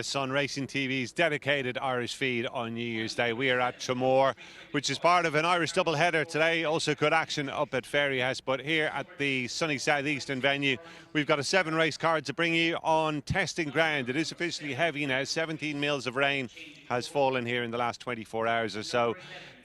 On Racing TV's dedicated Irish feed on New Year's Day. We are at Traremor, which is part of an Irish doubleheader today. Also good action up at Ferry House, but here at the sunny southeastern venue, we've got a 7-race card to bring you on testing ground. It is officially heavy now. 17 mils of rain has fallen here in the last 24 hours or so.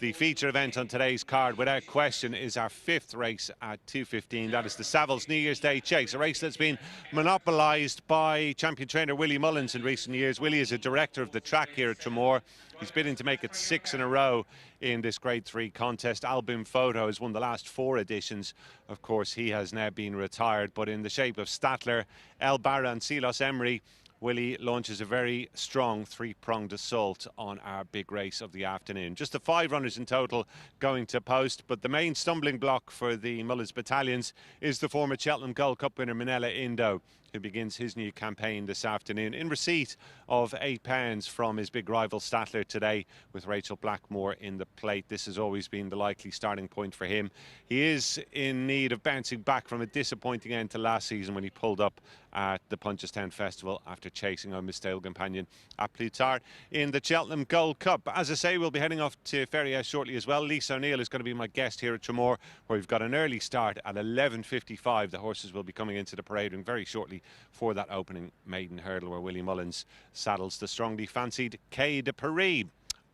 The feature event on today's card, without question, is our 5th race at 2:15. That is the Savills New Year's Day Chase, a race that's been monopolised by champion trainer Willie Mullins in recent years. Willie is a director of the track here at Traremor. He's bidding to make it 6 in a row in this Grade 3 contest. Album Photo has won the last 4 editions. Of course, he has now been retired, but in the shape of Stattler, El Barra and Silos Emery, Willie launches a very strong 3-pronged assault on our big race of the afternoon. Just the 5 runners in total going to post, but the main stumbling block for the Mullins battalions is the former Cheltenham Gold Cup winner Minella Indo, who begins his new campaign this afternoon in receipt of £8 from his big rival Stattler today, with Rachel Blackmore in the plate. This has always been the likely starting point for him. He is in need of bouncing back from a disappointing end to last season when he pulled up at the Punchestown Festival after chasing on his stable companion at Plutar in the Cheltenham Gold Cup. As I say, we'll be heading off to Ferry House shortly as well. Lisa O'Neill is going to be my guest here at Traremor, where we've got an early start at 11:55. The horses will be coming into the parade ring very shortly for that opening maiden hurdle, where Willie Mullins saddles the strongly fancied Quai de Paris.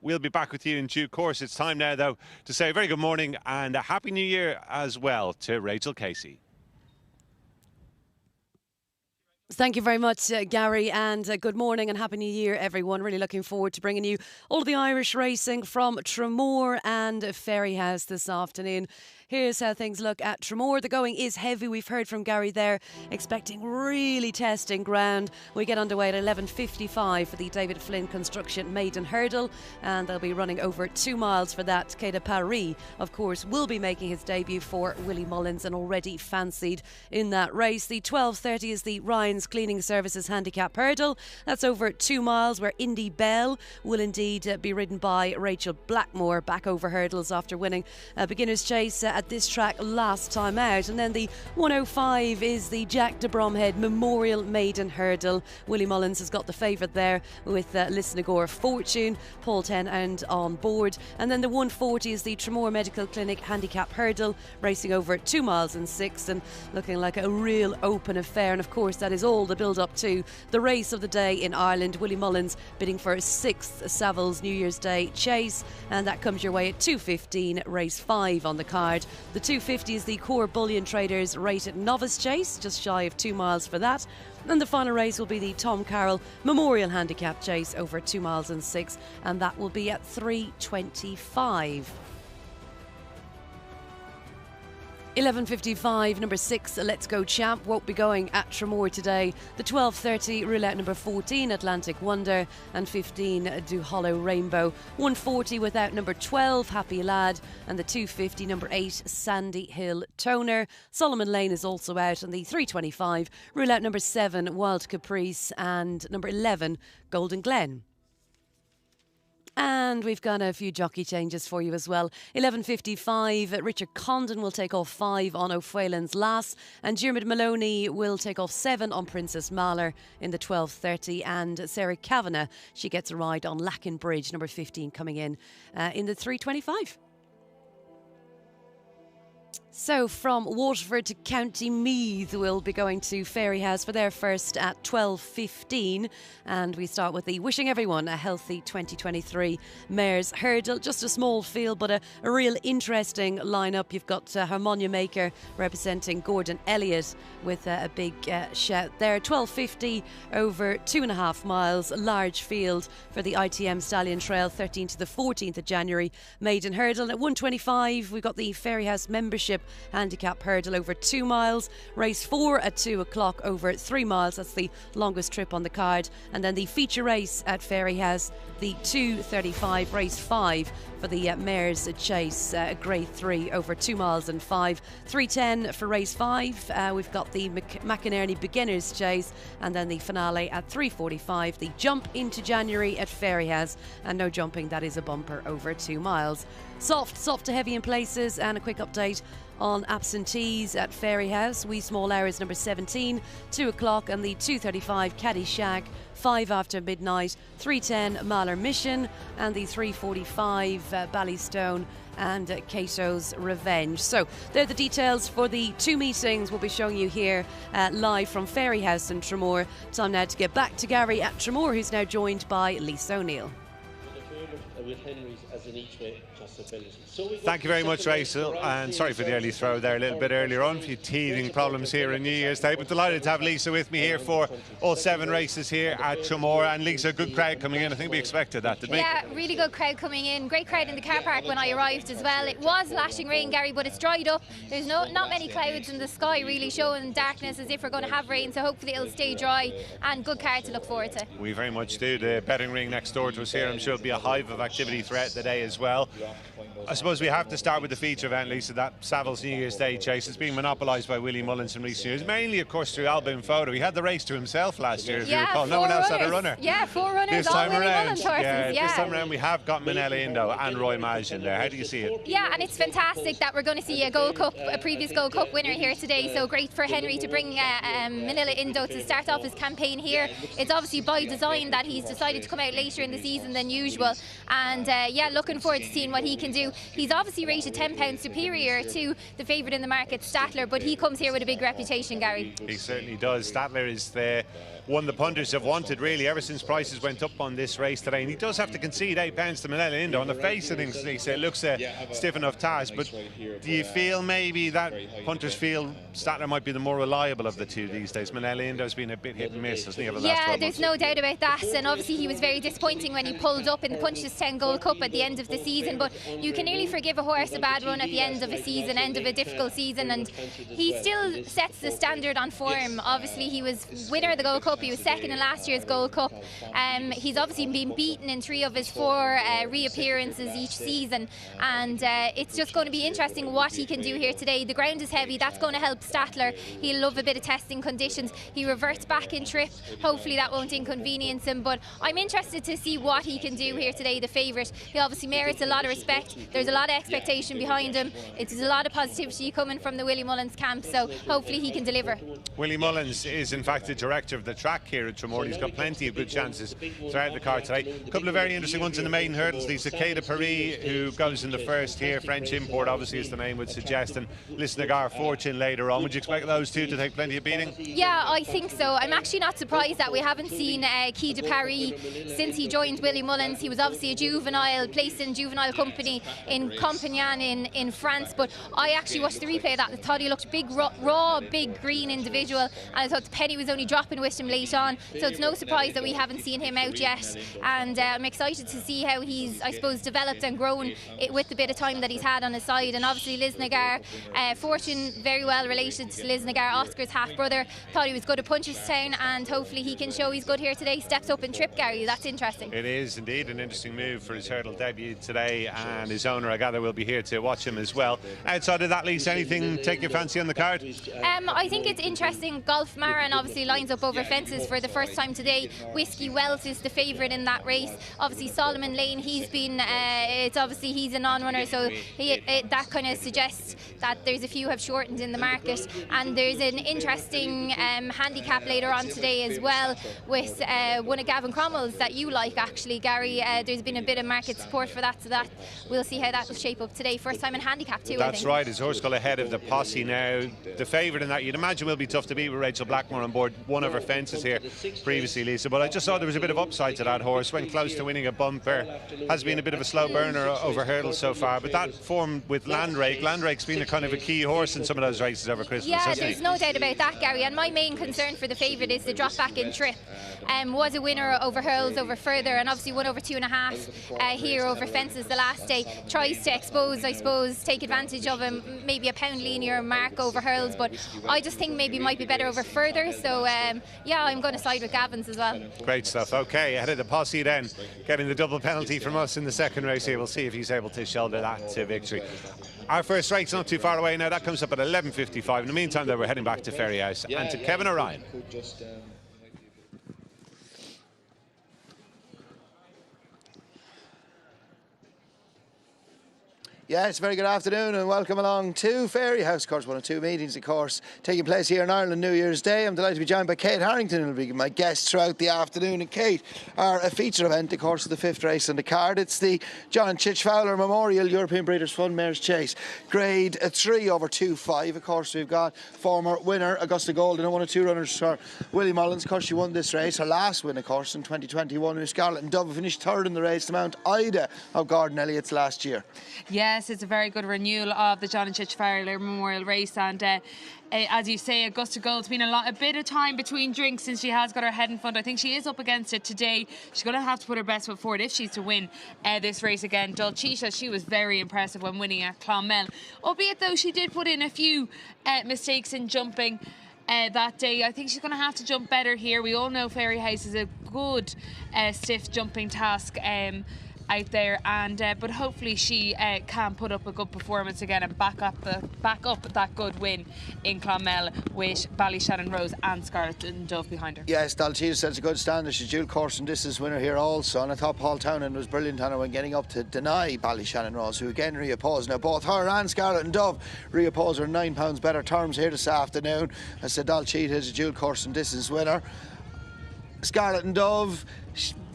We'll be back with you in due course. It's time now, though, to say a very good morning and a Happy New Year as well to Rachel Casey. Thank you very much, Gary, and good morning and Happy New Year, everyone. Really looking forward to bringing you all of the Irish racing from Traremor and Ferry House this afternoon. Here's how things look at Traremor. The going is heavy. We've heard from Gary there, expecting really testing ground. We get underway at 11:55 for the David Flynn Construction Maiden Hurdle, and they'll be running over 2 miles for that. Quai de Paris, of course, will be making his debut for Willie Mullins and already fancied in that race. The 12:30 is the Ryan's Cleaning Services Handicap Hurdle. That's over 2 miles, where Indy Bell will indeed be ridden by Rachel Blackmore, back over hurdles after winning a beginner's chase at this track last time out. And then the 105 is the Jack de Bromhead Memorial Maiden Hurdle. Willie Mullins has got the favourite there with Lisnagore Fortune, Paul 10 and on board. And then the 140 is the Traremor Medical Clinic Handicap Hurdle, racing over 2 miles and 6 and looking like a real open affair. And of course, that is all the build up to the race of the day in Ireland. Willie Mullins bidding for his 6th Savills New Year's Day Chase, and that comes your way at 2:15, race 5 on the card. The 250 is the Core Bullion Traders Rated Novice Chase, just shy of 2 miles for that. And the final race will be the Tom Carroll Memorial Handicap Chase over 2 miles and 6, and that will be at 3:25. 11:55, number 6, Let's Go Champ, won't be going at Traremor today. The 12:30, roulette number 14, Atlantic Wonder, and 15, Do Hollow Rainbow. 140 without number 12, Happy Lad, and the 250, number 8, Sandy Hill Toner. Solomon Lane is also out, and the 3:25, roulette number 7, Wild Caprice, and number 11, Golden Glen. And we've got a few jockey changes for you as well. 11:55, Richard Condon will take off 5 on O'Phelan's Lass, and Diarmuid Maloney will take off 7 on Princess Mahler in the 12:30, and Sarah Kavanagh, she gets a ride on Lacken Bridge, number 15, coming in the 3:25. So from Waterford to County Meath, we'll be going to Ferry House for their first at 12:15, and we start with the Wishing Everyone a Healthy 2023 Mares Hurdle. Just a small field, but a real interesting lineup. You've got Harmonia Maker representing Gordon Elliott with a big shout there. 12:50 over 2.5 miles, large field for the ITM Stallion Trail, 13th to the 14th of January Maiden Hurdle. At 1:25, we've got the Ferry House Membership Handicap Hurdle over 2 miles. Race 4 at 2 o'clock over 3 miles. That's the longest trip on the card. And then the feature race at Ferry House, the 2:35, race 5 for the Mares Chase, Grade 3 over 2 miles and 5. 3:10 for race 5. We've got the McInerney Beginners Chase, and then the finale at 3:45. The jump into January at Ferry House, and no jumping, that is a bumper over 2 miles. Soft to heavy in places, and a quick update on absentees at Ferry House. Wee Small Hours number 17, 2 o'clock, and the 2:35 Caddyshack, 5 after midnight, 3:10 Mahler Mission, and the 3:45 Ballystone and Cato's Revenge. So they're the details for the two meetings we'll be showing you here live from Fairy House and Tramore. Time now to get back to Gary at Tramore, who's now joined by Lisa O'Neill. Thank you very much, Rachel, and sorry for the early throw there a little bit earlier on. A few teething problems here in New Year's Day, but delighted to have Lisa with me here for all 7 races here at Traremor. And Lisa, good crowd coming in. I think we expected that, didn't we? Yeah, really good crowd coming in. Great crowd in the car park when I arrived as well. It was lashing rain, Gary, but it's dried up. There's not many clouds in the sky really showing darkness as if we're going to have rain, so hopefully it'll stay dry, and good car to look forward to. We very much do. The betting ring next door to us here, I'm sure it'll be a hive of activity throughout the day as well. I suppose we have to start with the feature event, Lisa, that Savills New Year's Day chase. It's being monopolised by Willie Mullins in recent years, mainly, of course, through album photo. He had the race to himself last year, if you recall. No one else had a runner. Yeah, 4 runners, this all time Willie around, Mullins horses. This time around we have got Minella Indo and Roy Maj in there. How do you see it? Yeah, and it's fantastic that we're going to see a Gold Cup, a previous Gold Cup winner here today. So great for Henry to bring Minella Indo to start off his campaign here. It's obviously by design that he's decided to come out later in the season than usual. And yeah, looking forward to seeing what he can do. He's obviously rated £10 superior to the favourite in the market, Stattler, but he comes here with a big reputation, Gary. He certainly does. Stattler is the one the punters have wanted really ever since prices went up on this race today, and he does have to concede £8 to Minella Indo. On the face of things, Lisa, it looks a stiff enough task, but do you feel maybe that punters feel Stattler might be the more reliable of the two these days? Minella Indo's been a bit hit and miss, hasn't he, over the last 12 there's no doubt about that, and obviously he was very disappointing when he pulled up in the Punchestown Gold Cup at the end of the season, but you can nearly forgive a horse a bad run at the end of a season, end of a difficult season, and he still sets the standard on form. Obviously he was winner of the Gold Cup, he was second in last year's Gold Cup. He's obviously been beaten in 3 of his 4 reappearances each season, and it's just going to be interesting what he can do here today. The ground is heavy, that's going to help Stattler. He'll love a bit of testing conditions. He reverts back in trip, hopefully that won't inconvenience him, but I'm interested to see what he can do here today, the favourite. He obviously merits a lot of respect, there's a lot of expectation behind him, it's a lot of positivity coming from the Willie Mullins camp, so hopefully he can deliver. Willie Mullins is in fact the director of the track here at Traremor. He's got plenty of good chances throughout the card today. A couple of very interesting ones in the maiden hurdles. The Cicada Paris, who goes in the first here, French import obviously as the name would suggest, and Lisnagar Fortune later on. Would you expect those two to take plenty of beating? Yeah, I think so. I'm actually not surprised that we haven't seen Quai de Paris since he joined Willie Mullins. He was obviously a juvenile, placed in juvenile company in Compagnan in France, but I actually watched the replay of that. I thought he looked big, raw, big green individual, and I thought the penny was only dropping with him late on, so it's no surprise that we haven't seen him out yet, and I'm excited to see how he's, I suppose, developed and grown with the bit of time that he's had on his side. And obviously Lisnagar Fortune, very well related to Lisnagar, Oscar's half brother. Thought he was good at Punchestown, and hopefully he can show he's good here today. Steps up in trip, Gary, that's interesting. It is indeed an interesting move for his hurdle debut today, and his owner, I gather, will be here to watch him as well. Outside of that, Lisa, anything take your fancy on the card? I think it's interesting. Golf Marin obviously lines up over fences for the first time today. Whiskey Wells is the favourite in that race. Obviously Solomon Lane, he's been, it's obviously he's a non-runner, so that kind of suggests that there's a few have shortened in the market. And there's an interesting handicap later on today as well with one of Gavin Cromwell's that you like actually, Gary. There's been a bit of market support for that, so that we'll see how that will shape up today. First time in handicap too, That's right, his horse got ahead of the posse now. The favourite in that, you'd imagine, will be tough to beat with Rachel Blackmore on board. One of her fences here previously, Lisa, but I just saw there was a bit of upside to that horse. Went close to winning a bumper, has been a bit of a slow burner over hurdles so far, but that form with Landrake's been a kind of a key horse in some of those races over Christmas, yeah, hasn't there's he? no doubt about that, Gary, and my main concern for the favourite is the drop back in trip. Was a winner over hurls, over further, and obviously won over 2.5 here over fences the last day. Tries to expose, I suppose, take advantage of him, maybe a pound linear mark over hurls, but I just think maybe might be better over further, so yeah, I'm going to side with Gavin's as well. Great stuff. Okay, ahead of the posse then, getting the double penalty from us in the second race here. We'll see if he's able to shoulder that to victory. Our first race not too far away now. That comes up at 11:55. In the meantime, though, we're heading back to Ferry House and to Kevin O'Ryan. Yes, very good afternoon and welcome along to Ferry House. Of course, one of two meetings, of course, taking place here in Ireland New Year's Day. I'm delighted to be joined by Kate Harrington, who will be my guest throughout the afternoon. And Kate, a feature event, of course, of the fifth race on the card. It's the John Chich Fowler Memorial European Breeders' Fund Mares Chase. Grade 3 over 2.5. Of course, we've got former winner Augusta Golden and one of two runners for Willie Mullins. Of course, she won this race. Her last win, of course, in 2021, with Scarlet and Dove, finished third in the race to Mount Ida of Gordon Elliott's last year. Yes, it's a very good renewal of the John and Chich Fowler Memorial Race, and as you say, Augusta Gold's been a bit of time between drinks since she has got her head in front. I think she is up against it today. She's going to have to put her best foot forward if she's to win this race again. Dulcita, she was very impressive when winning at Clonmel, albeit though she did put in a few mistakes in jumping that day. I think she's going to have to jump better here. We all know Ferry House is a good stiff jumping task out there, and but hopefully she can put up a good performance again and back up that good win in Clonmel with Ballyshannon Rose and Scarlet and Dove behind her. Yes, Dalchita says a good standard. She's dual course and distance winner here also, and I thought Paul Townend was brilliant on her when getting up to deny Ballyshannon Rose, who again reopposed. Now both her and Scarlet and Dove reoppose her £9 better terms here this afternoon. I said Dalchita is a dual course and distance winner. Scarlet and Dove,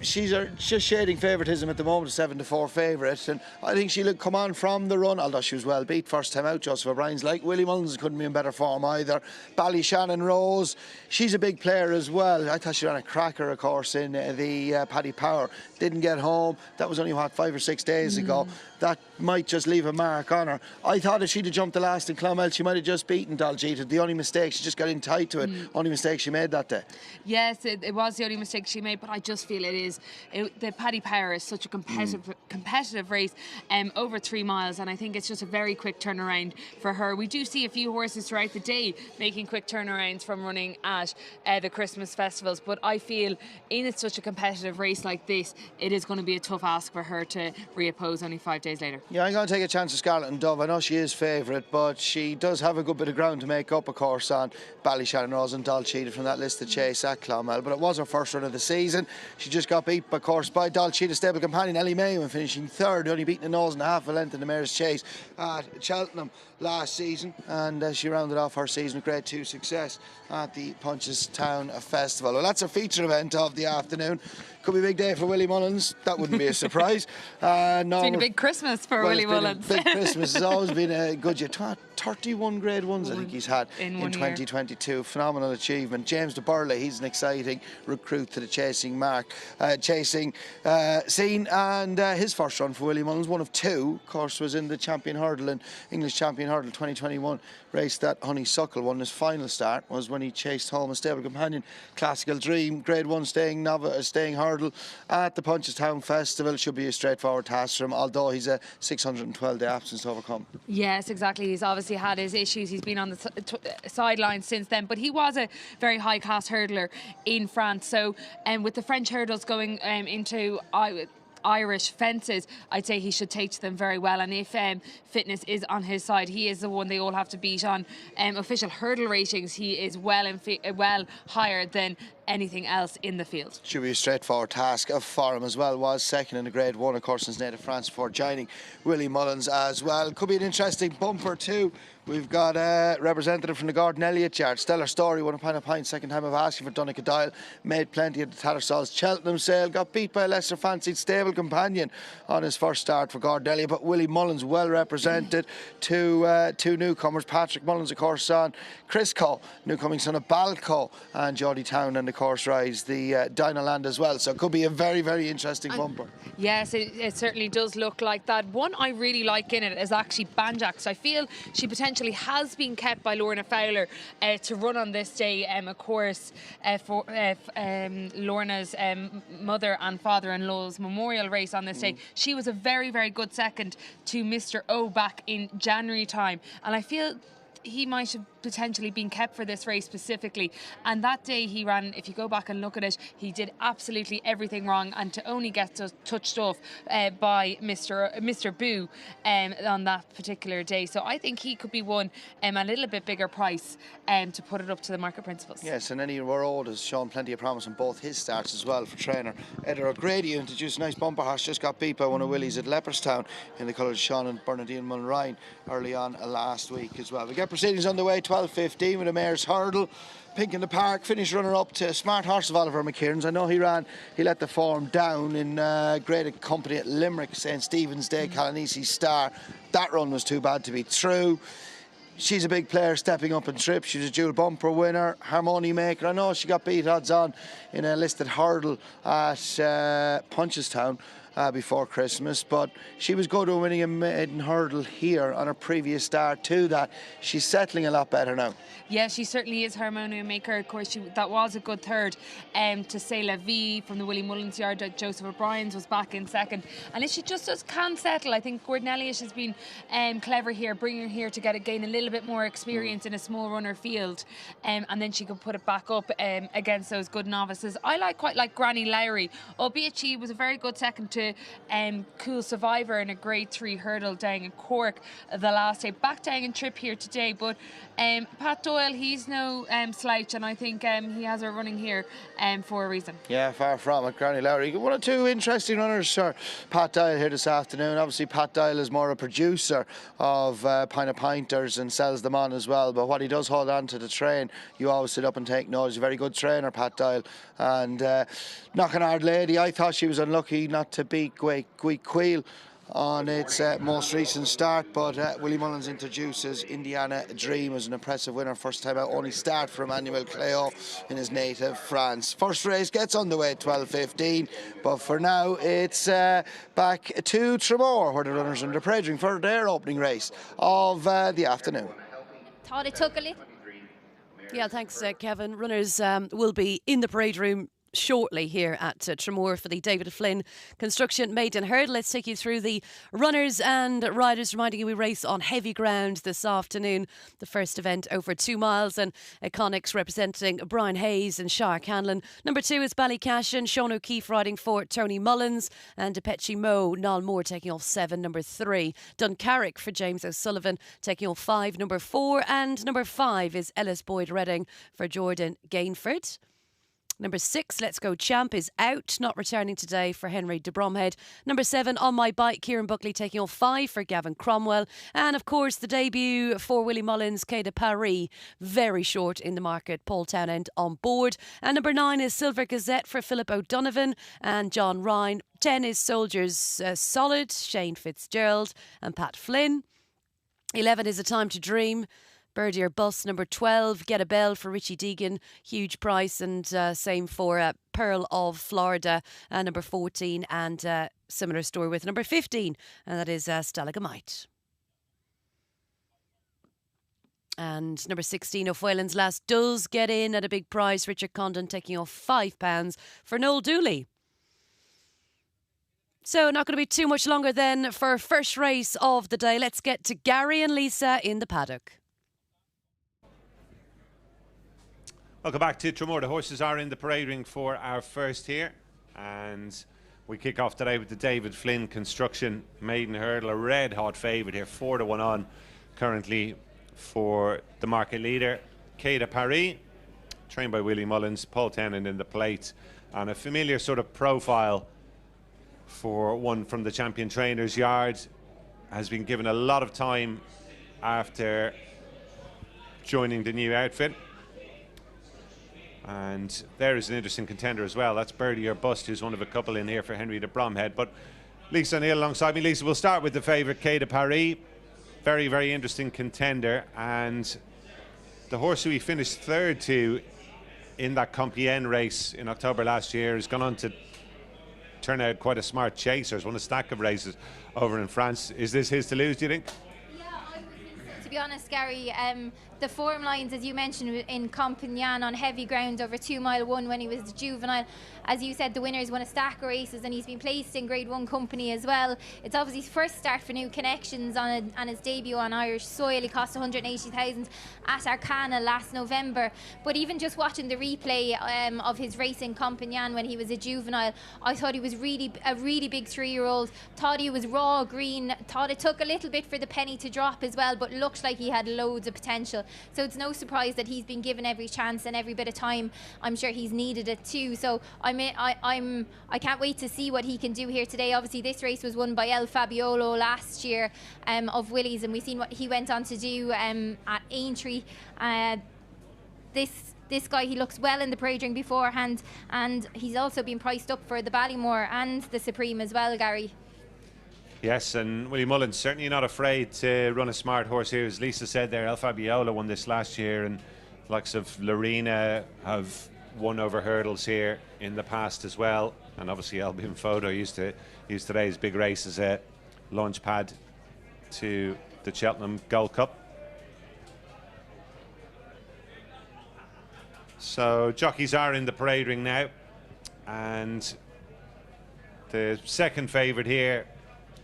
she's just shading favouritism at the moment, a 7-4 favourite, and I think she'll come on from the run, although she was well beat first time out. Joseph O'Brien's like Willie Mullins couldn't be in better form either. Ballyshannon Rose, she's a big player as well. I thought she ran a cracker, of course, in the Paddy Power. Didn't get home. That was only, what, 5 or 6 days ago. That might just leave a mark on her. I thought if she'd have jumped the last in Clonmel, she might have just beaten Dalgita. The only mistake, she just got in tight to it. Only mistake she made that day. Yes, it was the only mistake she made, but I just feel the Paddy Power is such a competitive race over 3 miles, and I think it's just a very quick turnaround for her. We do see a few horses throughout the day making quick turnarounds from running at the Christmas festivals, but I feel in such a competitive race like this, it is going to be a tough ask for her to reoppose only 5 days later. Yeah, I'm going to take a chance with Scarlet and Dove. I know she is favourite, but she does have a good bit of ground to make up, of course, on Ballyshannon Rose and Dalchita from that list of chase at Clonmel. But it was her first run of the season. She just got beat, of course, by Dalchita's stable companion Ellie May when finishing third, only beating a nose and a half a length in the mare's chase at Cheltenham last season, and she rounded off her season with grade 2 success at the Punchestown Festival. Well, that's a feature event of the afternoon. Could be a big day for Willie Mullins. That wouldn't be a surprise. It's been a big Christmas for Willie Mullins. Big Christmas. It's always been a good year. 31 grade 1s I think he's had in 2022. Phenomenal achievement. James de Burley, he's an exciting recruit to the chasing scene, and his first run for Willie Mullins, one of two, of course, was in the champion hurdle, in English champion hurdle 2021 race that Honeysuckle won. His final start was when he chased home a stable companion, Classical Dream, grade 1 staying hurdle at the Punchestown Festival. Should be a straightforward task for him, although he's a 612-day absence to overcome. Yes, exactly. He's obviously had his issues. He's been on the sidelines since then, but he was a very high-class hurdler in France. So, with the French hurdles going into Irish fences, I'd say he should take to them very well, and if fitness is on his side, he is the one they all have to beat on official hurdle ratings. He is well higher than anything else in the field. Should be a straightforward task for him as well. Was second in the grade 1, of course, in his native France before joining Willie Mullins as well. Could be an interesting bumper too. We've got a representative from the Gordon Elliott yard. Stellar Story, won a pint, second time of asking for Donegal. Made plenty at the Tattersalls Cheltenham sale. Got beat by a lesser fancied stable companion on his first start for Gordon Elliott. But Willie Mullins well represented. Two newcomers. Patrick Mullins, of course, on Crisco, newcoming son of Balco, and Jodie Town, and of course rides the Dynaland as well. So it could be a very, very interesting bumper. Yes, it certainly does look like that. One I really like in it is actually Banjax. I feel she potentially has been kept by Lorna Fowler to run on this day, of course, for Lorna's mother and father-in-law's memorial race on this day. She was a very, very good second to Mr. O back in January time, and I feel he might have potentially been kept for this race specifically. And that day he ran, if you go back and look at it, he did absolutely everything wrong, and to only get touched off by Mr. Boo on that particular day. So I think he could be one a little bit bigger price to put it up to the market principles. Yes, and Eddie Warroad has shown plenty of promise in both his starts as well for trainer Ed O'Grady, who introduced a nice bumper horse, just got beat by one of Willie's at Leopardstown in the colours Sean and Bernadine Mulrine early on last week as well. We get proceedings underway, 12:15 with a mare's hurdle. Pink in the Park, finished runner-up to Smart Horse of Oliver McKieran's. I know he let the form down in great company at Limerick, St Stephen's Day, Calanisi Star. That run was too bad to be true. She's a big player stepping up in trip. She's a dual bumper winner, harmony maker. I know she got beat odds on in a listed hurdle at Punchestown before Christmas, but she was good at winning a maiden hurdle here on her previous start to that. She's settling a lot better now. Yeah, she certainly is harmony maker. Of course, that was a good third to C'est La Vie from the Willie Mullins yard. Joseph O'Brien's was back in second. And if she just can settle, I think Gordon Elliott has been clever here, bringing her here to gain a little bit more experience in a small runner field, and then she could put it back up against those good novices. I quite like Granny Lowry, albeit she was a very good second to Cool Survivor in a grade 3 hurdle down in Cork the last day. Back down in trip here today, but Pat Doyle, he's no slouch, and I think he has her running here for a reason. Yeah, far from it. Granny Lowry, one or two interesting runners, sir. Pat Doyle here this afternoon. Obviously, Pat Doyle is more a producer of Pint of Pinters and sells them on as well, but what he does hold on to the train, you always sit up and take note. He's a very good trainer, Pat Doyle, and Knocking Hard Lady, I thought she was unlucky not to beat Guiquil on its most recent start, but Willie Mullins introduces Indiana Dream as an impressive winner, first time out, only start for Emmanuel Cléo in his native France. First race gets underway at 12:15, but for now it's back to Traremor, where the runners are preparing for their opening race of the afternoon. Thought it took a little. Yeah, thanks, Kevin. Runners will be in the parade room shortly here at Traremor for the David Flynn Construction Maiden Hurdle. Let's take you through the runners and riders, reminding you we race on heavy ground this afternoon. The first event over 2 miles, and Iconics representing Brian Hayes and Shark Hanlon. Number 2 is Ballycashin, Sean O'Keefe riding for Tony Mullins, and Depeche Mo, Niall Moore taking off 7, number 3. Duncarrick for James O'Sullivan taking off 5, number 4, and number 5 is Ellis Boyd Redding for Jordan Gainford. Number 6, Let's Go Champ, is out, not returning today for Henry de Bromhead. Number 7, On My Bike, Kieran Buckley taking off 5 for Gavin Cromwell. And of course, the debut for Willie Mullins, Quai de Paris, very short in the market, Paul Townend on board. And number 9 is Silver Gazette for Philip O'Donovan and John Ryan. 10 is Soldiers Solid, Shane Fitzgerald and Pat Flynn. 11 is A Time to Dream, Birdie or Bus. Number 12, Get a Bell for Richie Deegan, huge price, and same for Pearl of Florida. Number 14, and similar story with number 15, and that is Stella Gamite. And number 16, O'Foylan's Last does get in at a big price. Richard Condon taking off £5 for Noel Dooley. So not going to be too much longer then for first race of the day. Let's get to Gary and Lisa in the paddock. Welcome back to Traremor. The horses are in the parade ring for our first here, and we kick off today with the David Flynn Construction Maiden Hurdle, a red hot favourite here, 4-1 on currently for the market leader, Quai de Paris, trained by Willie Mullins, Paul Townend in the plate, and a familiar sort of profile for one from the champion trainer's yard. Has been given a lot of time after joining the new outfit. And there is an interesting contender as well. That's Birdie or Bust, who's one of a couple in here for Henry de Bromhead. But Lisa Neal alongside me. Lisa, we'll start with the favourite, Quai de Paris. Very, very interesting contender. And the horse who he finished third to in that Compiègne race in October last year has gone on to turn out quite a smart chaser. Has won a stack of races over in France. Is this his to lose, do you think? To be honest, Gary, the form lines, as you mentioned, in Compagnon on heavy ground over 2 Mile 1 when he was juvenile. As you said, the winner's won a stack of races, and he's been placed in Grade 1 company as well. It's obviously his first start for New Connections on his debut on Irish soil. He cost 180,000 at Arcana last November. But even just watching the replay of his race in Compagnon when he was a juvenile, I thought he was a really big 3-year-old. Thought he was raw green. Thought it took a little bit for the penny to drop as well, but looked like he had loads of potential. So it's no surprise that he's been given every chance and every bit of time. I'm sure he's needed it too. So I can't wait to see what he can do here today. Obviously, this race was won by El Fabiolo last year of Willys, and we've seen what he went on to do at Aintree. This guy, he looks well in the parade ring beforehand, and he's also been priced up for the Ballymore and the Supreme as well, Gary. Yes, and Willie Mullins certainly not afraid to run a smart horse here. As Lisa said there, El Fabiola won this last year, and the likes of Lorena have won over hurdles here in the past as well. And obviously Albion Photo used to use today's big race as a launch pad to the Cheltenham Gold Cup. So jockeys are in the parade ring now, and the second favourite here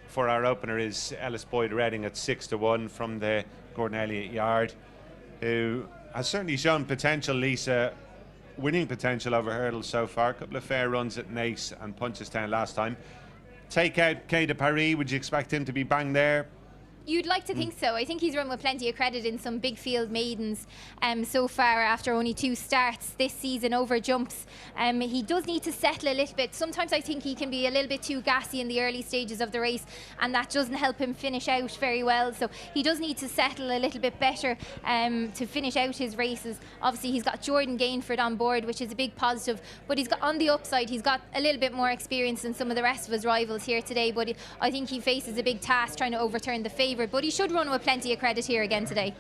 for our opener is Ellis Boyd Redding at 6-1 from the Gordon Elliott Yard, who has certainly shown potential, Lisa, winning potential over hurdles so far. A couple of fair runs at Nace and Punchestown last time. Take out Quai de Paris, would you expect him to be bang there? You'd like to think so. I think he's run with plenty of credit in some big field maidens so far after only 2 starts this season over jumps. He does need to settle a little bit. Sometimes I think he can be a little bit too gassy in the early stages of the race, and that doesn't help him finish out very well. So he does need to settle a little bit better to finish out his races. Obviously, he's got Jordan Gainford on board, which is a big positive, but he's got on the upside, he's got a little bit more experience than some of the rest of his rivals here today, but I think he faces a big task trying to overturn the favourite. But he should run with plenty of credit here again today.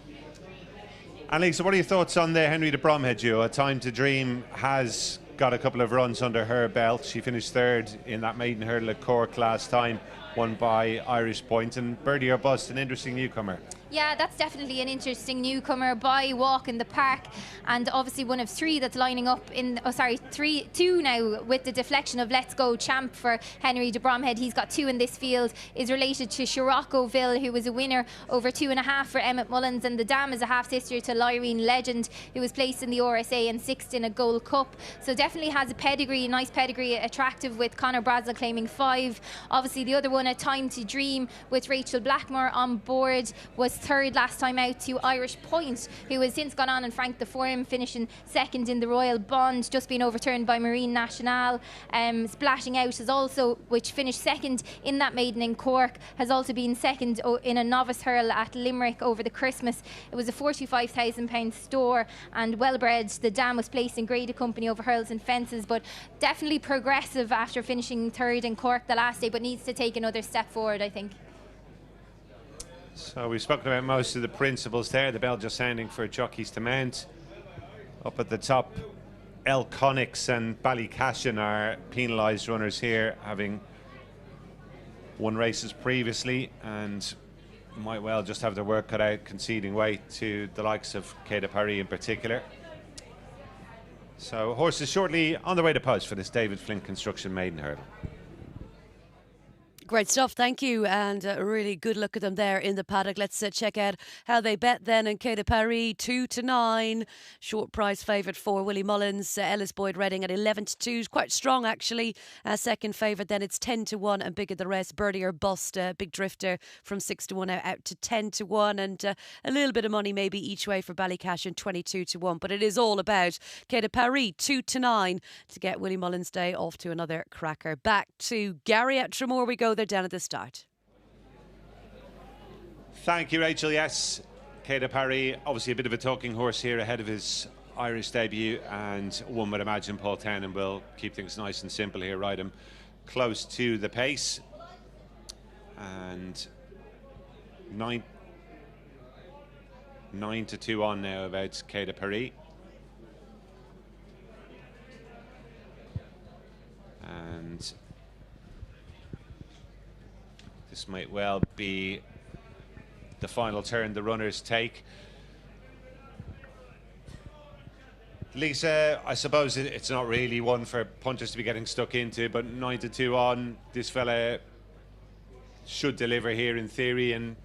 And Lisa, what are your thoughts on the Henry de Bromhead duo? A Time to Dream has got a couple of runs under her belt. She finished 3rd in that maiden hurdle at Cork last time, won by Irish Point. And Birdie or Bust, an interesting newcomer. Yeah, that's definitely an interesting newcomer by Walk in the Park, and obviously one of 3 that's lining up in, 2 now with the deflection of Let's Go Champ for Henry de Bromhead. He's got 2 in this field, is related to Scirocco'ville, who was a winner over 2.5 for Emmett Mullins, and the dam is a half-sister to Lyrene Legend, who was placed in the RSA and 6th in a Gold Cup. So definitely has a pedigree, a nice pedigree, attractive, with Conor Bradzel claiming 5. Obviously the other one, A Time to Dream, with Rachel Blackmore on board, was 3rd last time out to Irish Point, who has since gone on and franked the form, finishing 2nd in the Royal Bond, just been overturned by Marine Nationale. Splashing Out has also, which finished 2nd in that maiden in Cork, has also been 2nd in a novice hurl at Limerick over the Christmas. It was a £45,000 store, and Wellbred, the dam, was placed in graded company over hurls and fences, but definitely progressive after finishing 3rd in Cork the last day, but needs to take another step forward, I think. So we've spoken about most of the principles there. The bell just sounding for jockeys to mount. Up at the top, Elconics and Ballycashin are penalised runners here, having won races previously and might well just have their work cut out, conceding weight to the likes of Quai de Paris in particular. So horses shortly on the way to post for this David Flint Construction maiden hurdle. Great stuff, thank you, and a really good look at them there in the paddock. Let's check out how they bet then in Quai de Paris, 2-9, short price favourite for Willie Mullins, Ellis Boyd Redding at 11-2, quite strong actually. Second favourite then it's 10-1 and bigger the rest. Birdie or Bust, Big Drifter from 6-1 now out to 10-1, and a little bit of money maybe each way for Ballycashin, 22-1. But it is all about Quai de Paris, 2-9 to get Willie Mullins' day off to another cracker. Back to Gary at Traremor we go. They're down at the start. Thank you, Rachel. Yes, Quai de Paris, obviously a bit of a talking horse here ahead of his Irish debut, and one would imagine Paul Townend will keep things nice and simple here, ride him close to the pace. And 9-2 on now about Quai de Paris. And this might well be the final turn the runners take. Lisa, I suppose it's not really one for punters to be getting stuck into, but 9-2 on, this fella should deliver here in theory and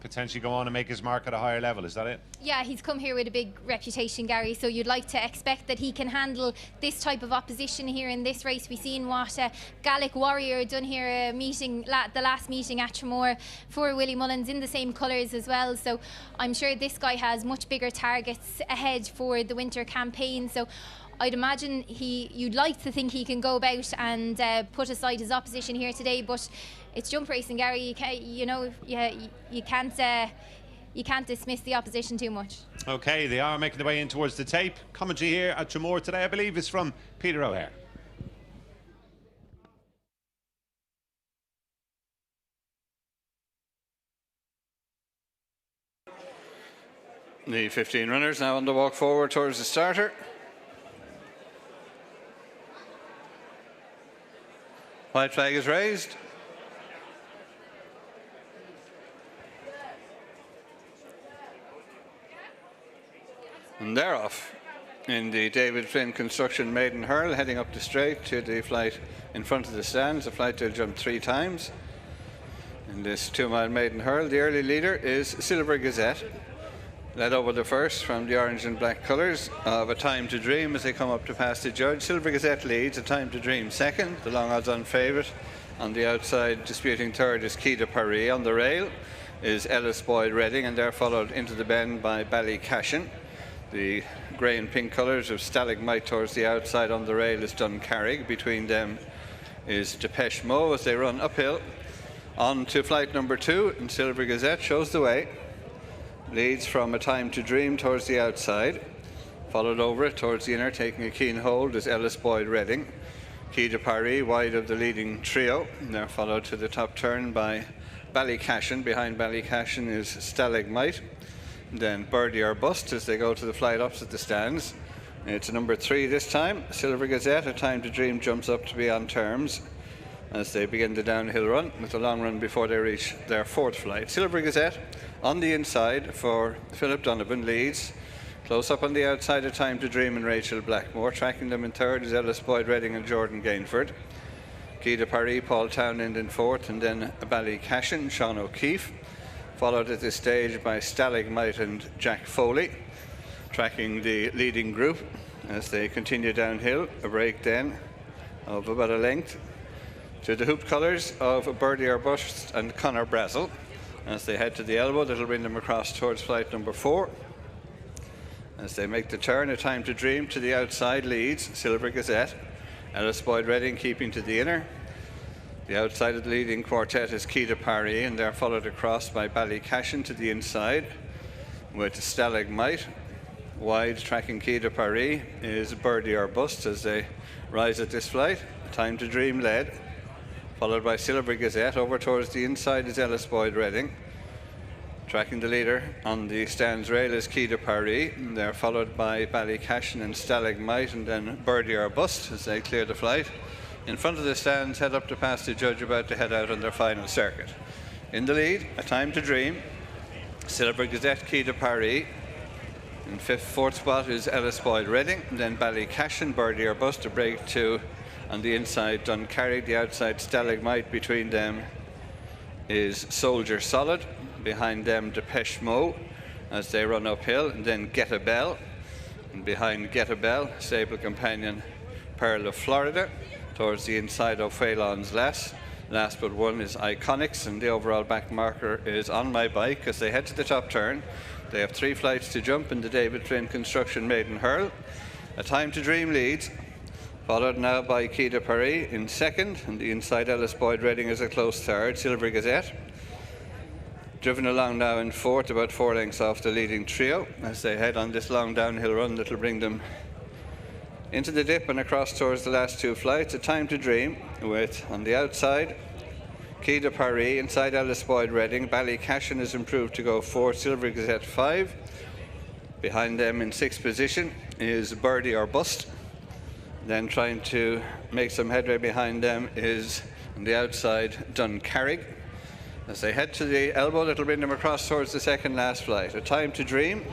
potentially go on and make his mark at a higher level. Is that it? Yeah, he's come here with a big reputation, Gary, so you'd like to expect that he can handle this type of opposition here in this race. We've seen what Gaelic Warrior done here the last meeting at Traremor for Willie Mullins in the same colours as well, so I'm sure this guy has much bigger targets ahead for the winter campaign. So I'd imagine you'd like to think he can go about and put aside his opposition here today, but it's jump racing, Gary. You can't dismiss the opposition too much. Okay, they are making their way in towards the tape. Commentary here at Traremor today, I believe, is from Peter O'Hare. The 15 runners now on the walk forward towards the starter. White flag is raised. And they're off in the David Flynn Construction Maiden Hurl, heading up the straight to the flight in front of the stands. The flight will jump 3 times. In this 2-mile Maiden Hurl, the early leader is Silver Gazette, led over the first from the orange and black colours of A Time to Dream as they come up to pass the judge. Silver Gazette leads, A Time to Dream second, the long odds on favourite. On the outside, disputing third is Key de Paris. On the rail is Ellis Boyd Redding, and they're followed into the bend by Ballycashin. The grey and pink colours of Stalagmite towards the outside. On the rail is Duncarrig. Between them is Depeche Mode as they run uphill. On to flight number 2, and Silver Gazette shows the way. Leads from A Time to Dream towards the outside. Followed over it towards the inner, taking a keen hold, is Ellis Boyd Redding. Key de Paris wide of the leading trio. And they're followed to the top turn by Ballycashin. Behind Ballycashin is Stalagmite. Then Birdie or Bust as they go to the flight opposite the stands. It's number 3 this time. Silver Gazette, A Time to Dream, jumps up to be on terms as they begin the downhill run with a long run before they reach their 4th flight. Silver Gazette on the inside for Philip Donovan leads. Close up on the outside, A Time to Dream and Rachel Blackmore. Tracking them in 3rd is Ellis Boyd Redding and Jordan Gainford. Key de Paris, Paul Townend in 4th, and then Ballycashin, Sean O'Keefe. Followed at this stage by Stalagmite and Jack Foley, tracking the leading group as they continue downhill. A break then of about a length to the hoop colours of Birdie or Bust and Conor Brazel as they head to the elbow. That'll bring them across towards flight number 4. As they make the turn, A Time to Dream to the outside leads Silver Gazette. Ellis Boyd Redding keeping to the inner. The outside of the leading quartet is Key de Paris, and they're followed across by Ballycashin to the inside with Stalagmite. Wide tracking Key de Paris is Birdie or Bust as they rise at this flight. A Time to Dream led, followed by Silver Gazette. Over towards the inside is Ellis Boyd Redding. Tracking the leader on the stands rail is Key de Paris. They're followed by Ballycashin and Stalagmite, and then Birdie or Bust as they clear the flight. In front of the stands, head up to pass the judge, about to head out on their final circuit. In the lead, A Time to Dream, Silver Gazette, Key de Paris. In 4th spot is Ellis Boyd Redding, and then Ballycashin, Birdie or Bust, a break 2 on the inside. Duncarrig, the outside Stalagmite. Between them is Soldier Solid. Behind them, Depeche Mode as they run uphill, and then Get a Bell. And behind Get a Bell, Sable Companion, Pearl of Florida. Towards the inside of Phelan's Last but one is Iconics, and the overall back marker is On My Bike as they head to the top turn. They have 3 flights to jump in the David Flynn Construction Maiden Hurl. A Time to Dream leads, followed now by Key de Paris in 2nd, and the inside Ellis Boyd Redding is a close 3rd. Silver Gazette driven along now in 4th, about 4 lengths off the leading trio as they head on this long downhill run that'll bring them into the dip and across towards the last 2 flights. A Time to Dream with, on the outside, Key de Paris, inside Ellis Boyd Redding. Ballycashin is improved to go 4th, Silver Gazette 5. Behind them in 6th position is Birdie or Bust. Then trying to make some headway behind them is, on the outside, Duncarrig. As they head to the elbow, that'll bring them across towards the 2nd last flight. A Time to Dream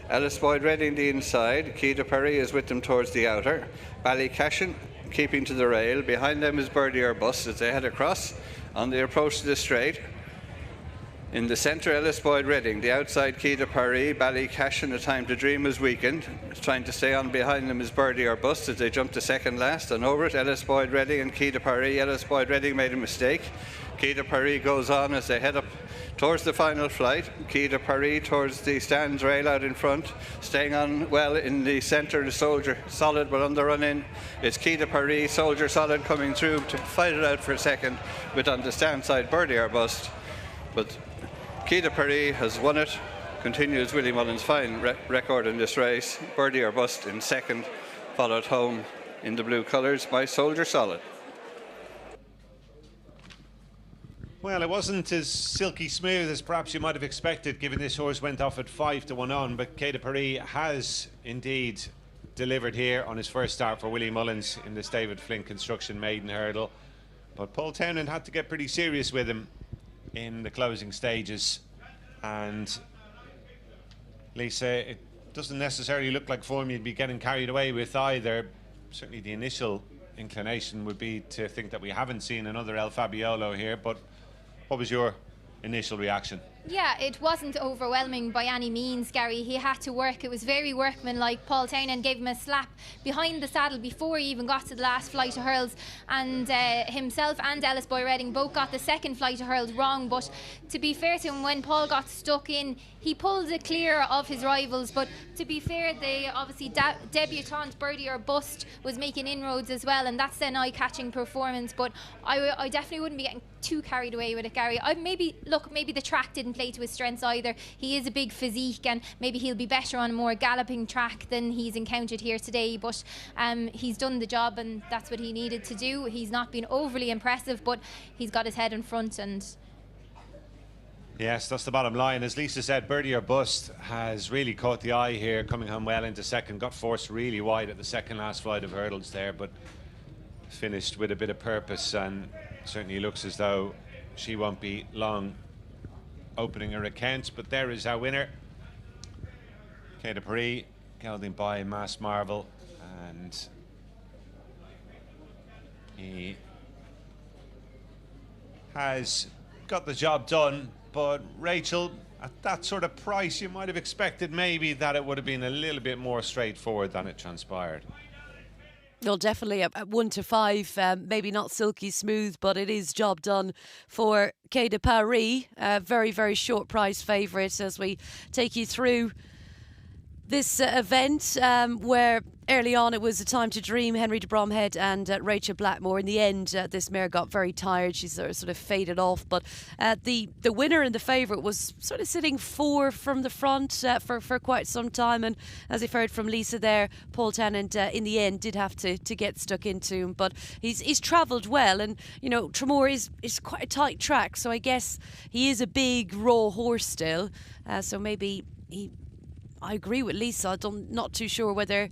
Alice Boyd Redding the inside. Key de Paris is with them towards the outer. Ballycashin keeping to the rail. Behind them is Birdie or Bust as they head across on the approach to the straight. In the centre, Alice Boyd Redding. The outside, Key de Paris. Ballycashin, A Time to Dream is weakened. Trying to stay on behind them is Birdie or Bust as they jump to second last. And over it, Alice Boyd Redding and Key de Paris. Alice Boyd Redding made a mistake. Key de Paris goes on as they head up towards the final flight. Key de Paris towards the stands rail out in front, staying on well in the centre. The Soldier Solid, but on the run in, it's Key de Paris. Soldier Solid coming through to fight it out for a second, but on the stand side, Birdie or Bust. But Key de Paris has won it. Continues Willie Mullins' fine record in this race. Birdie or Bust in second, followed home in the blue colours by Soldier Solid. Well, it wasn't as silky smooth as perhaps you might have expected, given this horse went off at 5-1 on, but Key de Paris has indeed delivered here on his first start for Willie Mullins in this David Flynn Construction Maiden Hurdle. But Paul Townend had to get pretty serious with him in the closing stages, and Lisa, it doesn't necessarily look like form you'd be getting carried away with either. Certainly the initial inclination would be to think that we haven't seen another El Fabiolo here, but what was your initial reaction? Yeah, it wasn't overwhelming by any means, Gary. He had to work. It was very workmanlike. Paul Townend gave him a slap behind the saddle before he even got to the last flight of hurls, and himself and Alice Boyd Redding both got the second flight of hurls wrong. But to be fair to him, when Paul got stuck in, he pulled it clear of his rivals. But to be fair, they obviously debutant Birdie or Bust was making inroads as well, and that's an eye-catching performance. But I definitely wouldn't be getting too carried away with it, Gary. Maybe the track didn't play to his strengths either. He is a big physique, and maybe he'll be better on a more galloping track than he's encountered here today, but he's done the job, and that's what he needed to do. He's not been overly impressive, but he's got his head in front, and yes, that's the bottom line. As Lisa said, Birdie or Bust has really caught the eye here, coming home well into second, got forced really wide at the second last flight of hurdles there, but finished with a bit of purpose, and certainly looks as though she won't be long opening her accounts. But there is our winner, Key de Paris, gelding by Mass Marvel, and he has got the job done. But Rachel, at that sort of price, you might have expected maybe that it would have been a little bit more straightforward than it transpired. Well, definitely at 1-5, maybe not silky smooth, but it is job done for Key de Paris. Very, very short price favourite as we take you through this event where early on it was A Time to Dream, Henry de Bromhead and Rachel Blackmore. In the end, this mare got very tired. She sort of faded off. But the winner and the favourite was sort of sitting 4 from the front for quite some time. And as you've heard from Lisa there, Paul Townend in the end did have to get stuck into him. But he's travelled well. And, you know, Traremor is quite a tight track. So I guess he is a big, raw horse still. So maybe I agree with Lisa. I'm not too sure whether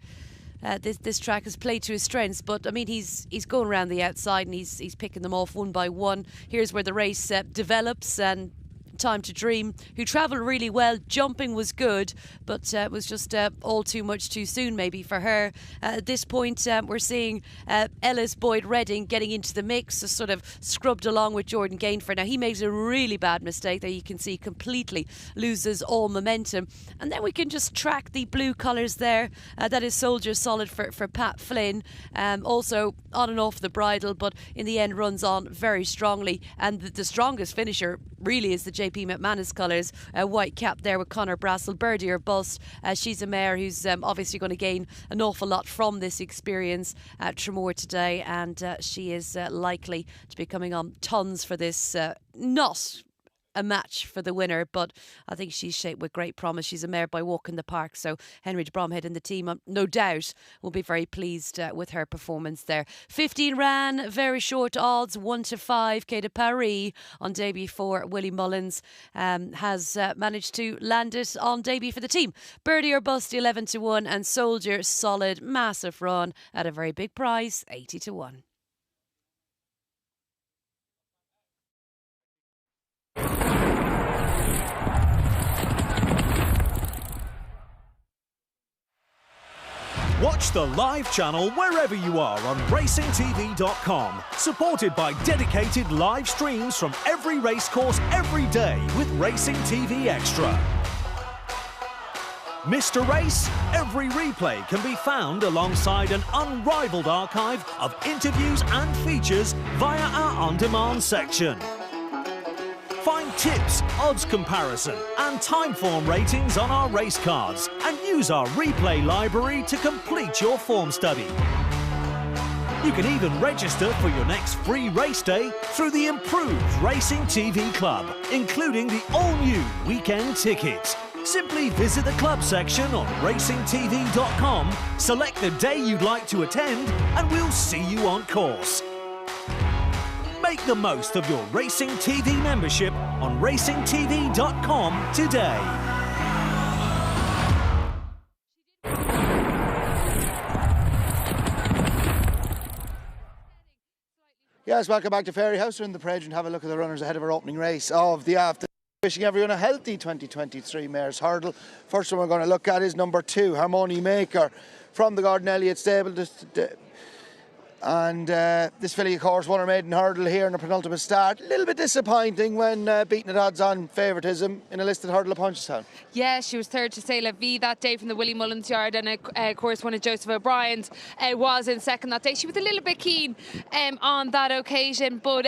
this track has played to his strengths, but I mean he's going around the outside and he's picking them off one by one. Here's where the race develops, and Time to Dream, who travelled really well. Jumping was good, but it was just all too much too soon maybe for her. At this point, we're seeing Alice Boyd Redding getting into the mix, so sort of scrubbed along with Jordan Gainford. Now, he makes a really bad mistake that you can see completely loses all momentum. And then we can just track the blue colours there. That is Soldier Solid for Pat Flynn. Also on and off the bridle, but in the end runs on very strongly. And the strongest finisher really is the JP McManus colours. White cap there with Conor Brassel. Birdie or Bust. She's a mare who's obviously going to gain an awful lot from this experience at Traremor today, and she is likely to be coming on tons for this not a match for the winner, but I think she's shaped with great promise. She's a mare by walk in the park, so Henry de Bromhead and the team, no doubt, will be very pleased with her performance there. 15 ran, very short odds, 1-5. Key de Paris on debut for Willie Mullins has managed to land it on debut for the team. Birdie or Bust 11-1, and Soldier Solid, massive run at a very big price, 80-1. Watch the live channel wherever you are on racingtv.com. Supported by dedicated live streams from every racecourse every day with Racing TV Extra. Missed a race? Every replay can be found alongside an unrivaled archive of interviews and features via our on-demand section. Find tips, odds comparison and time form ratings on our race cards and use our replay library to complete your form study. You can even register for your next free race day through the improved Racing TV Club, including the all-new weekend ticket. Simply visit the club section on racingtv.com, select the day you'd like to attend, and we'll see you on course. Make the most of your Racing TV membership on racingtv.com today. Yes, welcome back to Ferry House. We're in the parade and have a look at the runners ahead of our opening race of the afternoon. Wishing everyone a healthy 2023 Mares Hurdle. First one we're going to look at is number 2, Harmony Maker from the Gordon Elliott stable. And this filly, of course, won her maiden hurdle here in the penultimate start. A little bit disappointing when beaten at odds on favouritism in a listed hurdle at Punchestown. Yeah, she was third to C'est La Vie that day from the Willie Mullins yard, and of course one of Joseph O'Brien's was in second that day. She was a little bit keen on that occasion, but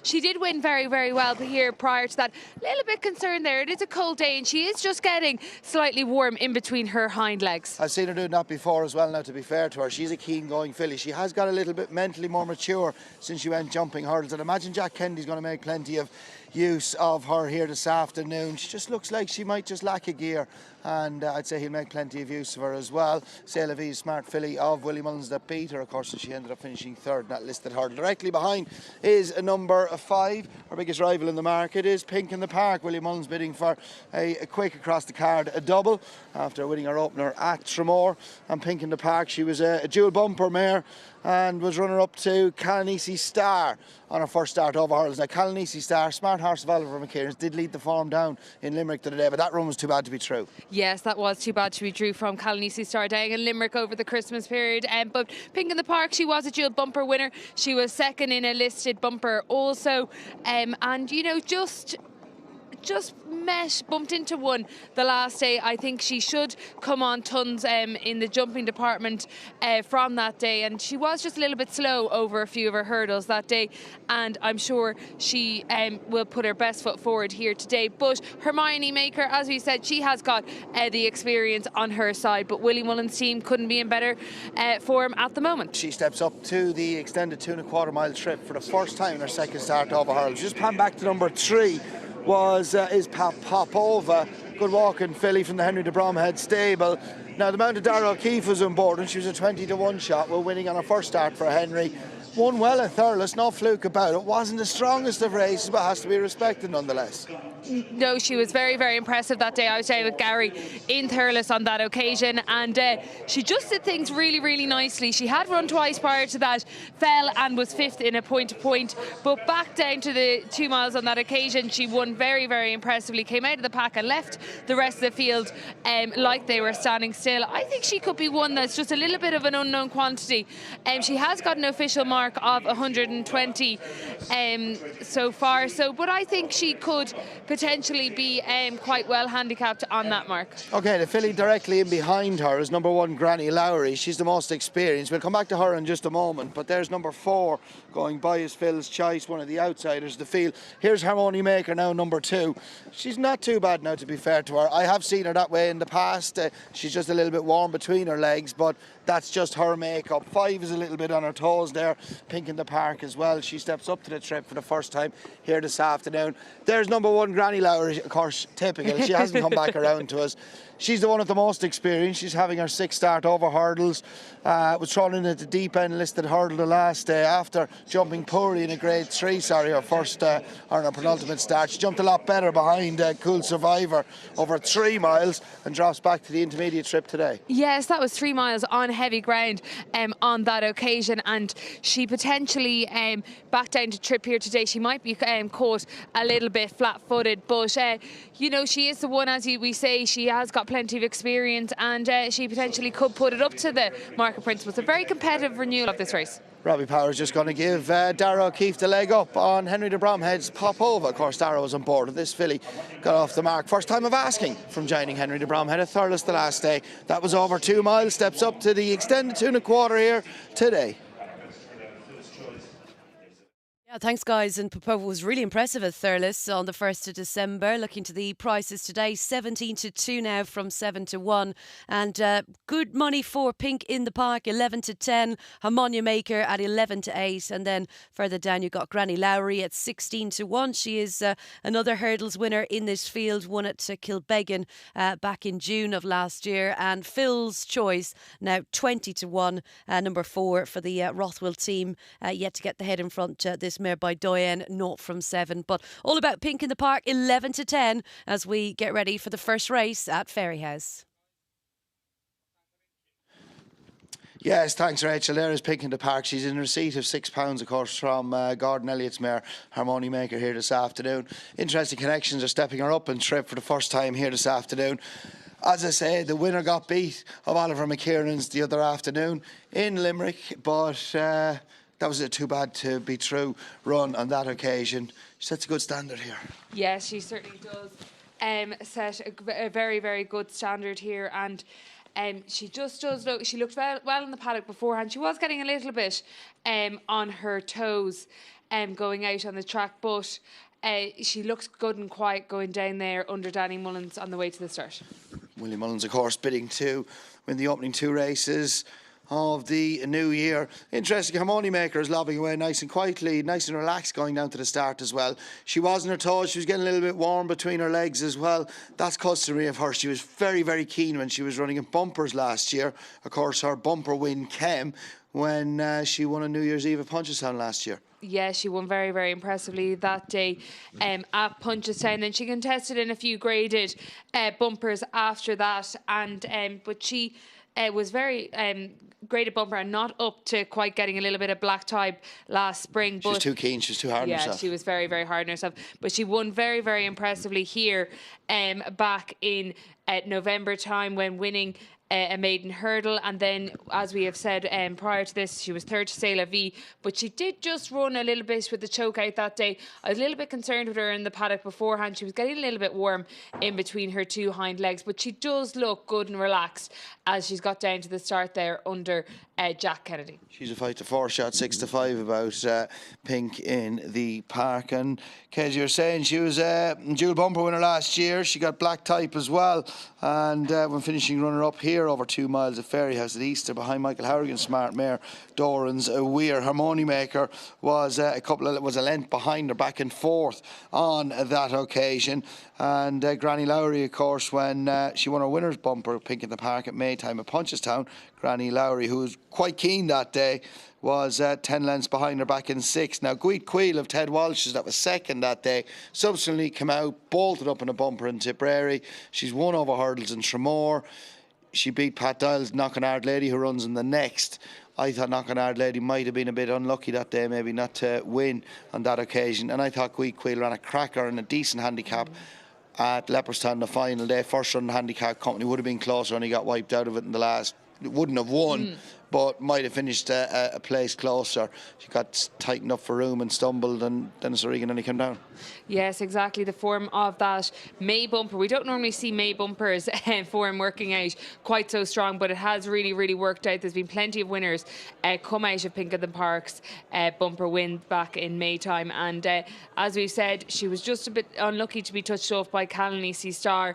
she did win very, very well here prior to that. A little bit concerned there. It is a cold day and she is just getting slightly warm in between her hind legs. I've seen her doing that before as well now, to be fair to her. She's a keen going filly. She has got a little bit mentally more mature since she went jumping hurdles. I'd imagine Jack Kennedy's going to make plenty of use of her here this afternoon. She just looks like she might just lack a gear, and I'd say he'll make plenty of use of her as well. C'est La Vie, smart filly of Willie Mullins that beat her, of course, and she ended up finishing third in that listed hurdle. Directly behind is a number 5. Our biggest rival in the market is Pink in the Park. Willie Mullins bidding for a quick across the card, a double, after winning her opener at Traremor. And Pink in the Park, she was a dual bumper mare and was runner-up to Calanisi Star on her first start over hurdles. Now, Calanisi Star, smart horse of Oliver McKeeran's, did lead the form down in Limerick the other day, but that run was too bad to be true. Yes, that was too bad to be true from Calanisi Star down in Limerick over the Christmas period. But Pink in the Park, she was a dual bumper winner. She was second in a listed bumper also. And, you know, just bumped into one the last day. I think she should come on tons in the jumping department from that day, and she was just a little bit slow over a few of her hurdles that day, and I'm sure she will put her best foot forward here today. But Hermione Maker, as we said, she has got the experience on her side, but Willie Mullins' team couldn't be in better form at the moment. She steps up to the extended 2.25 mile trip for the first time in her second start over hurdles. Just pan back to number 3 is Popova, good walking filly from the Henry de Bromhead stable. Now, the Mount of Dara O'Keefe was on board and she was a 20-1 shot. We're winning on her first start for Henry. Won well at Thurles, no fluke about it. Wasn't the strongest of races, but has to be respected nonetheless. No, she was very, very impressive that day. I was down with Gary in Thurles on that occasion, and she just did things really, really nicely. She had run twice prior to that, fell and was 5th in a point-to-point, but back down to the 2 miles on that occasion, she won very, very impressively, came out of the pack and left the rest of the field like they were standing still. I think she could be one that's just a little bit of an unknown quantity. She has got an official mark of 120 so far, but I think she could potentially be quite well handicapped on that mark. OK, the filly directly in behind her is number 1, Granny Lowry. She's the most experienced. We'll come back to her in just a moment, but there's number 4 going by as Phil's Choice, one of the outsiders of the field. Here's Harmony Maker now, number 2. She's not too bad now, to be fair to her. I have seen her that way in the past. She's just a little bit warm between her legs, but that's just her makeup. 5 is a little bit on her toes there. Pink in the Park as well. She steps up to the trip for the first time here this afternoon. There's number 1, Granny Lowry, of course, typical. She hasn't come back around to us. She's the one with the most experience. She's having her 6th start over hurdles. Was thrown in at the deep end listed hurdle the last day after jumping poorly in a grade 3, her first on her penultimate start. She jumped a lot better behind Cool Survivor over 3 miles and drops back to the intermediate trip today. Yes, that was 3 miles on heavy ground on that occasion, and she she potentially back down to trip here today. She might be caught a little bit flat-footed, but you know, she is the one, as we say, she has got plenty of experience, and she potentially could put it up to the Market Principles. A very competitive renewal of this race. Robbie Power's just going to give Dara O'Keefe the leg up on Henry de Bromhead's Popova. Of course, Dara was on board of this filly, got off the mark. First time of asking from joining Henry de Bromhead at Thurles the last day. That was over 2 miles, steps up to the extended 2 1/4 here today. Yeah, thanks guys, and Popova was really impressive at Thurles on the 1st of December. Looking to the prices today, 17 to 2 now from 7 to 1, and good money for Pink in the Park, 11 to 10, Harmonia Maker at 11 to 8, and then further down you got Granny Lowry at 16 to 1. She is another hurdles winner in this field, won at Kilbeggan back in June of last year, and Phil's Choice now 20 to 1, number 4 for the Rothwell team, yet to get the head in front this mare by Diane, 0 from 7. But all about Pink in the Park, 11 to 10 as we get ready for the first race at Ferry House. Yes, thanks Rachel. There is Pink in the Park. She's in receipt of £6, of course, from Gordon Elliott's mare, Harmonia Maker, here this afternoon. Interesting connections are stepping her up in trip for the first time here this afternoon. As I say, the winner got beat of Oliver McKiernan's the other afternoon in Limerick, but that was a too bad to be true run on that occasion. She sets a good standard here. Yes, she certainly does set a very, very good standard here, and she just does look. She looked well in the paddock beforehand. She was getting a little bit on her toes going out on the track, but she looks good and quiet going down there under Danny Mullins on the way to the start. Willie Mullins, of course, bidding to win the opening 2 races of the new year. Interesting, Harmonia Maker is lobbing away nice and quietly, nice and relaxed going down to the start as well. She was on her toes, she was getting a little bit warm between her legs as well. That's customary of her. She was very, very keen when she was running in bumpers last year. Of course, her bumper win came when she won on New Year's Eve at Punchestown last year. Yeah, she won very, very impressively that day at Punchestown. Then she contested in a few graded bumpers after that, and but she was very graded bumper and not up to quite getting a little bit of black type last spring. She was too keen, she was too hard on herself. Yeah, she was very, very hard on herself. But she won very, very impressively here back in November time when winning a maiden hurdle, and then, as we have said prior to this, she was third to C'est La Vie, but she did just run a little bit with the choke out that day. I was a little bit concerned with her in the paddock beforehand. She was getting a little bit warm in between her 2 hind legs, but she does look good and relaxed as she's got down to the start there under Jack Kennedy. She's a 5 to 4 shot, 6 to 5 about Pink in the Park. And Kez, you're saying she was a dual bumper winner last year. She got black type as well, and when finishing runner up here over 2 miles at Ferry House at Easter behind Michael Harrigan's smart mare Doran's Weir. Harmonia Maker was a length behind her, back and forth on that occasion. And Granny Lowry, of course, when she won her winner's bumper, Pink in the Park at Maytime at Punchestown, Granny Lowry, who was quite keen that day, was 10 lengths behind her, back in 6th. Now, Gweet Queel of Ted Walsh's, that was second that day, subsequently came out, bolted up in a bumper in Tipperary. She's won over hurdles in Traremor. She beat Pat Dial's Knockin' Hard Lady, who runs in the next. I thought Knockin' Hard Lady might have been a bit unlucky that day, maybe not to win on that occasion. And I thought Gweet Queel ran a cracker and a decent handicap at Leopardstown the final day. First run handicap company would have been closer, and he got wiped out of it in the last. It wouldn't have won, but might have finished a place closer. She got tightened up for room and stumbled, and Dennis O'Regan only came down. Yes, exactly. The form of that May bumper. We don't normally see May bumpers form working out quite so strong, but it has really, really worked out. There's been plenty of winners come out of Pink in the Park's bumper win back in May time. And as we've said, she was just a bit unlucky to be touched off by Callan C. Star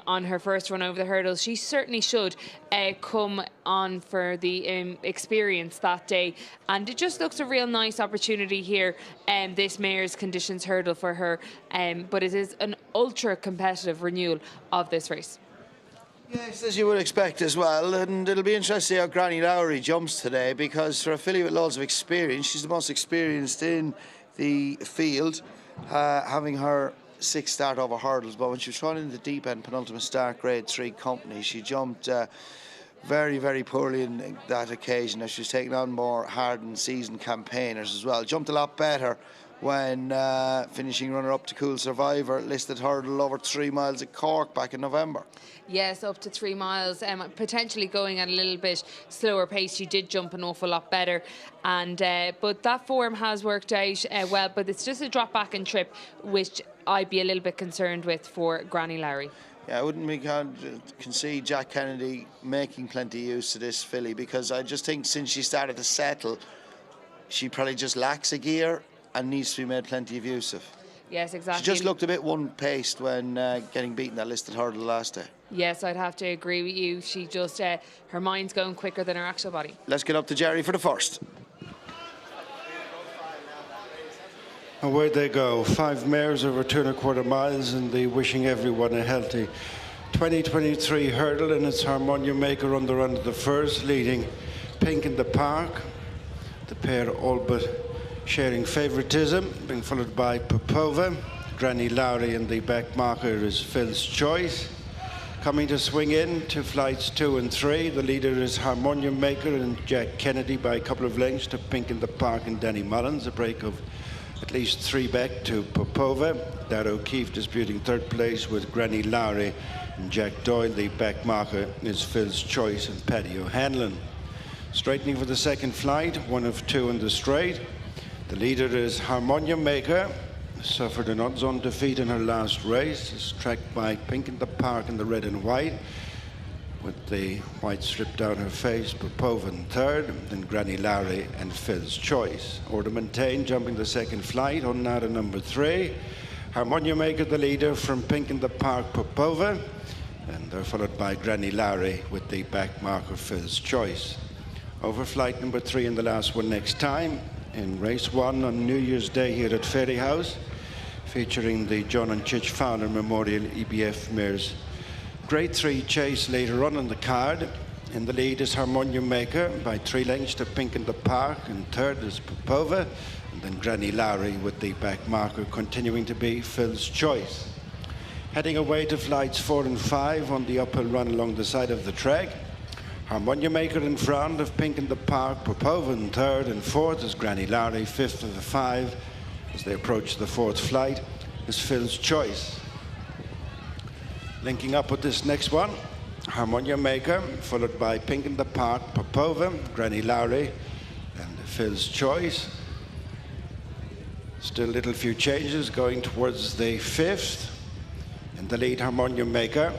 on her first run over the hurdles. She certainly should come on for the experience that day, and it just looks a real nice opportunity here, this Mayor's Conditions hurdle for her, but it is an ultra competitive renewal of this race. Yes, as you would expect as well, and it'll be interesting to see how Granny Lowry jumps today, because for a filly with loads of experience, she's the most experienced in the field, having her 6th start over hurdles. But when she was thrown in the deep end penultimate start grade 3 company, she jumped very, very poorly in that occasion. As she's taken on more hardened seasoned campaigners as well. Jumped a lot better when finishing runner-up to Cool Survivor, listed hurdle over 3 miles at Cork back in November. Yes, up to 3 miles, potentially going at a little bit slower pace. She did jump an awful lot better, and but that form has worked out well, but it's just a drop back and trip, which I'd be a little bit concerned with for Granny Lowry. Yeah, I wouldn't be concede Jack Kennedy making plenty of use of this filly, because I just think since she started to settle, she probably just lacks a gear and needs to be made plenty of use of. Yes, exactly. She just looked a bit one-paced when getting beaten that listed hurdle last day. Yes, I'd have to agree with you. She just, her mind's going quicker than her actual body. Let's get up to Jerry for the first. Away they go. 5 mares over 2¼ miles, and the wishing everyone a healthy 2023 hurdle, and it's Harmonium Maker on the run of the first, leading Pink in the Park. The pair all but sharing favouritism, being followed by Popova. Granny Lowry in the back marker is Phil's Choice. Coming to swing in to flights 2 and 3. The leader is Harmonium Maker and Jack Kennedy by a couple of lengths to Pink in the Park and Danny Mullins. A break of at least 3 back to Popova. Dad O'Keefe disputing 3rd place with Granny Lowry and Jack Doyle. The back marker is Phil's Choice and Paddy O'Hanlon. Straightening for the second flight, 1 of 2 in the straight. The leader is Harmonium Maker. Suffered an odds-on defeat in her last race. Is tracked by Pink in the Park in the red and white, with the white stripped down her face. Popova in 3rd, then Granny Lowry and Phil's Choice. Order maintained, jumping the second flight on now to number 3. Harmonium Maker the leader from Pink in the Park, Popova, and they're followed by Granny Lowry with the back marker Phil's Choice. Over flight number 3 in the last one next time, in race 1 on New Year's Day here at Ferry House, featuring the John and Chich Fowler Memorial EBF Mares Grade 3 chase later on the card. In the lead is Harmonium Maker by 3 lengths to Pink in the Park, and 3rd is Popova, and then Granny Lowry with the back marker continuing to be Phil's Choice. Heading away to flights 4 and 5 on the uphill run along the side of the track. Harmonium Maker in front of Pink in the Park, Popova in 3rd, and 4th is Granny Lowry, 5th of the 5. As they approach the 4th flight is Phil's Choice. Linking up with this next one, Harmonium Maker, followed by Pink in the Park, Popova, Granny Lowry, and Phil's Choice. Still little few changes going towards the 5th. In the lead, Harmonium Maker,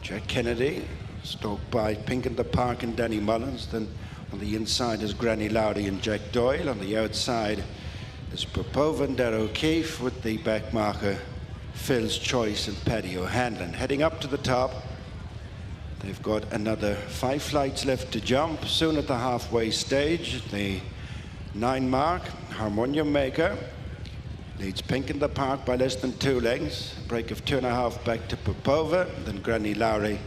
Jack Kennedy, stoked by Pink in the Park and Danny Mullins. Then on the inside is Granny Lowry and Jack Doyle. On the outside is Popova and Dad O'Keefe with the back marker Phil's Choice and Paddy O'Hanlon. Heading up to the top, they've got another 5 flights left to jump. Soon at the halfway stage, the 9 mark, Harmonium Maker leads Pink in the Park by less than 2 lengths. A break of 2.5 back to Popova, then Granny Lowry,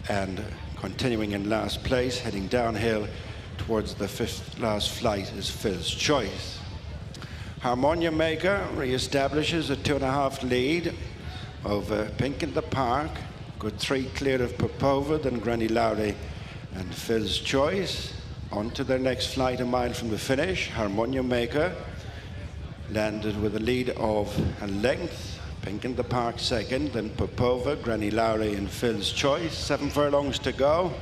and continuing in last place, heading downhill towards the 5th last flight is Phil's Choice. Harmonium Maker re-establishes a 2.5 lead over Pink in the Park. Good 3 clear of Popova, then Granny Lowry and Phil's Choice. On to their next flight, a mile from the finish. Harmonium Maker landed with a lead of a length. Pink in the Park 2nd, then Popova, Granny Lowry and Phil's Choice. 7 furlongs to go.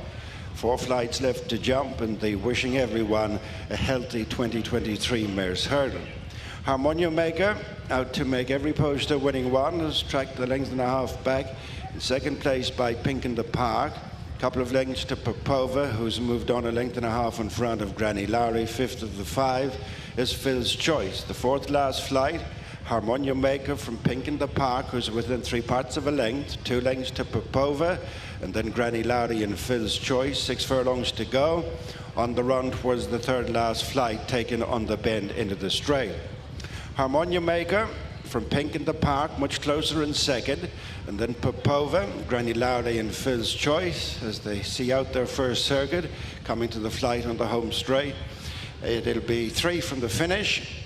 4 flights left to jump, and they wishing everyone a healthy 2023 Mares Hurdle. Harmonium Maker out to make every poster winning one, has tracked the 1.5 back in 2nd place by Pink in the Park. Couple of lengths to Popova, who's moved on a 1.5 in front of Granny Lowry. 5th of the 5 is Phil's Choice. The 4th last flight, Harmonium Maker from Pink in the Park, who's within 3/4 of a length. 2 lengths to Popova, and then Granny Lowry and Phil's Choice. 6 furlongs to go. On the run towards the 3rd last flight, taken on the bend into the straight. Harmonium Maker from Pink in the Park, much closer in 2nd, and then Popova, Granny Lowry and Phil's Choice as they see out their first circuit, coming to the flight on the home straight. It'll be 3 from the finish.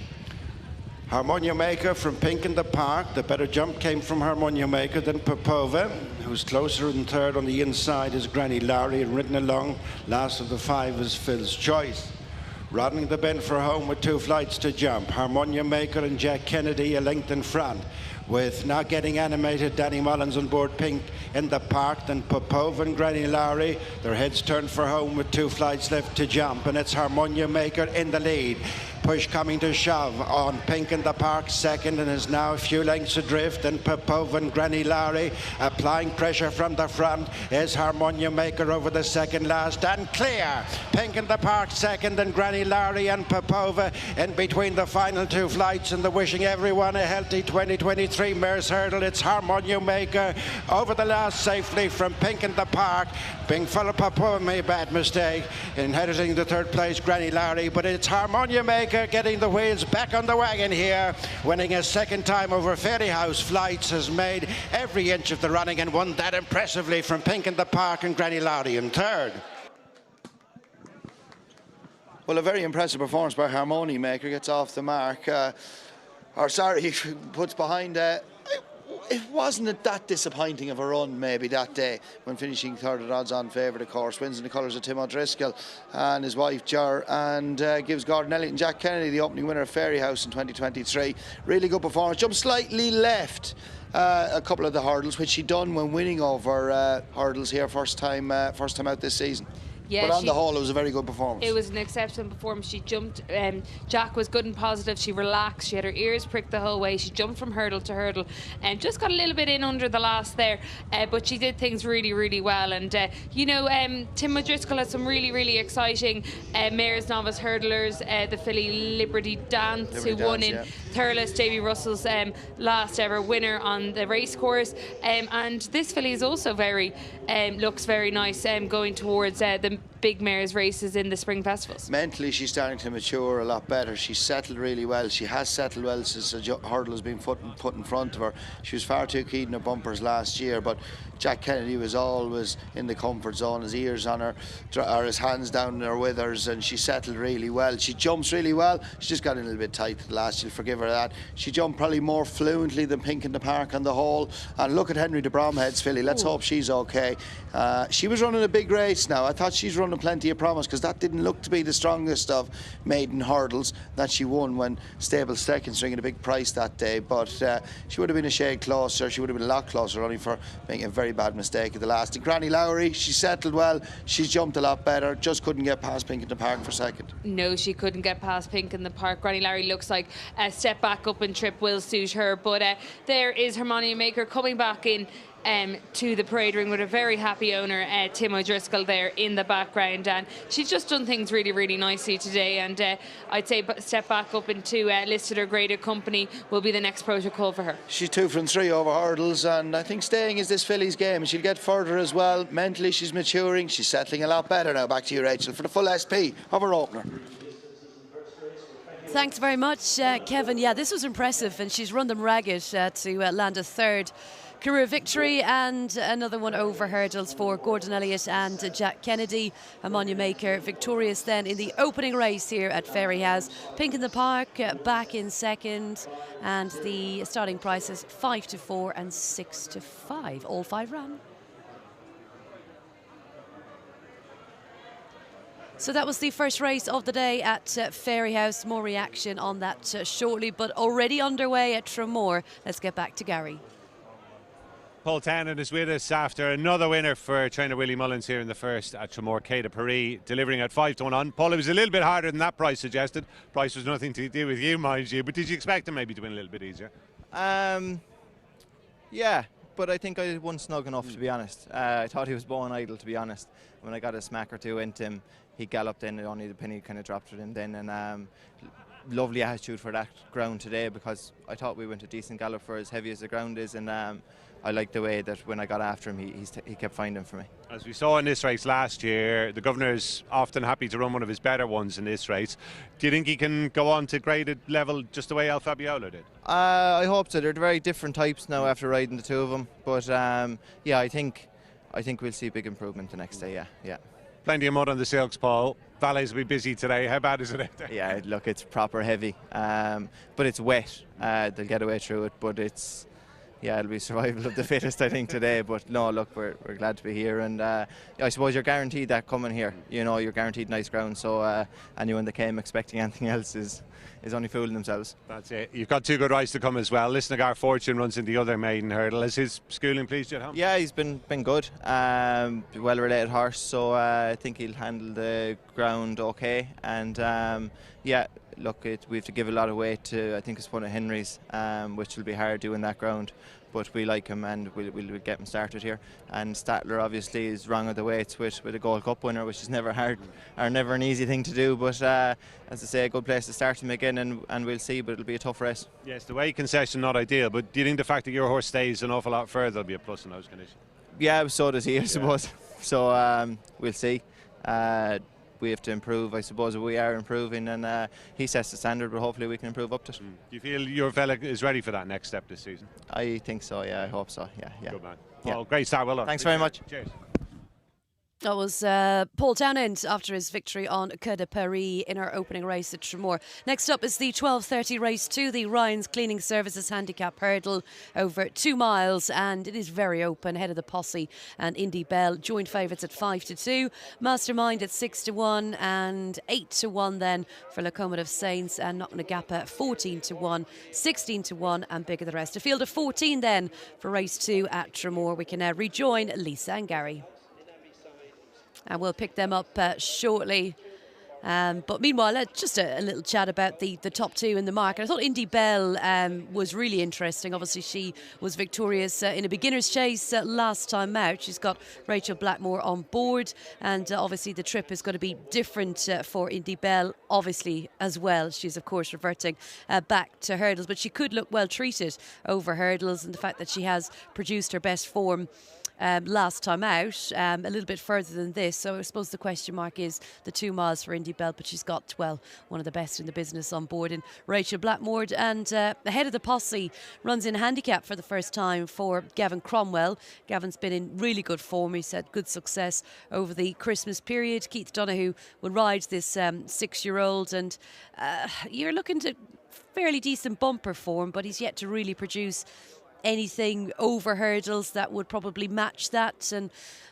Harmonia Maker from Pink in the Park. The better jump came from Harmonia Maker than Popova, who's closer in third. On the inside is Granny Lowry, and ridden along. Last of the 5 is Phil's Choice. Rodding the bend for home with 2 flights to jump. Harmonia Maker and Jack Kennedy a length in front. With now getting animated Danny Mullins on board Pink in the Park, then Popova and Granny Lowry. Their heads turned for home with 2 flights left to jump, and it's Harmonia Maker in the lead. Push coming to shove on Pink in the Park second, and is now a few lengths adrift. And Popova and Granny Lowry applying pressure from the front is Harmonia Maker over the second last and clear. Pink in the Park second, and Granny Lowry and Popova in between the final 2 flights, and the wishing everyone a healthy 2023 Mares Hurdle. It's Harmonia Maker over the last safely from Pink in the Park. Being full of Popova made a bad mistake in heading the 3rd place Granny Lowry, but it's Harmonia Maker getting the wheels back on the wagon here, winning a 2nd time over Fairyhouse flights, has made every inch of the running and won that impressively from Pink in the Park and Granny Lowry in 3rd. Well, a very impressive performance by Harmonia Maker, gets off the mark. He puts behind. It wasn't that disappointing of a run maybe that day when finishing 3rd at odds-on favourite, of course. Wins in the colours of Tim O'Driscoll and his wife Ger, and gives Gordon Elliott and Jack Kennedy the opening winner of Ferry House in 2023. Really good performance. Jumped slightly left a couple of the hurdles, which she done when winning over hurdles here first time out this season. Yeah, but on the whole, it was a very good performance. It was an exceptional performance. She jumped. Jack was good and positive. She relaxed. She had her ears pricked the whole way. She jumped from hurdle to hurdle and just got a little bit in under the last there. But she did things really, really well. And, Tim O'Driscoll had some really, really exciting Mares Novice hurdlers. The filly Liberty Dance, who won in Thurles, Davy Russell's last ever winner on the race course. And this filly is also looks very nice going towards the big mares races in the spring festivals. Mentally, she's starting to mature a lot better. She's settled really well. She has settled well since the hurdle has been put in front of her. She was far too keen in her bumpers last year, but Jack Kennedy was always in the comfort zone, his ears on her, or his hands down in her withers, and she settled really well. She jumps really well. She just got a little bit tight at the last. You'll forgive her that. She jumped probably more fluently than Pink in the Park on the whole. And look at Henry de Bromhead's filly. Let's hope she's okay. She was running a big race now. I thought she's running plenty of promise, because that didn't look to be the strongest of maiden hurdles that she won when Stable second stringing a big price that day. But she would have been a shade closer. She would have been a lot closer, only for making a very bad mistake at the last. And Granny Lowry, she settled well. She's jumped a lot better. Just couldn't get past Pink in the Park for second. No, she couldn't get past Pink in the Park. Granny Lowry looks like a step back up and trip will suit her. But there is Harmonia Maker coming back in to the parade ring with a very happy owner, Tim O'Driscoll, there in the background, and she's just done things really, really nicely today. And I'd say step back up into listed or graded company will be the next protocol for her. She's 2 from 3 over hurdles, and I think staying is this filly's game. She'll get further as well. Mentally, she's maturing. She's settling a lot better now. Back to you, Rachel, for the full SP of her opener. Thanks very much, Kevin. Yeah, this was impressive, and she's run them ragged to land a 3rd career victory, and another one over hurdles for Gordon Elliott and Jack Kennedy. Harmonia Maker victorious then in the opening race here at Ferry House. Pink in the Park back in second, and the starting prices 5 to 4 and 6 to 5. All 5 ran. So that was the first race of the day at Ferry House. More reaction on that shortly, but already underway at Traremor. Let's get back to Gary. Paul Tannen is with us after another winner for trainer Willie Mullins here in the first at Traremor. Kay de Paris delivering at 5 to 1 on. Paul, it was a little bit harder than that price suggested. Price was nothing to do with you, mind you, but did you expect him maybe to win a little bit easier? Yeah, but I think I won snug enough, to be honest. I thought he was bowing idle, to be honest. When I got a smack or two into him, he galloped in, and only the penny kind of dropped with him then. And lovely attitude for that ground today, because I thought we went a decent gallop for as heavy as the ground is, and I liked the way that when I got after him, he kept finding for me. As we saw in this race last year, the Governor's often happy to run one of his better ones in this race. Do you think he can go on to graded level just the way El Fabiola did? I hope so. They're very different types now after riding the 2 of them. But yeah, I think we'll see a big improvement the next day. Yeah. Plenty of mud on the silks, Paul. Valets will be busy today. How bad is it out there? Yeah, look, it's proper heavy, but it's wet. They'll get away through it, but it's, yeah, it'll be survival of the fittest, I think, today. But no, look, we're glad to be here, and I suppose you're guaranteed that coming here. You know, you're guaranteed nice ground, so anyone that came expecting anything else is only fooling themselves. That's it. You've got 2 good rides to come as well. Lisnagar Fortune runs in the other maiden hurdle. Has his schooling pleased you at home? Yeah, he's been good. Well-related horse, so I think he'll handle the ground okay. And yeah, look, we have to give a lot of weight to, I think it's one of Henry's, which will be hard doing that ground. But we like him, and we'll get him started here. And Stattler obviously is wrong of the weights with a Gold Cup winner, which is never hard or never an easy thing to do. But as I say, a good place to start him again, and we'll see. But it'll be a tough race. Yes, the weight concession not ideal. But do you think the fact that your horse stays an awful lot further will be a plus in those conditions? Yeah, so does he, I suppose. So we'll see. We have to improve. I suppose we are improving, and he sets the standard, but hopefully we can improve up to it. Do you feel your fella is ready for that next step this season? I think so, yeah, I hope so, yeah. Good man. Yeah. Well, great start, well done. Thanks very much. Cheers. That was Paul Townend after his victory on Quai de Paris in our opening race at Traremor. Next up is the 12:30 race to the Ryan's Cleaning Services Handicap Hurdle over 2 miles, and it is very open. Head of the Posse and Indy Bell joint favourites at 5-2, Mastermind at 6-1, and 8-1 then for Locomotive Saints, and Knocknagappa 14-1, 16-1, and bigger the rest. A field of 14 then for race 2 at Traremor. We can now rejoin Lisa and Gary, and we'll pick them up shortly. But meanwhile, just a little chat about the top 2 in the market. I thought Indy Bell was really interesting. Obviously, she was victorious in a beginner's chase last time out. She's got Rachel Blackmore on board, and obviously the trip is going to be different for Indy Bell, obviously, as well. She's, of course, reverting back to hurdles, but she could look well treated over hurdles, and the fact that she has produced her best form last time out, a little bit further than this. So I suppose the question mark is the 2 miles for Indy Bell, but she's got, well, one of the best in the business on board in Rachel Blackmore. And the head of the Posse runs in handicap for the first time for Gavin Cromwell. Gavin's been in really good form. He's had good success over the Christmas period. Keith Donoghue will ride this 6-year-old, and you're looking to fairly decent bumper form, but he's yet to really produce anything over hurdles that would probably match that. And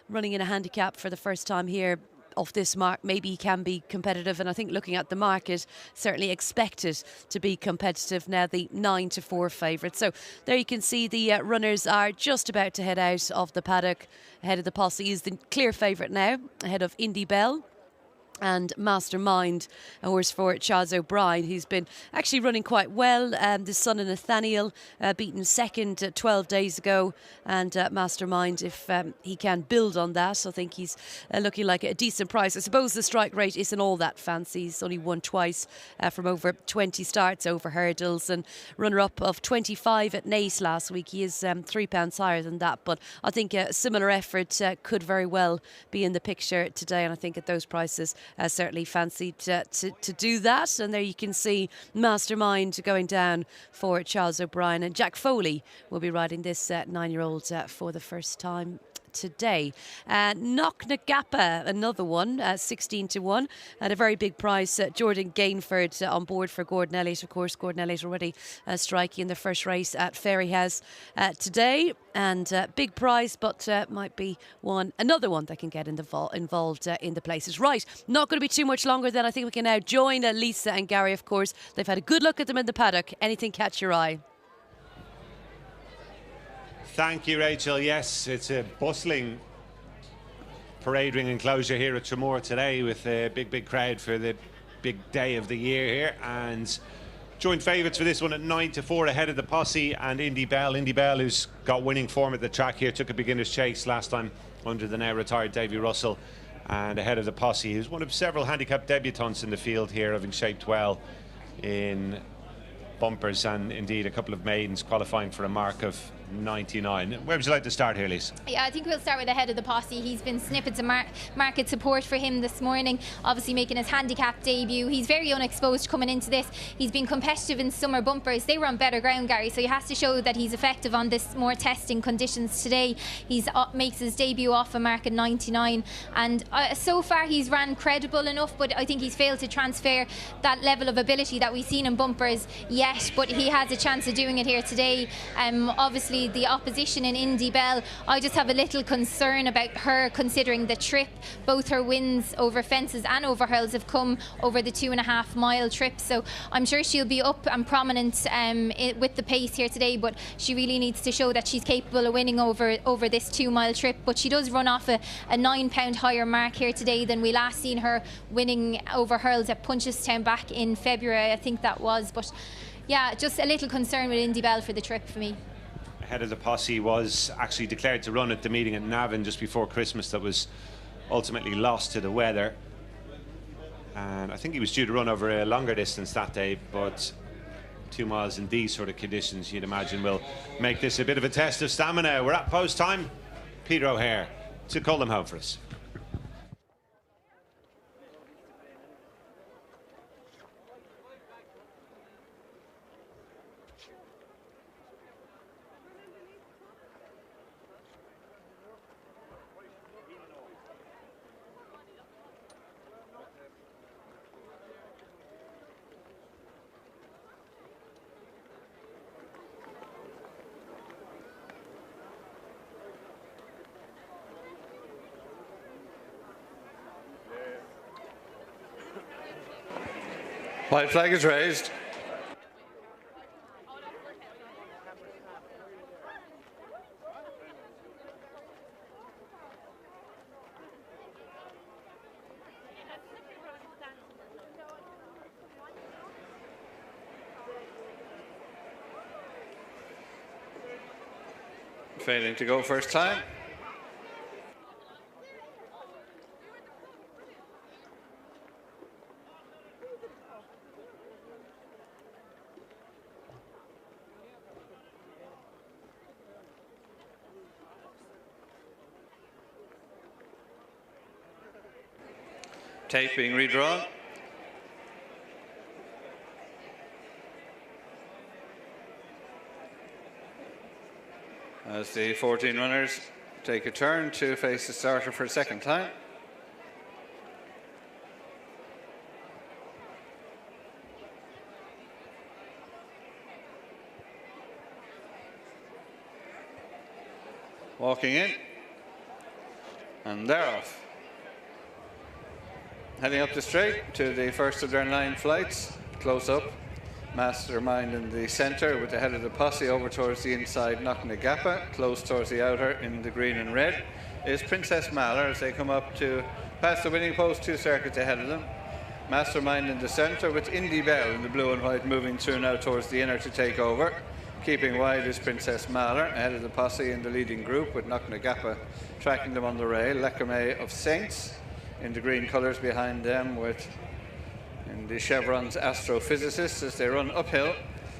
running in a handicap for the first time here off this mark, maybe he can be competitive, and I think looking at the market, certainly expected to be competitive. Now the 9-4 favourite. So there you can see the runners are just about to head out of the paddock. Ahead of the Posse is the clear favourite now, ahead of Indy Bell and Mastermind, a horse for Charles O'Brien, who's been actually running quite well. The son of Nathaniel, beaten second 12 days ago, and Mastermind, if he can build on that, I think he's looking like a decent price. I suppose the strike rate isn't all that fancy. He's only won twice from over 20 starts over hurdles, and runner-up of 25 at Naas last week. He is £3 higher than that, but I think a similar effort could very well be in the picture today, and I think at those prices certainly fancied to do that. And there you can see Mastermind going down for Charles O'Brien, and Jack Foley will be riding this 9-year-old for the first time today. Knocknagappa, another one, 16-1 at a very big price. Jordan Gainford on board for Gordon Elliott. Of course, Gordon Elliott already striking in the first race at Ferry House today, and big price, but might be another one that can get involved in the places. Right, not going to be too much longer then. I think we can now join Lisa and Gary. Of course, they've had a good look at them in the paddock. Anything catch your eye? Thank you, Rachel. Yes, it's a bustling parade ring enclosure here at Traremor today, with a big crowd for the big day of the year here, and joint favourites for this one at 9-4 ahead of the Posse and Indy Bell. Indy Bell, who's got winning form at the track here, took a beginner's chase last time under the now retired Davy Russell, and ahead of the Posse, who's one of several handicap debutants in the field here, having shaped well in bumpers and indeed a couple of maidens qualifying for a mark of 99. Where would you like to start here, Lise? Yeah, I think we'll start with the head of the posse. He's been snippets of market support for him this morning, obviously making his handicap debut. He's very unexposed coming into this. He's been competitive in summer bumpers. They were on better ground, Gary, so he has to show that he's effective on this more testing conditions today. He's makes his debut off a mark at 99, and so far he's ran credible enough, but I think he's failed to transfer that level of ability that we've seen in bumpers yet, but he has a chance of doing it here today. Obviously the opposition in Indy Bell, I just have a little concern about her, considering the trip. Both her wins over fences and over hurls have come over the 2.5 mile trip, so I'm sure she'll be up and prominent with the pace here today, but she really needs to show that she's capable of winning over this 2 mile trip. But she does run off a £9 higher mark here today than we last seen her winning over hurls at Punchestown back in February, I think that was. But yeah, just a little concern with Indy Bell for the trip for me. Head of the posse was actually declared to run at the meeting at Navan just before Christmas that was ultimately lost to the weather, and I think he was due to run over a longer distance that day, but 2 miles in these sort of conditions you'd imagine will make this a bit of a test of stamina. We're at post time. Peter O'Hare to call them home for us. White flag is raised. Failing to go first time. Tape being redrawn. As the 14 runners take a turn to face the starter for a second time. Walking in, and they're off. Heading up the straight to the first of their 9 flights, close up. Mastermind in the centre with the head of the posse over towards the inside, Knocknagappa, close towards the outer in the green and red, is Princess Mahler as they come up to past the winning post, 2 circuits ahead of them. Mastermind in the centre with Indy Bell in the blue and white moving through now towards the inner to take over. Keeping wide is Princess Mahler, ahead of the posse in the leading group with Knocknagappa tracking them on the rail. Lecame of Saints in the green colours behind them with in the chevrons Astrophysicists as they run uphill.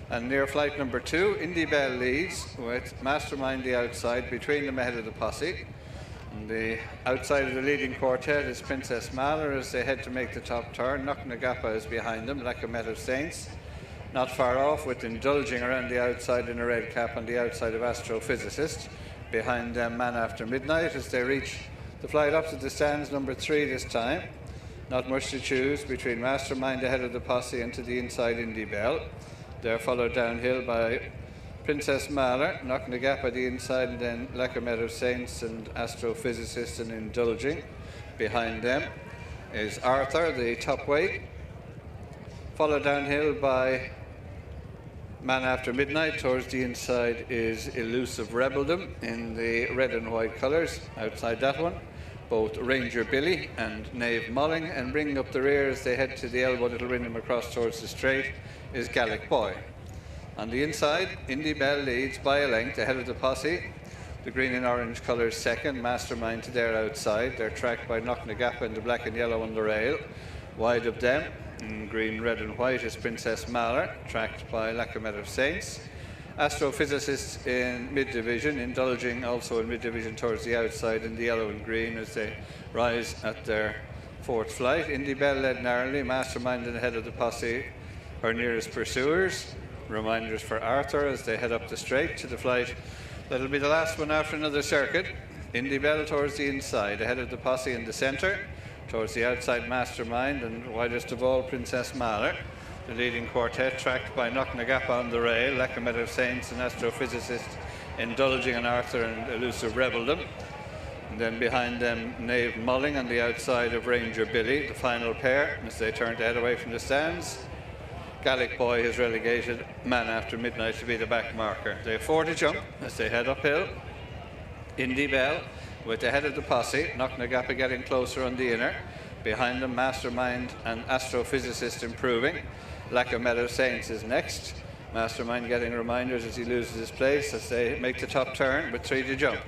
And near flight number 2, Indy Bell leads with Mastermind the outside, between them ahead of the posse. And the outside of the leading quartet is Princess Mahler as they head to make the top turn. Knocknagappa is behind them, Lecame of Saints not far off, with Indulging around the outside in a red cap on the outside of Astrophysicist. Behind them, Man After Midnight as they reach the flight up to the stands, number 3 this time. Not much to choose between Mastermind ahead of the posse and to the inside Indy Bell. They're followed downhill by Princess Mahler, Knocknagappa the inside, and then Lecame of Saints and Astrophysicist and Indulging. Behind them is Arthur, the top weight. Followed downhill by Man After Midnight. Towards the inside is Elusive Rebeldom in the red and white colours. Outside that one, both Ranger Billy and Knave Molling, and bringing up the rear as they head to the elbow that'll bring them across towards the straight is Gallic Boy. On the inside, Indy Bell leads by a length ahead of the posse. The green and orange colours second, Mastermind to their outside. They're tracked by Knocknagappa in the black and yellow on the rail. Wide of them In green, red and white is Princess Mahler, tracked by Lacamet of Saints. Astrophysicists in mid-division, indulging also in mid-division towards the outside in the yellow and green as they rise at their fourth flight. Indy Bell led narrowly, Mastermind and ahead of the posse, her nearest pursuers. Reminders for Arthur as they head up the straight to the flight. That'll be the last one after another circuit. Indy Bell towards the inside, ahead of the posse in the centre. Towards the outside, Mastermind, and widest of all, Princess Mahler. The leading quartet tracked by Knocknagap on the rail, Lacamet of Saints and Astrophysicist indulging in Arthur and Elusive Rebeldom. And then behind them, Knave Mulling on the outside of Ranger Billy, the final pair, as they turn to head away from the stands. Gallic Boy has relegated Man After Midnight to be the back marker. They have 4 to jump as they head uphill. Indy Bell with the head of the posse, Knocknagappa getting closer on the inner. Behind them, Mastermind and Astrophysicist improving. Lacamet of Saints is next. Mastermind getting reminders as he loses his place as they make the top turn with 3 to jump.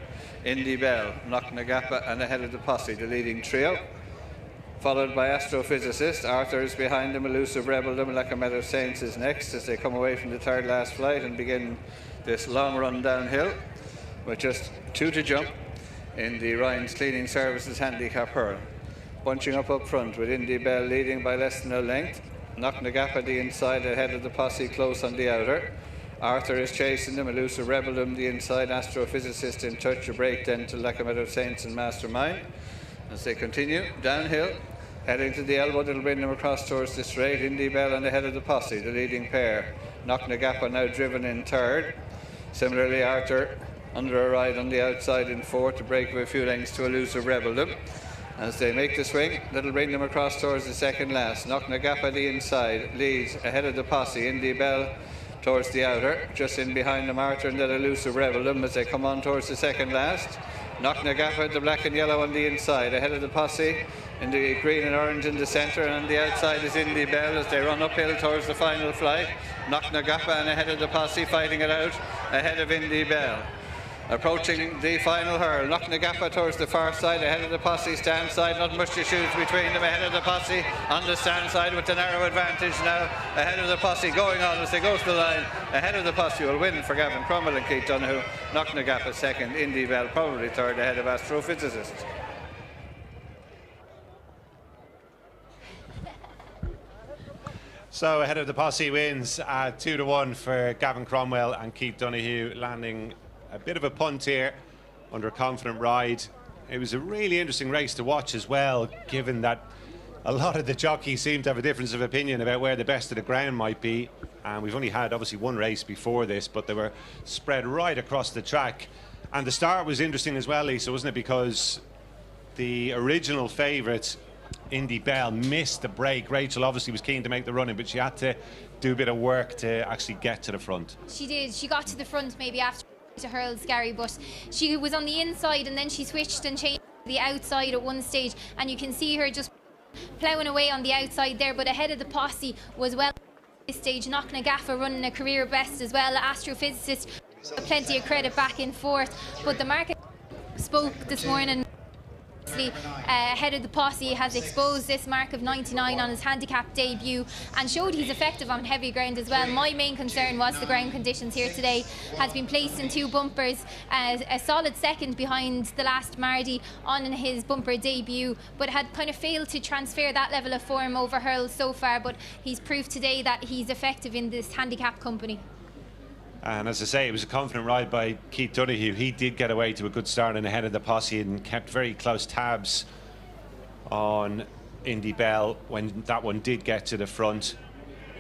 Indy Bell, Knocknagappa and ahead of the posse, the leading trio. Followed by Astrophysicist. Arthur is behind him, Elusive Rebeldom. Lacamet of Saints is next as they come away from the third last flight and begin this long run downhill with just 2 to jump in the Ryan's Cleaning Services handicap hurl. Bunching up front with Indy Bell leading by less than a length. Knocknagappa the inside ahead of the posse close on the outer. Arthur is chasing them, Elusive Rebeldom the inside, Astrophysicist in touch, a break then to Lacamet of Saints and Mastermind. As they continue downhill, heading to the elbow, that'll bring them across towards the straight. Indy Bell and ahead of the posse, the leading pair. Knocknagappa now driven in third. Similarly, Arthur under a ride on the outside in fourth to break with a few lengths to Elusive Rebeldom. As they make the swing, that'll bring them across towards the second last. Knocknagappa the inside leads ahead of the posse. Indy Bell towards the outer, just in behind them Arthur and then Elusive Rebeldom as they come on towards the second last. Knocknagappa the black and yellow on the inside, ahead of the posse in the green and orange in the centre, and on the outside is Indy Bell as they run uphill towards the final flight. Knocknagappa and ahead of the posse fighting it out ahead of Indy Bell. Approaching the final hurl, Knocknagappa towards the far side, ahead of the posse stand side, not much to choose between them, ahead of the posse on the stand side with the narrow advantage now, ahead of the posse going on as they go to the line, ahead of the posse will win for Gavin Cromwell and Keith Donoghue. Knocknagappa second, Indy Bell probably third ahead of Astrophysicist. So ahead of the posse wins 2 to 1 for Gavin Cromwell and Keith Donoghue, landing a bit of a punt here under a confident ride. It was a really interesting race to watch as well, given that a lot of the jockeys seem to have a difference of opinion about where the best of the ground might be. And we've only had obviously one race before this, but they were spread right across the track. And the start was interesting as well, Lisa, wasn't it? Because the original favourite, Indy Bell, missed the break. Rachel obviously was keen to make the run-in, but she had to do a bit of work to actually get to the front. She did. She got to the front maybe after to hurl Scary, but she was on the inside and then she switched and changed to the outside at one stage, and you can see her just ploughing away on the outside there, but ahead of the posse was well at this stage. Knocknagappa running a career best as well. Astrophysicist plenty of credit back in fourth, but the market spoke this morning. Ahead of the posse has exposed this mark of 99 on his handicap debut and showed he's effective on heavy ground as well. My main concern was the ground conditions here today. Has been placed in 2 bumpers, a solid second behind the last Mardy on his bumper debut, but had kind of failed to transfer that level of form over hurls so far, but he's proved today that he's effective in this handicap company. And as I say, it was a confident ride by Keith Donoghue. He did get away to a good start and ahead of the posse and kept very close tabs on Indy Bell when that one did get to the front.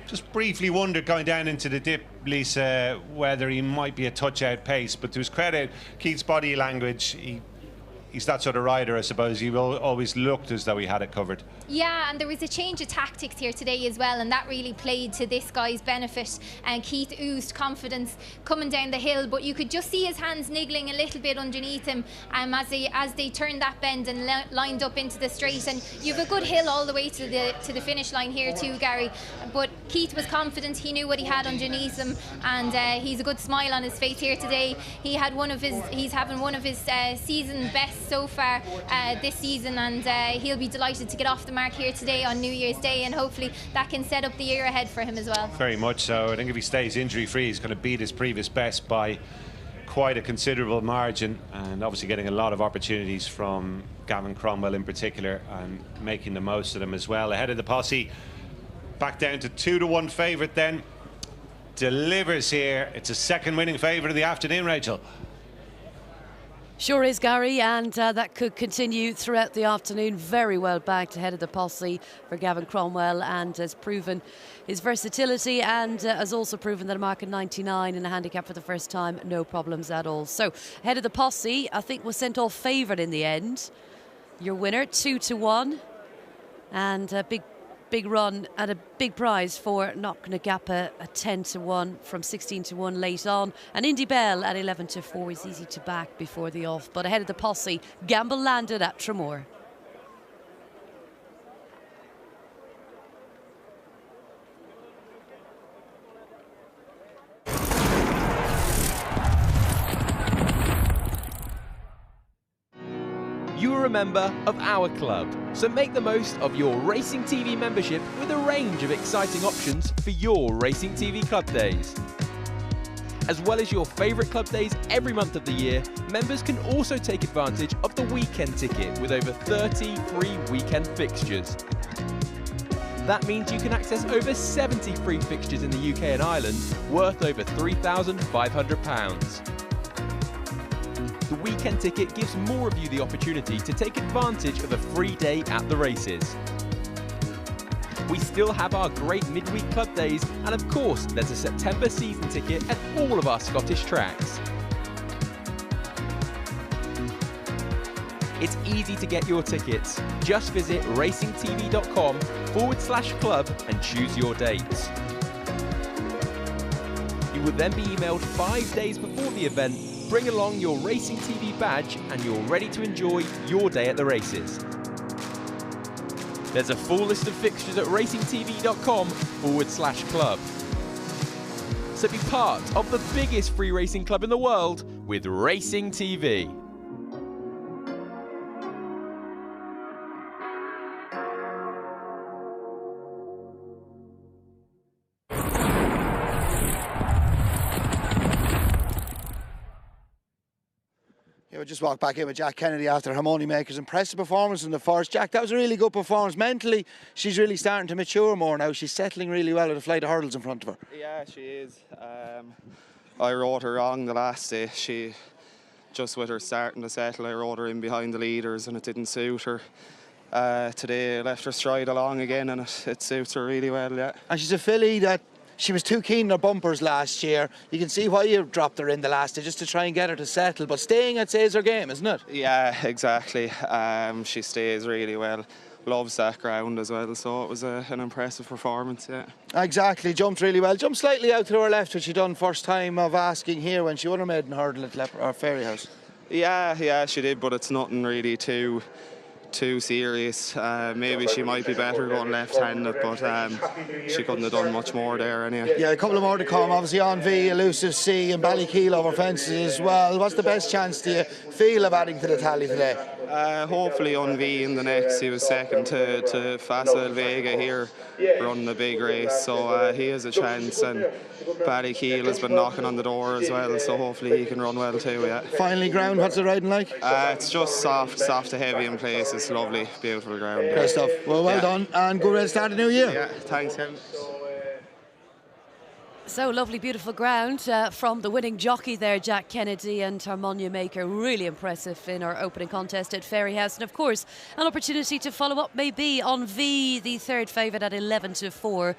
Just briefly wondered going down into the dip, Lisa, whether he might be a touch out pace, but to his credit, Keith's body language, he's that sort of rider, I suppose. He always looked as though he had it covered. Yeah, and there was a change of tactics here today as well, and that really played to this guy's benefit. And Keith oozed confidence coming down the hill, but you could just see his hands niggling a little bit underneath him as they turned that bend and lined up into the straight. And you have a good hill all the way to the finish line here too, Gary. But Keith was confident. He knew what he had underneath him, and he's a good smile on his face here today. He's having one of his season best best so far this season, and he'll be delighted to get off the mark here today on New Year's Day, and hopefully that can set up the year ahead for him as well. Very much so. I think if he stays injury free, he's going to beat his previous best by quite a considerable margin, and obviously getting a lot of opportunities from Gavin Cromwell in particular and making the most of them as well. Ahead of the posse, back down to 2-1 favourite then. Delivers here. It's a second winning favourite of the afternoon, Rachel. Sure is, Gary, and that could continue throughout the afternoon. Very well backed ahead of the posse for Gavin Cromwell, and has proven his versatility, and has also proven that a mark of 99 in a handicap for the first time, no problems at all. So ahead of the posse, I think was sent off favourite in the end. Your winner, 2-1, and a big run at a big prize for Knocknagappa, a 10-1 from 16-1 late on, and Indy Bell at 11-4 is easy to back before the off. But ahead of the posse, gamble landed at Traremor. You are a member of our club, so make the most of your Racing TV membership with a range of exciting options for your Racing TV club days. As well as your favourite club days every month of the year, members can also take advantage of the weekend ticket with over 30 free weekend fixtures. That means you can access over 70 free fixtures in the UK and Ireland, worth over £3,500. The weekend ticket gives more of you the opportunity to take advantage of a free day at the races. We still have our great midweek club days, and of course there's a September season ticket at all of our Scottish tracks. It's easy to get your tickets. Just visit racingtv.com/club and choose your dates. You will then be emailed 5 days before the event. Bring along your Racing TV badge and you're ready to enjoy your day at the races. There's a full list of fixtures at racingtv.com/club. So be part of the biggest free racing club in the world with Racing TV. We just walked back in with Jack Kennedy after Harmony Maker's impressive performance in the first. Jack, that was a really good performance. Mentally, she's really starting to mature more now. She's settling really well with a flight of hurdles in front of her. Yeah, she is. I rode her wrong the last day. She, just with her starting to settle, I rode her in behind the leaders and it didn't suit her. Today I left her stride along again and it suits her really well, yeah. And she's a filly that she was too keen on her bumpers last year. You can see why you dropped her in the last day, just to try and get her to settle. But staying, I'd say, is her game, isn't it? Yeah, exactly. She stays really well. Loves that ground as well, so it was an impressive performance, yeah. Exactly, jumped really well. Jumped slightly out to her left, which she done first time of asking here when she won her maiden hurdle at Ferry House. Yeah, she did, but it's nothing really too serious. Maybe she might be better going left-handed, but she couldn't have done much more there anyway. Yeah, a couple of more to come. Obviously on V, Elusive Sea and Ballykeel over fences as well. What's the best chance do you feel of adding to the tally today? Hopefully on V in the next. He was second to Facil Vega here running a big race, so he has a chance, and Ballykeel has been knocking on the door as well, so hopefully he can run well too, yeah. Finally ground, what's the riding like? It's just soft to heavy in places. Lovely, beautiful ground. Yeah. Great stuff. Well done, and good way to start the new year. Yeah, thanks, Kevin. So lovely, beautiful ground from the winning jockey there, Jack Kennedy, and Harmonia Maker. Really impressive in our opening contest at Ferry House. And of course, an opportunity to follow up maybe on V, the third favourite at 11-4.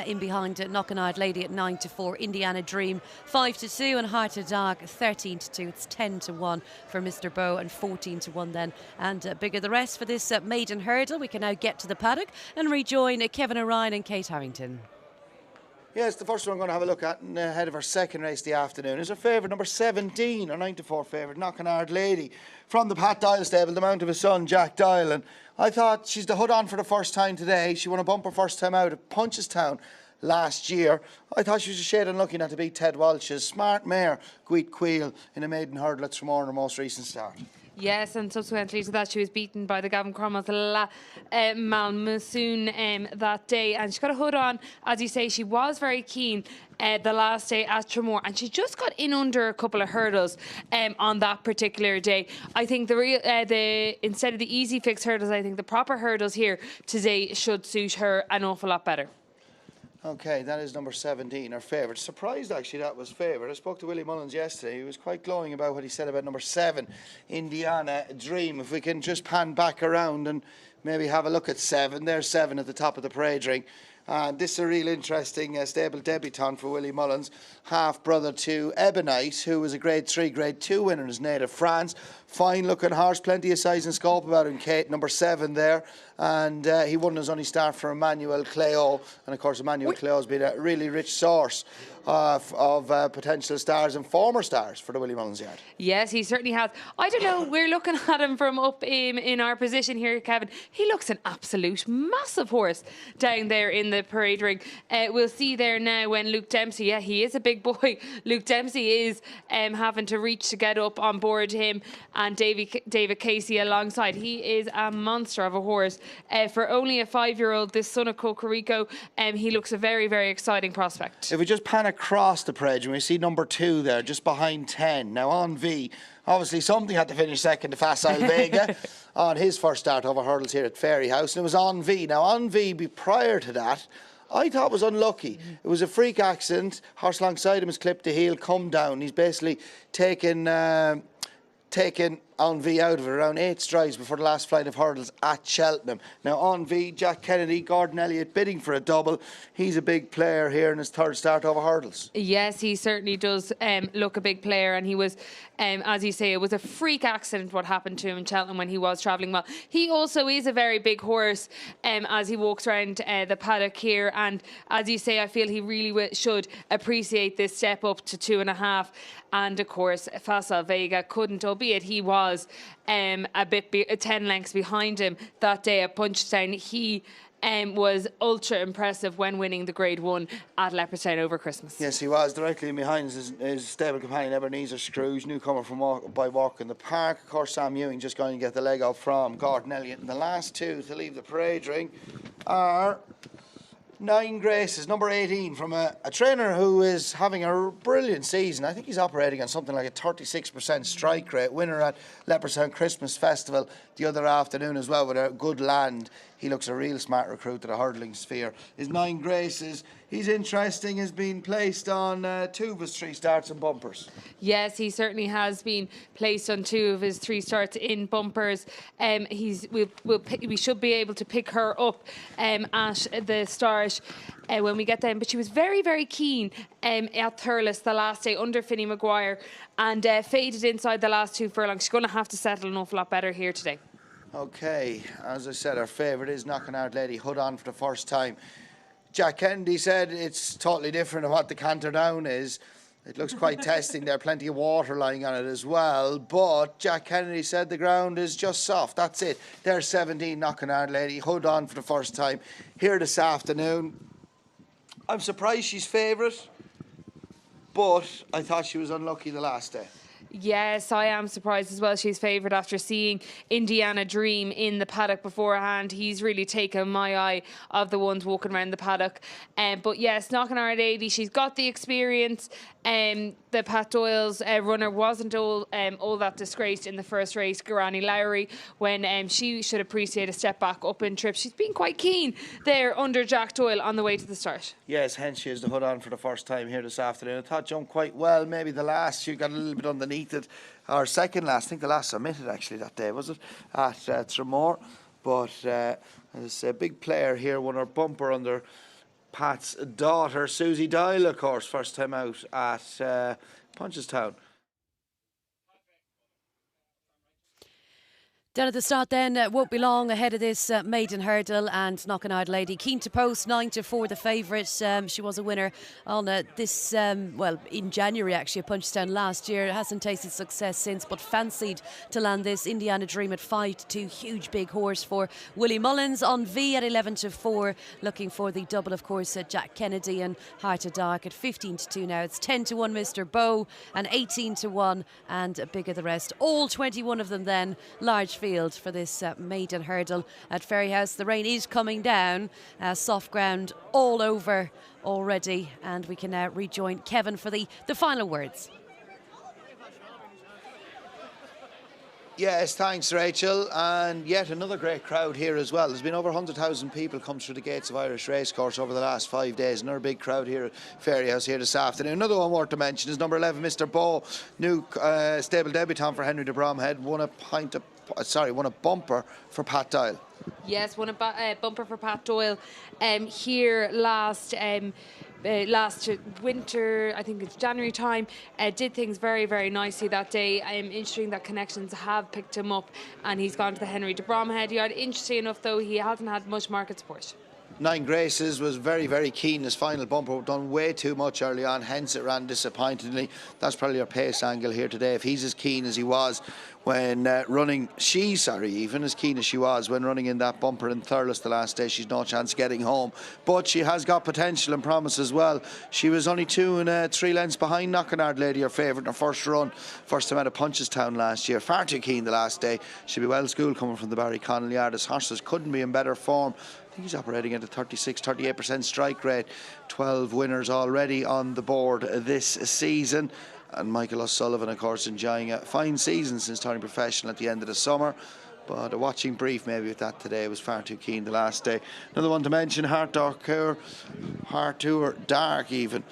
In behind Knocknagappa Lady at 9-4. Indiana Dream 5-2, and Heart of Dark 13-2. It's 10-1 for Mr. Bow and 14-1 then. And bigger the rest for this maiden hurdle. We can now get to the paddock and rejoin Kevin O'Ryan and Kate Harrington. Yes, the first one I'm going to have a look at ahead of our second race of the afternoon is our favourite, number 17, our 9-4 favourite, Knocknagappa Lady, from the Pat Dial stable, the mount of his son, Jack Dial. And I thought she's the hood on for the first time today. She won a bumper first time out at Punchestown last year. I thought she was a shade unlucky not to beat Ted Walsh's smart mare, Gweet Queel, in a maiden hurdle at Traremor in her most recent start. Yes, and subsequently to that, she was beaten by the Gavin Cromwell's Malmasoon that day. And she got a hood on, as you say. She was very keen the last day at Traremor, and she just got in under a couple of hurdles on that particular day. I think instead of the easy fix hurdles, I think the proper hurdles here today should suit her an awful lot better. Okay, that is number 17, our favourite. Surprised, actually, that was favourite. I spoke to Willie Mullins yesterday. He was quite glowing about what he said about number 7, Indiana Dream. If we can just pan back around and maybe have a look at 7. There's 7 at the top of the parade ring. This is a real interesting stable debutant for Willie Mullins, half-brother to Ebonite, who was a Grade 3, Grade 2 winner in his native France. Fine-looking horse, plenty of size and scope about him, Kate, number 7 there. And he won his only start for Emmanuel Cléo. And, of course, Emmanuel Cléo has been a really rich source of potential stars and former stars for the Willie Mullins yard. Yes, he certainly has. I don't know, we're looking at him from up in our position here, Kevin. He looks an absolute massive horse down there in the parade ring. We'll see there now when Luke Dempsey, yeah, he is a big boy. Luke Dempsey is having to reach to get up on board him, and David Casey alongside. He is a monster of a horse. For only a 5-year-old, this son of Cocorico, he looks a very, very exciting prospect. If we just pan across the parade, we see number 2 there, just behind 10. Now on V, obviously something had to finish second to Facile Vega on his first start over hurdles here at Ferry House, and it was on V. Now on V, prior to that, I thought was unlucky. It was a freak accident. Horse alongside him has clipped the heel, come down. He's basically taken on V out of it around 8 strides before the last flight of hurdles at Cheltenham. Now on V, Jack Kennedy, Gordon Elliott bidding for a double. He's a big player here in his third start over hurdles. Yes, he certainly does look a big player, and he was, as you say, it was a freak accident what happened to him in Cheltenham when he was travelling well. He also is a very big horse as he walks around the paddock here, and as you say, I feel he really should appreciate this step up to 2.5. And of course, Facile Vega couldn't, albeit he was a bit 10 lengths behind him that day at Punchestown. He was ultra impressive when winning the Grade 1 at Leopardstown over Christmas. Yes, he was. Directly behind his stable companion Ebenezer Scrooge, newcomer from Walk in the Park. Of course, Sam Ewing just going to get the leg up from Gordon Elliott. And the last 2 to leave the parade ring are 9 Graces, number 18, from a trainer who is having a brilliant season. I think he's operating on something like a 36% strike rate. Winner at Leopardstown Christmas Festival the other afternoon as well with a good land. He looks a real smart recruit to the hurdling sphere. His 9 Graces, he's interesting, has been placed on 2 of his 3 starts and bumpers. Yes, he certainly has been placed on 2 of his 3 starts in bumpers. We should be able to pick her up at the start when we get them. But she was very, very keen at Thurles the last day under Finney Maguire and faded inside the last 2 furlongs. She's going to have to settle an awful lot better here today. Okay, as I said, our favourite is Knocking Out Lady, hood on for the first time. Jack Kennedy said it's totally different than what the canter down is. It looks quite testing there, plenty of water lying on it as well. But Jack Kennedy said the ground is just soft. That's it. There's 17, Knocking Out Lady, hood on for the first time here this afternoon. I'm surprised she's favourite, but I thought she was unlucky the last day. Yes, I am surprised as well. She's favoured after seeing Indiana Dream in the paddock beforehand. He's really taken my eye of the ones walking around the paddock. But yes, Knocking Out Lady, she's got the experience. The Pat Doyle's runner wasn't all that disgraced in the first race, Garani Lowry, when she should appreciate a step back up in trip. She's been quite keen there under Jack Doyle on the way to the start. Yes, hence she has the hood on for the first time here this afternoon. I thought jumped quite well. Maybe the last, she got a little bit underneath it. Or second last, I think the last submitted actually that day, was it? At Traremor. But as a big player here, won her bumper under Pat's daughter, Susie Doyle, of course, first time out at Punchestown. Down at the start then, won't be long ahead of this maiden hurdle, and Knocking Out Lady keen to post 9-4 the favourite. She was a winner on this, well, in January actually, at Punchestown last year. Hasn't tasted success since, but fancied to land this Indiana Dream at 5-2. Huge big horse for Willie Mullins. On V at 11-4, looking for the double, of course, Jack Kennedy and Heart of Dark at 15-2 now. It's 10-1 Mr. Bow and 18-1 and bigger the rest. All 21 of them then, large field for this maiden hurdle at Ferry House. The rain is coming down, soft ground all over already, and we can now rejoin Kevin for the final words. Yes, thanks, Rachel. And yet another great crowd here as well. There's been over 100,000 people come through the gates of Irish Racecourse over the last 5 days. Another big crowd here at Ferry House here this afternoon. Another one worth to mention is number 11, Mr. Bow, new stable debutant for Henry de Bromhead. Won a bumper for Pat Doyle. Yes, won a bumper for Pat Doyle here last winter, I think it's January time. Did things very, very nicely that day. Interesting that Connections have picked him up and he's gone to the Henry de Bromhead yard. Interesting enough though, he hasn't had much market support. Nine Graces was very, very keen. His final bumper done way too much early on, hence it ran disappointingly. That's probably our pace angle here today. If he's as keen as he was when running, even as keen as she was when running in that bumper in Thurles the last day, she's no chance getting home. But she has got potential and promise as well. She was only 2 and 3 lengths behind Knocking Out Lady, her favourite, in her first run. First time out of Punchestown last year. Far too keen the last day. She'll be well schooled coming from the Barryconnell yard. His horses couldn't be in better form. I think he's operating at a 38% strike rate. 12 winners already on the board this season. And Michael O'Sullivan, of course, enjoying a fine season since turning professional at the end of the summer. But a watching brief maybe with that today. Was far too keen the last day. Another one to mention, Heart Tour Dark even.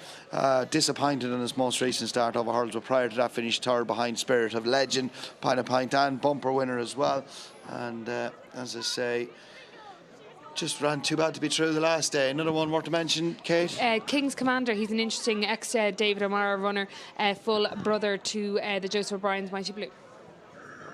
Disappointed in his most recent start over hurdles, but prior to that finished third behind Spirit of Legend, Pint and bumper winner as well. And as I say, just ran too bad to be true the last day. Another one worth to mention, Kate? King's Commander. He's an interesting ex-David O'Mara runner, full brother to the Joseph O'Brien's Mighty Blue.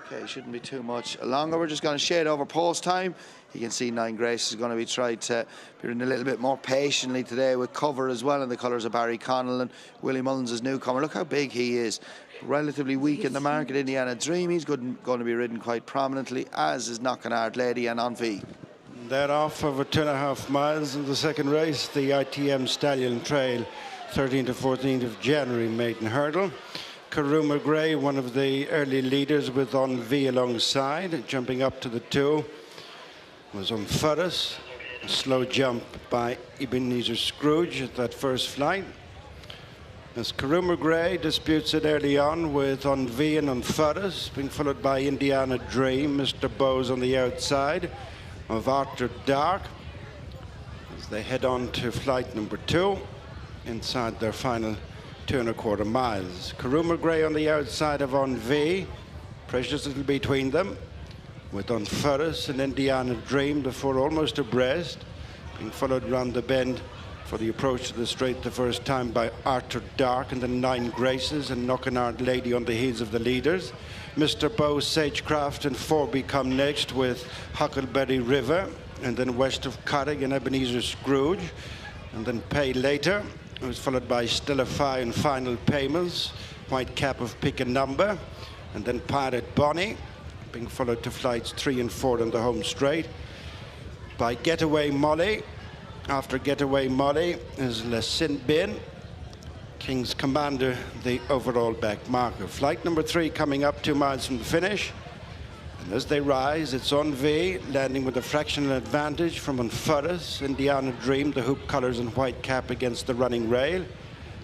Okay, shouldn't be too much longer. We're just going to shade over post time. You can see Nine Grace is going to be tried to be in a little bit more patiently today with cover as well in the colours of Barryconnell and Willie Mullins' as newcomer. Look how big he is. Relatively weak in the market, Indiana Dream. He's going to be ridden quite prominently, as is Knocking Out Lady and On V. They're off over 2.5 miles in the second race, the ITM Stallion Trail, 13th to 14th of January maiden hurdle. Traremor Gray, one of the early leaders with On V alongside, jumping up to the 2, was on Furris. A slow jump by Ebenezer Scrooge at that first flight. As Traremor Gray disputes it early on with On V and on Furris, being followed by Indiana Dream, Mr. Bowes on the outside of Arthur Dark, as they head on to flight number 2 inside their final 2.25 miles. Traremor Gray on the outside of On V, precious little between them, with On Furris and Indiana Dream, the 4 almost abreast, being followed round the bend for the approach to the straight the first time by Arthur Dark and the Nine Graces and Knocking Out Lady on the heels of the leaders. Mr. Bow, Sagecraft and Forby come next with Huckleberry River, and then west of Carrig and Ebenezer Scrooge, and then Pay Later. It was followed by Stellify and Final Payments, White Cap of Pick a Number, and then Pirate Bonnie, being followed to flights 3 and 4 on the home straight by Getaway Molly. After Getaway Molly is Le Sin Bin, King's Commander, the overall back marker. Flight number 3 coming up 2 miles from the finish. And as they rise, it's On V, landing with a fractional advantage from On Furris, Indiana Dream, the hoop colours and white cap against the running rail.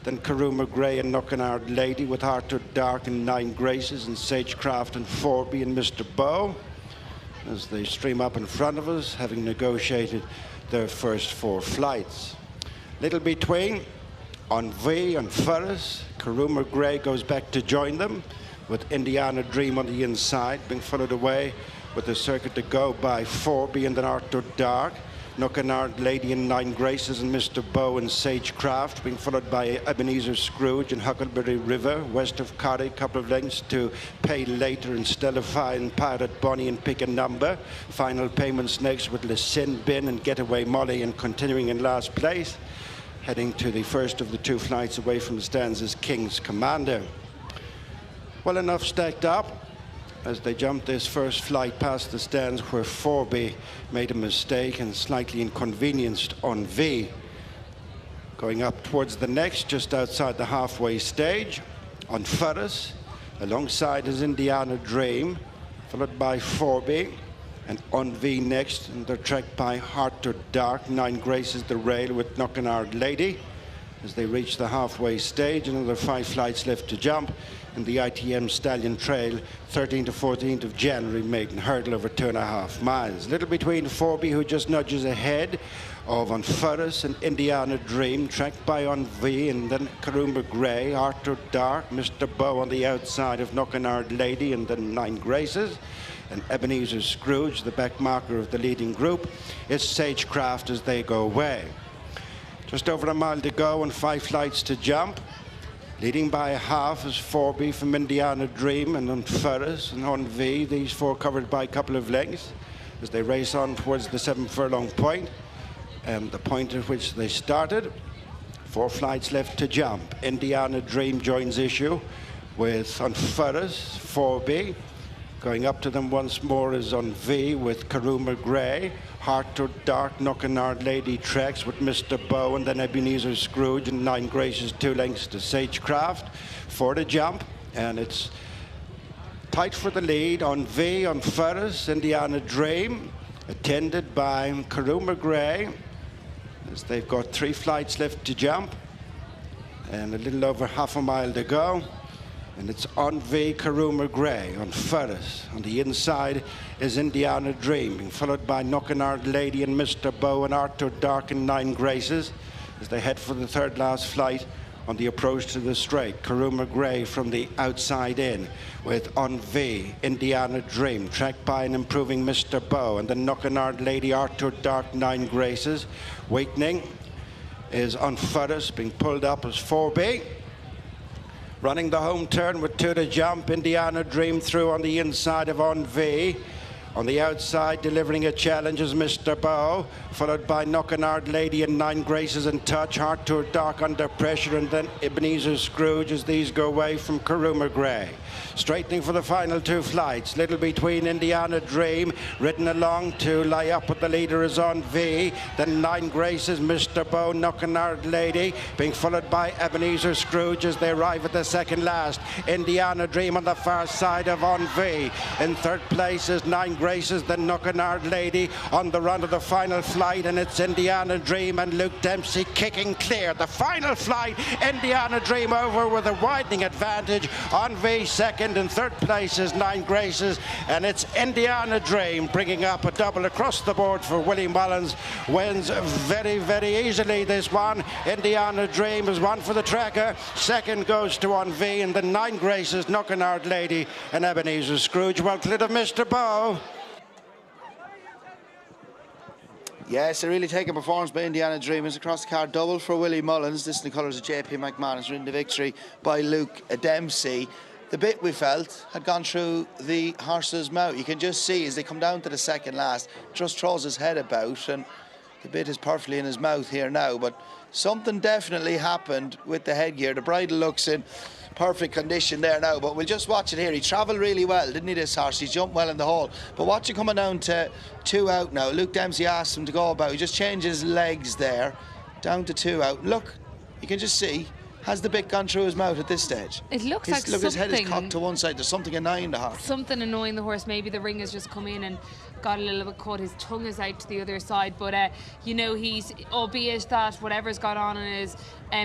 Then Traremor Gray and Knocking Out Lady with Arthur Dark and Nine Graces and Sagecraft and Forby and Mr. Bow, as they stream up in front of us, having negotiated their first 4 flights. Little between, On V and Furris, Traremor Gray goes back to join them with Indiana Dream on the inside, being followed away with the circuit to go by Forby and then Arthur Dark. Knockanard Lady and 9 Graces and Mr. Bow and Sagecraft, being followed by Ebenezer Scrooge and Huckleberry River, west of Carry, couple of lengths to Pay Later and Stella Fine, Pirate Bonnie and Pick a Number. Final payments next with Lucin Bin and Getaway Molly, and continuing in last place. Heading to the first of the 2 flights away from the stands is King's Commander. Well enough stacked up as they jumped this first flight past the stands, where Forby made a mistake and slightly inconvenienced on V. Going up towards the next, just outside the halfway stage, on Furris, alongside is Indiana Dream, followed by Forby, and on V next, and they're tracked by Heart to Dark. 9 Graces the rail with Knockanard Lady. As they reach the halfway stage, another 5 flights left to jump in the ITM Stallion Trail, 13th to 14th of January, Maiden hurdle over 2.5 miles. Little between Forby, who just nudges ahead of On Furris and Indiana Dream, tracked by On V, and then Karumba Grey, Arthur Dark, Mr. Bow on the outside of Knockanard Lady, and then 9 Graces. And Ebenezer Scrooge, the back marker of the leading group, is Sagecraft as they go away. Just over a mile to go and 5 flights to jump. Leading by a half is Forby from Indiana Dream and On Furris and On V. These 4 covered by a couple of lengths as they race on towards the 7 furlong point, and the point at which they started. 4 flights left to jump. Indiana Dream joins issue with On Furris, Forby. Going up to them once more is On V with Karumba Grey. Heart to Dark, Knockanard Lady tracks with Mr. Bow, and then Ebenezer Scrooge, and 9 Graces 2 lengths to Sagecraft for the jump. And it's tight for the lead. On V, On Furris, Indiana Dream, attended by Karumba Grey, as they've got 3 flights left to jump and a little over half a mile to go. And it's On V, Karumba Grey, On Furris. On the inside is Indiana Dream, being followed by Knockanard Lady and Mr. Bow and Arthur Dark and 9 Graces as they head for the 3rd last flight on the approach to the straight. Karumba Grey from the outside in with On V, Indiana Dream, tracked by an improving Mr. Bow, and then Knockanard Lady, Arthur Dark, 9 Graces. Wakening is On Furris, being pulled up as Forby. Running the home turn with 2 to jump. Indiana Dream through on the inside of On V. On the outside, delivering a challenge is Mr. Bow, followed by Knockanard Lady and 9 Graces in touch. Heart to Dark under pressure, and then Ebenezer Scrooge as these go away from Karumba Grey. Straightening for the final 2 flights. Little between Indiana Dream, ridden along to lie up with the leader is On V. Then 9 Graces, Mr. Bow, Knockanard Lady, being followed by Ebenezer Scrooge as they arrive at the 2nd last. Indiana Dream on the far side of On V. In 3rd place is 9 Graces, then Knockanard Lady on the run of the final flight, and it's Indiana Dream and Luke Dempsey kicking clear. The final flight, Indiana Dream over with a widening advantage. On V 2nd, and 3rd place is 9 Graces, and it's Indiana Dream bringing up a double across the board for Willie Mullins. Wins very, very easily this one. Indiana Dream is one for the tracker. 2nd goes to On V, and then 9 Graces, Knockanard Lady and Ebenezer Scrooge. Well cleared of Mr. Bow. Yes, a really taken performance by Indiana Dream. It's across the card double for Willie Mullins. This in the colours of JP McManus, ridden to victory by Luke Dempsey. The bit we felt had gone through the horse's mouth. You can just see as they come down to the 2nd last, just throws his head about, and the bit is perfectly in his mouth here now. But something definitely happened with the headgear. The bridle looks in perfect condition there now, but we'll just watch it here. He travelled really well, didn't he, this horse? He jumped well in the hole. But watch it coming down to 2 out now. Luke Dempsey asked him to go about. He just changed his legs there, down to 2 out. Look, you can just see, has the bit gone through his mouth at this stage? It looks like look, something. His head is cocked to one side. There's something annoying the horse. Something annoying the horse. Maybe the ring has just come in and got a little bit caught. His tongue is out to the other side. But, you know, he's, albeit that whatever's got on in his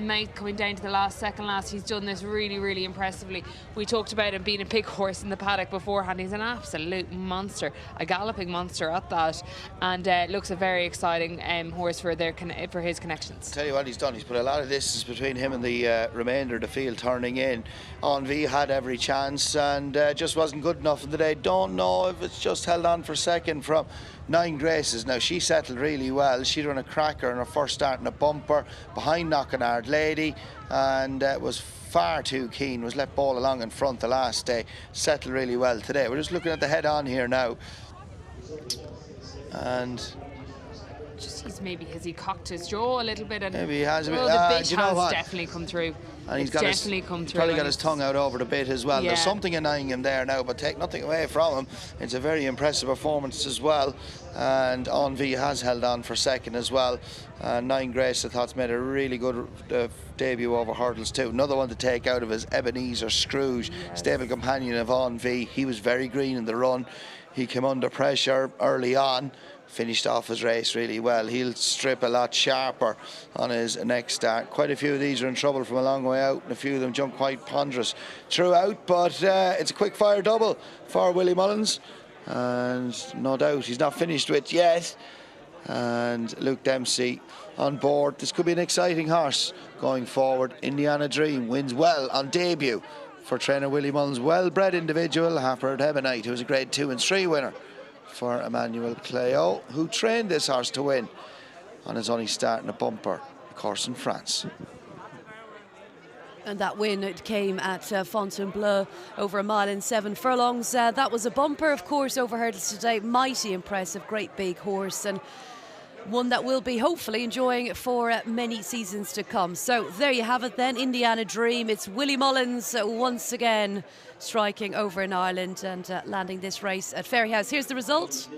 mouth coming down to the 2nd last, he's done this really, really impressively. We talked about him being a big horse in the paddock beforehand. He's an absolute monster, a galloping monster at that. And looks a very exciting horse for his connections. I'll tell you what he's done. He's put a lot of distance between him and the the remainder of the field turning in. Envy had every chance and just wasn't good enough in the day. Don't know if it's just held on for second from 9 Graces. Now, she settled really well. She'd run a cracker in her first start in a bumper behind Knockin' Hard Lady, and was far too keen, was let ball along in front the last day. Settled really well today. We're just looking at the head on here now, and maybe has he cocked his jaw a little bit? And maybe he has a bit. The bit you know has what? definitely come through. And he's probably got his tongue out over the bit as well. Yeah. There's something annoying him there now, but take nothing away from him. It's a very impressive performance as well. And Envy has held on for second as well. 9 Grace, I thought's made a really good debut over hurdles too. Another one to take out of his Ebenezer Scrooge, stable companion of Envy. He was very green in the run. He came under pressure early on, finished off his race really well. He'll strip a lot sharper on his next start. Quite a few of these are in trouble from a long way out, and a few of them jump quite ponderous throughout, but it's a quick fire double for Willie Mullins, and no doubt he's not finished with yet. And Luke Dempsey on board. This could be an exciting horse going forward. Indiana Dream wins well on debut for trainer Willie Mullins. Well-bred individual, half-bird Ebonite, who was a grade 2 and 3 winner for Emmanuel Cléo, who trained this horse to win on his only start in a bumper, of course, in France. And that win, it came at Fontainebleau over a mile and 7 furlongs. That was a bumper, of course, over hurdles today. Mighty impressive, great big horse, and one that we'll be hopefully enjoying for many seasons to come. So there you have it then, Indiana Dream. It's Willie Mullins once again striking over in Ireland and landing this race at Ferry House. Here's the result.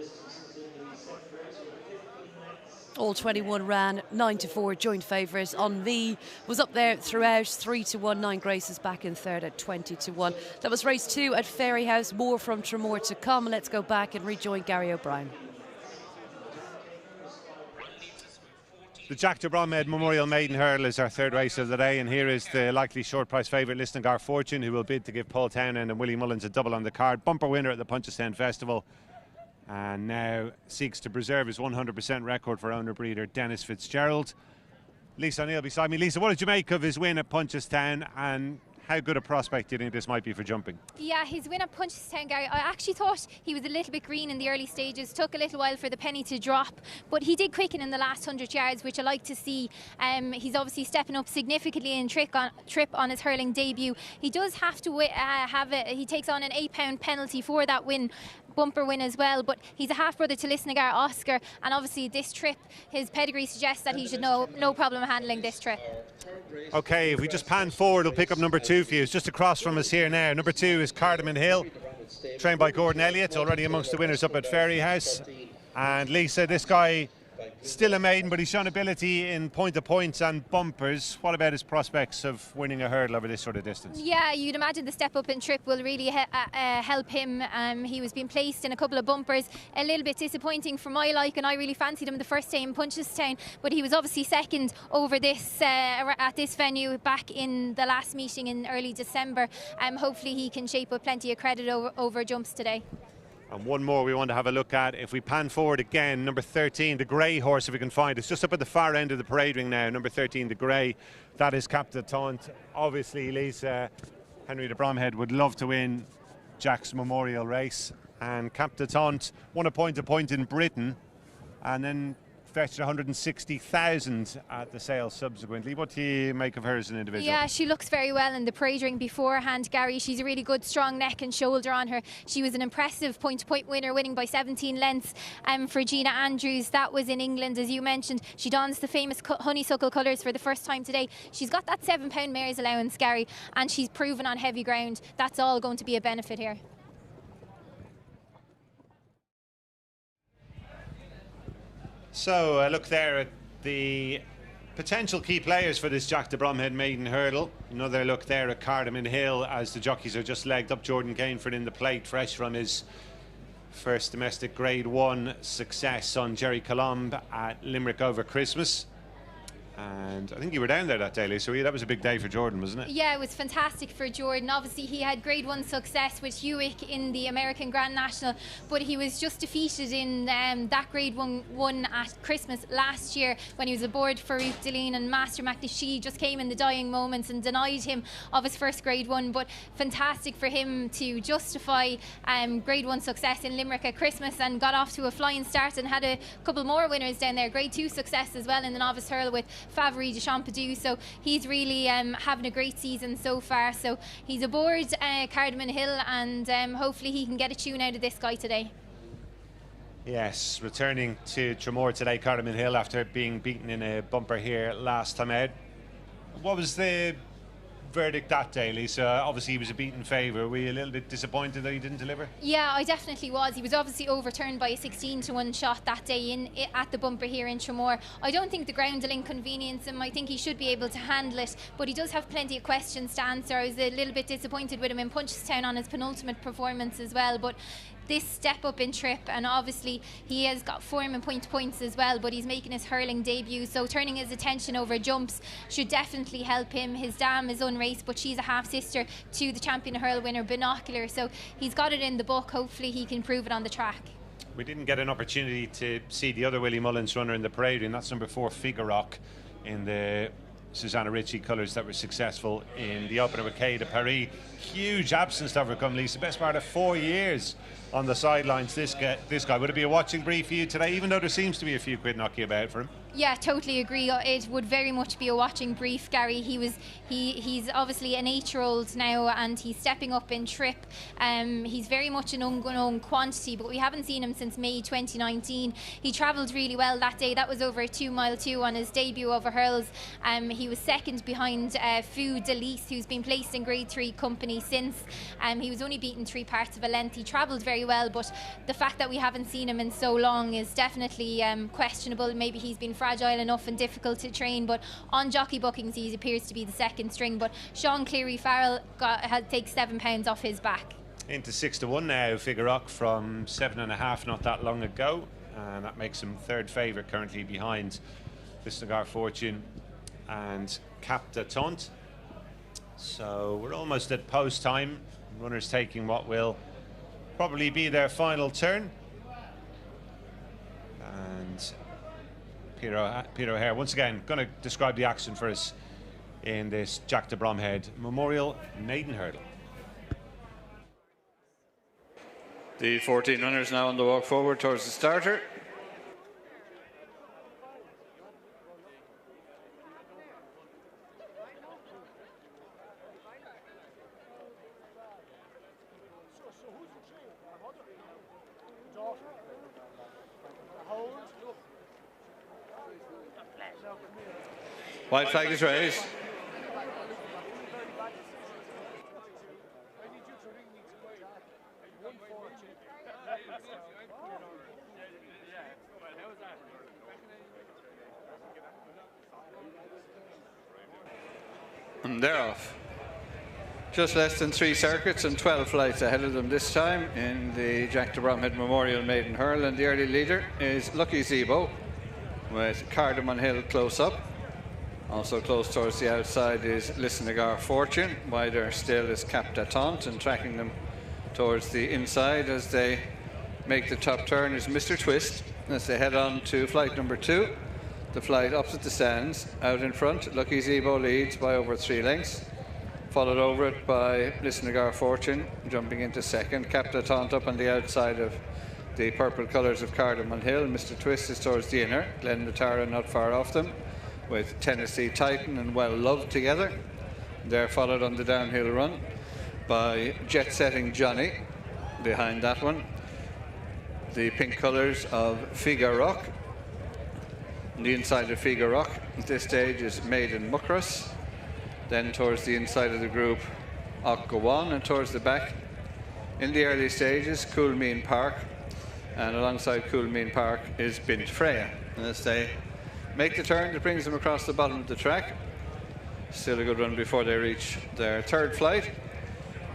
All 21 ran 9-4, joint favourite. Envy was up there throughout, 3-1. 9 Graces back in third at 20-1. That was race 2 at Ferry House. More from Traremor to come. Let's go back and rejoin Gary O'Brien. The Jack de Bromhead Memorial Maiden Hurdle is our third race of the day, and here is the likely short price favourite, Lisnagar Fortune, who will bid to give Paul Townend and Willie Mullins a double on the card. Bumper winner at the Punchestown Festival, and now seeks to preserve his 100% record for owner-breeder Dennis Fitzgerald. Lisa O'Neill beside me. Lisa, what did you make of his win at Punchestown, and how good a prospect do you think this might be for jumping? Yeah, his win at Punchestown, Gary, I actually thought he was a little bit green in the early stages. Took a little while for the penny to drop, but he did quicken in the last 100 yards, which I like to see. He's obviously stepping up significantly in trip on his hurling debut. He does have to he takes on an £8 penalty for that win. Bumper win as well, but he's a half brother to Lisnagar Oscar, and obviously this trip, his pedigree suggests that he should no problem handling this trip. Okay, if we just pan forward, we'll pick up number 2 for you. It's just across from us here now. Number 2 is Cardamom Hill, trained by Gordon Elliott, already amongst the winners up at Ferry House. And Lisa, this guy, still a maiden, but he's shown ability in point-to-points and bumpers. What about his prospects of winning a hurdle over this sort of distance? Yeah, you'd imagine the step up in trip will really help him. He was being placed in a couple of bumpers, a little bit disappointing for my liking. I really fancied him the first day in Punchestown, but he was obviously second over this at this venue back in the last meeting in early December. Hopefully he can shape up plenty of credit over jumps today. And one more we want to have a look at. If we pan forward again, number 13, the grey horse, if we can find it. It's just up at the far end of the parade ring now. Number 13, the grey. That is Cap de Taunt. Obviously, Lisa, Henry de Bromhead would love to win Jack's Memorial race. And Cap de Taunt won a point-to-point in Britain and then fetched 160,000 at the sale subsequently. What do you make of her as an individual? Yeah, she looks very well in the parade ring beforehand, Gary. She's a really good strong neck and shoulder on her. She was an impressive point-to-point winner, winning by 17 lengths for Gina Andrews. That was in England, as you mentioned. She dons the famous honeysuckle colours for the first time today. She's got that £7 mare's allowance, Gary, and she's proven on heavy ground. That's all going to be a benefit here. So look there at the potential key players for this Jack de Bromhead Maiden Hurdle. Another look there at Cardamom Hill as the jockeys are just legged up. Jordan Cainford in the plate, fresh from his first domestic Grade 1 success on Jerry Colombe at Limerick over Christmas. And I think you were down there that day, Lisa. That was a big day for Jordan, wasn't it? Yeah, it was fantastic for Jordan. Obviously, he had Grade 1 success with Hewick in the American Grand National, but he was just defeated in that Grade 1 at Christmas last year when he was aboard Farouk Deline, and Master McNashee just came in the dying moments and denied him of his first Grade 1. But fantastic for him to justify Grade 1 success in Limerick at Christmas, and got off to a flying start and had a couple more winners down there. Grade 2 success as well in the novice hurl with Favre de Champedou, so he's really having a great season so far. So he's aboard Cardamom Hill, and hopefully he can get a tune out of this guy today. Yes, returning to Tramore today, Cardamom Hill, after being beaten in a bumper here last time out. What was the verdict that day, Lisa? Obviously he was a beaten favourite. Were you a little bit disappointed that he didn't deliver? Yeah, I definitely was. He was obviously overturned by a 16-1 shot that day at the bumper here in Traremor. I don't think the ground will inconvenience him. I think he should be able to handle it, but he does have plenty of questions to answer. I was a little bit disappointed with him in Punchestown on his penultimate performance as well, but this step up in trip, and obviously he has got form and points as well, but he's making his hurling debut, so turning his attention over jumps should definitely help him. His dam is unraced, but she's a half sister to the champion hurl winner Binocular, so he's got it in the book. Hopefully he can prove it on the track. We didn't get an opportunity to see the other Willie Mullins runner in the parade, and that's number 4 Figueroc in the Susanna Ritchie colours that were successful in the opener with Quai de Paris. Huge absence to overcome, Lisa. Best part of 4 years on the sidelines. This guy. Would it be a watching brief for you today, even though there seems to be a few quid knocking about for him? Yeah, totally agree. It would very much be a watching brief, Gary. He's obviously an 8-year-old now, and he's stepping up in trip. He's very much an unknown quantity, but we haven't seen him since May 2019. He travelled really well that day. That was over a 2-mile 2 on his debut over hurls. He was second behind Fou Delis, who's been placed in Grade 3 company since. He was only beaten 3 parts of a length. He travelled very well, but the fact that we haven't seen him in so long is definitely questionable. Maybe he's been fragile enough and difficult to train, but on jockey bookings he appears to be the second string. But Sean Cleary Farrell takes £7 off his back. Into 6-1 now, Figueroc from 7.5 not that long ago, and that makes him third favourite currently behind Lisnagar Fortune and Cap de Taunt. So we're almost at post time. Runners taking what will probably be their final turn. And Peter O'Hare once again going to describe the action for us in this Jack de Bromhead Memorial Maiden Hurdle. The 14 runners now on the walk forward towards the starter. White flag is raised. And they're off. Just less than 3 circuits and 12 flights ahead of them this time in the Jack de Bromhead Memorial Maiden Hurl, and the early leader is Lucky Zebo with Cardamom Hill close up. Also close towards the outside is Lisnagar Fortune. Wider still is Cap de Taunt, and tracking them towards the inside as they make the top turn is Mr. Twist as they head on to flight number 2. The flight opposite the stands. Out in front, Lucky Zebo leads by over 3 lengths. Followed over it by Lisnagar Fortune, jumping into second. Cap de Taunt up on the outside of the purple colours of Cardamom Hill. Mr. Twist is towards the inner. Glen Natara not far off them, with Tennessee Titan and Well Loved together. They're followed on the downhill run by Jet Setting Johnny behind that one. The pink colours of Figueroc. On the inside of Figueroc at this stage is Maiden Muckross. Then towards the inside of the group, Okgawan, and towards the back in the early stages, Coolmean Park, and alongside Coolmean Park is Bint Freya. And as they make the turn that brings them across the bottom of the track, still a good run before they reach their third flight.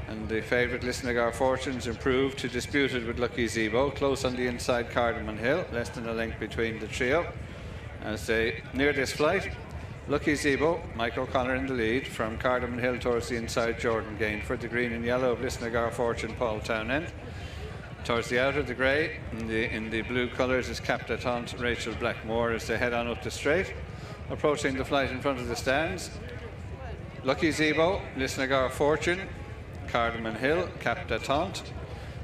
And the favourite Lisnagar Fortunes improved to disputed with Lucky Zebo, close on the inside Cardamom Hill, less than a length between the trio. As they near this flight, Lucky Zebo, Mike O'Connor in the lead. From Cardamom Hill towards the inside, Jordan Gainford. The green and yellow of Lisnagar Fortune, Paul Townend. Towards the outer, the grey. In the blue colours is Capta Taunt, Rachel Blackmore as they head on up the straight. Approaching the flight in front of the stands. Lucky Zebo, Lisnagar Fortune, Cardamom Hill, Capta Taunt.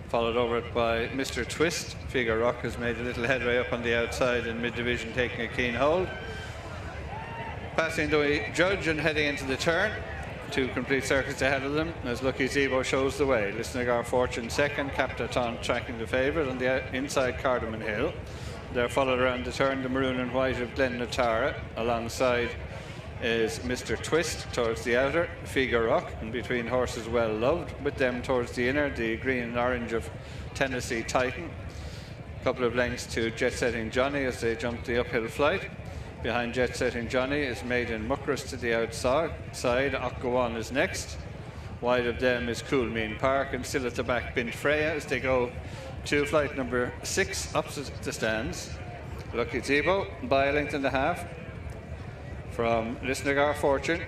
Followed over by Mr. Twist. Figure Rock has made a little headway up on the outside in mid-division, taking a keen hold. Passing the judge and heading into the turn. 2 complete circuits ahead of them as Lucky Zebo shows the way. Lisnagar Fortune second, Capta Taunt tracking the favourite on the inside, Cardamom Hill. They're followed around the turn, the maroon and white of Glen Natara. Alongside is Mr. Twist towards the outer, Figure Rock, and between horses Well Loved. With them towards the inner, the green and orange of Tennessee Titan. A couple of lengths to Jet Setting Johnny as they jump the uphill flight. Behind Jet Setting Johnny is Maiden Muckras to the outside. Ockawan is next. Wide of them is Cool Mean Park, and still at the back, Bint Freya as they go to flight number 6 opposite the stands. Lucky Zebo by a length and a half from Lisnagar Fortune.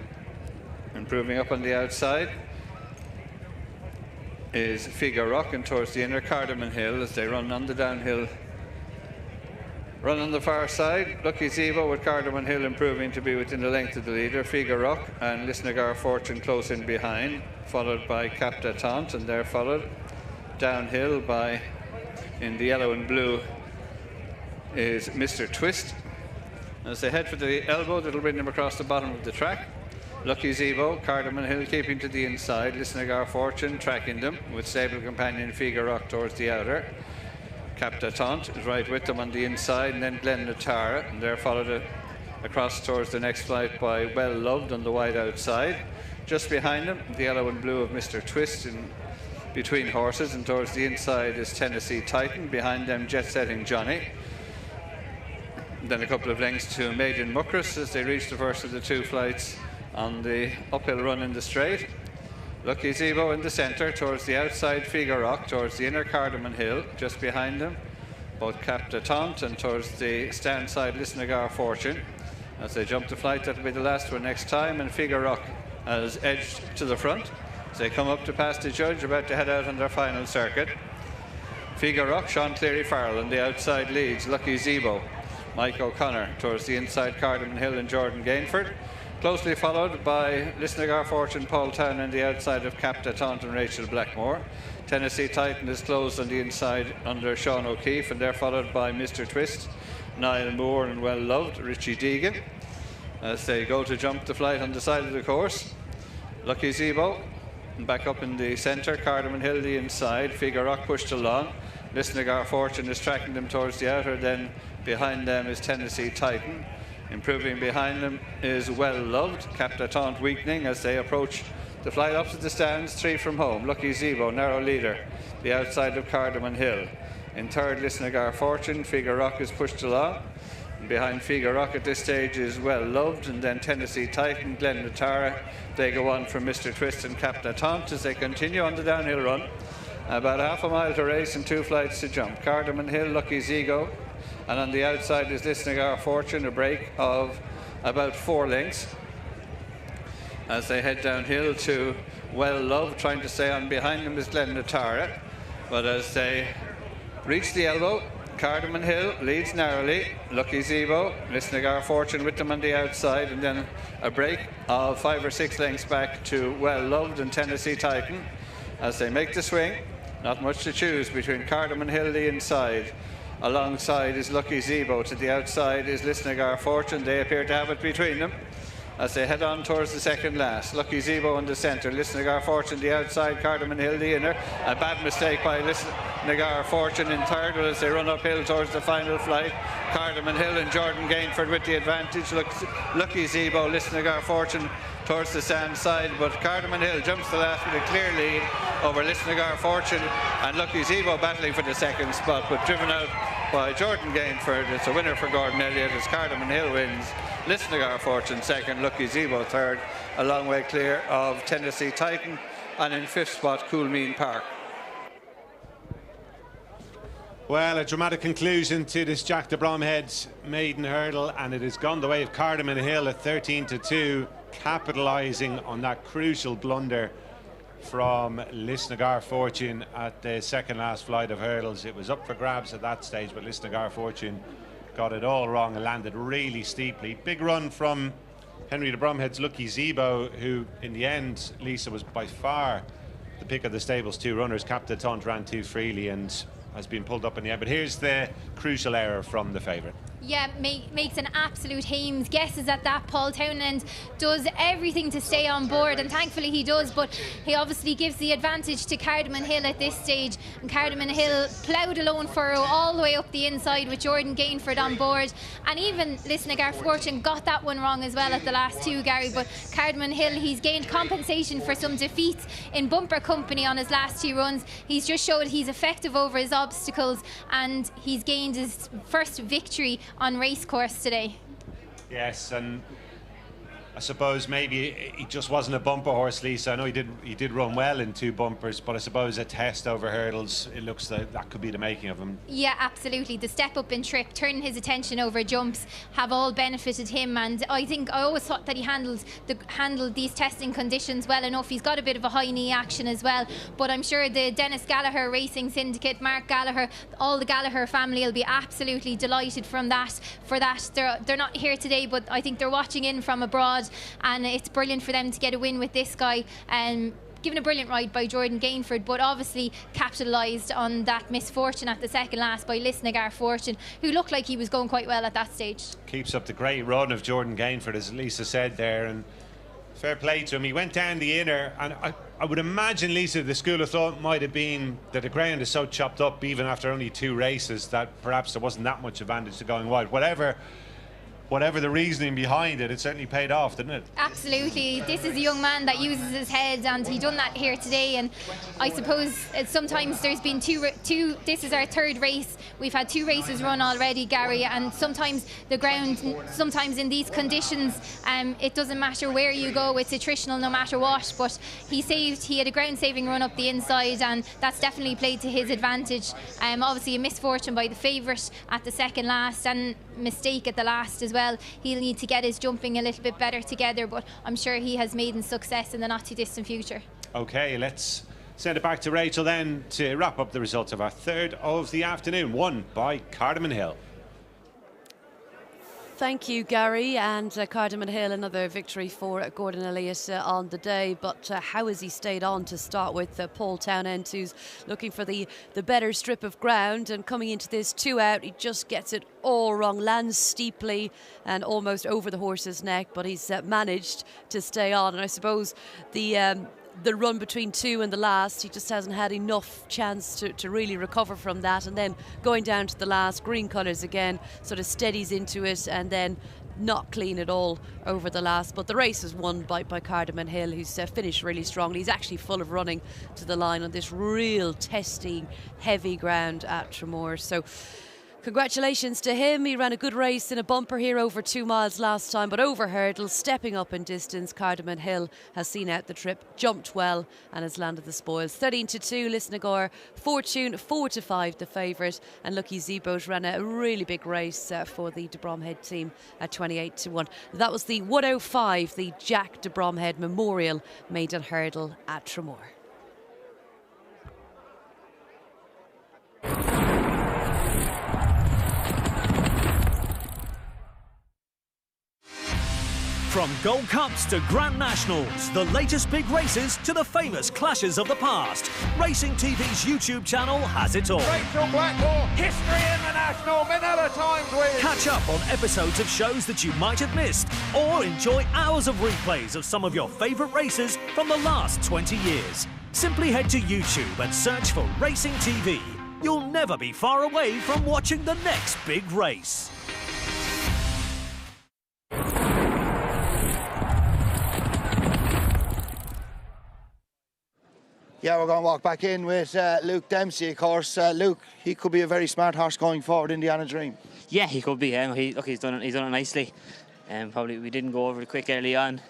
Improving up on the outside is Figure Rock, and towards the inner, Cardamom Hill as they run on the downhill. Run on the far side, Lucky Zebo with Cardamom Hill improving to be within the length of the leader. Figure Rock and Lisnagar Fortune close in behind, followed by Capta Taunt, and they're followed downhill by, in the yellow and blue, is Mr. Twist. As they head for the elbow, that'll bring them across the bottom of the track. Lucky Zebo, Cardamom Hill keeping to the inside, Lisnagar Fortune tracking them with stable companion Figure Rock towards the outer. Capta Taunt is right with them on the inside, and then Glen Natara, and they're followed across towards the next flight by Well Loved on the wide outside. Just behind them, the yellow and blue of Mr. Twist in between horses, and towards the inside is Tennessee Titan. Behind them, Jet Setting Johnny. And then a couple of lengths to Maiden Muckras as they reach the first of the 2 flights on the uphill run in the straight. Lucky Zebo in the centre, towards the outside Figure Rock, towards the inner Cardamom Hill, just behind them both Capta Taunt, and towards the stand side Lisnagar Fortune. As they jump the flight, that'll be the last one next time, and Figure Rock has edged to the front as they come up to pass the judge, about to head out on their final circuit. Figure Rock, Sean Cleary Farrell on the outside leads, Lucky Zebo, Mike O'Connor towards the inside, Cardamom Hill and Jordan Gainford. Closely followed by Lisnagar Fortune, Paul Town on the outside of Capta Taunt and Rachel Blackmore. Tennessee Titan is closed on the inside under Sean O'Keefe, and they're followed by Mr. Twist, Niall Moore and Well Loved, Richie Deegan. As they go to jump the flight on the side of the course, Lucky Zebo back up in the centre, Cardamom Hill the inside, Figure Rock pushed along. Lisnagar Fortune is tracking them towards the outer, then behind them is Tennessee Titan. Improving behind them is Well Loved, Capta Taunt weakening as they approach the flight opposite the stands, 3 from home. Lucky Zebo, narrow leader, the outside of Cardamom Hill. In third, Lisnagar Fortune, Figure Rock is pushed along. And behind Figure Rock at this stage is Well Loved, and then Tennessee Titan, Glen Natara. They go on from Mr. Twist and Capta Taunt as they continue on the downhill run. About half a mile to race and 2 flights to jump. Cardamom Hill, Lucky Zebo, and on the outside is Lisnagar Fortune, a break of about 4 lengths as they head downhill to Well Loved. Trying to stay on behind them is Glen Natara, but as they reach the elbow, Cardamom Hill leads narrowly. Lucky Zebo, Lisnagar Fortune with them on the outside, and then a break of 5 or 6 lengths back to Well Loved and Tennessee Titan as they make the swing. Not much to choose between Cardamom Hill the inside. Alongside is Lucky Zebo. To the outside is Lisnagar Fortune. They appear to have it between them as they head on towards the second last. Lucky Zebo in the centre, Lisnagar Fortune the outside, Cardamom Hill the inner. A bad mistake by Lisnagar Fortune in third as they run uphill towards the final flight. Cardamom Hill and Jordan Gainford with the advantage. Lucky Zebo, Lisnagar Fortune towards the stand side, but Cardamom Hill jumps the last with a clear lead over Lisnagar Fortune, and Lucky Zebo battling for the second spot, but driven out by Jordan Gainford. It's a winner for Gordon Elliott as Cardamom Hill wins. Lisnagar Fortune second, Lucky Zebo third, a long way clear of Tennessee Titan, and in 5th spot Cool Mean Park. Well, a dramatic conclusion to this Jack de Bromhead's maiden hurdle, and it has gone the way of Cardamom Hill at 13-2, capitalising on that crucial blunder from Lisnagar Fortune at the second last flight of hurdles. It was up for grabs at that stage, but Lisnagar Fortune got it all wrong and landed really steeply. Big run from Henry de Bromhead's Lucky Zebo, who in the end, Lisa, was by far the pick of the stable's two runners. Cap de Taunt ran too freely and has been pulled up in the end. But here's the crucial error from the favourite. Yeah, makes an absolute hames, guesses at that. Paul Townend does everything to stay on board, and thankfully he does, but he obviously gives the advantage to Cardamom Hill at this stage, and Cardamom Hill ploughed a lone furrow all the way up the inside with Jordan Gainford on board, and even Lisnagar Fortune got that one wrong as well at the last two, Gary. But Cardamom Hill, he's gained compensation for some defeats in bumper company on his last two runs. He's just showed he's effective over his obstacles, and he's gained his first victory on race course today. Yes, and I suppose maybe he just wasn't a bumper horse, Lisa. I know he did run well in two bumpers, but I suppose a test over hurdles, it looks like that could be the making of him. Yeah, absolutely. The step up in trip, turning his attention over jumps, have all benefited him, and I always thought that he handled these testing conditions well enough. He's got a bit of a high knee action as well, but I'm sure the Dennis Gallagher Racing Syndicate, Mark Gallagher, all the Gallagher family will be absolutely delighted for that. They're not here today, but I think they're watching in from abroad, and it's brilliant for them to get a win with this guy. Given a brilliant ride by Jordan Gainford, but obviously capitalised on that misfortune at the second last by Lisnagar Fortune, who looked like he was going quite well at that stage. Keeps up the great run of Jordan Gainford, as Lisa said there, and fair play to him. He went down the inner, and I would imagine, Lisa, the school of thought might have been that the ground is so chopped up even after only two races that perhaps there wasn't that much advantage to going wide. Whatever the reasoning behind it, it certainly paid off, didn't it? Absolutely. This is a young man that uses his head, and he done that here today. And I suppose sometimes there's been two. This is our third race. We've had two races run already, Gary, and sometimes the ground, sometimes in these conditions, it doesn't matter where you go, it's attritional no matter what. But he had a ground saving run up the inside, and that's definitely played to his advantage. Obviously a misfortune by the favourite at the second last, and mistake at the last as well. He'll need to get his jumping a little bit better together, but I'm sure he has Maiden success in the not too distant future. Okay, let's send it back to Rachel then to wrap up the results of our third of the afternoon, won by Cardamom Hill. Thank you, Gary. And Cardamom Hill, another victory for Gordon Elliott on the day. But how has he stayed on to start with? Paul Townend, who's looking for the better strip of ground, and coming into this 2 out, he just gets it all wrong, lands steeply and almost over the horse's neck, but he's managed to stay on. And I suppose the run between two and the last, he just hasn't had enough chance to really recover from that, and then going down to the last, green colours again, sort of steadies into it, and then not clean at all over the last. But the race was won by Cardamom Hill, who's finished really strongly. He's actually full of running to the line on this real testing heavy ground at Traremor. So congratulations to him. He ran a good race in a bumper here over 2 miles last time, but over hurdles, stepping up in distance, Cardamom Hill has seen out the trip, jumped well, and has landed the spoils. 13-2, Lisnagar Fortune, 4-5 the favourite, and Lucky Zebos ran a really big race for the de Bromhead team at 28-1. That was the 105, the Jack de Bromhead Memorial Maiden Hurdle at Traremor. From Gold Cups to Grand Nationals, the latest big races to the famous clashes of the past, Racing TV's YouTube channel has it all. Rachel Blackmore, history in the National, Minella Times win. Catch up on episodes of shows that you might have missed, or enjoy hours of replays of some of your favourite races from the last 20 years. Simply head to YouTube and search for Racing TV. You'll never be far away from watching the next big race. Yeah, we're going to walk back in with Luke Dempsey, of course. Luke, he could be a very smart horse going forward, Indiana Dream. Yeah, he could be. He's done it nicely. Probably we didn't go over it quick early on.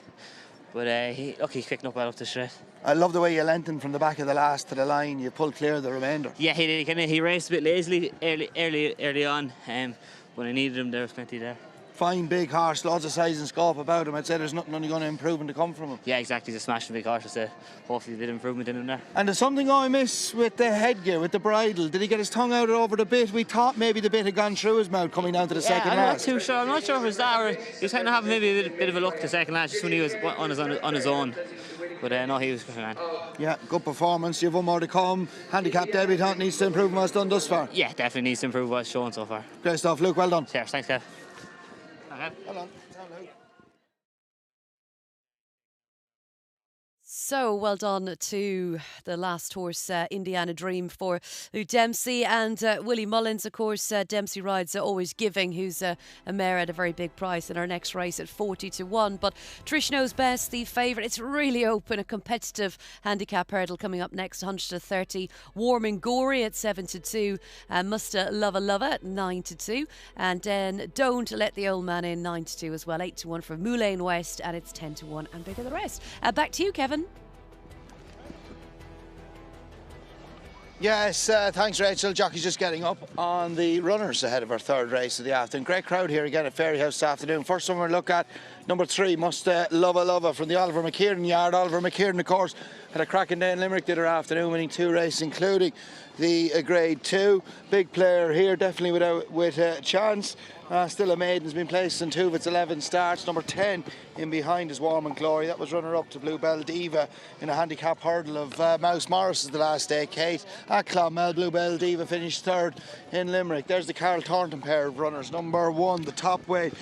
But he's picking up well up the straight. I love the way you lengthened from the back of the last to the line. You pulled clear of the remainder. Yeah, he raced a bit lazily early on, but I needed him. There was plenty there. Fine big horse, lots of size and scope about him. I'd say there's nothing only going to improve to come from him. Yeah, exactly. He's a smashing big horse. So hopefully a bit of improvement in him there. And there's something I miss with the headgear, with the bridle. Did he get his tongue out over the bit? We thought maybe the bit had gone through his mouth coming down to the second I'm last. not too sure. I'm not sure if it was that or he was kind of having maybe a bit of a look the second last just when he was on his own. But no, he was good, man. Yeah, good performance. You've one more to come. Handicap debutant needs to improve on what's done thus far. Yeah, definitely needs to improve what's shown so far. Great stuff, Luke. Well done. Cheers. Thanks, Kev. Hold on. So well done to the last horse, Indiana Dream, for Dempsey and Willie Mullins. Of course, Dempsey rides Always Giving, who's a mare at a very big price in our next race at 40-1. But Trish Knows Best, the favourite. It's really open, a competitive handicap hurdle coming up next, 130. Warm and Gory at 7-2. Musta Lova at 9-2. And then Don't Let the Old Man In, 9-2 as well. 8-1 for Moulin West, and it's 10-1 and bigger the rest. Back to you, Kevin. Yes, thanks Rachel. Jockey's just getting up on the runners ahead of our third race of the afternoon. Great crowd here again at Ferry House this afternoon. First one we'll look at, number 3, Musta Lova from the Oliver McKiernan yard. Oliver McKiernan, of course, had a cracking day in Limerick the other afternoon, winning 2 races, including the Grade 2. Big player here, definitely with a chance. Still a Maiden's been placed in 2 of its 11 starts. Number 10 in behind is Warm and Glory. That was runner-up to Bluebell Diva in a handicap hurdle of Mouse Morris's the last day. Kate at Clonmel. Bluebell Diva finished 3rd in Limerick. There's the Carl Thornton pair of runners. Number 1, the top weight,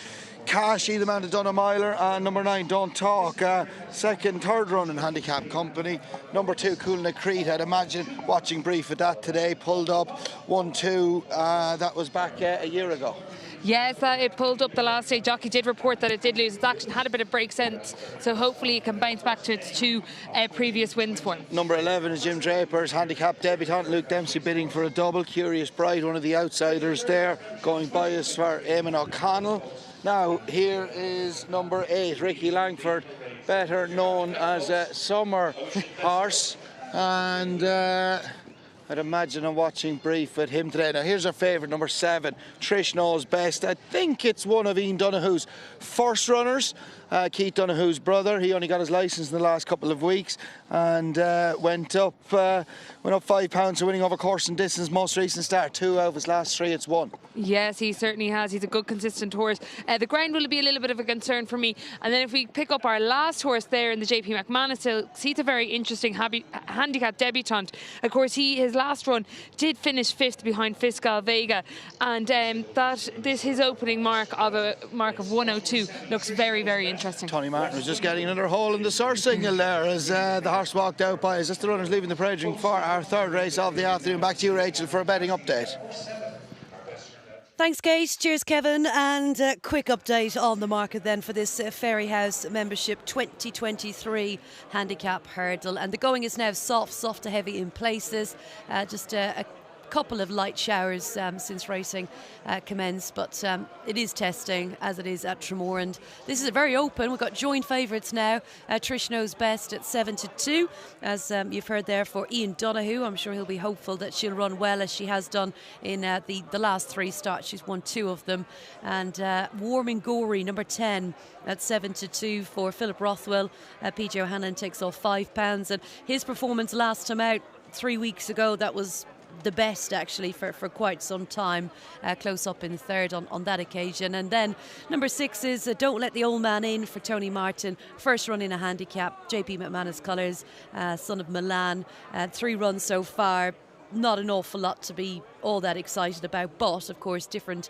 Cashy, the man that done a miler, and number 9, Don't Talk, third run in handicap company. Number 2, Coolna Crete. I'd imagine watching brief at that today, pulled up 1-2. That was back a year ago. Yes, it pulled up the last day. Jockey did report that it did lose its action, had a bit of break sense, so hopefully it can bounce back to its 2 previous wins for him. Number 11 is Jim Draper's handicap debutant. Luke Dempsey bidding for a double. Curious Bride, one of the outsiders there, going bias for Eamon O'Connell. Now, here is number 8, Ricky Langford, better known as a summer horse. And I'd imagine I'm watching brief with him today. Now, here's our favourite, number 7, Trish Knows Best. I think it's one of Ian Donoghue's first runners. Keith Donoghue's brother. He only got his licence in the last couple of weeks and went up £5 for winning over course and distance. Most recent start, 2 out of his last 3, it's 1. Yes, he certainly has. He's a good, consistent horse. The ground will be a little bit of a concern for me. And then if we pick up our last horse there in the JP McManus, he's a very interesting handicap debutant. Of course, his last run did finish 5th behind Fiscal Vega, and his opening mark of 102 looks very, very interesting. Tony Martin was just getting another hole in the surf signal there as the horse walked out by us. That's the runners leaving the parade ring for our third race of the afternoon. Back to you, Rachel, for a betting update. Thanks, Kate. Cheers, Kevin. And a quick update on the market then for this Ferry House membership 2023 handicap hurdle. And the going is now soft to heavy in places. Just a couple of light showers since racing commenced, but it is testing as it is at Traremor, and this is a very open. We've got joint favourites now. Trish Knows Best at 7-2, as you've heard there, for Ian Donoghue. I'm sure he'll be hopeful that she'll run well, as she has done in the last 3 starts. She's won 2 of them. And Warm and Gory, number 10 at 7-2 for Philip Rothwell. PJ O'Hanlon takes off £5, and his performance last time out 3 weeks ago, that was the best actually for quite some time, close up in 3rd on that occasion. And then number 6 is Don't Let the Old Man In for Tony Martin, first run in a handicap, JP McManus colours, son of Milan, 3 runs so far. Not an awful lot to be all that excited about, but of course different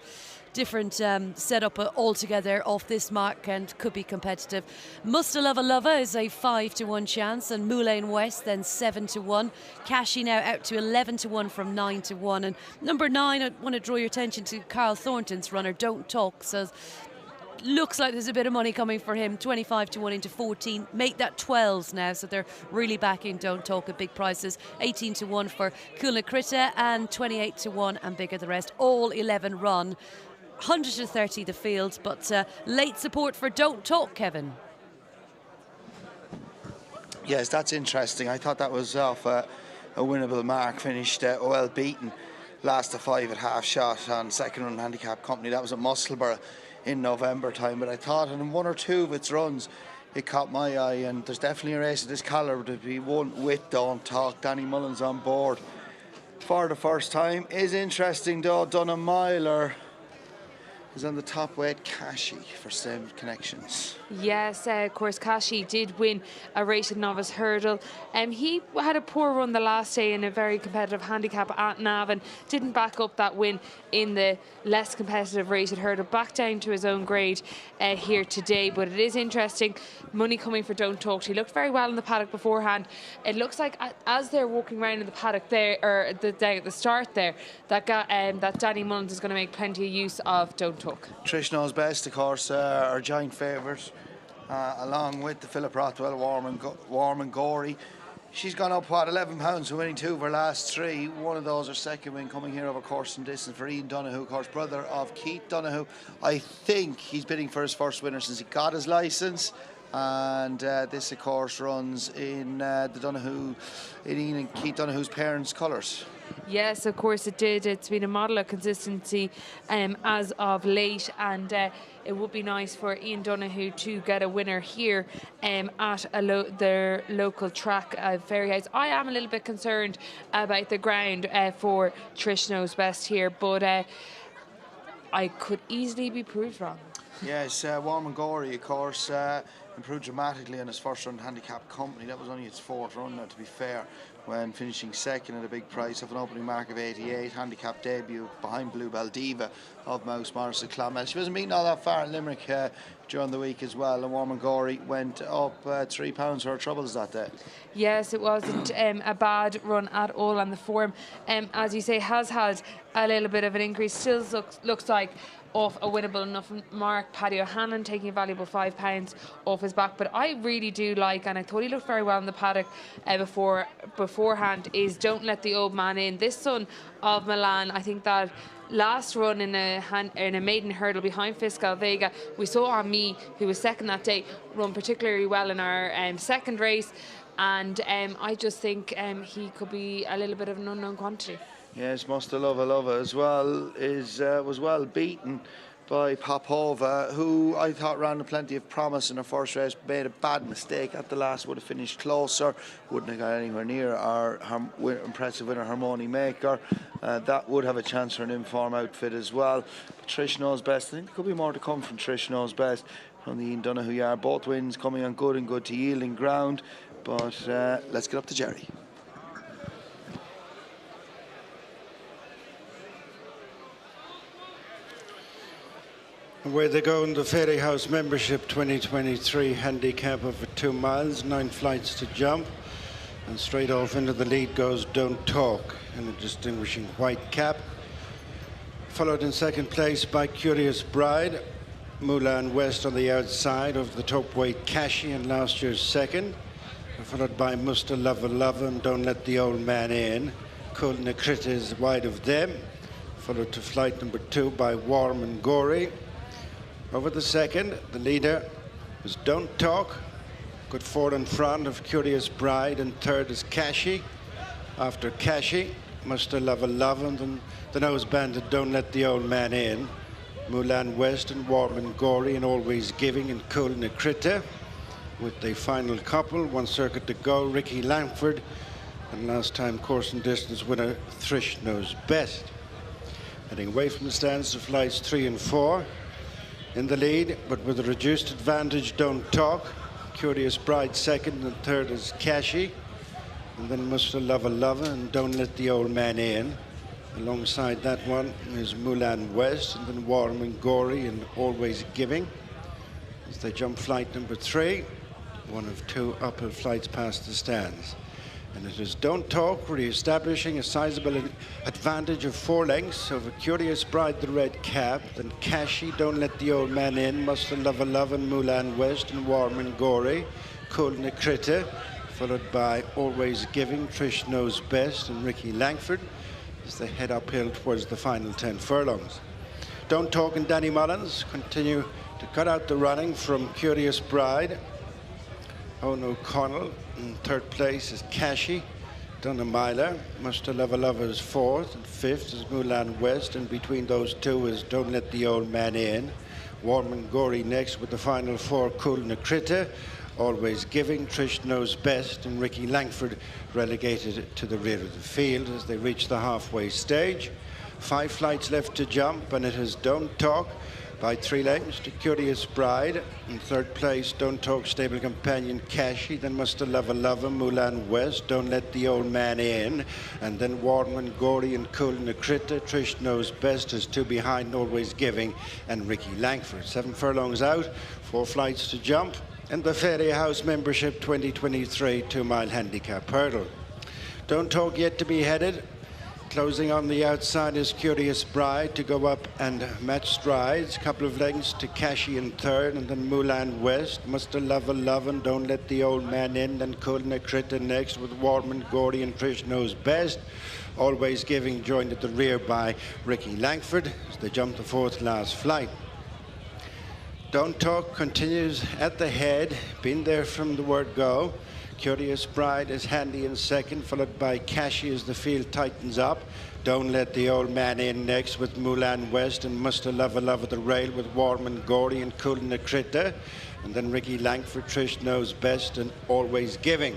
setup altogether off this mark and could be competitive. Musta Lova is a 5-1 chance, and Moulin West then 7-1. Cashy now out to 11-1 from 9-1. And number 9, I want to draw your attention to Carl Thornton's runner, Don't Talk. So looks like there's a bit of money coming for him, 25-1 into 14. Make that 12s now, so they're really backing Don't Talk at big prices. 18-1 for Coolna Crete and 28-1 and bigger the rest. All 11 run. 130 the field, but late support for Don't Talk, Kevin. Yes, that's interesting. I thought that was off a winnable mark. Finished well beaten. Last to 5 at half shot on second run handicap company. That was at Musselburgh in November time. But I thought in 1 or 2 of its runs, it caught my eye. And there's definitely a race of this calibre to be won with Don't Talk. Danny Mullins on board for the first time. Is interesting though. Done a miler. Is on the top weight, Kashi for Stem Connections. Yes, of course, Kashi did win a rated novice hurdle. He had a poor run the last day in a very competitive handicap at Navan. Didn't back up that win in the less competitive rated hurdle. Back down to his own grade here today. But it is interesting. Money coming for Don't Talk. He looked very well in the paddock beforehand. It looks like as they're walking around in the paddock there, or at the start there, that Danny Mullins is going to make plenty of use of Don't Talk. Trish Knows Best, of course, our giant favourite, along with the Philip Rothwell, Warm and Gory. She's gone up, what, 11 pounds for winning 2 of her last 3. One of those, her second win, coming here over course and distance for Ian Donoghue, of course, brother of Keith Donoghue. I think he's bidding for his first winner since he got his licence. And this, of course, runs in the Donoghue, in Ian and Keith Donoghue's parents' colours. Yes, of course it did. It's been a model of consistency as of late, and it would be nice for Ian Donoghue to get a winner here at their local track, Ferry House. I am a little bit concerned about the ground for Trish Knows Best here, but I could easily be proved wrong. Yes, Warm and Gory, of course, improved dramatically on his first run handicap company. That was only its 4th run now, to be fair, when finishing second at a big price of an opening mark of 88. Handicap debut behind Bluebell Diva of Mouse Morris at Clonmel. She wasn't meeting all that far in Limerick during the week as well, and Warm and Gory went up £3 for her troubles that day. Yes, it wasn't a bad run at all, and the form, as you say, has had a little bit of an increase. Still looks like off a winnable enough mark. Paddy O'Hanlon taking a valuable £5 off his back, but I really do like, and I thought he looked very well in the paddock beforehand, is Don't Let the Old Man In. This son of Milan, I think that last run in a maiden hurdle behind Fiscal Vega, we saw Ami, who was second that day, run particularly well in our second race, and I just think he could be a little bit of an unknown quantity. Yes, Musta Lova as well was well beaten by Popova, who I thought ran plenty of promise in her first race, made a bad mistake at the last, would have finished closer, wouldn't have got anywhere near our impressive winner Harmony Maker. That would have a chance for an inform outfit as well. But Trish Knows Best, I think there could be more to come from Trish Knows Best from the Ian Donoghue yard. Both wins coming on good and good to yielding ground, but let's get up to Jerry. Away they go in the Ferry House membership 2023 handicap of 2 miles, 9 flights to jump, and straight off into the lead goes Don't Talk in a distinguishing white cap, followed in second place by Curious Bride, Mulan West on the outside of the top weight Kashi in last year's second, followed by Musta Lova and Don't Let the Old Man In. Kul Nakrita is wide of them, followed to flight number 2 by Warm and Gory. Over the second, the leader was Don't Talk, good 4 in front of Curious Bride, and third is Kashi. After Kashi, Musta Lova, and then the nose banded Don't Let the Old Man In. Mulan West and Warm and Gory and Always Giving and Kul Nakrita. With the final couple, 1 circuit to go, Ricky Langford, and last time course and distance winner Trish Knows Best. Heading away from the stands to flights 3 and 4. In the lead, but with a reduced advantage, Don't Talk. Curious Bride second, and third is Kashi. And then Musta Lova and Don't Let the Old Man In. Alongside that one is Mulan West, and then Warm and Gory and Always Giving. As they jump flight number 3, 1 of 2 uphill flights past the stands. And it is Don't Talk re-establishing a sizable advantage of 4 lengths over Curious Bride, the red cap, then Kashi, Don't Let the Old Man In, Musta Lova and Mulan West and Warm and Gory, Kul Nakrita, followed by Always Giving, Trish Knows Best and Ricky Langford as they head uphill towards the final 10 furlongs. Don't Talk and Danny Mullins continue to cut out the running from Curious Bride. Owen O'Connell. In third place is Cashy. Donna Myler. Muster Love Lover is fourth, and fifth is Mulan West, and between those two is Don't Let the Old Man In. Warm and Gory next with the final four, Cool and a Critter. Always Giving, Trish Knows Best, and Ricky Langford relegated to the rear of the field as they reach the halfway stage. 5 flights left to jump, and it is Don't Talk by 3 lengths to Curious Bride. In third place, Don't Talk Stable Companion Cashy, then Muster Love Lover, Mulan West, Don't Let the Old Man In, and then Warm and Gory and Cool and a Critter. Trish Knows Best is 2 behind, Always Giving, and Ricky Langford. 7 furlongs out, 4 flights to jump, and the Ferry House Membership 2023 2-mile handicap hurdle. Don't Talk yet to be headed. Closing on the outside is Curious Bride to go up and match strides. Couple of lengths to Cashy in third, and then Mulan West. Muster Love and Don't Let the Old Man In. Then Cool and a Critter next with Warm and Gory and Trish Knows Best. Always Giving joined at the rear by Ricky Langford as they jump the 4th last flight. Don't Talk continues at the head, been there from the word go. Curious Bride is handy in second, followed by Cashy as the field tightens up. Don't Let the Old Man In next with Mulan West, and Muster Love at the rail with Warm and Gory and Cool and a Critter. And then Ricky Langford, Trish Knows Best, and Always Giving.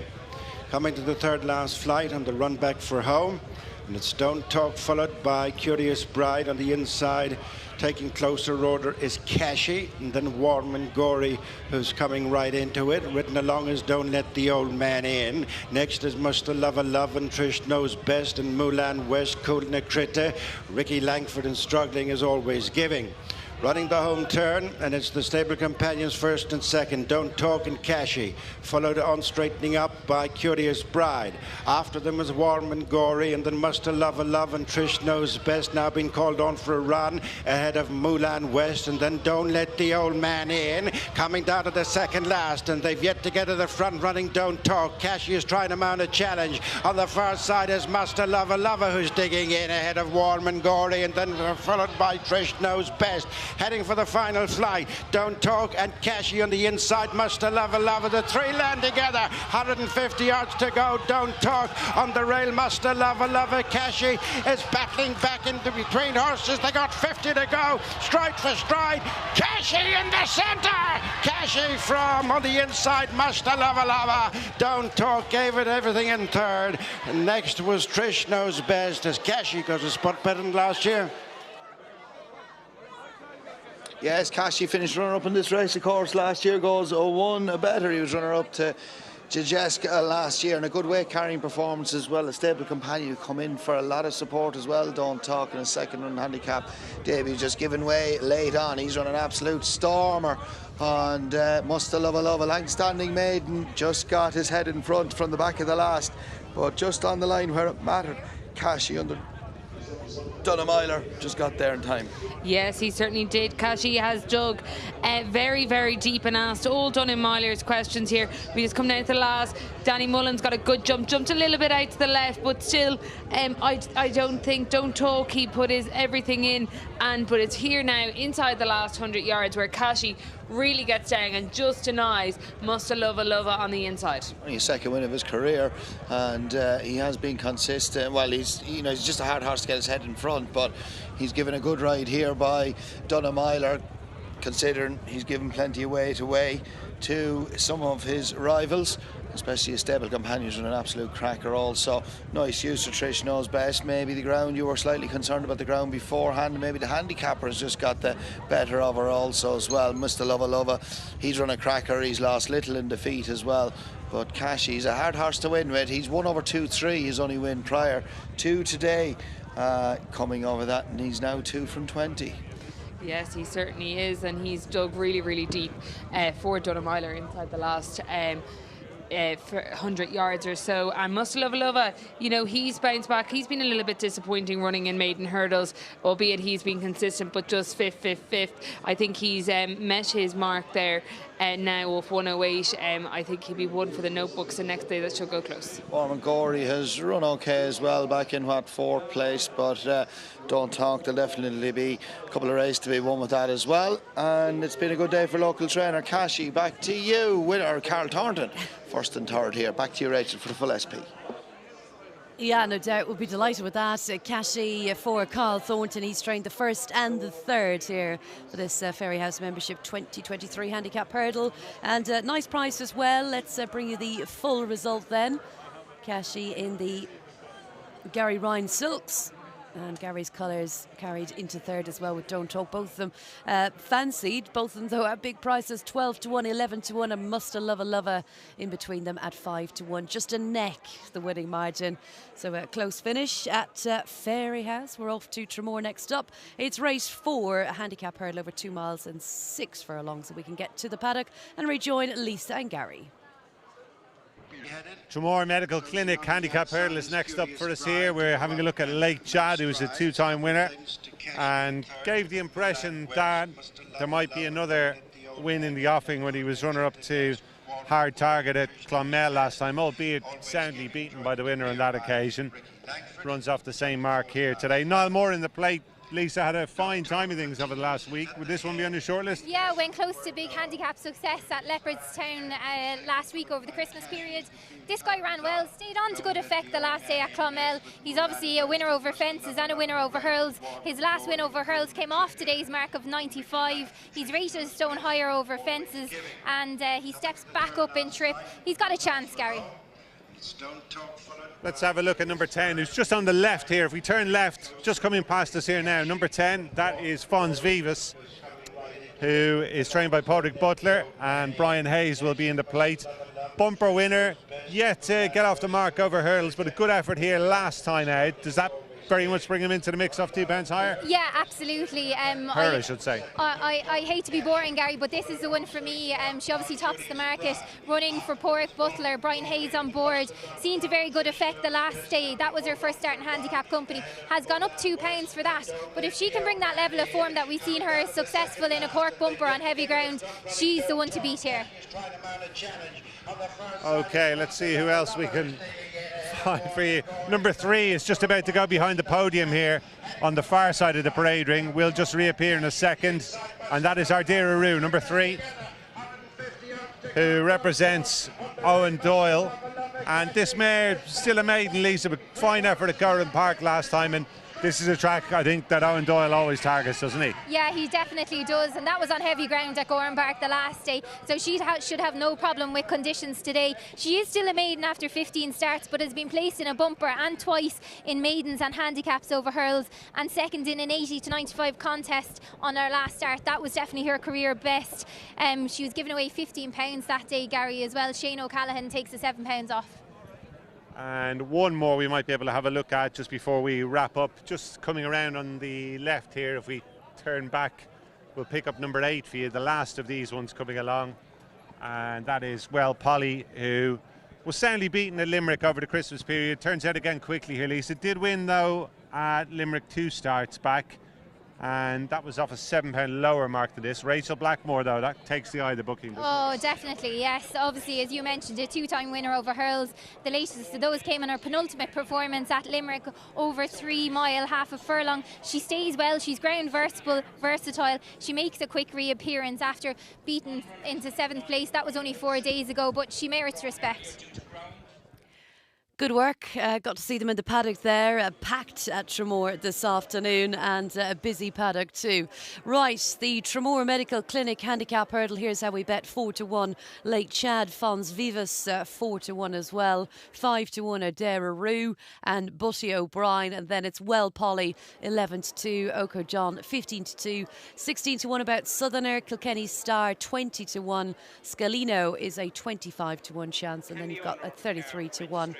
Coming to the 3rd last flight on the run back for home. And it's Don't Talk, followed by Curious Bride on the inside. Taking closer order is Cashy, and then Warm and Gory, who's coming right into it. Written along as Don't Let the Old Man In. Next is Muster Love and Trish Knows Best, and Mulan West, Cool and a Critter. Ricky Langford and struggling as Always Giving. Running the home turn, and it's the stable companions first and second, Don't Talk and Cashy, followed on straightening up by Curious Bride. After them is Warm and Gory, and then Muster Love and Trish Knows Best, now being called on for a run ahead of Mulan West, and then Don't Let the Old Man In, coming down to the 2nd last, and they've yet to get to the front running Don't Talk. Cashy is trying to mount a challenge. On the far side is Muster Love who's digging in ahead of Warm and Gory, and then followed by Trish Knows Best. Heading for the final flight, Don't Talk and Cashy on the inside. Muster Love, the 3 land together. 150 yards to go. Don't Talk on the rail. Muster Love, Cashy is battling back into between horses. They got 50 to go. Stride for stride. Cashy in the centre. Cashy from on the inside. Muster Love. Don't Talk gave it everything in third. And next was Trish Knows Best as Cashy got a spot better than last year. Yes, Cashy finished runner-up in this race, of course. Last year goes 0-1 better. He was runner-up to Jajeska last year, and a good weight-carrying performance as well. A stable companion who come in for a lot of support as well. Don't Talk in a 2nd run handicap debut, just giving way late on. He's run an absolute stormer. And Muster Love, a long-standing maiden, just got his head in front from the back of the last, but just on the line where it mattered. Cashy under Donna Myler just got there in time. Yes, he certainly did. Cashy has dug very, very deep and asked all Donna Myler's questions here. We just come down to the last. Danny Mullen's got a good jump, jumped a little bit out to the left, but still, I don't think Don't Talk, he put his everything in, but it's here now inside the last 100 yards where Cashy really gets down and just denies Muster Love on the inside. Only his 2nd win of his career, and he has been consistent. Well, he's just a hard horse to get his head in front, but he's given a good ride here by Donna Myler, considering he's given plenty of weight away to some of his rivals, especially his stable companions, and an absolute cracker also. Nice use of Trish Knows Best. Maybe the ground, you were slightly concerned about the ground beforehand, and maybe the handicapper has just got the better of her also as well. Muster Love, he's run a cracker. He's lost little in defeat as well. But Cashy's a hard horse to win with. He's won over 2-3, his only win prior to today, coming over that, and he's now 2 from 20. Yes, he certainly is, and he's dug really, really deep for Donna Myler inside the last 100 yards or so. And Muster Love, he's bounced back. He's been a little bit disappointing running in maiden hurdles, albeit he's been consistent, but just fifth. I think he's met his mark there now of 108. I think he'll be one for the notebooks, and next day that should go close. Ormond Gorey has run okay as well, back in fourth place, but don't talk, there'll definitely be a couple of races to be won with that as well. And it's been a good day for local trainer Cashy. Back to you, winner Carl Thornton, first and third here. Back to you, Rachel, for the full SP. Yeah, no doubt, we'll be delighted with that. Cashy for Carl Thornton. He's trained the first and the third here for this Ferry House membership 2023 handicap hurdle. And nice price as well. Let's bring you the full result then. Cashy in the Gary Ryan Silks. And Gary's colours carried into third as well with Don't Talk. Both of them fancied, both of them though at big prices, 12 to 1, 11 to 1, and Must a Lover in between them at 5 to 1. Just a neck, the winning margin. So a close finish at Ferry House. We're off to Traremor next up. It's race 4, a handicap hurdle over 2 miles and 6 furlongs. So we can get to the paddock and rejoin Lisa and Gary. Traremor Medical Clinic handicap hurdle is next up for us here. We're having a look at Lake Chad, who's a 2-time winner, and gave the impression that there might be another win in the offing when he was runner-up to Hard Target at Clonmel last time, albeit soundly beaten by the winner on that occasion. Runs off the same mark here today. Niall Moore in the plate. Lisa had a fine time of things over the last week. Would this one be on your shortlist? Yeah, went close to big handicap success at Leopardstown last week over the Christmas period. This guy ran well, stayed on to good effect the last day at Clonmel. He's obviously a winner over fences and a winner over hurls. His last win over hurls came off today's mark of 95. He's rated a stone higher over fences, and he steps back up in trip. He's got a chance, Gary. Let's have a look at number 10, who's just on the left here. If we turn left, just coming past us here now, number 10, that is Fons Vivas, who is trained by Padraig Butler, and Brian Hayes will be in the plate. Bumper winner, yet to get off the mark over hurdles, but a good effort here last time out. Does that very much bring him into the mix off 2 pounds higher? Yeah, absolutely. I should say. I hate to be boring, Gary, but this is the one for me. She obviously tops the market, running for Padraig Butler. Brian Hayes on board, seen to very good effect the last day. That was her first start in handicap company. Has gone up £2 for that. But if she can bring that level of form that we've seen her successful in a Cork bumper on heavy ground, she's the one to beat here. Okay, let's see who else we can find for you. Number 3 is just about to go behind the podium here on the far side of the parade ring. Will just reappear in a second, and that is Ardira Roo, number 3, who represents Owen Doyle. And this mare, still a maiden, Lisa, but fine effort at Gowran Park last time, and this is a track I think that Owen Doyle always targets, doesn't he? Yeah, he definitely does, and that was on heavy ground at Gowran Park the last day, so she should have no problem with conditions today. She is still a maiden after 15 starts, but has been placed in a bumper and twice in maidens and handicaps over hurls, and second in an 80 to 95 contest on her last start. That was definitely her career best. She was giving away £15 that day, Gary, as well. Shane O'Callaghan takes the £7 off. And one more we might be able to have a look at just before we wrap up. Just coming around on the left here, if we turn back, we'll pick up number 8 for you, the last of these ones coming along. And that is Well Polly, who was soundly beaten at Limerick over the Christmas period. Turns out again quickly here, Lisa. Did win though at Limerick 2 starts back, and that was off a £7 lower mark to this. Rachel Blackmore though, that takes the eye of the booking. Oh, definitely, yes. Obviously, as you mentioned, a 2-time winner over hurls. The latest of those came in her penultimate performance at Limerick, over 3 mile, half a furlong. She stays well, she's ground versatile. She makes a quick reappearance after beaten into 7th place. That was only 4 days ago, but she merits respect. Good work. Got to see them in the paddock there, packed at Traremor this afternoon, and a busy paddock too. Right, the Traremor Medical Clinic handicap hurdle. Here's how we bet: 4 to 1 Lake Chad, Fons Vivas, 4 to 1 as well, 5 to 1 Ardira Roo and Butty O'Brien, and then it's Well Polly, 11 to 2 Oko John, 15 to 2, 16 to 1 about Southerner, Kilkenny Star, 20 to 1 Scalino is a 25 to 1 chance, and then you've got a 33 to 1.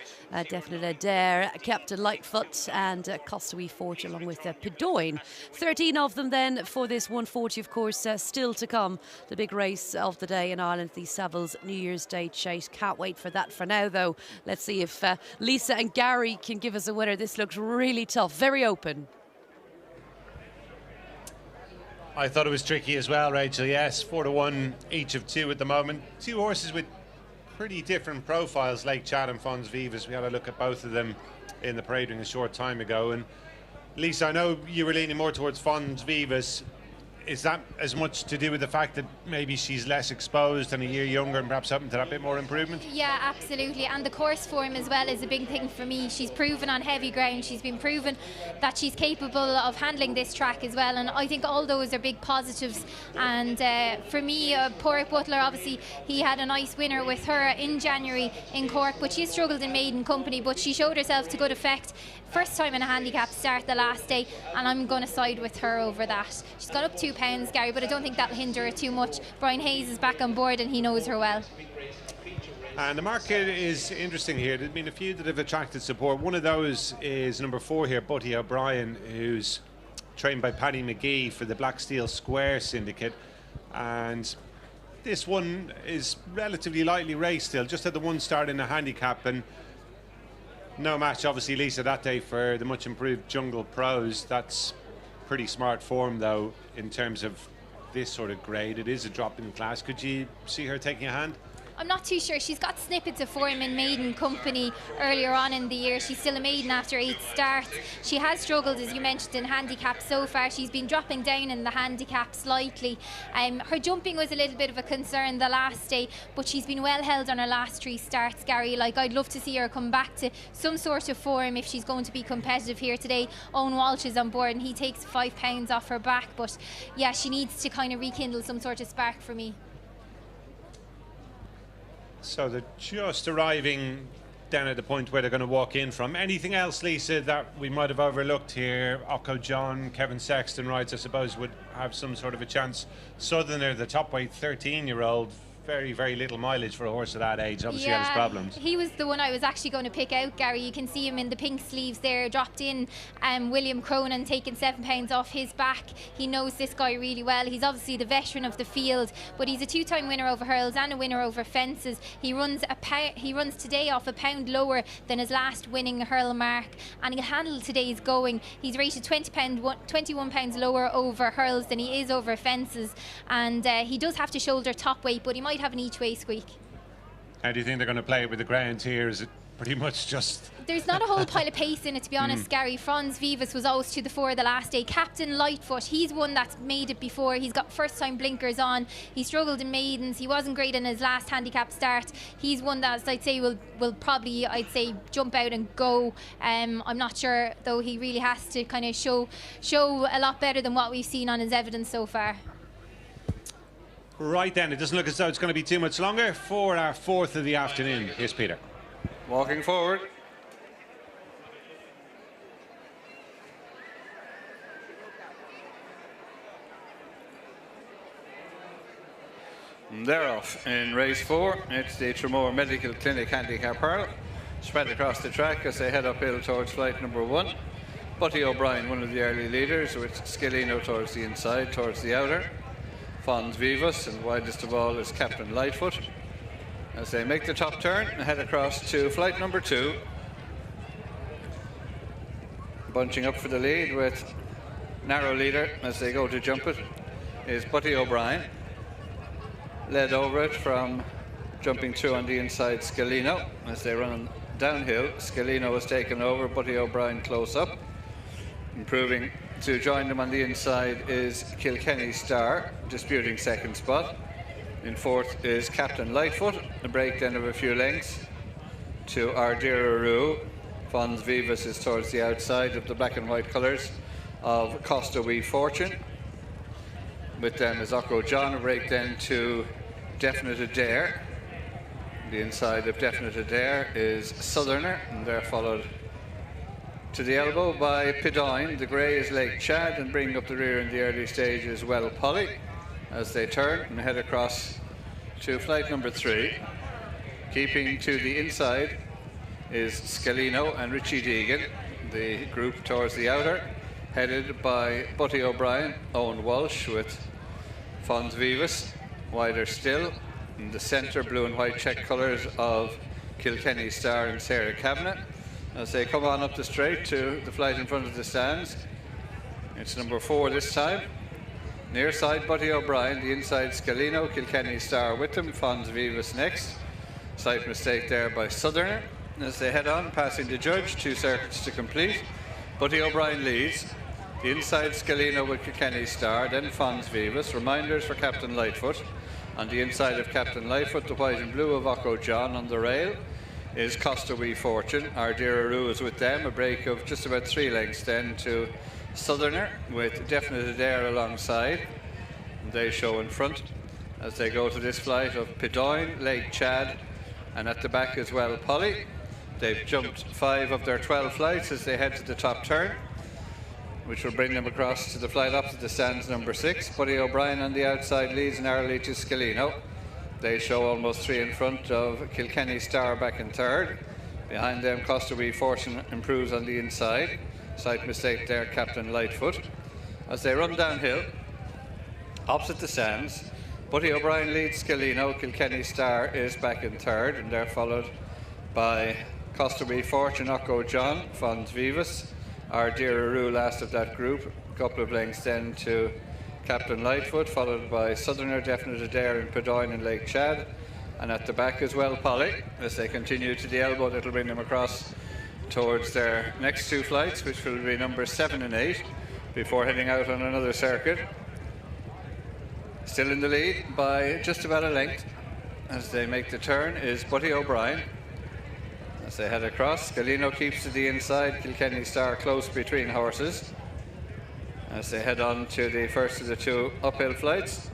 Definite Adair, Captain Lightfoot and Costaway Forge along with Pedoyne. 13 of them then for this 140, of course, still to come. The big race of the day in Ireland, the Savills New Year's Day chase. Can't wait for that for now, though. Let's see if Lisa and Gary can give us a winner. This looks really tough, very open. I thought it was tricky as well, Rachel. Yes, 4-1 each of two at the moment. Two horses with pretty different profiles, Lake Chad and Fons Vivas. We had a look at both of them in the parade ring a short time ago. And Lisa, I know you were leaning more towards Fons Vivas. Is that as much to do with the fact that maybe she's less exposed and a year younger and perhaps hoping to that bit more improvement? Yeah, absolutely. And the course form as well is a big thing for me. She's proven on heavy ground. She's been proven that she's capable of handling this track as well. And I think all those are big positives. And for me, Porrick Butler, obviously, he had a nice winner with her in January in Cork, but she struggled in Maiden company, but she showed herself to good effect. First time in a handicap start the last day, and I'm going to side with her over that. She's got up £2, Gary, but I don't think that'll hinder her too much. Brian Hayes is back on board and he knows her well. And the market is interesting here. There's been a few that have attracted support. One of those is number 4 here, Buddy O'Brien, who's trained by Paddy McGee for the Black Steel Square Syndicate. And this one is relatively lightly raced still, just had the one start in a handicap, and no match, obviously, Lisa, that day for the much improved Jungle Pros. That's pretty smart form, though, in terms of this sort of grade. It is a drop in class. Could you see her taking a hand? I'm not too sure. She's got snippets of form in Maiden company earlier on in the year. She's still a maiden after 8 starts. She has struggled, as you mentioned, in handicap so far. She's been dropping down in the handicap slightly. Her jumping was a little bit of a concern the last day, but she's been well held on her last 3 starts, Gary. Like, I'd love to see her come back to some sort of form if she's going to be competitive here today. Owen Walsh is on board and he takes £5 off her back, but yeah, she needs to kind of rekindle some sort of spark for me. So they're just arriving down at the point where they're going to walk in from. Anything else, Lisa, that we might have overlooked here? Occo John, Kevin Sexton rides, I suppose, would have some sort of a chance. Southerner, the top weight 13-year-old, very, very little mileage for a horse of that age. Obviously had his problems. He was the one I was actually going to pick out, Gary. You can see him in the pink sleeves there, dropped in. William Cronin taking £7 off his back. He knows this guy really well. He's obviously the veteran of the field, but he's a 2-time winner over hurls and a winner over fences. He runs today off £1 lower than his last winning hurl mark, and he'll handle today's going. He's rated £21 lower over hurls than he is over fences, and he does have to shoulder top weight, but he might have an each way squeak. How do you think they're going to play it with the ground here? Is it pretty much just... There's not a whole pile of pace in it, to be honest, Gary. Fons Vivas was always to the fore the last day. Captain Lightfoot, he's one that's made it before. He's got first time blinkers on. He struggled in maidens. He wasn't great in his last handicap start. He's one that I'd say will probably, I'd say, jump out and go. I'm not sure, though. He really has to kind of show a lot better than what we've seen on his evidence so far. Right then, it doesn't look as though it's going to be too much longer for our 4th of the afternoon. Here's Peter. Walking forward. And they're off in race 4. It's the Traremor Medical Clinic Handicap Hurl. Spread across the track as they head uphill towards flight number 1. Buddy O'Brien, one of the early leaders, with Scalino towards the inside, towards the outer. Fons Vivas, and widest of all is Captain Lightfoot, as they make the top turn and head across to flight number 2. Bunching up for the lead with narrow leader as they go to jump it is Buddy O'Brien. Led over it from jumping through on the inside Scalino as they run downhill. Scalino has taken over, Buddy O'Brien close up. Improving to join them on the inside is Kilkenny Star, disputing second spot. In 4th is Captain Lightfoot, a break then of a few lengths to Ardira Roo. Fons Vivas is towards the outside of the black and white colours of Costa Wee Fortune. With them is Occo John, a break then to Definite Adair. The inside of Definite Adair is Southerner, and they're followed to the elbow by Pidoyne. The grey is Lake Chad, and bringing up the rear in the early stage is Well Polly as they turn and head across to flight number 3. Keeping to the inside is Scalino and Richie Deegan. The group towards the outer, headed by Buddy O'Brien, Owen Walsh with Fons Vivas. Wider still in the centre, blue and white check colours of Kilkenny Star and Sarah Kavanagh. As they come on up the straight to the flight in front of the stands. It's number 4 this time. Near side, Buddy O'Brien. The inside, Scalino. Kilkenny Star with them. Fons Vivas next. Slight mistake there by Southerner. As they head on, passing the judge. 2 circuits to complete. Buddy O'Brien leads. The inside, Scalino with Kilkenny Star. Then Fons Vivas. Reminders for Captain Lightfoot. On the inside of Captain Lightfoot, the white and blue of Occo John. On the rail is Costa Wee Fortune. Ardira Rue is with them. A break of just about 3 lengths then to Southerner with Definite Adair alongside. And they show in front as they go to this flight of Pidoyne, Lake Chad, and at the back as well Polly. They've jumped 5 of their 12 flights as they head to the top turn, which will bring them across to the flight opposite the stands, number 6. Buddy O'Brien on the outside leads narrowly to Scalino. They show almost 3 in front of Kilkenny Star back in third. Behind them, Costa Wee Fortune improves on the inside. Slight mistake there, Captain Lightfoot. As they run downhill, opposite the stands, Buddy O'Brien leads Scalino. Kilkenny Star is back in third, and they're followed by Costa Wee Fortune, Occo John, Fons Vivas, Ardira Rue last of that group. A couple of lengths then to Captain Lightfoot, followed by Southerner, Definite Adair and Pidoyne and Lake Chad. And at the back as well, Polly. As they continue to the elbow, that'll bring them across towards their next 2 flights, which will be number 7 and 8, before heading out on another circuit. Still in the lead by just about a length as they make the turn is Buddy O'Brien. As they head across, Scalino keeps to the inside, Kilkenny Star close between horses. As they head on to the first of the 2 uphill flights,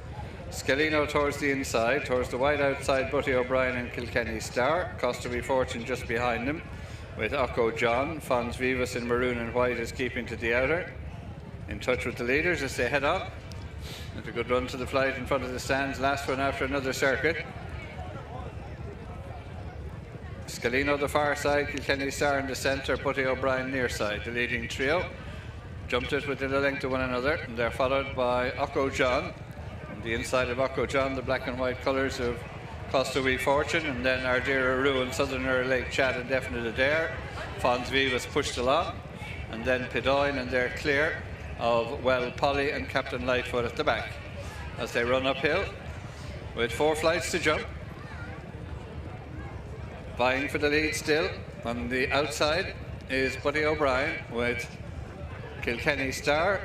Scalino towards the inside, towards the wide outside, Buddy O'Brien and Kilkenny Star. Costa Wee Fortune just behind them, with Occo John. Fons Vivas in maroon and white is keeping to the outer. In touch with the leaders as they head on. It's a good run to the flight in front of the stands, last one after another circuit. Scalino the far side, Kilkenny Star in the centre, Buddy O'Brien near side. The leading trio jumped it within a length of one another, and they're followed by Occo John. On the inside of Occo John, the black and white colours of Costa Wee Fortune, and then Ardira Rue and Southerner, Lake Chad and Definite Adair. Fons Vivas pushed along, and then Pidoyne, and they're clear of, well, Polly and Captain Lightfoot at the back as they run uphill with 4 flights to jump. Vying for the lead still. On the outside is Buddy O'Brien with Kilkenny Star.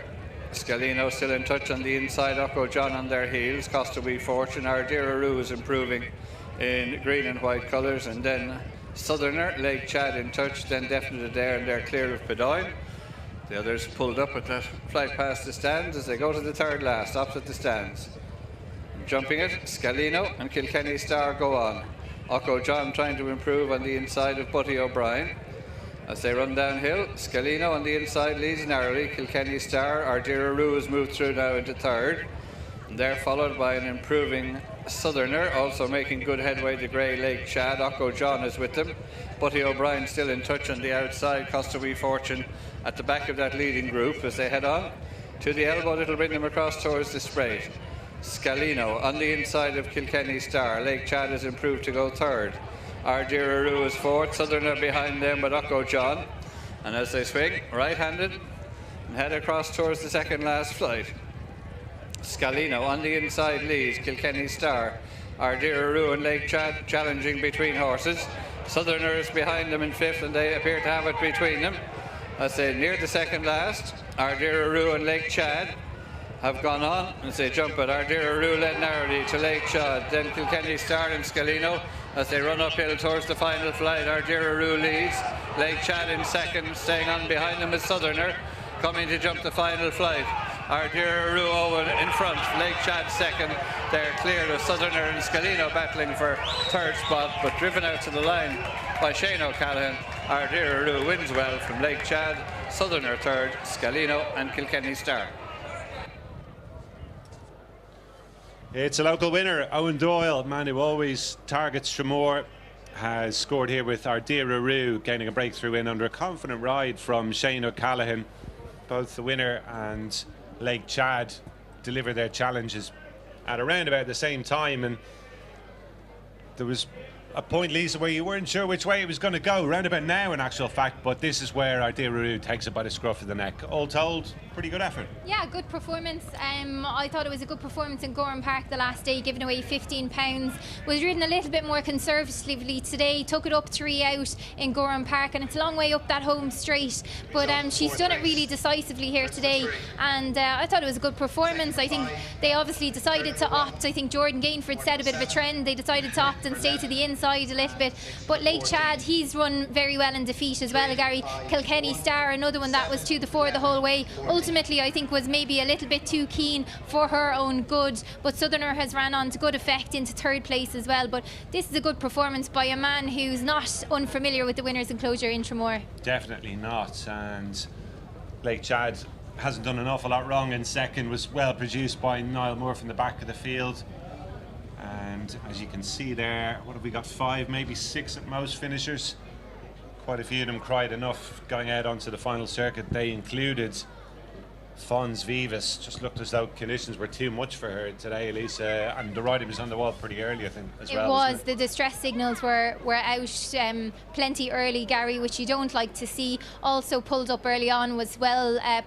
Scalino still in touch on the inside, Occo John on their heels. Costa Wee Fortune, Ardira Rue is improving in green and white colours, and then Southerner, Lake Chad in touch, then Definite Adair, and they're clear of Pidoyne. The others pulled up at that flight past the stands as they go to the third last, opposite the stands. Jumping it, Scalino and Kilkenny Star go on. Occo John trying to improve on the inside of Buddy O'Brien. As they run downhill, Scalino on the inside leads narrowly. Kilkenny Star, Ardira Rue has moved through now into third. And they're followed by an improving Southerner, also making good headway to Grey Lake Chad. Occo John is with them. Buddy O'Brien still in touch on the outside. Costa Wee Fortune at the back of that leading group as they head on to the elbow. That'll bring them across towards the straight. Scalino on the inside of Kilkenny Star. Lake Chad has improved to go third. Ardira Rue is fourth. Southerner behind them with Occo John. And as they swing right-handed and head across towards the second last flight, Scalino on the inside leads Kilkenny Star. Ardira Rue and Lake Chad challenging between horses. Southerner is behind them in fifth, and they appear to have it between them as they near the second last. Ardira Rue and Lake Chad have gone on as they jump it. Ardira Rue led narrowly to Lake Chad, then Kilkenny Star and Scalino as they run uphill towards the final flight. Ardira Rue leads, Lake Chad in second, staying on behind them is Southerner, coming to jump the final flight. Ardira Rue over in front, Lake Chad second. They're clear of Southerner and Scalino battling for third spot, but driven out to the line by Shane O'Callaghan. Ardira Rue wins well from Lake Chad, Southerner third, Scalino and Kilkenny Star. It's a local winner, Owen Doyle, man who always targets Tramore, has scored here with Ardira Rue, gaining a breakthrough win under a confident ride from Shane O'Callaghan. Both the winner and Lake Chad deliver their challenges at around about the same time, and there was a point, Lisa, where you weren't sure which way it was going to go, round about now in actual fact, but this is where Ardiru takes it by the scruff of the neck. All told, pretty good effort. Yeah, good performance. I thought it was a good performance in Gorham Park the last day, giving away £15. Was ridden a little bit more conservatively today, took it up 3 out in Gorham Park, and it's a long way up that home straight, but she's done it really decisively here today, and I thought it was a good performance. I think they obviously decided to opt. I think Jordan Gainford set a bit of a trend. They decided to opt and stay to the inside a little bit, but Lake Chad, he's run very well in defeat as well. Gary Kilkenny Star, another one that was to the fore the whole way. Ultimately, I think was maybe a little bit too keen for her own good, but Southerner has ran on to good effect into 3rd place as well. But this is a good performance by a man who's not unfamiliar with the winners' enclosure in Traremor. Definitely not, and Lake Chad hasn't done an awful lot wrong in second, was well produced by Niall Moore from the back of the field. And as you can see there, what have we got, 5, maybe 6 at most finishers. Quite a few of them cried enough going out onto the final circuit. They included Fons Vivas. Just looked as though conditions were too much for her today, Elisa, and the riding was on the wall pretty early, I think, as well. It was. The distress signals were out plenty early, Gary, which you don't like to see. Also pulled up early on was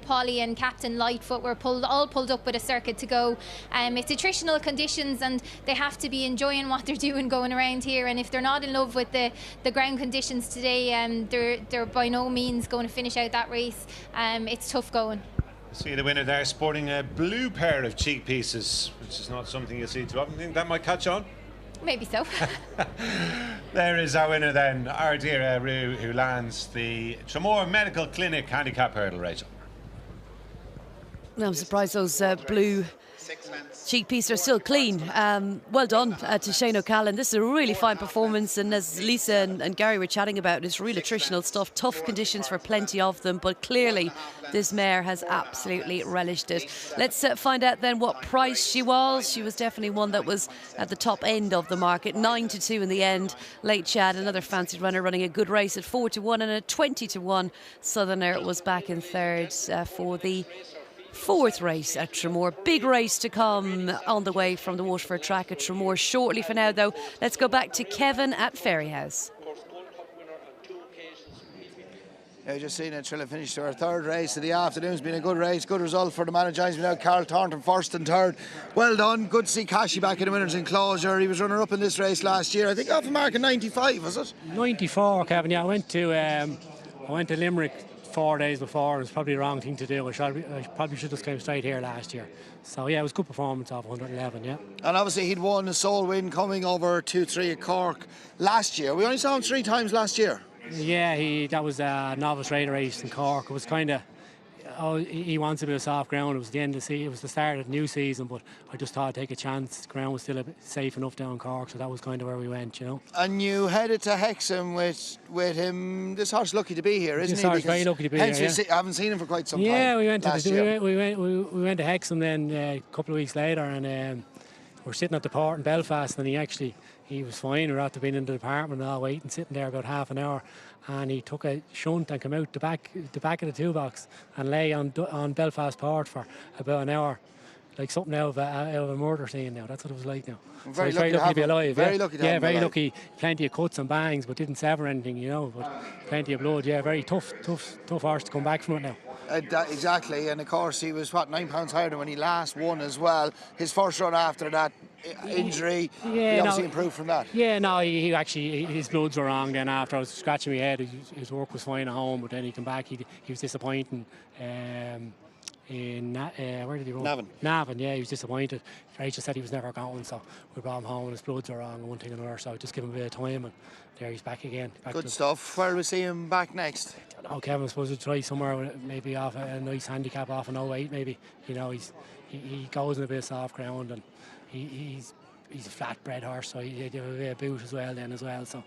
Polly and Captain Lightfoot were all pulled up with a circuit to go. It's attritional conditions, and they have to be enjoying what they're doing going around here, and if they're not in love with the ground conditions today, they're by no means going to finish out that race. It's tough going. See the winner there sporting a blue pair of cheek pieces, which is not something you see too often. Think that might catch on? Maybe so. There is our winner then, Ardira Rue, who lands the Traremor Medical Clinic handicap hurdle, Rachel. I'm surprised those blue cheek pieces are still clean. Well done to Shane O'Callaghan. This is a really fine performance, and as Lisa and Gary were chatting about, it's real attritional stuff, tough conditions for plenty of them, but clearly this mare has absolutely relished it. Let's find out then what price she was. She was definitely one that was at the top end of the market, 9-2 in the end. Late Chad, another fancy runner, running a good race at 4-1, and a 20-1 Southerner was back in 3rd for the 4th race at Traremor. Big race to come on the way from the Waterford track at Traremor shortly. For now, though, let's go back to Kevin at Ferry House. Yeah, just seen it. Trilla finished her 3rd race of the afternoon. It's been a good race, good result for the man who joins me now, Carl Thornton, 1st and 3rd. Well done. Good to see Cashy back in the winners' enclosure. He was runner up in this race last year. I think off a mark of 95, was it? 94, Kevin. Yeah, I went to Limerick 4 days before. It was probably the wrong thing to do. I probably should have came straight here last year. So yeah, it was a good performance off 111, yeah. And obviously he'd won a sole win coming over 2-3 at Cork last year. We only saw him 3 times last year. Yeah, that was a novice raider race in Cork. It was kind of, he wants a bit of soft ground. It was the end of the season. It was the start of the new season, but I just thought I'd take a chance. The ground was still a bit safe enough down Cork, so that was kind of where we went, you know. And you headed to Hexham with him. This horse lucky to be here, isn't he? This horse very lucky to be here. I haven't seen him for quite some time. Yeah, we went to Hexham then a couple of weeks later, and we're sitting at the port in Belfast, and he was fine. We were after being in the department and all, waiting, sitting there about half an hour, and he took a shunt and came out the back of the toolbox and lay on Belfast Port for about an hour, like something out of a murder scene now. That's what it was like now. Very lucky to be alive. Very lucky to have him very alive. lucky. Plenty of cuts and bangs, but didn't sever anything, you know. But plenty of blood. Yeah, very tough horse to come back from it now. Exactly, and of course he was £9 higher than when he last won as well. His first run after that injury, he obviously improved from that. Yeah, no, he actually, his bloods were wrong then after. I was scratching my head. His work was fine at home, but then he came back. He was disappointing. Where did he run? Navan, yeah, he was disappointed. Rachel said he was never going, so we brought him home and his bloods were wrong and one thing and another, so just give him a bit of time, and there he's back again. Good stuff. Where do we see him back next? I don't know, Kevin, I suppose we'll try somewhere maybe off a nice handicap off an 08 maybe. You know, he goes in a bit of soft ground, and he's a flat-bred horse, so he'd have a bit of boot as well, so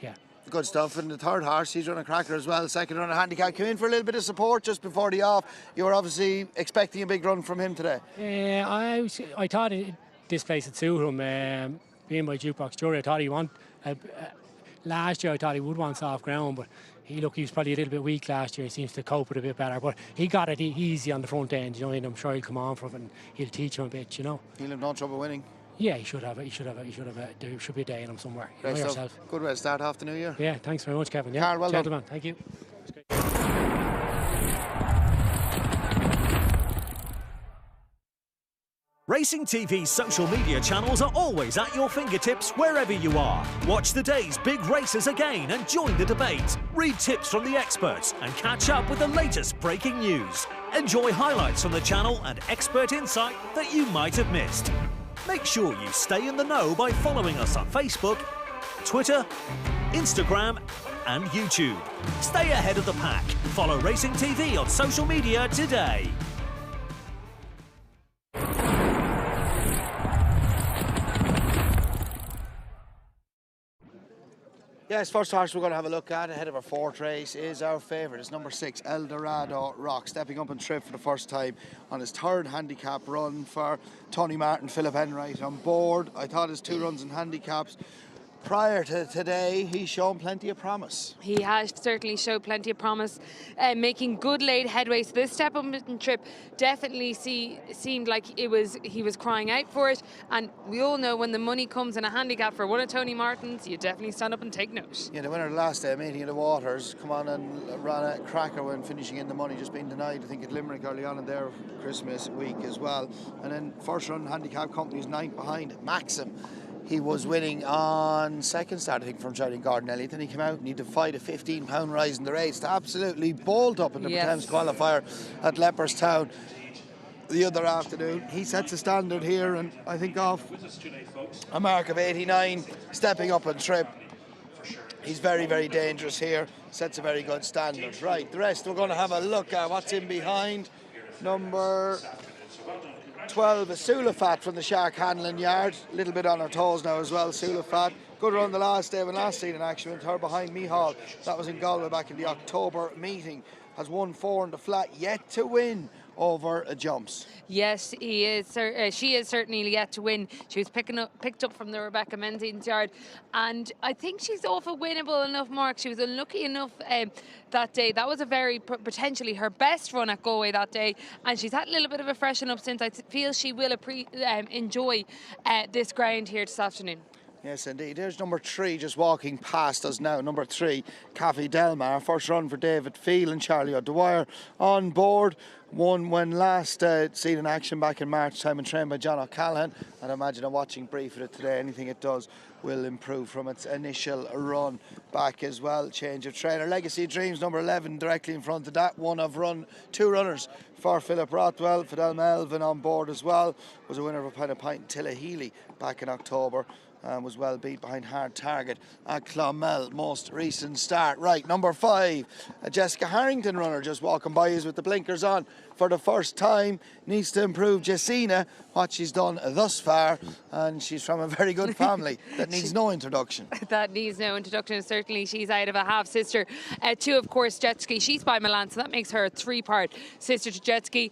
yeah. Good stuff. And the 3rd horse, he's run a cracker as well. 2nd run a handicap. Came in for a little bit of support just before the off. You were obviously expecting a big run from him today. I thought this place would suit him. Being my jukebox jury, I thought he last year I thought he would want soft ground, but he was probably a little bit weak last year. He seems to cope with it a bit better, but he got it easy on the front end, you know, and I'm sure he'll come on from it and he'll teach him a bit, you know. He'll have no trouble winning. Yeah, he should have it. There should be a day in him somewhere. You know Great stuff. yourself. Good way to start off the new year. Yeah, thanks very much, Kevin. Yeah, Carl, well done. gentlemen, thank you. Racing TV's social media channels are always at your fingertips wherever you are. Watch the day's big races again and join the debate. Read tips from the experts and catch up with the latest breaking news. Enjoy highlights from the channel and expert insight that you might have missed. Make sure you stay in the know by following us on Facebook, Twitter, Instagram and YouTube. Stay ahead of the pack. Follow Racing TV on social media today. Yes, first horse we're going to have a look at ahead of our fourth race is our favourite. It's number 6, Eldorado Rock, stepping up and trip for the first time on his third handicap run for Tony Martin, Philip Enright on board. I thought his 2 runs in handicaps prior to today, he's shown plenty of promise. He has certainly showed plenty of promise, making good late headway. So this step up and trip definitely seemed like he was crying out for it. And we all know when the money comes in a handicap for one of Tony Martin's, you definitely stand up and take note. Yeah, the winner last day, Maiden in the Waters, come on and ran a cracker when finishing in the money, just being denied, I think, at Limerick early on in their Christmas week as well. And then first run handicap company's 9th behind Maxim. He was winning on second start, I think, from Charlie Gardinelli. Then he came out and he defied a £15 rise in the race to absolutely bolt up in the Thames qualifier at Leopardstown the other afternoon. He sets a standard here, and I think off a mark of 89, stepping up and trip. He's very, very dangerous here. Sets a very good standard. Right, the rest we're going to have a look at what's in behind. Number 12 is Sulafat from the Shark Handling Yard. A little bit on her toes now as well, Sulafat. Good run the last day when last seen in action with her behind Mihal. That was in Galway back in the October meeting. Has won 4 in the flat, yet to win over jumps. Yes, he is. She is certainly yet to win. She was picked up from the Rebecca Menzies yard, and I think she's off a winnable enough mark. She was unlucky enough that day. That was a very potentially her best run at Galway that day, and she's had a little bit of a freshen up since. I feel she will enjoy this ground here this afternoon. Yes, indeed. There's number 3 just walking past us now. Number 3, Cafe Delmar. First run for David Field and Charlie O'Dwyer on board. Won when last seen in action back in March time and trained by John O'Callaghan. And I imagine I'm watching brief of it today. Anything it does will improve from its initial run back as well. Change of trainer. Legacy Dreams, number 11, directly in front of that. 2 runners for Philip Rothwell. Fidel Melvin on board as well. Was a winner of a pint Tilla Healy back in October. Was well beat behind Hard Target at Clonmel, most recent start. Right, number 5, a Jessica Harrington runner just walking by us with the blinkers on for the first time. Needs to improve Jessina, what she's done thus far, and she's from a very good family that needs no introduction. That needs no introduction. Certainly she's out of a half sister to, of course, Jetski. She's by Milan, so that makes her a 3-part sister to Jetski.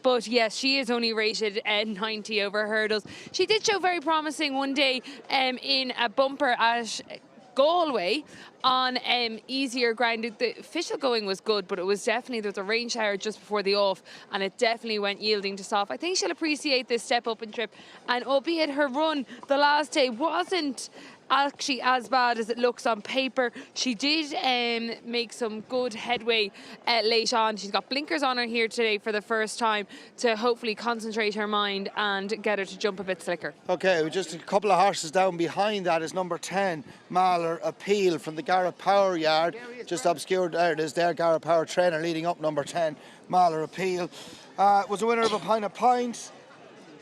But yes, she is only rated 90 over hurdles. She did show very promising one day in a bumper at Galway on easier ground. The official going was good, but it was definitely, there was a rain shower just before the off, and it definitely went yielding to soft. I think she'll appreciate this step up and trip, and albeit her run the last day wasn't actually as bad as it looks on paper, she did make some good headway late on. She's got blinkers on her here today for the first time to hopefully concentrate her mind and get her to jump a bit slicker. Okay, just a couple of horses down behind that is number 10, Mahler Appeal from the Garrett Power Yard. Just obscured, there it is there, Garrett Power trainer leading up number 10, Mahler Appeal. Was a winner of a pint of pints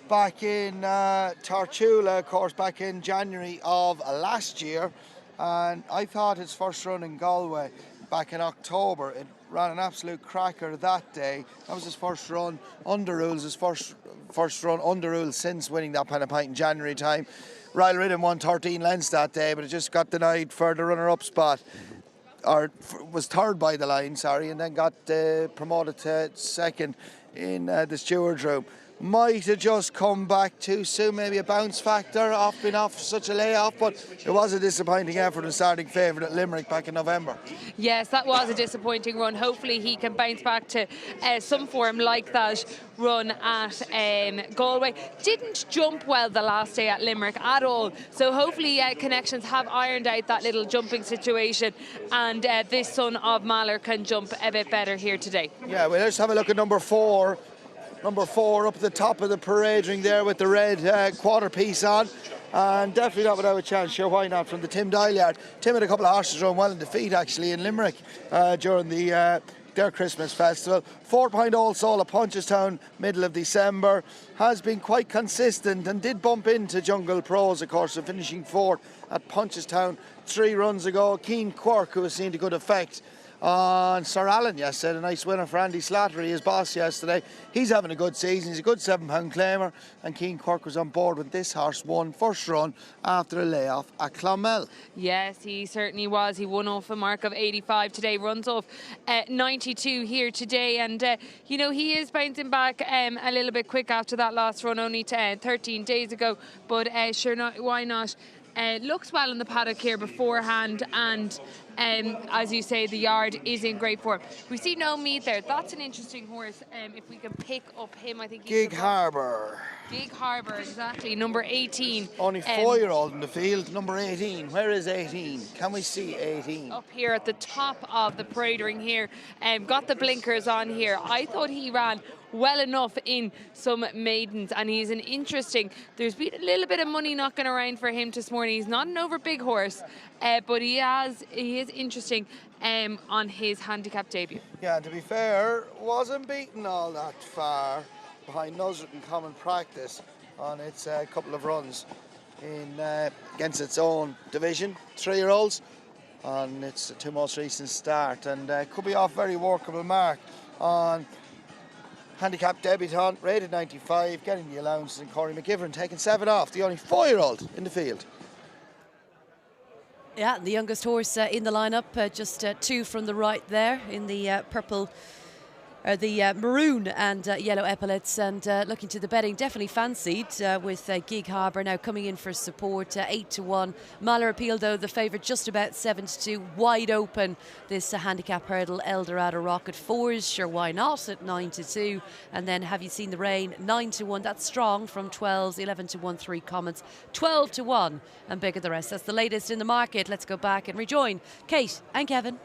back in Tartula, of course, back in January of last year. And I thought his first run in Galway back in October, it ran an absolute cracker that day. That was his first run under rules, his first run under rules since winning that pint in January time. Ryle Ridden won 13 lengths that day, but it just got denied for the runner-up spot. Or was third by the line, sorry, and then got promoted to second in the stewards room. might have just come back too soon, maybe a bounce factor being off such a layoff, but it was a disappointing effort in starting favourite at Limerick back in November. Yes, that was a disappointing run. Hopefully he can bounce back to some form like that run at Galway. Didn't jump well the last day at Limerick at all, so hopefully Connections have ironed out that little jumping situation, and this son of Mahler can jump a bit better here today. Yeah, well, let's have a look at number 4. Number 4 up at the top of the parade ring there with the red quarter piece on. And definitely not without a chance, sure, why not, from the Tim Dial yard. Tim had a couple of horses run well in defeat actually in Limerick during their Christmas festival. 4-point Old Soul at Punchestown, middle of December. Has been quite consistent and did bump into Jungle Pros, of course, of finishing 4th at Punchestown 3 runs ago. Keen Quirk, who has seen to good effect on Sir Alan yesterday, a nice winner for Andy Slattery, his boss yesterday. He's having a good season, he's a good 7-pound claimer, and Keen Quirk was on board when this horse won first run after a layoff at Clonmel. Yes, he certainly was. He won off a mark of 85 today, runs off 92 here today, and you know, he is bouncing back a little bit quick after that last run only 13 days ago, but sure, not, why not? Looks well in the paddock here beforehand, and as you say, the yard is in great form. We see No Meat there. That's an interesting horse. If we can pick up him, I think Gig Harbour. Gig Harbour, exactly. Number 18. Only 4-year-old in the field. Number 18. Where is 18? Can we see 18? Up here at the top of the parade ring here. Got the blinkers on here. I thought he ran well enough in some maidens, and he's an interesting, there's been a little bit of money knocking around for him this morning. He's not an over big horse, but he is interesting on his handicap debut. Yeah, to be fair, wasn't beaten all that far behind Nuzrat in common practice on its couple of runs in against its own division, 3-year-olds, on its 2 most recent start, and could be off very workable mark on handicap debutant, rated 95, getting the allowances, and Corey McGivern taking 7 off, the only 4-year-old in the field. Yeah, the youngest horse in the lineup, just 2 from the right there in the purple, the maroon and yellow epaulets, and looking to the betting, definitely fancied with Gig Harbour now coming in for support, 8-1. Mahler Appeal, though, the favourite, just about 7-2, wide open. This handicap hurdle, Eldorado Rocket 4s, sure, why not, at 9-2. And then Have You Seen the Rain, 9-1. That's strong from 12s, 11-1, 3 comments, 12-1, and bigger the rest. That's the latest in the market. Let's go back and rejoin Kate and Kevin.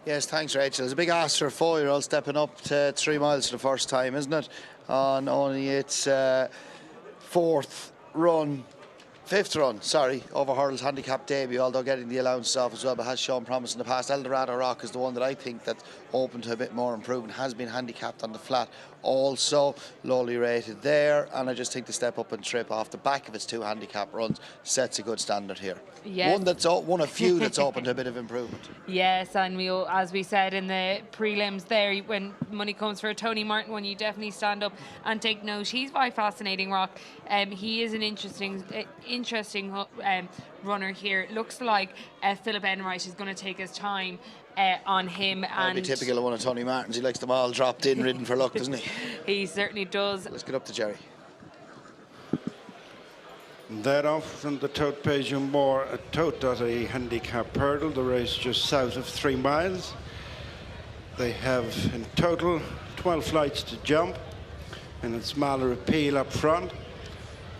Yes, thanks, Rachel. It's a big ask for a 4-year-old stepping up to 3 miles for the first time, isn't it? On only its 5th run, over hurdles handicap debut, although getting the allowances off as well, but has shown promise in the past. Eldorado Rock is the one that I think that's open to a bit more improvement, has been handicapped on the flat, also lowly rated there, and I just think the step up and trip off the back of its 2 handicap runs sets a good standard here. Yes. One of few that's open to a bit of improvement. Yes, and as we said in the prelims there, when money comes for a Tony Martin one, you definitely stand up and take note. He's by Fascinating Rock. He is an interesting runner here. Looks like Philip Enright is going to take his time on him. That'd be typical of one of Tony Martin's. He likes them all dropped in, ridden for luck, doesn't he? He certainly does. Let's get up to Jerry. Thereof from the Tote Pejum Moor at Tote at a handicap hurdle, the race just south of 3 miles. They have in total 12 flights to jump, and it's Mahler Appeal up front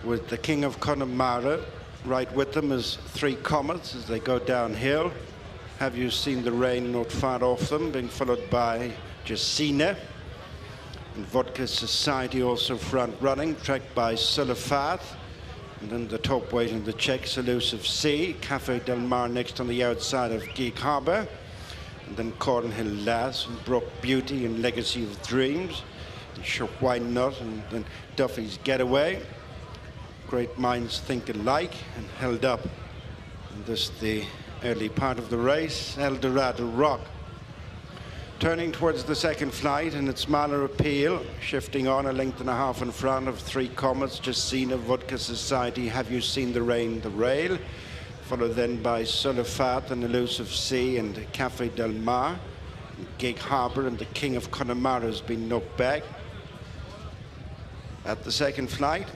with the King of Connemara. Right with them is 3 Comets as they go downhill. Have You Seen the Rain not far off them, being followed by Jacina. And Vodka Society also front running, tracked by Sulafat. And then the top weight in the Czechs, Elusive Sea, Cafe Del Mar next on the outside of Gig Harbour. And then Cornhill Lass, and Brook Beauty, and Legacy of Dreams. And Sure Why Not, and then Duffy's Getaway. Great minds think alike, and held up. And this the early part of the race, Eldorado Rock. Turning towards the second flight, and it's Mahler Appeal, shifting on 1.5 lengths in front of 3 Comets, Jacina, Vodka Society, Have You Seen the Rain, the Rail, followed then by Sulafat and Elusive Sea and Cafe Del Mar. Gig Harbour and the King of Connemara has been knocked back. at the second flight.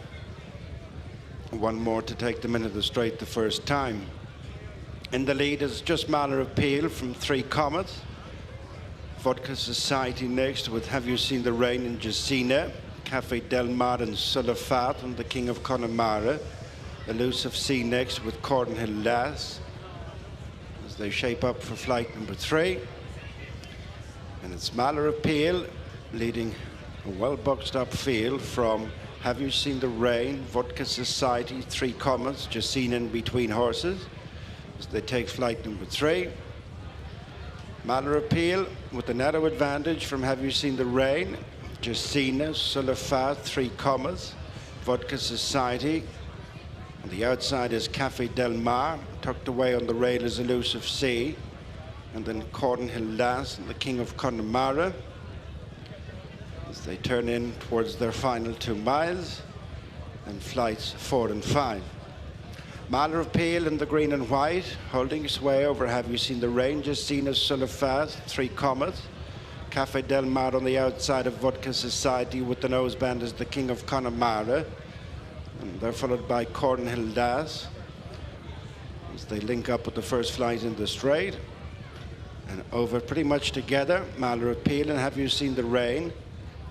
One more to take them into the straight the first time. In the lead is Just Manner of Peel from 3 Comets. Vodka Society next with Have You Seen the Rain and Jacina. Cafe Del Mar and Sulafat and the King of Connemara. Elusive Sea next with Cornhill Lass as they shape up for flight number 3. And it's Manner of Peel leading a well boxed up field from Have You Seen the Rain, Vodka Society, 3 Comets, Jacina in between horses as they take flight number 3. Manner of Peel with the narrow advantage from Have You Seen the Rain, Jacina, Sulafat, 3 Comets, Vodka Society. On the outside is Cafe Del Mar, tucked away on the rail is Elusive Sea, and then Cornhill Lass and the King of Connemara as they turn in towards their final 2 miles, and flights 4 and 5. Manner of Peel in the green and white, holding sway over Have You Seen the Rain, Jacina, Sulafat, 3 Comets. Cafe Del Mar on the outside of Vodka Society with the noseband is the King of Connemara. And they're followed by Cornhill Lass as they link up with the first flight in the straight. And over pretty much together, Manner of Peel and Have You Seen the Rain.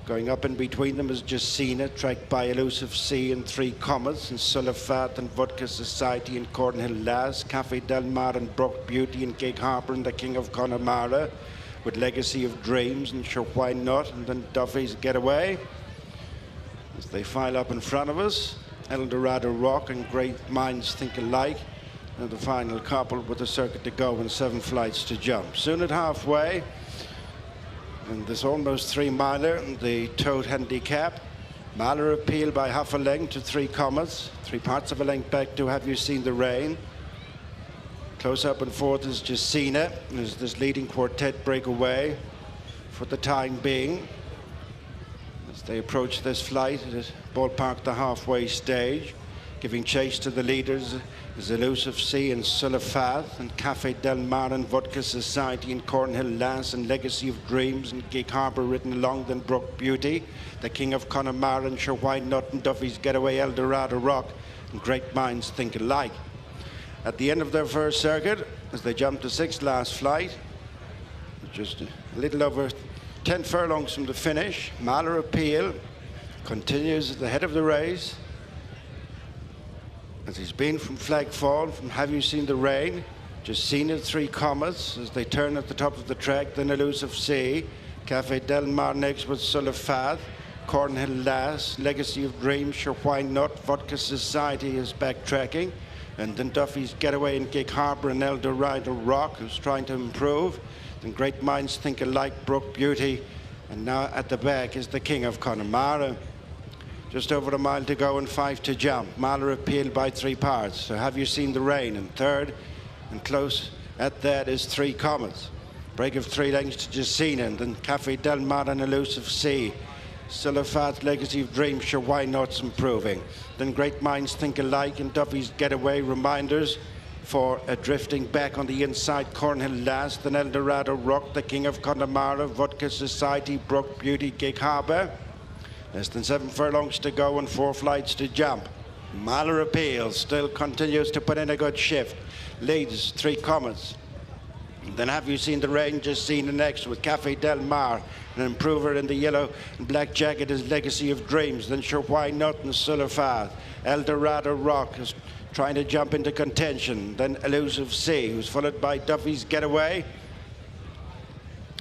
Going up in between them is Jacina, tracked by Elusive Sea and 3 Comets, and Sulafat and Vodka Society and Cornhill Lass, Cafe Del Mar and Brock Beauty and Gig Harper and the King of Connemara, with Legacy of Dreams and Sure Why Not, and then Duffy's Getaway. As they file up in front of us, Eldorado Rock and Great Minds Think Alike, and the final couple with a circuit to go and 7 flights to jump. Soon at halfway, and this almost 3-miler, the Toad Handicap, Manner of Peel by half a length to 3 Comets, 3/4 of a length back to Have You Seen the Rain. Close up and fourth is Jacina, as this leading quartet break away for the time being. As they approach this flight, it ballpark the halfway stage. Giving chase to the leaders is Elusive Sea and Sulafat and Cafe Del Mar and Vodka Society and Cornhill Lass and Legacy of Dreams and Gig Harper ridden along, then Brook Beauty, the King of Connemara and Sure Why Not and Duffy's Getaway, Eldorado Rock, and Great Minds Think Alike. At the end of their first circuit, as they jump to 6th last flight, just a little over 10 furlongs from the finish, Manner of Peel continues at the head of the race, as he's been from Flag Fall, from Have You Seen the Rain, Jacina, 3 Comets, as they turn at the top of the track, then Elusive Sea, Cafe Del Mar next with Sulafat, Cornhill Lass, Legacy of Dreams, Sure Why Not, Vodka Society is backtracking, and then Duffy's Getaway and Gig Harper and Eldorado Rock, who's trying to improve. Then Great Minds Think Alike, Brook Beauty, and now at the back is the King of Connemara. Just over a mile to go and 5 to jump. Manner of Peel by 3 parts. So Have You Seen the Rain in third, and close at that is 3 Comets. Break of 3 lengths to Jacina, and then Cafe Del Mar and Elusive Sea. Sulafat, Legacy of Dreams, Sure Why Not's improving. Then Great Minds Think Alike and Duffy's Getaway, reminders for a drifting back on the inside, Cornhill Lass, then Eldorado Rock, the King of Connemara, Vodka Society, Brook Beauty, Gig Harper. Less than 7 furlongs to go and 4 flights to jump. Manner of Peel still continues to put in a good shift. Leads 3 Comets. Then Have You Seen the Rain, Jacina next with Cafe Del Mar. An improver in the yellow and black jacket is Legacy of Dreams. Then Sure Why Not and Sulafat. Eldorado Rock is trying to jump into contention. Then Elusive Sea, who's followed by Duffy's Getaway.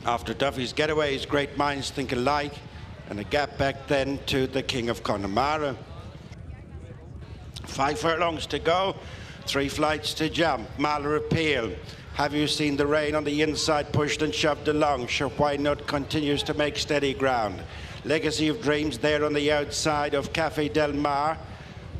After Duffy's Getaway is Great Minds Think Alike, and a gap back then to the King of Connemara. 5 furlongs to go, 3 flights to jump. Manner of Peel. Have You Seen the Rain on the inside, pushed and shoved along. Sure Why Not continues to make steady ground. Legacy of Dreams there on the outside of Cafe Del Mar.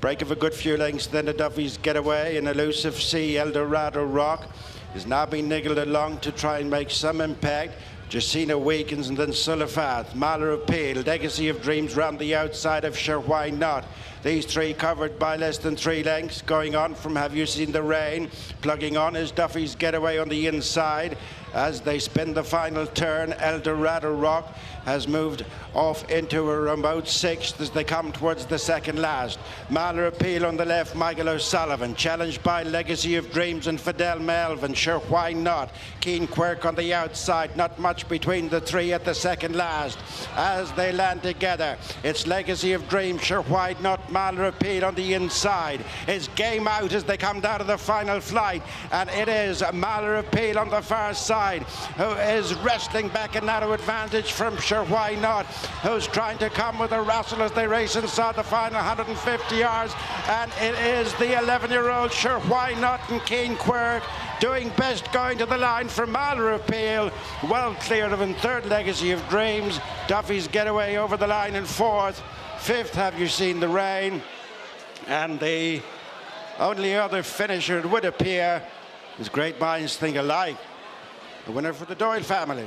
Break of a good few lengths, then a Duffy's Getaway, and Elusive Sea, Eldorado Rock is now being niggled along to try and make some impact. Jacina weakens, and then Sulafat, Manner of Peel, Legacy of Dreams round the outside of Sure Why Not. These 3 covered by less than 3 lengths. Going on from Have You Seen the Rain. Plugging on is Duffy's Getaway on the inside. as they spin the final turn. Eldorado Rock has moved off into a remote 6th as they come towards the second last. Mahler Appeal on the left, Michael O'Sullivan, challenged by Legacy of Dreams and Fidel Melvin. Sure, why not? Keen Quirk on the outside, not much between the three at the second last. As they land together, it's Legacy of Dreams, sure, why not? Mahler Appeal on the inside. It's Game Out as they come down to the final flight, and it is Mahler Appeal on the far side who is wrestling back a narrow advantage from Sure Why Not, who's trying to come with a wrestle as they race inside the final 150 yards, and it is the 11-year-old Sure Why Not and Keen Quirk doing best going to the line for Mahler Appeal, well cleared of in third, Legacy of Dreams. Duffy's Getaway over the line in fourth. Fifth, Have You Seen the Rain? And the only other finisher it would appear is Great Minds Think Alike, the winner for the Doyle family.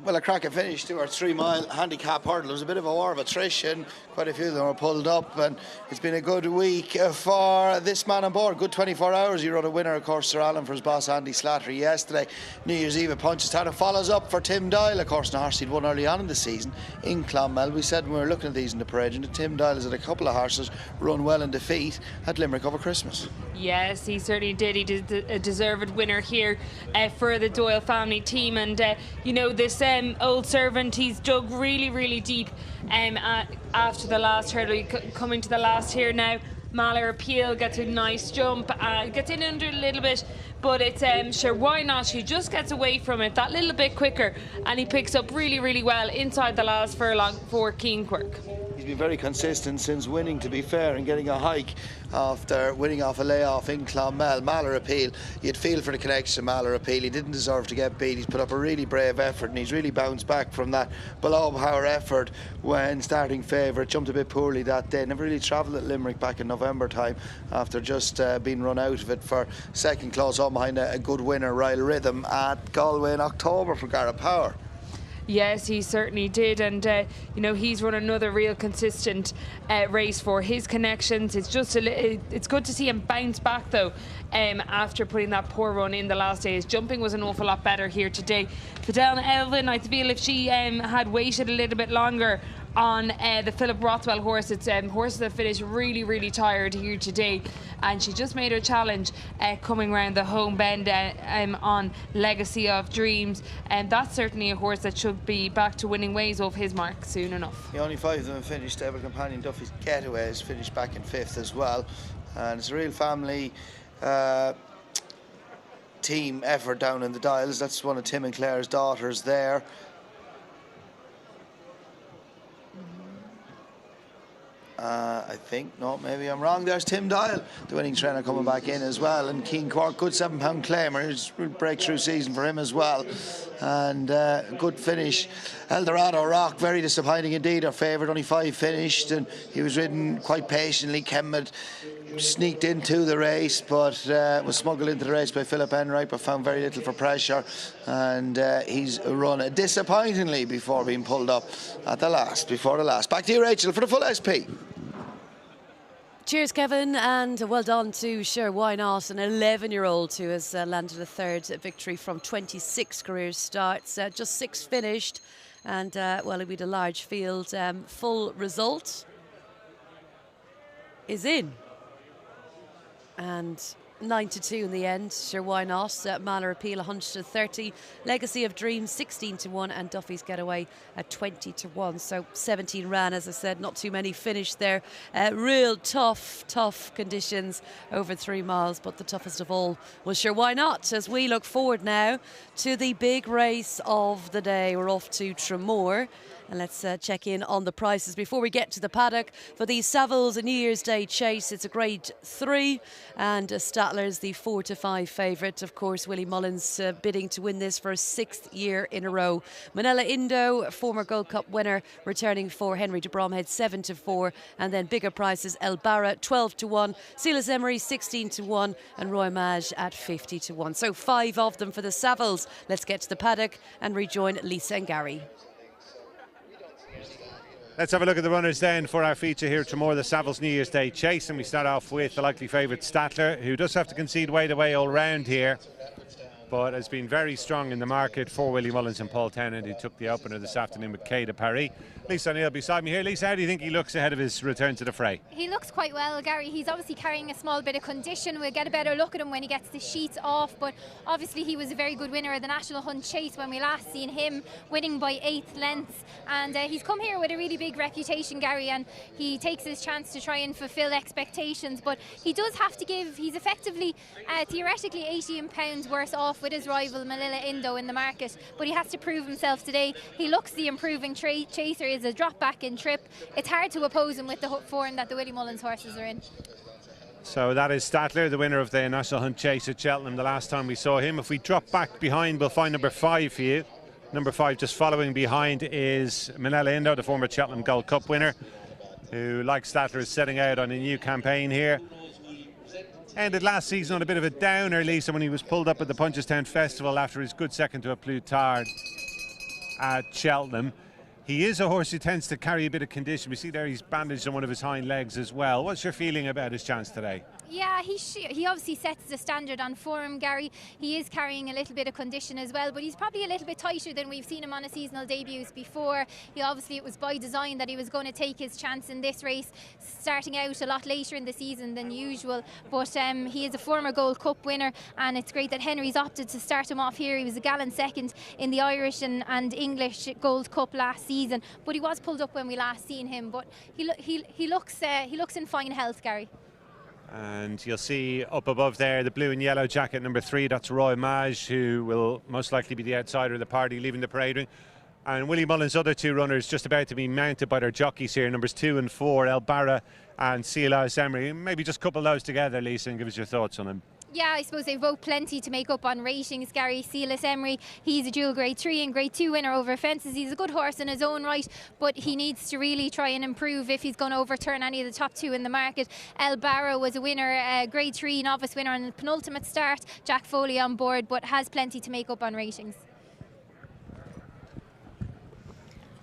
Well, a cracking finish to our 3-mile handicap hurdle. It was a bit of a war of attrition. Quite a few of them were pulled up, and it's been a good week for this man on board. Good 24 hours. He wrote a winner, of course, Sir Alan, for his boss Andy Slattery yesterday. New Year's Eve at Punchestown. It follows up for Tim Doyle, of course, in a horse he'd won early on in the season in Clonmel. We said when we were looking at these in the parade, and Tim Doyle has had a couple of horses run well in defeat at Limerick over Christmas. Yes, he certainly did. He did a deserved winner here for the Doyle family team. And, you know, this old servant, he's dug really, really deep after the last hurdle. Coming to the last here now, Mahler Appeal gets a nice jump, gets in under a little bit, but it's Sure Why Not. He just gets away from it that little bit quicker, and he picks up really, really well inside the last furlong for Keen Quirk. He's been very consistent since winning, to be fair, and getting a hike after winning off a layoff in Clonmel. Mahler Appeal, you'd feel for the connection to Mahler Appeal. He didn't deserve to get beat. He's put up a really brave effort, and he's really bounced back from that below power effort when starting favourite. Jumped a bit poorly that day. Never really travelled at Limerick back in November time after just being run out of it for second close on behind a good winner, Royal Rhythm, at Galway in October for Garrett Power. Yes, he certainly did, and you know, he's run another real consistent race for his connections. It's just it's good to see him bounce back though after putting that poor run in the last day. His jumping was an awful lot better here today. Fidel Elvin, I feel if she had waited a little bit longer on the Philip Rothwell horse. It's horses that finished really, really tired here today, and she just made her challenge coming around the home bend on Legacy of Dreams, and that's certainly a horse that should be back to winning ways off his mark soon enough. The only 5 of them finished. Stable companion Duffy's Getaway has finished back in 5th as well, and it's a real family team effort down in the Dials. That's one of Tim and Claire's daughters there. I think, no, maybe I'm wrong. There's Tim Doyle, the winning trainer, coming back in as well. And Keen Quirk, good £7 claimer. It's a breakthrough season for him as well. And good finish. Eldorado Rock, very disappointing indeed. Our favourite, only 5 finished. And he was ridden quite patiently. Kemmett sneaked into the race, but was smuggled into the race by Philip Enright, but found very little for pressure. And he's run disappointingly before being pulled up at the last, before the last. Back to you, Rachel, for the full SP. Cheers, Kevin, and well done to Sure Why Not, an 11-year-old who has landed a third victory from 26 career starts, just 6 finished, and well, it beat a large field. Full result is in, and 9-2 in the end. Sure Why Not. Mahler Appeal 130, Legacy of Dreams 16-1, and Duffy's Getaway at 20-1. So 17 ran, as I said, not too many finished there. Real tough conditions over 3 miles, but the toughest of all was Sure Why Not. As we look forward now to the big race of the day, we're off to Traremor. And let's check in on the prices before we get to the paddock for the Savills New Year's Day Chase. It's a grade 3, and Stattler's the 4-5 favourite. Of course, Willie Mullins bidding to win this for a 6th year in a row. Minella Indo, former Gold Cup winner, returning for Henry de Bromhead 7-4, and then bigger prices: El Barra 12-1, Silas Emery 16-1, and Roy Mage at 50-1. So 5 of them for the Savills. Let's get to the paddock and rejoin Lisa and Gary. Let's have a look at the runners then for our feature here at Traremor, the Savills New Year's Day Chase, and we start off with the likely favourite Stattler, who does have to concede weight away all round here. but has been very strong in the market for Willie Mullins and Paul Townend, who took the opener this afternoon with Quai de Paris. Lisa O'Neill beside me here. Lisa, how do you think he looks ahead of his return to the fray? He looks quite well, Gary. He's obviously carrying a small bit of condition. We'll get a better look at him when he gets the sheets off, but obviously he was a very good winner of the National Hunt Chase when we last seen him, winning by 8 lengths, and he's come here with a really big reputation, Gary, and he takes his chance to try and fulfill expectations, but he does have to give. He's effectively theoretically £18 worse off with his rival Minella Indo in the market, but he has to prove himself today. He looks the improving chaser. Is a drop back in trip. It's hard to oppose him with the form that the Willie Mullins horses are in. So that is Stattler, the winner of the National Hunt Chase at Cheltenham the last time we saw him. If we drop back behind, we'll find number 5 for you. Number 5 just following behind is Minella Indo, the former Cheltenham Gold Cup winner, who, like Stattler, is setting out on a new campaign here. Ended last season on a bit of a downer, Lisa, when he was pulled up at the Punchestown Festival after his good second to a Plutard at Cheltenham. He is a horse who tends to carry a bit of condition. We see there he's bandaged on one of his hind legs as well. What's your feeling about his chance today? Yeah, he obviously sets the standard on form, Gary. He is carrying a little bit of condition as well, but he's probably a little bit tighter than we've seen him on a seasonal debuts before. It was by design that he was going to take his chance in this race, starting out a lot later in the season than usual. But he is a former Gold Cup winner, and it's great that Henry's opted to start him off here. He was a gallant second in the Irish and English Gold Cup last season, but he was pulled up when we last seen him. But he looks in fine health, Gary. And you'll see up above there the blue and yellow jacket number 3, that's Roy Mage, who will most likely be the outsider of the party leaving the parade ring. And Willie Mullins' other 2 runners just about to be mounted by their jockeys here, numbers 2 and 4, El Barra and Saviles Emery. Maybe just couple those together, Lisa, and give us your thoughts on them. Yeah, I suppose they've both plenty to make up on ratings, Gary. Saviles Emery, he's a dual Grade 3 and Grade 2 winner over fences. He's a good horse in his own right, but he needs to really try and improve if he's going to overturn any of the top 2 in the market. El Barra was a winner, Grade 3 novice winner on the penultimate start. Jack Foley on board, but has plenty to make up on ratings.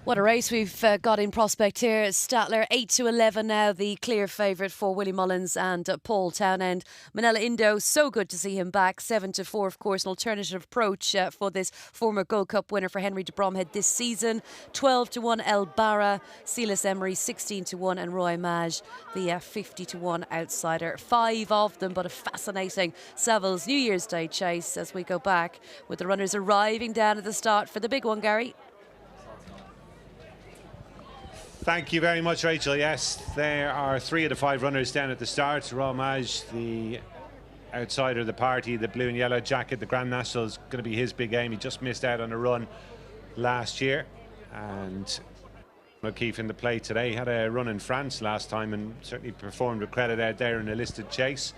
What a race we've got in prospect here. Stattler 8-11 now, the clear favourite for Willie Mullins and Paul Townend. Minella Indo, so good to see him back. 7-4, of course, an alternative approach for this former Gold Cup winner for Henry de Bromhead this season. 12-1 El Barra, Saviles Emery 16-1, and Roy Mage, the 50-1 outsider. 5 of them, but a fascinating Savills New Year's Day chase as we go back with the runners arriving down at the start for the big one, Gary. Thank you very much, Rachel. Yes, there are 3 of the 5 runners down at the start. Roy Mage, the outsider of the party, the blue and yellow jacket, the Grand National is going to be his big aim. He just missed out on a run last year, and O'Keefe in the play today. He had a run in France last time and certainly performed with credit out there in a listed chase.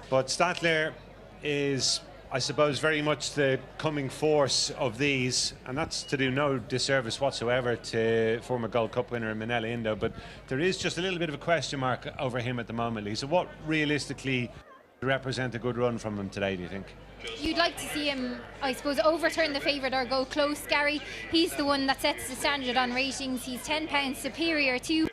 But Stattler is, I suppose, very much the coming force of these, and that's to do no disservice whatsoever to former Gold Cup winner Minella Indo, but there is just a little bit of a question mark over him at the moment, Lisa. What realistically represent a good run from him today, do you think? You'd like to see him, I suppose, overturn the favourite or go close, Gary. He's the one that sets the standard on ratings. He's £10 superior to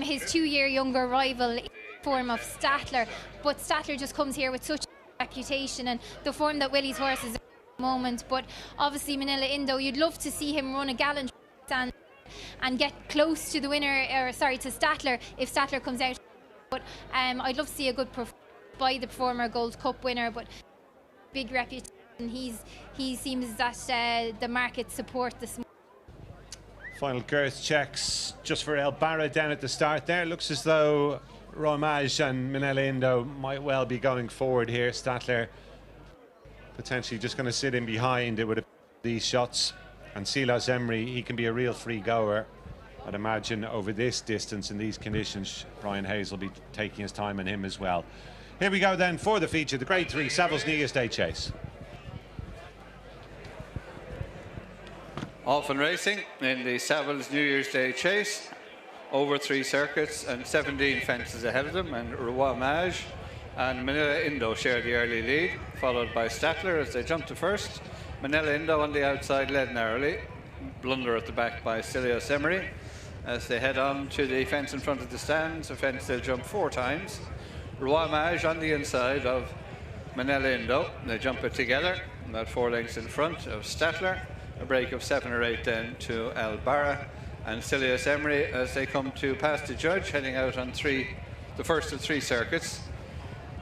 his 2-year younger rival in the form of Stattler, but Stattler just comes here with such reputation and the form that Willie's horse is at the moment. But obviously Minella Indo, you'd love to see him run a gallant and get close to the winner, or sorry, to Stattler if Stattler comes out. But I'd love to see a good performance by the former Gold Cup winner, but big reputation. He seems that the market support this. Final girth checks just for El Barra down at the start there. Looks as though Roy Mage and Minella Indo might well be going forward here. Stattler potentially just going to sit in behind it with these shots. And Saviles Emery, he can be a real free goer. I'd imagine over this distance in these conditions, Brian Hayes will be taking his time on him as well. Here we go then for the feature, the Grade 3 Savills New Year's Day Chase. Off and racing in the Savills New Year's Day Chase. Over 3 circuits and 17 fences ahead of them, and Roy Mage and Minella Indo share the early lead, followed by Stattler as they jump to first. Minella Indo on the outside led narrowly. Blunder at the back by Saviles Emery as they head on to the fence in front of the stands, a fence they'll jump 4 times. Roy Mage on the inside of Minella Indo. They jump it together, about 4 lengths in front of Stattler. A break of 7 or 8 then to Albarra and Silius Emery as they come to pass the judge, heading out on the first of 3 circuits.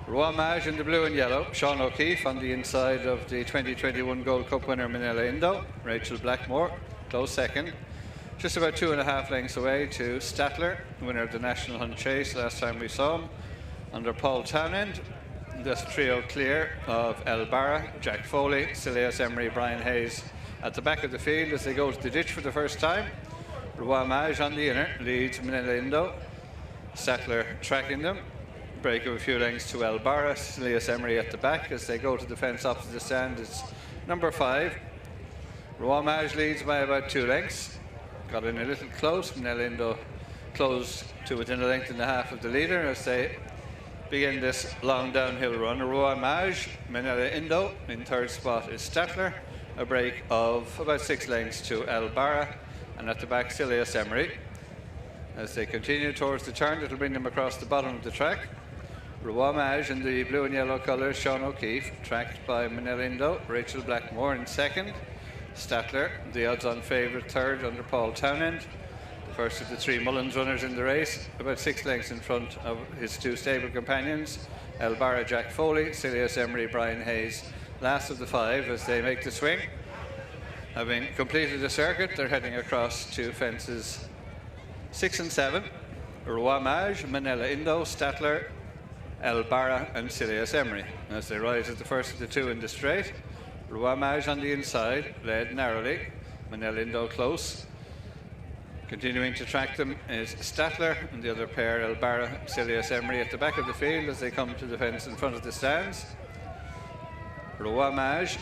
Roi Mage in the blue and yellow, Sean O'Keefe on the inside of the 2021 Gold Cup winner Minella Indo. Rachel Blackmore, close second. Just about 2.5 lengths away to Stattler, winner of the National Hunt Chase last time we saw him, under Paul Townend. This trio clear of Albarra, Jack Foley, Silius Emery, Brian Hayes at the back of the field as they go to the ditch for the first time. Roi Mage on the inner leads Minella Indo. Stattler tracking them. Break of a few lengths to Albarra. Silius Emery at the back as they go to the fence opposite the stand. It's number 5. Roi Mage leads by about 2 lengths. Got in a little close. Minella Indo closed to within 1.5 lengths of the leader as they begin this long downhill run. Roi Mage, Minella Indo. In 3rd spot is Stattler. A break of about 6 lengths to Albarra, and at the back Silius Emery. As they continue towards the turn, it'll bring them across the bottom of the track. Roi Mage in the blue and yellow colours, Sean O'Keefe, tracked by Minella Indo, Rachel Blackmore in 2nd. Stattler, the odds-on favourite, 3rd under Paul Townend. The first of the 3 Mullins runners in the race, about 6 lengths in front of his 2 stable companions, Albarra, Jack Foley, Silius Emery, Brian Hayes. Last of the 5 as they make the swing. Having completed the circuit, they're heading across to fences 6 and 7. Roi Mage, Minella Indo, Stattler, Albarra and Silius Emery. As they rise at the first of the 2 in the straight. Roi Mage on the inside, led narrowly. Minella Indo close. Continuing to track them is Stattler and the other pair, Albarra, Silius Emery at the back of the field as they come to the fence in front of the stands. Roi Mage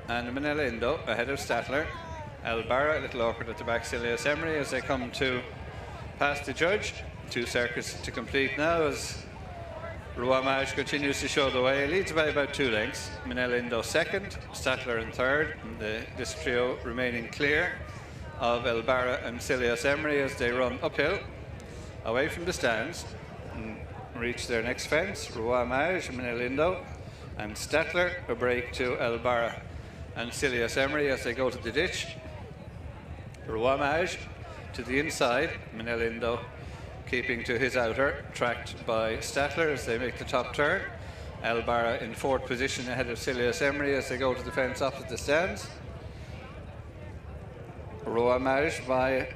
and Minella Indo ahead of Stattler. Albarra a little awkward at the back, Silius Emery as they come to pass the judge. 2 circuits to complete now as Roi Mage continues to show the way. He leads by about 2 lengths. Minella Indo 2nd, Stattler in 3rd. And this trio remaining clear of Albarra and Silius Emery as they run uphill away from the stands and reach their next fence. Roi Mage, Minella Indo and Stattler, a break to Albarra and Silius Emery as they go to the ditch. Roi Mage to the inside, Minella Indo keeping to his outer, tracked by Stattler as they make the top turn. Albarra in 4th position ahead of Silius Emery as they go to the fence opposite the stands. Roi Mage by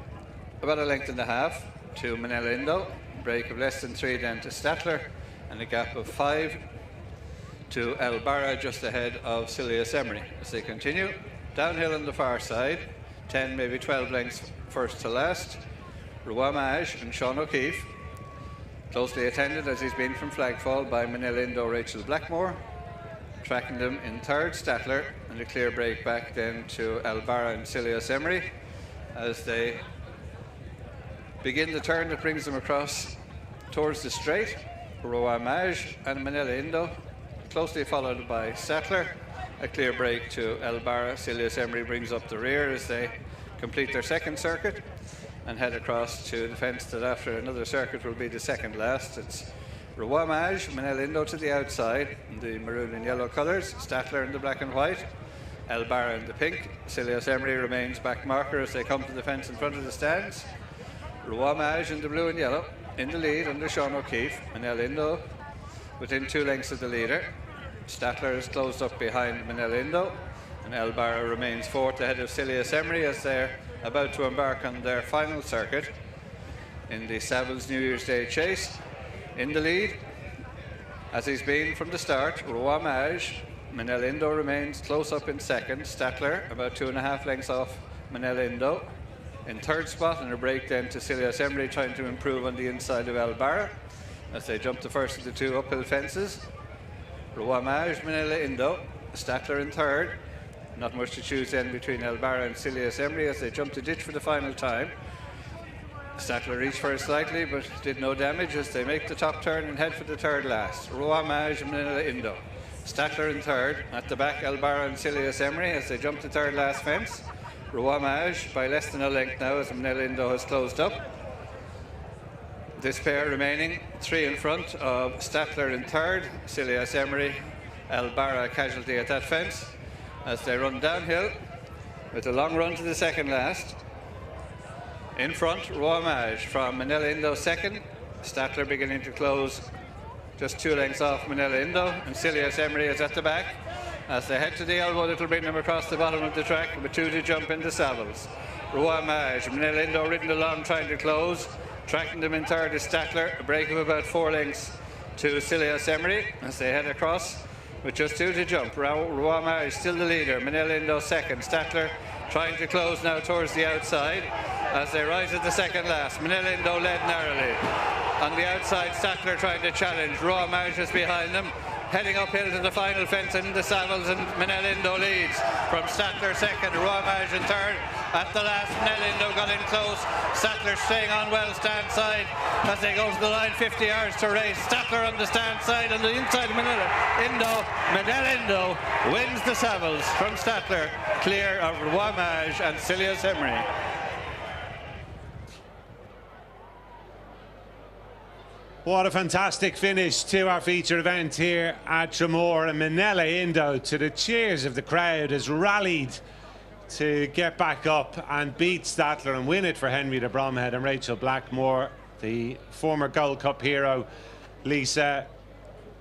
about 1.5 lengths to Minella Indo, break of less than 3 then to Stattler, and a gap of 5 to Albarra just ahead of Silius Emery. As they continue downhill on the far side, 10 maybe 12 lengths first to last. Roi Mage and Sean O'Keefe, closely attended as he's been from Flagfall by Minella Indo, Rachel Blackmore. Tracking them in 3rd, Stattler, and a clear break back then to Albarra and Silius Emery as they begin the turn that brings them across towards the straight. Roi Mage and Minella Indo, closely followed by Stattler. A clear break to Albarra. Silius Emery brings up the rear as they complete their 2nd circuit and head across to the fence that after another circuit will be the 2nd last. It's Roi Mage, Minella Indo to the outside in the maroon and yellow colours, Stattler in the black and white, Albarra in the pink. Silius Emery remains back marker as they come to the fence in front of the stands. Roi Mage in the blue and yellow in the lead under Sean O'Keefe. Minella Indo within 2 lengths of the leader. Stattler is closed up behind Minella Indo, and Albarra remains 4th ahead of Silius Emery as they're about to embark on their final circuit in the Savills New Year's Day chase. In the lead, as he's been from the start, Roi Mage. Minella Indo remains close up in 2nd. Stattler about 2.5 lengths off Minella Indo. In 3rd spot, and a break then to Silius Emery trying to improve on the inside of Albarra as they jump the first of the 2 uphill fences. Roi Mage, Minella Indo, Stattler in 3rd. Not much to choose then between Albarra and Silius Emery as they jump the ditch for the final time. Stattler reached for it slightly but did no damage as they make the top turn and head for the 3rd last. Roi Mage and Minella Indo. Stattler in 3rd. At the back, Albarra and Silius Emery as they jump the 3rd last fence. Roi Mage by less than a length now as Minella Indo has closed up. This pair remaining 3 in front of Stattler in 3rd, Silius Emery Barra casualty at that fence as they run downhill with a long run to the second last. In front, Roamage from Minella Indo second. Stattler beginning to close, just 2 lengths off Minella Indo, and Silius Emery is at the back. As they head to the elbow, it'll bring them across the bottom of the track with 2 to jump into Savills. Roamage, Minella Indo ridden along trying to close. Tracking them in third is Stattler, a break of about 4 lengths to Silius Emery as they head across with just 2 to jump. Roamage still the leader, Minella Indo second. Stattler trying to close now towards the outside as they rise at the second last. Minella Indo led narrowly. On the outside, Stattler trying to challenge. Roamage is behind them, heading uphill to the final fence, and the Savills and Minella Indo leads. From Stattler second, Roamage in third. At the last, Minella Indo got in close. Stattler staying on well stand side as they go to the line, 50 yards to race. Stattler on the stand side, on the inside of Minella Indo wins the Savills from Stattler, clear of Roamage and Silius Emery. What a fantastic finish to our feature event here at Traremor, and Minella Indo, to the cheers of the crowd, has rallied to get back up and beat Stattler and win it for Henry de Bromhead and Rachel Blackmore, the former Gold Cup hero. Lisa,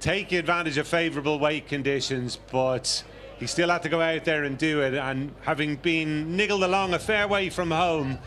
taking advantage of favourable weight conditions, but he still had to go out there and do it, and having been niggled along a fair way from home,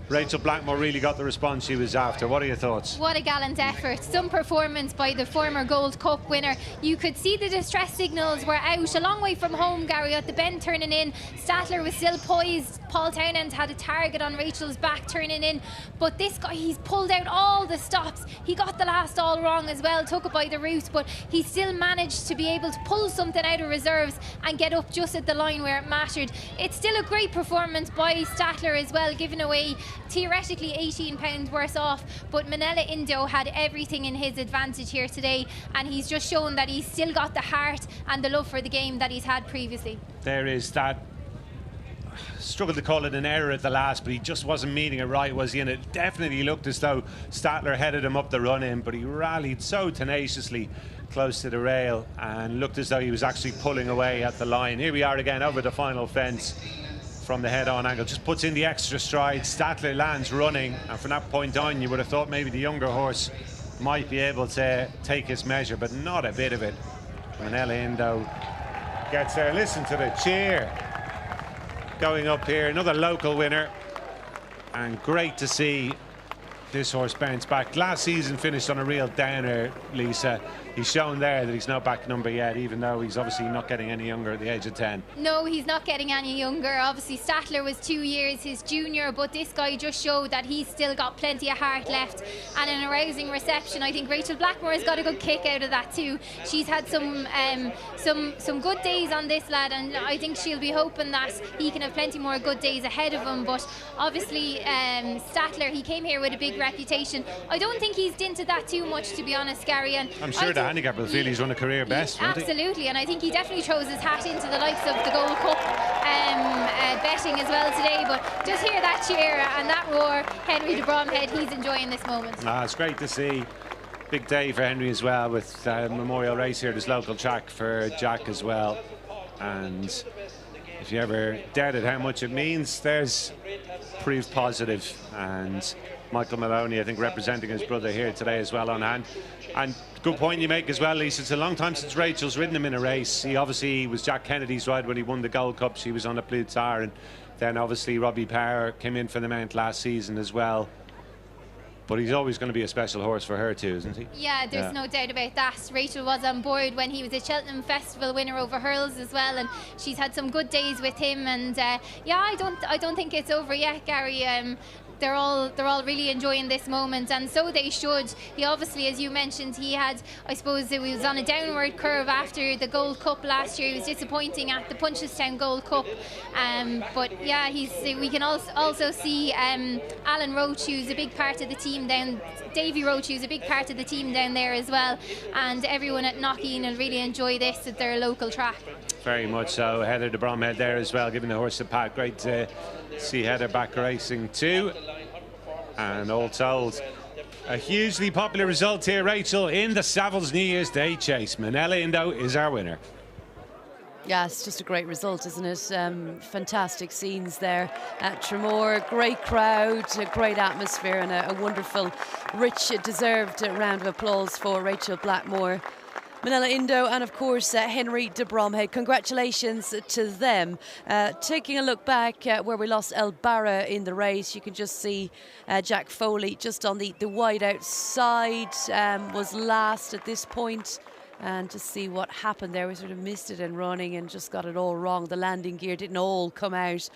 Rachel Blackmore really got the response she was after. What are your thoughts? What a gallant effort. Some performance by the former Gold Cup winner. You could see the distress signals were out a long way from home, Gary, at the bend turning in. Stattler was still poised. Paul Townend had a target on Rachel's back turning in, but this guy, he's pulled out all the stops. He got the last all wrong as well, took it by the roots, but he still managed to be able to pull something out of reserves and get up just at the line where it mattered. It's still a great performance by Stattler as well, giving away theoretically £18 worse off, but Minella Indo had everything in his advantage here today, and he's just shown that he's still got the heart and the love for the game that he's had previously. There is that, struggled to call it an error at the last, but he just wasn't meeting it right, was he? And it definitely looked as though Stattler headed him up the run in, but he rallied so tenaciously close to the rail and looked as though he was actually pulling away at the line. Here we are again over the final fence from the head-on angle, just puts in the extra stride. Stattler lands running, and from that point on you would have thought maybe the younger horse might be able to take his measure, but not a bit of it. Minella Indo gets there. Listen to the cheer going up here. Another local winner, and great to see this horse bounce back. Last season finished on a real downer, Lisa. He's shown there that he's no back number yet, even though he's obviously not getting any younger at the age of 10. No, he's not getting any younger. Obviously, Stattler was 2 years his junior, but this guy just showed that he's still got plenty of heart left. And an arousing reception. I think Rachel Blackmore has got a good kick out of that too. She's had some good days on this lad, and I think she'll be hoping that he can have plenty more good days ahead of him. But obviously, Stattler, he came here with a big reputation. I don't think he's dinted that too much, to be honest, Gary. And I'm sure the handicap will feel he's run a career best, won't he? Absolutely, and I think he definitely throws his hat into the likes of the Gold Cup betting as well today. But just hear that cheer and that roar. Henry de Bromhead, he's enjoying this moment. It's great to see. Big day for Henry as well, with Memorial Race here at his local track for Jack as well. And if you ever doubted how much it means, there's proof positive. And Michael Maloney, I think, representing his brother here today as well on hand. And good point you make as well, Lisa. It's a long time since Rachel's ridden him in a race. He obviously was Jack Kennedy's ride when he won the Gold Cup. She was on a Blue Tar, and then obviously Robbie Power came in for the mount last season as well. But he's always going to be a special horse for her too, isn't he? Yeah, there's no doubt about that. Rachel was on board when he was a Cheltenham Festival winner over hurls as well, and she's had some good days with him. And yeah, I don't think it's over yet, Gary. They're all really enjoying this moment, and so they should. He obviously, as you mentioned, he had, I suppose, he was on a downward curve after the Gold Cup last year. He was disappointing at the Punchestown Gold Cup, but yeah, we can also see Alan Roach, who's a big part of the team down. Davy Roach, who's a big part of the team down there as well, and everyone at Knockeen will really enjoy this at their local track. Very much so. Heather de Bromhead there as well, giving the horse a pat. Great to see Heather back racing too. And all told, A hugely popular result here, Rachel, in the Savills New Year's Day chase. Minella Indo is our winner. Yeah, it's just a great result, isn't it? Fantastic scenes there at Traremor. Great crowd, a great atmosphere, and a wonderful, rich, deserved round of applause for Rachel Blackmore, Minella Indo, and of course Henry de Bromhead. Congratulations to them. Taking a look back where we lost El Barra in the race, you can just see Jack Foley just on the wide outside, was last at this point. And to see what happened there, we sort of missed it in running and just got it all wrong. The landing gear didn't all come out.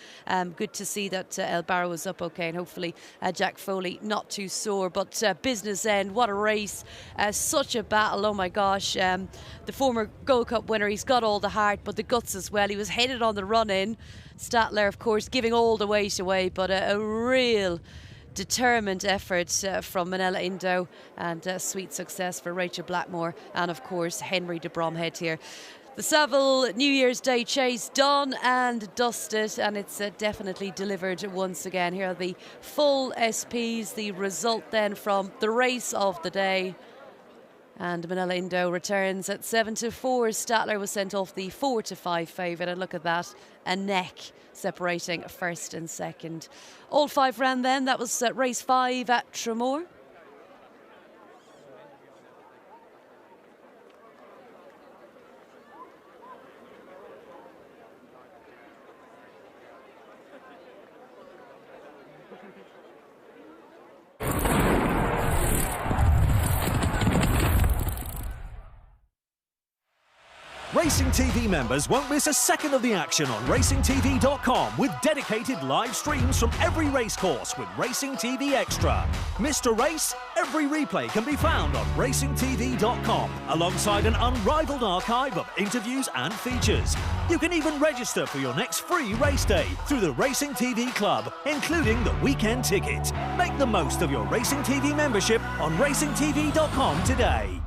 Good to see that El Barra was up okay, and hopefully Jack Foley not too sore. But business end, what a race, such a battle, oh my gosh. The former Gold Cup winner, he's got all the heart but the guts as well. He was headed on the run in. Stattler, of course, giving all the weight away, but a real determined effort from Minella Indo, and sweet success for Rachel Blackmore and of course Henry de Bromhead here. The Savills New Year's Day chase done and dusted, and it's definitely delivered once again. Here are the full SPs, the result then from the race of the day. And Minella Indo returns at 7-4. Stattler was sent off the 4-5 favourite, and look at that, a neck separating first and second. All 5 ran then. That was race 5 at Traremor. Racing TV members won't miss a second of the action on racingtv.com with dedicated live streams from every racecourse with Racing TV Extra. Missed a race? Every replay can be found on racingtv.com alongside an unrivaled archive of interviews and features. You can even register for your next free race day through the Racing TV Club, including the weekend ticket. Make the most of your Racing TV membership on racingtv.com today.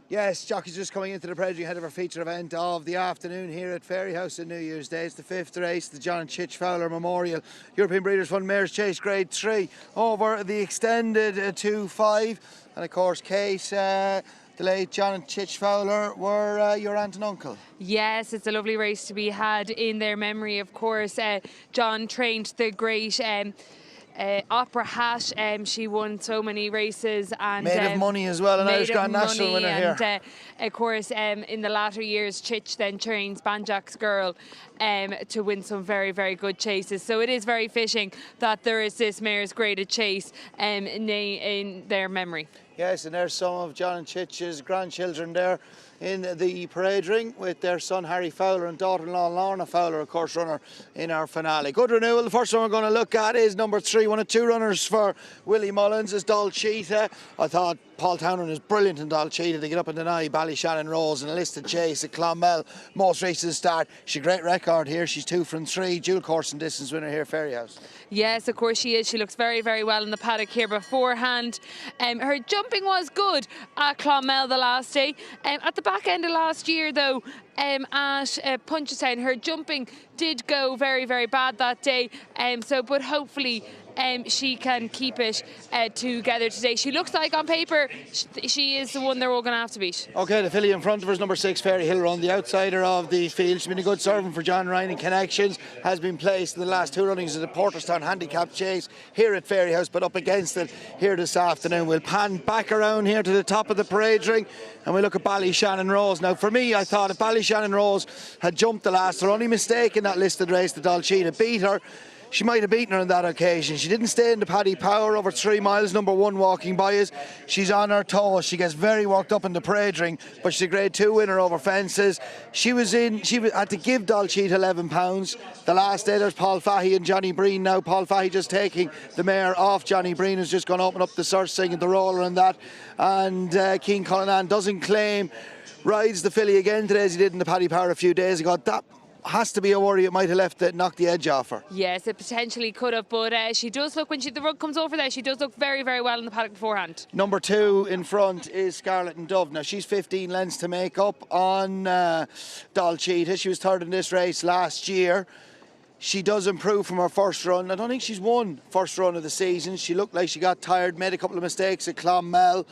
Yes, jockeys just coming into the Prairie ahead of our feature event of the afternoon here at Ferry House on New Year's Day. It's the 5th race, the John and Chich Fowler Memorial European Breeders' Fund Mares Chase Grade 3 over the extended 2-5. And of course, Kate, the late John and Chich Fowler were your aunt and uncle. Yes, it's a lovely race to be had in their memory, of course. John trained the great Opera Hat. She won so many races, and Made of Money as well, an Irish Grand National winner here. And of course, in the latter years, Chich then trains Banjack's Girl to win some very, very good chases. So it is very fitting that there is this mare's graded chase in their memory. Yes, and there's some of John and Chich's grandchildren there in the parade ring with their son Harry Fowler and daughter-in-law Lorna Fowler, of course, runner in our finale. Good renewal. The first one we're going to look at is number 3, one of 2 runners for Willie Mullins, is Dolceita. I thought Paul Townend is brilliant in Dolceita to get up and deny Ballyshannon Rose in a listed chase at Clonmel. Most races start. She's a great record here. She's 2 from 3. Dual course and distance winner here, Ferry House. Yes, of course she is. She looks very, very well in the paddock here beforehand. Her jumping was good at Clonmel the last day. At the back end of last year, though, at Punchestown, her jumping did go very, very bad that day. But hopefully she can keep it together today. She looks like on paper she is the one they're all going to have to beat. OK, the filly in front of her is number 6, Fairy Hill, on the outsider of the field. She's been a good servant for John Ryan in Connections. Has been placed in the last 2 runnings of the Porterstown handicap chase here at Ferry House, but up against it here this afternoon. We'll pan back around here to the top of the parade ring and we look at Ballyshannon Rose. Now, for me, I thought if Ballyshannon Rose had jumped the last, her only mistake in that listed race, the Dolceita beat her. She might have beaten her on that occasion. She didn't stay in the Paddy Power over 3 miles, number 1 walking by us. She's on her toes. She gets very worked up in the parade ring, but she's a grade 2 winner over fences. She had to give Dolceita £11. The last day there's Paul Fahey and Johnny Breen now. Paul Fahey just taking the mare off Johnny Breen, who's just going to open up the search singing the roller and that. And Keane Cullinan doesn't claim, rides the filly again today as he did in the Paddy Power a few days ago. That has to be a worry. It might have knocked the edge off her. Yes, it potentially could have, but she does look, when the rug comes over there, she does look very, very well in the paddock beforehand. Number 2 in front is Scarlet and Dove. Now, she's 15 lengths to make up on Dalcheetah. She was third in this race last year. She does improve from her first run. I don't think she's won first run of the season. She looked like she got tired, made a couple of mistakes at Clonmel.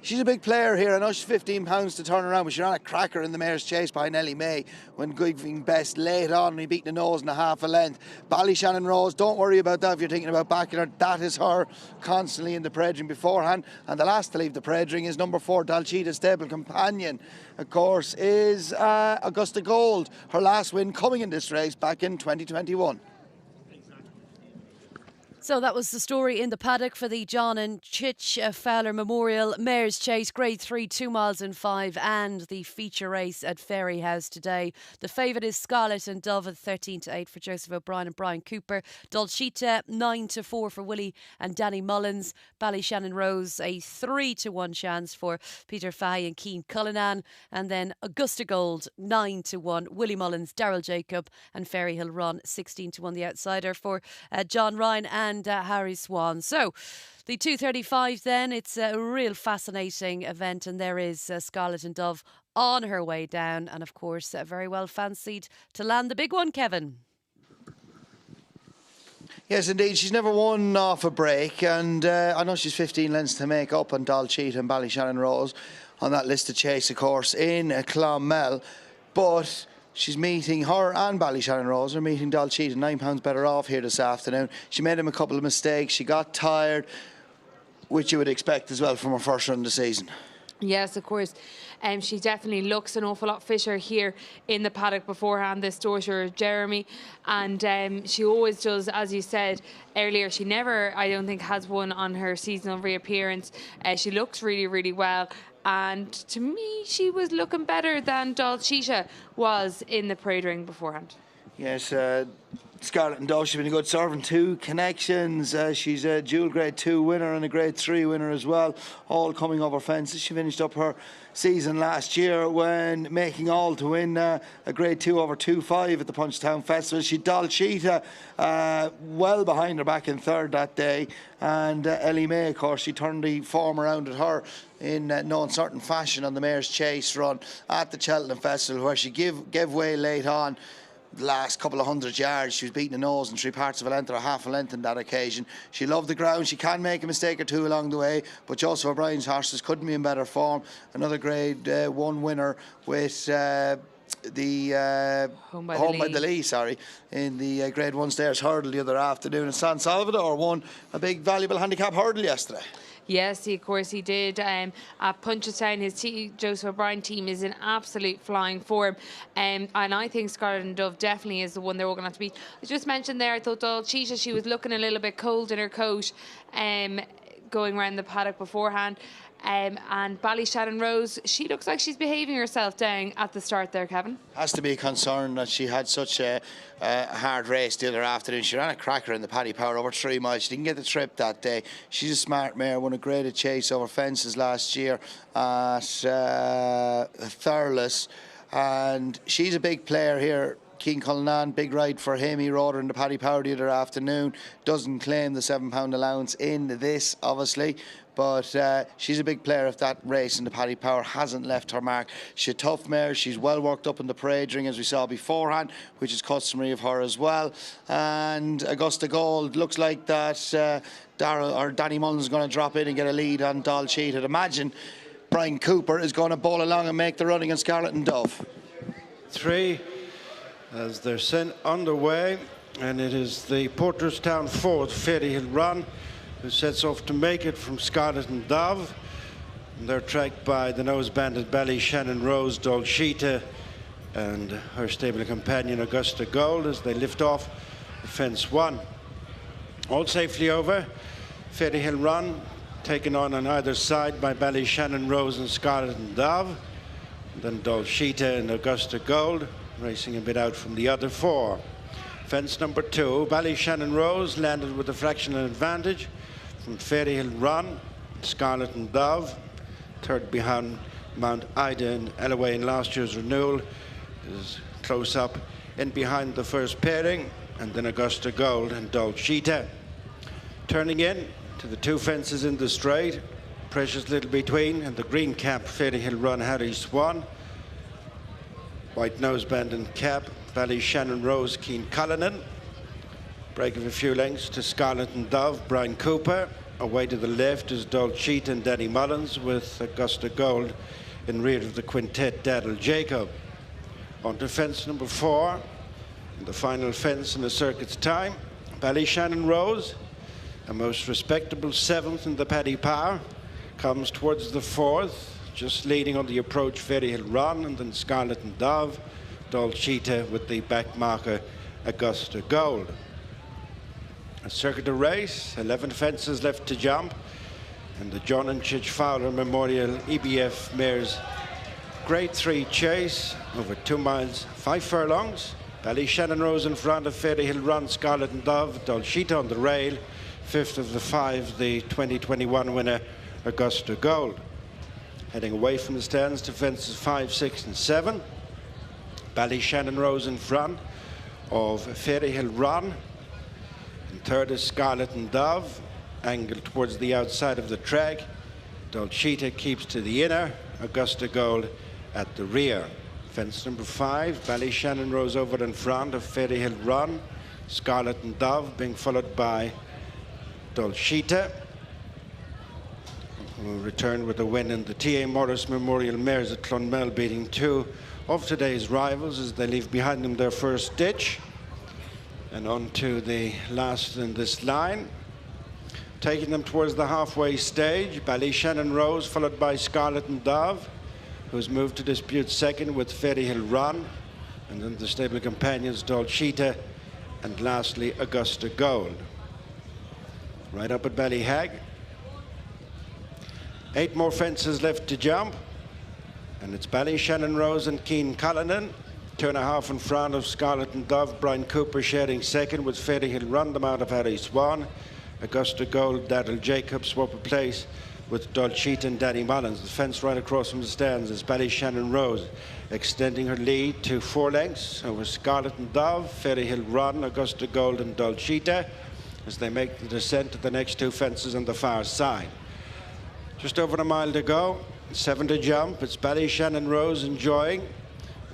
She's a big player here. I know she's 15 pounds to turn around, but she ran a cracker in the mare's chase behind Ellie May when giving best late on, and he beat the nose in a half a length. Ballyshannon Rose, don't worry about that if you're thinking about backing her. That is her constantly in the predring beforehand. And the last to leave the predring is number 4, Dalcheetah Stable Companion. Of course, is Augusta Gold. Her last win coming in this race back in 2021. So that was the story in the paddock for the John and Chich Fowler Memorial Mares Chase Grade 3, 2 miles and 5, and the feature race at Ferry House today. The favourite is Scarlet and Dove at 13-8 for Joseph O'Brien and Brian Cooper. Dalcheetah 9-4 for Willie and Danny Mullins. Ballyshannon Rose a 3-1 chance for Peter Fahey and Keane Cullinan. And then Augusta Gold 9-1. Willie Mullins, Daryl Jacob and Ferry Hill Run 16-1 the outsider for John Ryan and Harry Swan. So the 2:35 then, it's a real fascinating event, and there is Scarlet and Dove on her way down, and of course very well fancied to land the big one, Kevin. Yes, indeed. She's never won off a break, and I know she's 15 lengths to make up on Dalcheetah and Ballyshannon Rose on that list of chase, of course, in Clonmel, but she's meeting her and Ballyshannon Rose are meeting Dalcheetah, £9 better off here this afternoon. She made him a couple of mistakes. She got tired, which you would expect as well from her first run of the season. Yes, of course. She definitely looks an awful lot fitter here in the paddock beforehand, this Dorser Jeremy. And she always does, as you said earlier, she never, I don't think, has one on her seasonal reappearance. She looks really, really well. And to me, she was looking better than Dalcheetah was in the parade ring beforehand. Yes, Scarlet and Dove, she's been a good servant. 2 connections. She's a dual Grade 2 winner and a Grade 3 winner as well, all coming over fences. She finished up her season last year when making all to win a Grade 2 over 2.5 at the Punchestown Festival. She Dalcheetah well behind her back in third that day, and Ellie May, of course, she turned the form around at her in no uncertain fashion on the Mare's Chase run at the Cheltenham Festival, where she gave way late on. The last couple of 100 yards, she was beating the nose in 3/4 of a length or a half a length on that occasion. She loved the ground. She can make a mistake or two along the way, but Joseph O'Brien's horses couldn't be in better form. Another Grade 1 winner with the Home by the Lee, in the Grade 1 Stairs hurdle the other afternoon. And San Salvador won a big valuable handicap hurdle yesterday. Yes, of course he did. At Punchestown, his Joseph O'Brien team is in absolute flying form. And I think Scarlet and Dove definitely is the one they're all going to have to beat. I just mentioned there, I thought Dalcheetah, she was looking a little bit cold in her coat going around the paddock beforehand. And Ballyshannon Rose, she looks like she's behaving herself down at the start there, Kevin. Has to be a concern that she had such a hard race the other afternoon. She ran a cracker in the Paddy Power over 3 miles. She didn't get the trip that day. She's a smart mare, won a graded chase over fences last year at Thurles, and she's a big player here. Keane Cullinan, big ride for him. He rode her in the Paddy Power the other afternoon. Doesn't claim the £7 allowance in this, obviously, but she's a big player if that race in the Paddy Power hasn't left her mark. She's a tough mare. She's well worked up in the parade ring, as we saw beforehand, which is customary of her as well. And Augusta Gold, looks like that Danny Mullins is going to drop in and get a lead on Dalcheetah. I'd imagine Brian Cooper is going to bowl along and make the running on Scarlet and Dove. 3 as they're sent underway, and it is the Porterstown fourth, Ferry Hill Run, who sets off to make it from Scarlet and Dove. And they're tracked by the nose banded Ballyshannon Rose, Dalcheetah, and her stable companion Augusta Gold as they lift off fence 1. All safely over. Ferry Hill Run taken on either side by Ballyshannon Rose and Scarlet and Dove. And then Dalcheetah and Augusta Gold racing a bit out from the other 4. Fence number 2, Ballyshannon Rose landed with a fractional advantage from Ferry Hill Run, Scarlet and Dove. Third behind Mount Ida and Ellaway in last year's renewal is close up in behind the first pairing, and then Augusta Gold and Dolcita. Turning in to the two fences in the straight, Precious Little Between and the green cap Fairy Hill Run Harry Swan. White noseband and cap Ballyshannon Rose Keen Cullinan. Break of a few lengths to Scarlet and Dove Brian Cooper. Away to the left is Dolcita and Danny Mullins, with Augusta Gold in rear of the quintet Daddle Jacob. On to fence number 4, the final fence in the circuit's time. Ballyshannon Rose, a most respectable 7th in the Paddy Power, comes towards the 4th, just leading on the approach Ferry Hill Run, and then Scarlet and Dove, Dolcita with the back marker Augusta Gold. A circuit of race, 11 fences left to jump, and the John and Chich Fowler Memorial EBF Mares Grade 3 chase over 2 miles 5 furlongs. Ballyshannon Rose in front of Ferry Hill Run, Scarlet and Dove, Dolcita on the rail. 5th of the 5, the 2021 winner Augusta Gold. Heading away from the stands to fences 5, 6 and 7. Ballyshannon Rose in front of Ferry Hill Run. And 3rd is Scarlet and Dove, angled towards the outside of the track. Dolcita keeps to the inner, Augusta Gold at the rear. Fence number 5, Ballyshannon Rose over in front of Ferry Hill Run. Scarlet and Dove being followed by Dolcita, who returned with a win in the T.A. Morris Memorial Mares at Clonmel, beating 2 of today's rivals as they leave behind them their first ditch. And on to the last in this line. Taking them towards the halfway stage, Ballyshannon Rose, followed by Scarlet and Dove, who's moved to dispute 2nd with Ferry Hill Run, and then the stable companions Dolcita, and lastly Augusta Gold. Right up at Ballyhag. 8 more fences left to jump, and it's Ballyshannon Rose and Keen Cullinan, 2.5 in front of Scarlet and Dove. Brian Cooper sharing 2nd with Ferry Hill Run, the mount of Harry Swan. Augusta Gold, Daddle Jacob swap a place with Dolcita and Danny Mullins. The fence right across from the stands is Ballyshannon Rose, extending her lead to 4 lengths over Scarlet and Dove, Ferry Hill Run, Augusta Gold and Dolcita, as they make the descent to the next 2 fences on the far side. Just over a mile to go, 7 to jump. It's Ballyshannon Rose enjoying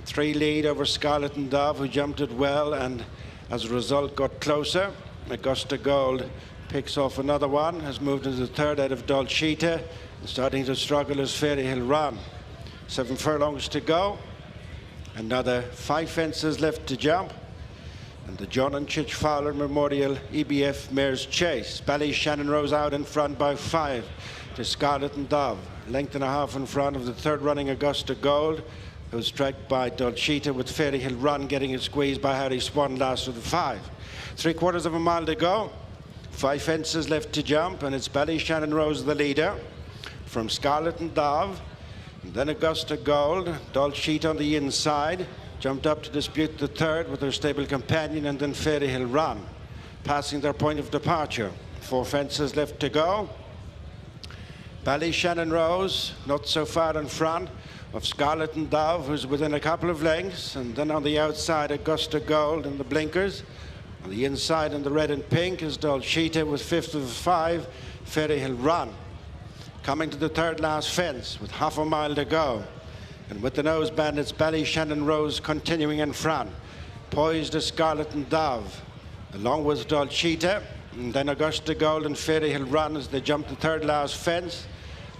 3 lead over Scarlet and Dove, who jumped it well and as a result got closer. Augusta Gold picks off another one, has moved into the 3rd out of Dolcita, and starting to struggle is Ferry Hill Run. 7 furlongs to go, another 5 fences left to jump, and the John and Chich Fowler Memorial EBF Mares Chase. Ballyshannon Rose out in front by 5 to Scarlet and Dove, 1.5 in front of the 3rd running Augusta Gold, who's tracked by Dolcita, with Ferry Hill Run getting a squeeze by Harry Swan last of the 5. 3/4 of a mile to go, 5 fences left to jump, and it's Ballyshannon Rose the leader from Scarlet and Dove, and then Augusta Gold. Dolcita on the inside, jumped up to dispute the 3rd with her stable companion, and then Ferry Hill Run, passing their point of departure. 4 fences left to go. Ballyshannon Rose not so far in front of Scarlet and Dove, who's within a couple of lengths, and then on the outside Augusta Gold in the blinkers. On the inside in the red and pink is Dolcita with 5th of 5, Ferry Hill Run. Coming to the 3rd last fence with half a mile to go. And with the noseband, it's Ballyshannon Rose continuing in front. Poised is Scarlet and Dove, along with Dolcita, and then Augusta Gold and Ferry Hill Run as they jump the 3rd last fence.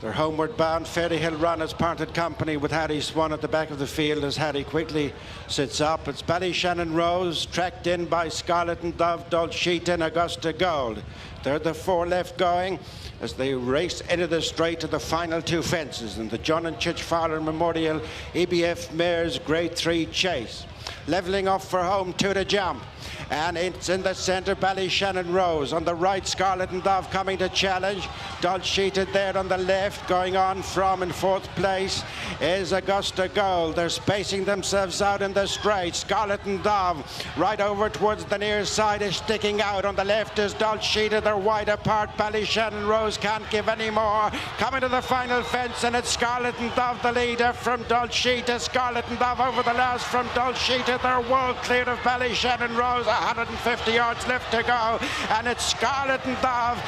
They're homeward bound. Ferry Hill Run has parted company with Harry Swan at the back of the field as Harry quickly sits up. It's Ballyshannon Rose, tracked in by Scarlet and Dove, Dolcita and Augusta Gold. They're the 4 left going as they race into the straight to the final 2 fences in the John and Chich Fowler Memorial EBF Mares Grade 3 Chase. Leveling off for home, 2 to jump. And it's in the centre, Ballyshannon Rose. On the right, Scarlet and Dove coming to challenge. Dolcita there on the left. Going on from in 4th place is Augusta Gold. They're spacing themselves out in the straight. Scarlet and Dove right over towards the near side is sticking out. On the left is Dolcita. They're wide apart. Ballyshannon Rose can't give any more. Coming to the final fence, and it's Scarlet and Dove the leader from Dolcita. Scarlet and Dove over the last from Dolcita. Sheeta. They're well clear of Ballyshannon Rose. 150 yards left to go, and it's Scarlett and Dove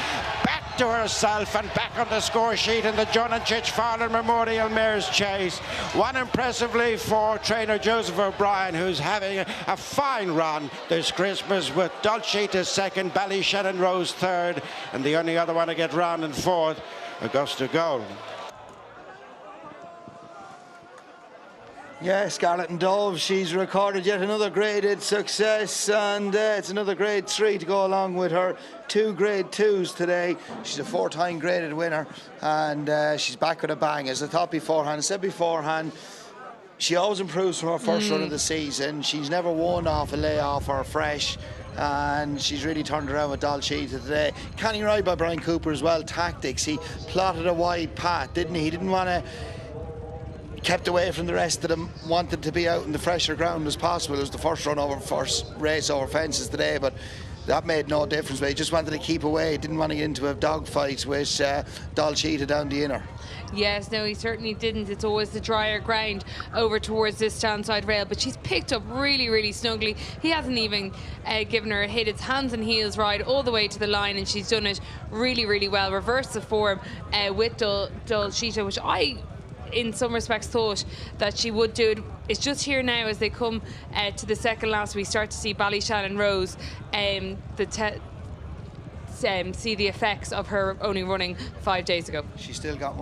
back to herself and back on the score sheet in the John and Chich Fowler Memorial Mares Chase. One impressively for trainer Joseph O'Brien, who's having a fine run this Christmas, with Dolceta second, Ballyshannon Rose third, and the only other one to get round in fourth, Augusta Gold. Yeah, Scarlett and Dove, she's recorded yet another graded success, and it's another grade 3 to go along with her 2 grade 2s today. She's a 4-time graded winner, and she's back with a bang. As I thought beforehand, said beforehand, she always improves from her first run of the season. She's never won off a layoff or fresh, and she's really turned around with Dolceta today. Canny ride by Brian Cooper as well. Tactics, he plotted a wide path, didn't he? He didn't want to, kept away from the rest of them, wanted to be out in the fresher ground as possible. It was the first race over fences today, but that made no difference. But he just wanted to keep away. He didn't want to get into a dogfight with Dolceta down the inner. Yes, no, he certainly didn't. It's always the drier ground over towards this standside rail, but she's picked up really, really snugly. He hasn't even given her a hit. It's hands and heels ride all the way to the line, and she's done it really, really well. Reverse the form with Dolceta, which I, in some respects, thought that she would do it. It's just here now as they come to the second last, we start to see Ballyshannon Rose see the effects of her only running 5 days ago. She still got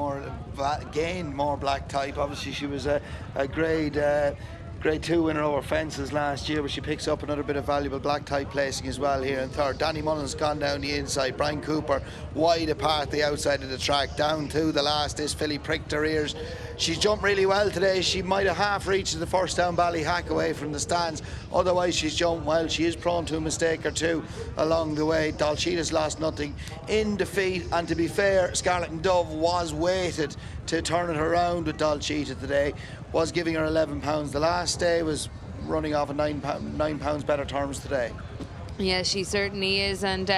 gained more black type. Obviously she was a grade 2 winner over fences last year, but she picks up another bit of valuable black type placing as well here in third. Danny Mullen's gone down the inside. Brian Cooper wide apart the outside of the track, down to the last. This filly pricked her ears. She's jumped really well today. She might have half reached the first down Ballyhack away from the stands. Otherwise she's jumped well. She is prone to a mistake or two along the way. Dolceta's lost nothing in defeat, and to be fair, Scarlett and Dove was weighted to turn it around with Dolceta today. Was giving her £11 the last day, was running off a £9 better terms today. Yeah, she certainly is, and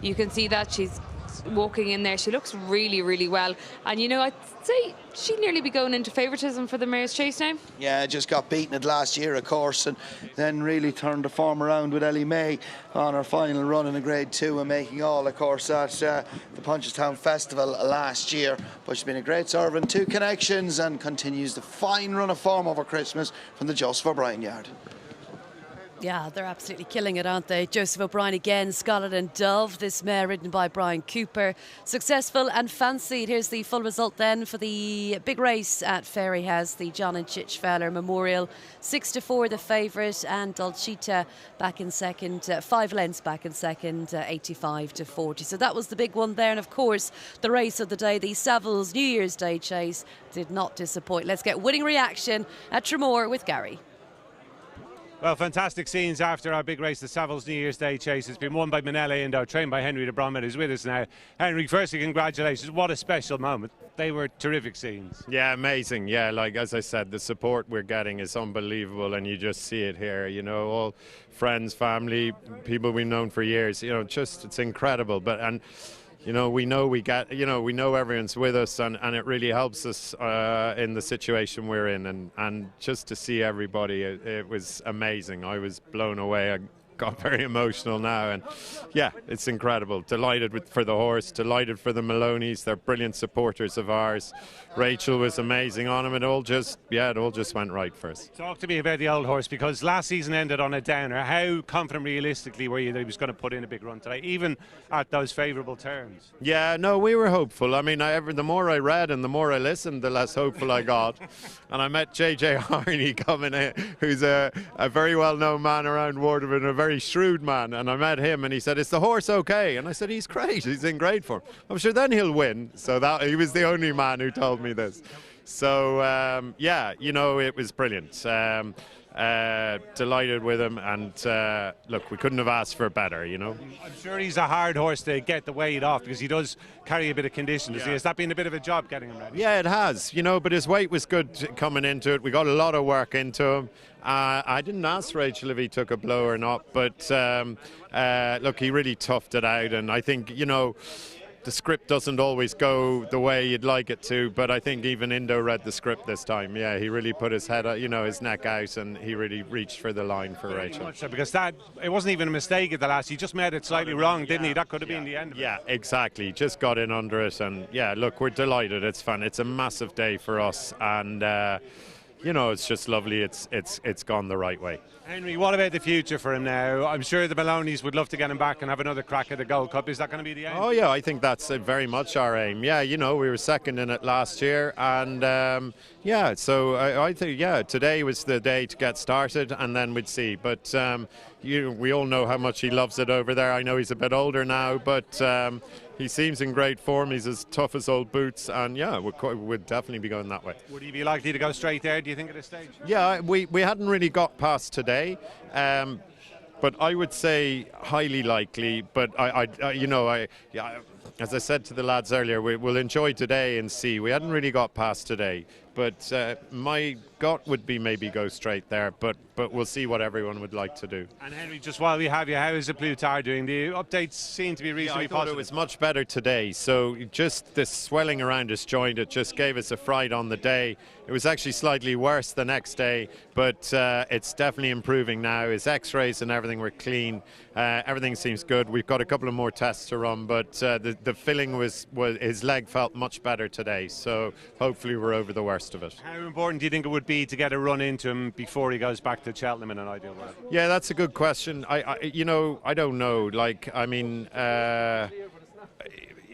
you can see that she's walking in there. She looks really, really well, and you know, I'd say she'd nearly be going into favouritism for the Mares Chase now. Yeah, just got beaten it last year, of course, and then really turned the form around with Ellie May on her final run in a grade 2 and making all, of course, at the Punchestown Festival last year. But she's been a great servant, 2 connections, and continues the fine run of form over Christmas from the Joseph O'Brien yard. Yeah, they're absolutely killing it, aren't they? Joseph O'Brien again, Scarlett and Dove, this mare ridden by Brian Cooper. Successful and fancied. Here's the full result then for the big race at Ferry House, the John and Chich Fowler Memorial. 6-4 the favourite, and Dolceta back in second, 5 lengths back in second, 85-40. So that was the big one there. And of course, the race of the day, the Savills New Year's Day Chase, did not disappoint. Let's get winning reaction at Traremor with Gary. Well, fantastic scenes after our big race, the Savills New Year's Day Chase. It's been won by Minella Indo, trained by Henry de Bromhead, who's with us now. Henry, firstly, congratulations. What a special moment. They were terrific scenes. Yeah, amazing. Yeah, like as I said, the support we're getting is unbelievable, and you just see it here. You know, all friends, family, people we've known for years. You know, just it's incredible. But you know, we know everyone's with us, and it really helps us in the situation we're in, and just to see everybody, it was amazing. I was blown away. I got very emotional now, and yeah, it's incredible. Delighted for the horse, delighted for the Maloneys. They're brilliant supporters of ours. Rachel was amazing on him. It all just went right for us. Talk to me about the old horse, because last season ended on a downer. How confident realistically were you that he was going to put in a big run today, even at those favourable terms? Yeah, no, we were hopeful. I mean, the more I read and the more I listened, the less hopeful I got. And I met JJ Harney coming in, who's a very well-known man around Waterford, and a very shrewd man. And I met him, and he said, "Is the horse okay?" And I said, "He's great. He's in great form. I'm sure then he'll win." So he was the only man who told me this. So yeah, you know, it was brilliant. Delighted with him, and look, we couldn't have asked for better, you know. I'm sure he's a hard horse to get the weight off, because he does carry a bit of condition. Has that been a bit of a job getting him ready? Yeah, it has, you know, but his weight was good coming into it. We got a lot of work into him. I didn't ask Rachel if he took a blow or not, but look, he really toughed it out, and I think, you know, the script doesn't always go the way you'd like it to, but I think even Indo read the script this time. Yeah, he really put his head, his neck out, and he really reached for the line for Rachel. Much so, because it wasn't even a mistake at the last. He just made it slightly wrong, didn't he? That could have been the end of it. Yeah, exactly. Just got in under it, and yeah, look, we're delighted. It's fun. It's a massive day for us, and it's just lovely. It's gone the right way. Henry, what about the future for him now? I'm sure the Maloney's would love to get him back and have another crack at the Gold Cup. Is that going to be the aim? Oh yeah, I think that's very much our aim. Yeah, we were second in it last year, and so I think today was the day to get started, and then we'd see. But we all know how much he loves it over there. I know he's a bit older now, but he seems in great form. He's as tough as old boots, and yeah, we'd definitely be going that way. Would he be likely to go straight there, do you think, at this stage? Yeah, we hadn't really got past today, but I would say highly likely. But as I said to the lads earlier, we'll enjoy today and see. We hadn't really got past today, but my gut would be maybe go straight there, but we'll see what everyone would like to do. And Henry, just while we have you, how is the Plutar doing? The updates seem to be reasonably I thought positive. It was much better today, so just this swelling around his joint, it just gave us a fright on the day. It was actually slightly worse the next day, but it's definitely improving now. His x-rays and everything were clean. Everything seems good. We've got a couple of more tests to run, but the filling was his leg felt much better today, so hopefully we're over the worst of it. How important do you think it would be to get a run into him before he goes back to Cheltenham in an ideal world? Yeah, that's a good question. I don't know.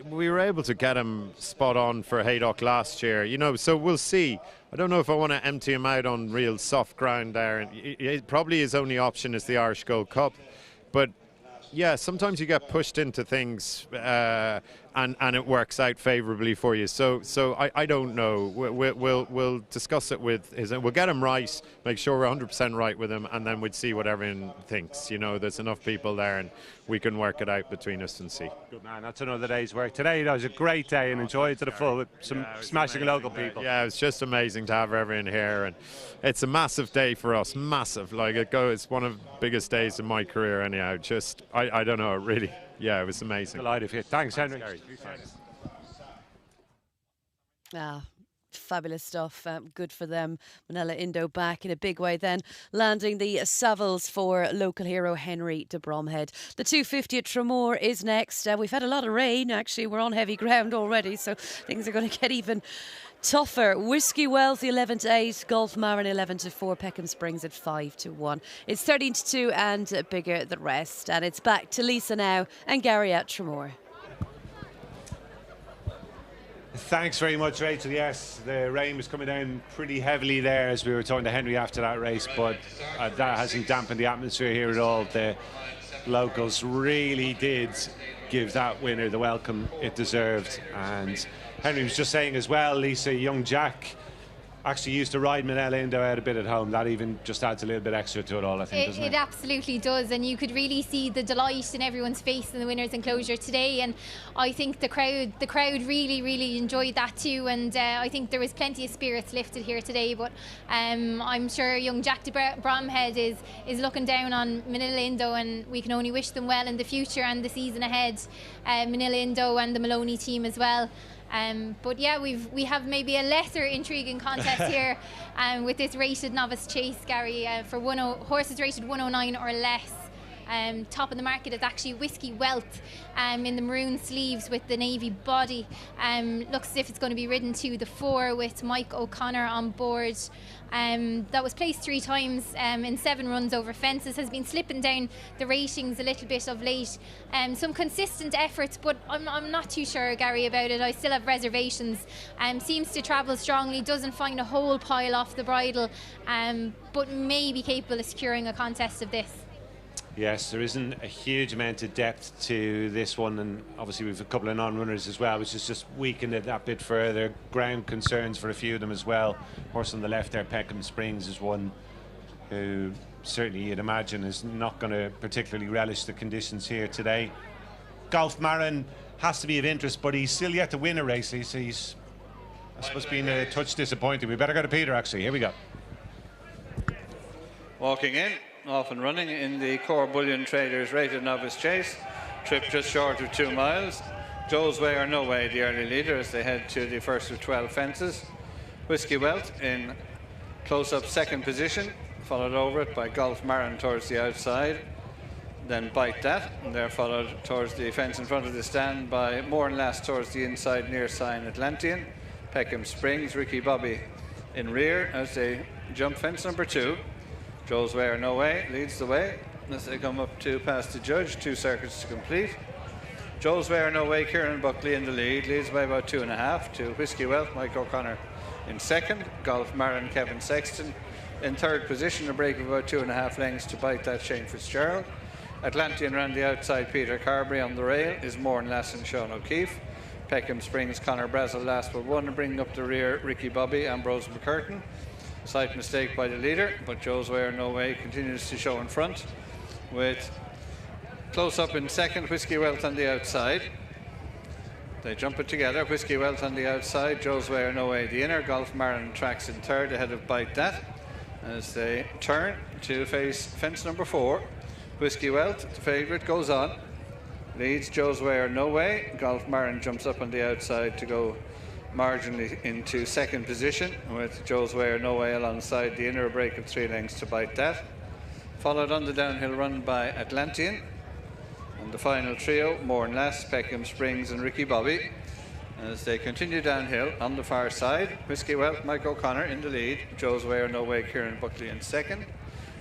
We were able to get him spot on for Haydock last year, so we'll see. I don't know if I want to empty him out on real soft ground there. And probably his only option is the Irish Gold Cup. But yeah, sometimes you get pushed into things and it works out favourably for you. So I don't know. We'll discuss it with we'll get him right, make sure we're 100% right with him, and then we'd see what everyone thinks. There's enough people there, and we can work it out between us and see. Good man, that's another day's work. Today was a great day and enjoy it to the full with some smashing local people. Yeah, it's just amazing to have everyone here, and it's a massive day for us. Massive, it's one of the biggest days in my career anyhow. Just I don't know, really. Yeah, it was amazing. Delighted for you. Thanks, Henry. Fabulous stuff. Good for them. Minella Indo back in a big way then, landing the Savills for local hero Henry de Bromhead. The 250 at Traremor is next. We've had a lot of rain, actually. We're on heavy ground already, so things are going to get even tougher. Whiskey Wells 11-8, Gulf Marin 11-4, Peckham Springs at 5-1. It's 13-2 and bigger the rest. And it's back to Lisa now and Gary at Traremor. Thanks very much, Rachel. Yes, the rain was coming down pretty heavily there as we were talking to Henry after that race, but that hasn't dampened the atmosphere here at all. The locals really did give that winner the welcome it deserved. And Henry was just saying as well, Lisa, young Jack actually used to ride Minella Indo out a bit at home. That even just adds a little bit extra to it all, I think, doesn't it? It absolutely does, and you could really see the delight in everyone's face in the winners' enclosure today, and I think the crowd really enjoyed that too, and I think there was plenty of spirits lifted here today, but I'm sure young Jack de Bromhead is looking down on Minella Indo, and we can only wish them well in the future and the season ahead, Minella Indo and the Maloney team as well. But yeah, we have maybe a lesser intriguing contest here with this rated novice chase, Gary, for horses rated 109 or less. Top of the market is actually Whiskey Wealth in the maroon sleeves with the navy body. Looks as if it's going to be ridden to the 4 with Mike O'Connor on board. That was placed 3 times in 7 runs over fences, has been slipping down the ratings a little bit of late. Some consistent efforts, but I'm not too sure, Gary, about it. I still have reservations. Seems to travel strongly, doesn't find a whole pile off the bridle, but may be capable of securing a contest of this. Yes, there isn't a huge amount of depth to this one, and obviously we've a couple of non-runners as well, which has just weakened it that bit further. Ground concerns for a few of them as well. Horse on the left there, Peckham Springs, is one who certainly you'd imagine is not going to particularly relish the conditions here today. Gulf Marin has to be of interest, but he's still yet to win a race. He's I suppose been a touch disappointed. We better go to Peter, actually. Here we go. Walking in, off and running in the Core Bullion Traders rated novice chase. Trip just short of 2 miles. Joe's Way or No Way, the early leader, as they head to the first of 12 fences. Whiskey Welt in close-up second position, followed over it by Golf Marin towards the outside. Then Bite That, and they're followed towards the fence in front of the stand by More and Last towards the inside near sign Atlantean. Peckham Springs, Ricky Bobby in rear as they jump fence number 2. Joe's Way or No Way leads the way as they come up to past the judge, 2 circuits to complete. Joe's Way or No Way, Kieran Buckley in the lead, leads by about 2.5 to Whiskey Wealth, Mike O'Connor in second. Golf Marin, Kevin Sexton in third position, a break of about 2.5 lengths to Bite That, Shane Fitzgerald. Atlantean round the outside, Peter Carberry on the rail is More and Less and Sean O'Keefe. Peckham Springs, Conor Brazel last but one, bringing up the rear, Ricky Bobby, Ambrose McCurtain. Slight mistake by the leader, but Joe's Way or No Way continues to show in front with close up in second, Whiskey Wealth on the outside. They jump it together, Whiskey Wealth on the outside, Joe's Way or No Way the inner, Golf Marin tracks in third ahead of Bite That as they turn to face fence number 4. Whiskey Wealth, the favourite, goes on, leads Joe's Way or No Way. Golf Marin jumps up on the outside to go marginally into second position with Joe's Way or No Way alongside the inner, break of 3 lengths to Bite That. Followed on the downhill run by Atlantean. And the final trio, More and Less, Peckham Springs and Ricky Bobby. As they continue downhill on the far side, Whiskey Wealth, Mike O'Connor in the lead. Joe's Way or No Way, Kieran Buckley in second.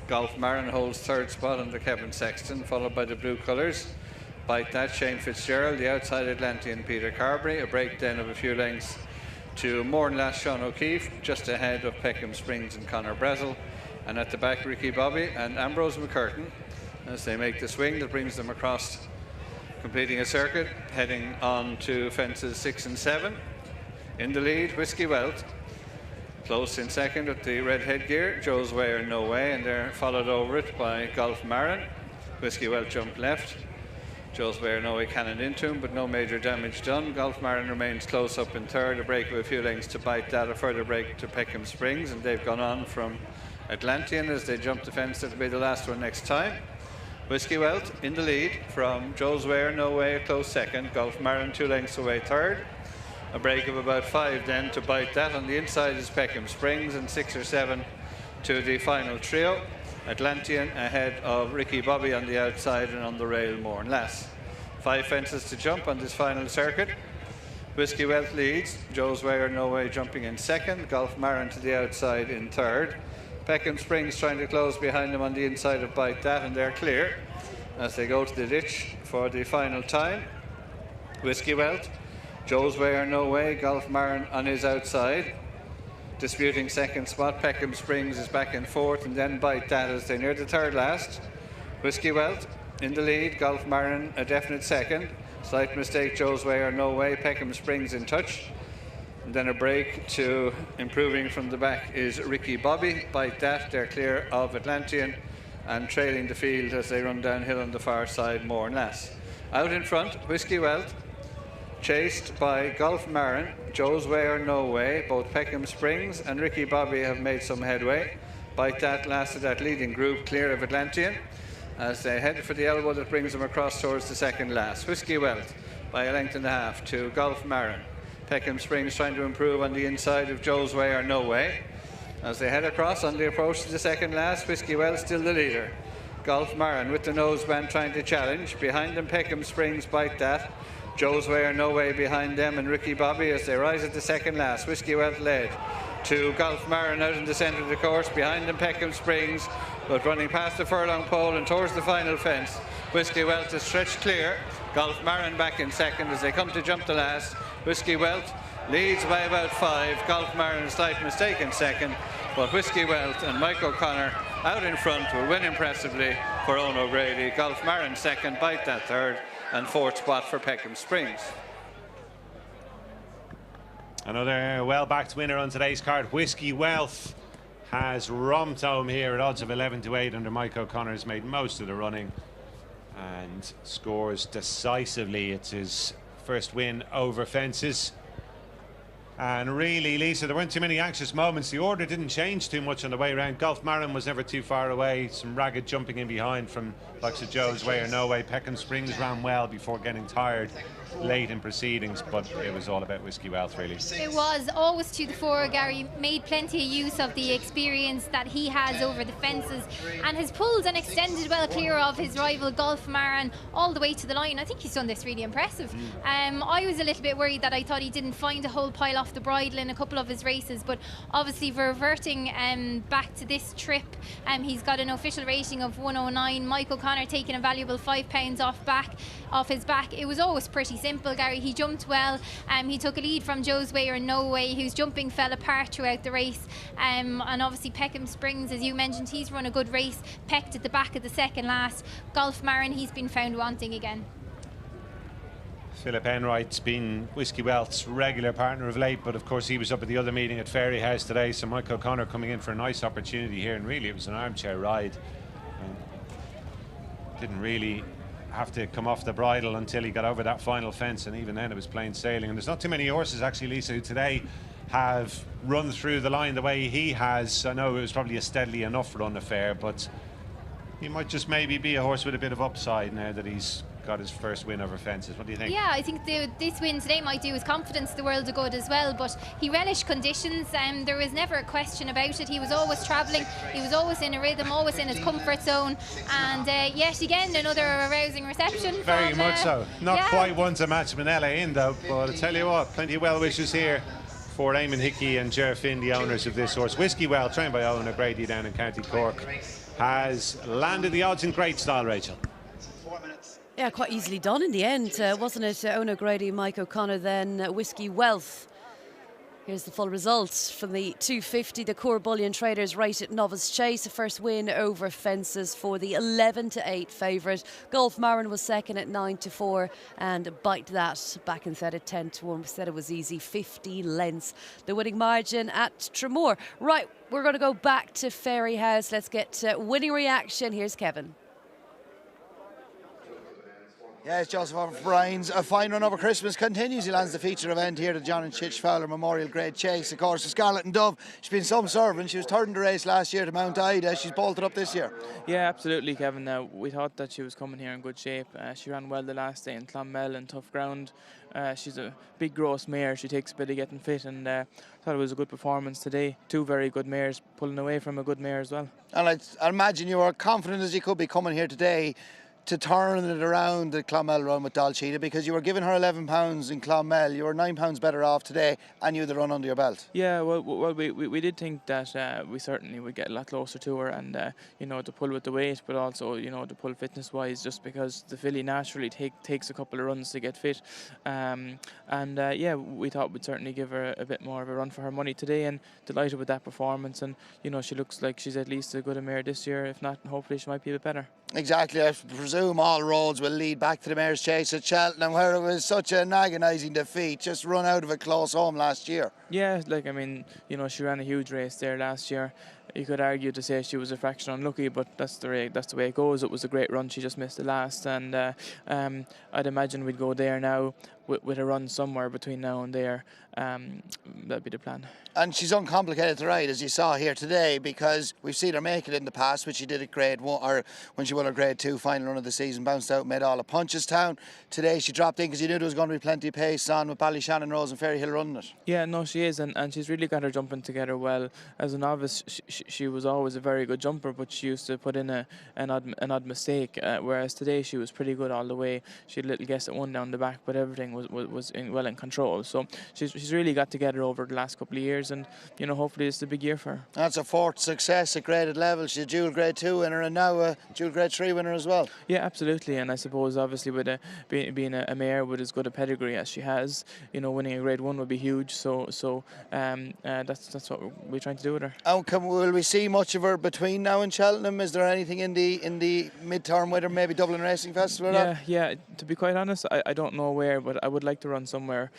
Golf Marin holds third spot under Kevin Sexton, followed by the blue colours. Bite That, Shane Fitzgerald, the outside Atlantean, Peter Carberry. A break then of a few lengths to More and Less, Sean O'Keefe, just ahead of Peckham Springs and Conor Brazel. And at the back, Ricky Bobby and Ambrose McCurtain as they make the swing that brings them across, completing a circuit, heading on to fences 6 and 7. In the lead, Whiskey Wealth. Close in second with the red headgear, Joe's Way or No Way, and they're followed over it by Golf Marin. Whiskey Wealth jumped left. Joe's Way or No Way cannoned into him, but no major damage done. Golf Marin remains close up in third, a break of a few lengths to Bite That, a further break to Peckham Springs, and they've gone on from Atlantean as they jump the fence. That'll be the last one next time. Whiskey Wealth in the lead from Joe's Way or No Way, a close second. Golf Marin 2 lengths away third. A break of about 5 then to Bite That. On the inside is Peckham Springs, and 6 or 7 to the final trio. Atlantean ahead of Ricky Bobby on the outside, and on the rail More and Less. 5 fences to jump on this final circuit. Whiskey Wealth leads, Joe's Way or No Way jumping in second, Golf Marin to the outside in third. Peckham Springs trying to close behind them on the inside of Bite That, and they're clear as they go to the ditch for the final time. Whiskey Wealth, Joe's Way or No Way, Golf Marin on his outside, disputing second spot. Peckham Springs is back in fourth, and then Bite That as they near the third last. Whiskey Wealth in the lead, Golf Marin a definite second. Slight mistake, Joe's Way or No Way, Peckham Springs in touch. And then a break to improving from the back is Ricky Bobby. Bite That, they're clear of Atlantean and trailing the field as they run downhill on the far side, More and Less. Out in front, Whiskey Wealth, chased by Golf Marin, Joe's Way or No Way. Both Peckham Springs and Ricky Bobby have made some headway. Bite That last of that leading group, clear of Atlantean as they head for the elbow that brings them across towards the second last. Whiskey Wealth by a length and a half to Golf Marin. Peckham Springs trying to improve on the inside of Joe's Way or No Way. As they head across on the approach to the second last, Whiskey Wealth still the leader. Golf Marin with the noseband trying to challenge. Behind them, Peckham Springs, Bite That. Joe's Way or No Way behind them, and Ricky Bobby as they rise at the second last. Whiskey Wealth led to Golf Marin out in the centre of the course. Behind them, Peckham Springs, but running past the furlong pole and towards the final fence. Whiskey Wealth is stretched clear. Golf Marin back in second as they come to jump the last. Whiskey Wealth leads by about 5. Golf Marin a slight mistake in second, but Whiskey Wealth and Mike O'Connor out in front will win impressively for Owen O'Grady. Golf Marin second, Bite That third, and fourth spot for Peckham Springs. Another well-backed winner on today's card. Whiskey Wealth has romped home here at odds of 11-8 under Mike O'Connor. Has made most of the running and scores decisively. It's his first win over fences. And really, Lisa, there weren't too many anxious moments. The order didn't change too much on the way around. Golf Marin was never too far away. Some ragged jumping in behind from likes of Joe's Way or No Way. Peckham Springs ran well before getting tired. late in proceedings, but it was all about Whiskey Wealth, really. It was always to the fore. Gary made plenty of use of the experience that he has over the fences and has pulled and extended well clear of his rival Golf Marin all the way to the line. I think he's done this really impressive. I was a little bit worried that I thought he didn't find a whole pile off the bridle in a couple of his races, but obviously reverting back to this trip, he's got an official rating of 109. Mike O'Connor taking a valuable £5 off his back. It was always pretty simple, Gary. He jumped well. He took a lead from Joe's Way or No Way, whose jumping fell apart throughout the race. And obviously Peckham Springs, as you mentioned, he's run a good race, pecked at the back of the second last. Golf Marin, he's been found wanting again. Philip Enright's been Whiskey Wealth's regular partner of late, but of course he was up at the other meeting at Ferry House today, so Mike O'Connor coming in for a nice opportunity here, and really it was an armchair ride. Didn't really have to come off the bridle until he got over that final fence, and even then it was plain sailing. And there's not too many horses actually, Lisa, who today have run through the line the way he has. I know it was probably a steadily enough run affair, but he might just maybe be a horse with a bit of upside now that he's got his first win over fences. What do you think? Yeah, I think this win today might do his confidence the world of good as well, but he relished conditions. There was never a question about it. He was always travelling, he was always in a rhythm, always in his comfort zone, and yet again another arousing reception. Very much so. Not quite one to match Minella Indo, but I tell you what, plenty of well wishes here for Eamon Hickey and Ger Finn, the owners of this horse. Whiskey Well, trained by Owen O'Grady down in County Cork, has landed the odds in great style, Rachel. Yeah, quite easily done in the end, wasn't it? Owen O'Grady, Mike O'Connor, then Whiskey Wealth. Here's the full results from the 250. The Core Bullion Traders rated Novice Chase, a first win over fences for the 11-8 favourite. Golf Marin was second at 9-4, and Bite That back and said at 10-1. We said it was easy, 50 lengths. The winning margin at Traremor. Right, we're going to go back to Ferry House. Let's get winning reaction. Here's Kevin. Yes, Joseph O'Brien's a fine run over Christmas continues. He lands the feature event here at John and Chich Fowler Memorial Grade Chase. Of course, the Scarlet and Dove, she's been some servant. She was third in the race last year to Mount Ida. She's bolted up this year. Yeah, absolutely, Kevin. We thought that she was coming here in good shape. She ran well the last day in Clonmel and tough ground. She's a big gross mare. She takes a bit of getting fit, and thought it was a good performance today. Two very good mares pulling away from a good mare as well. And I imagine you were confident as you could be coming here today to turn it around the Clonmel run with Dalcheetah, because you were giving her £11 in Clonmel. You were £9 better off today, and you had the run under your belt. Yeah, well, we did think that we certainly would get a lot closer to her, and you know, to pull with the weight, but also, you know, to pull fitness-wise, just because the filly naturally takes a couple of runs to get fit. Yeah, we thought we'd certainly give her a bit more of a run for her money today, and delighted with that performance. And you know, she looks like she's at least as good a mare this year. If not, hopefully she might be a bit better. Exactly. I presume all roads will lead back to the Mare's Chase at Cheltenham, where it was such an agonising defeat, just run out of a close home last year. Yeah, like, I mean, you know, she ran a huge race there last year. You could argue to say she was a fraction unlucky, but that's the way it goes. It was a great run. She just missed the last, and I'd imagine we'd go there now with a run somewhere between now and there. That'd be the plan. And she's uncomplicated to ride, as you saw here today, because we've seen her make it in the past, which she did at Grade 1, or when she won her Grade 2 final run of the season, bounced out, made all of Punchestown. Today she dropped in because you knew there was going to be plenty of pace on with Ballyshannon Rose and Ferry Hill running it. Yeah, no, she is, and she's really got her jumping together well. As a novice, she was always a very good jumper, but she used to put in an odd mistake, whereas today she was pretty good all the way. She had a little guess at one down the back, but everything was well in control. So she's really got together over the last couple of years, and you know, hopefully it's a big year for her. That's a fourth success at graded level. She's a dual Grade 2 winner and now a dual Grade 3 winner as well. Yeah, absolutely. And I suppose obviously with being a mare with as good a pedigree as she has, you know, winning a Grade 1 would be huge. So that's what we're trying to do with her. Will we see much of her between now and Cheltenham? Is there anything in the mid-term with her, maybe Dublin Racing Festival? Yeah. To be quite honest, I don't know where, but I would like to run somewhere,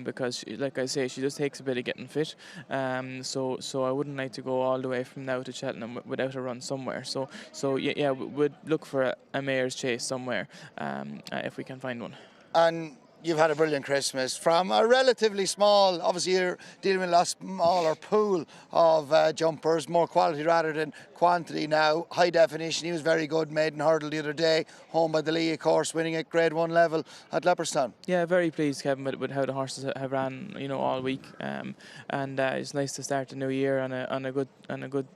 because like I say, she just takes a bit of getting fit. So I wouldn't like to go all the way from now to Cheltenham without a run somewhere. So yeah, we'd look for a Mare's Chase somewhere, if we can find one. And you've had a brilliant Christmas from a relatively small, obviously you're dealing with a lot smaller pool of jumpers, more quality rather than quantity now. High definition, he was very good. Maiden hurdle the other day, home by the Lee, of course, winning at Grade 1 level at Leopardstown. Yeah, very pleased, Kevin, with how the horses have ran, all week, and it's nice to start the new year on a good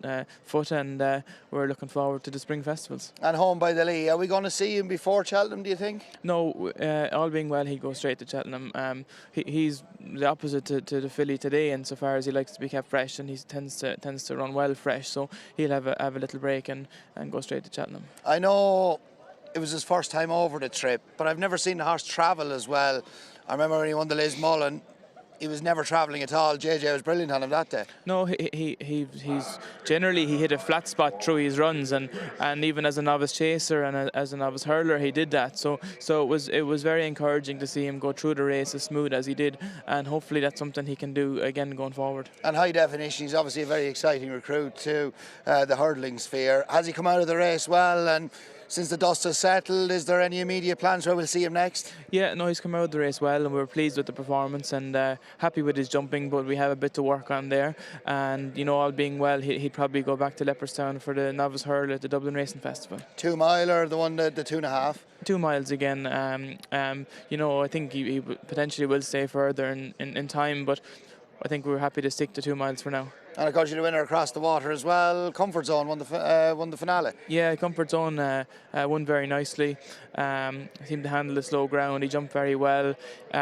foot, and we're looking forward to the spring festivals. And home by the Lee, are we going to see him before Cheltenham, do you think? No, all being well, he'd go straight to Cheltenham. He's the opposite to the filly today, insofar as he likes to be kept fresh, and he tends to run well fresh, so he'll have a little break and go straight to Cheltenham. I know it was his first time over the trip, but I've never seen the horse travel as well. I remember when he won the Liz Mullen, he was never travelling at all. JJ was brilliant on him that day. No, he's generally, he hit a flat spot through his runs, and even as a novice chaser and as a novice hurler, he did that. So it was very encouraging to see him go through the race as smooth as he did, and hopefully that's something he can do again going forward. And high definition, he's obviously a very exciting recruit to the hurdling sphere. Has he come out of the race well? And since the dust has settled, is there any immediate plans where we'll see him next? Yeah, no, he's come out of the race well, and we're pleased with the performance and happy with his jumping, but we have a bit to work on there. And, all being well, he'd probably go back to Leopardstown for the novice hurl at the Dublin Racing Festival. 2 mile or the 2.5? 2 miles again. I think he potentially will stay further in time, but I think we're happy to stick to 2 miles for now. And of course you're the winner across the water as well. Comfort Zone won the finale. Yeah, Comfort Zone won very nicely. Seemed to handle the slow ground. He jumped very well.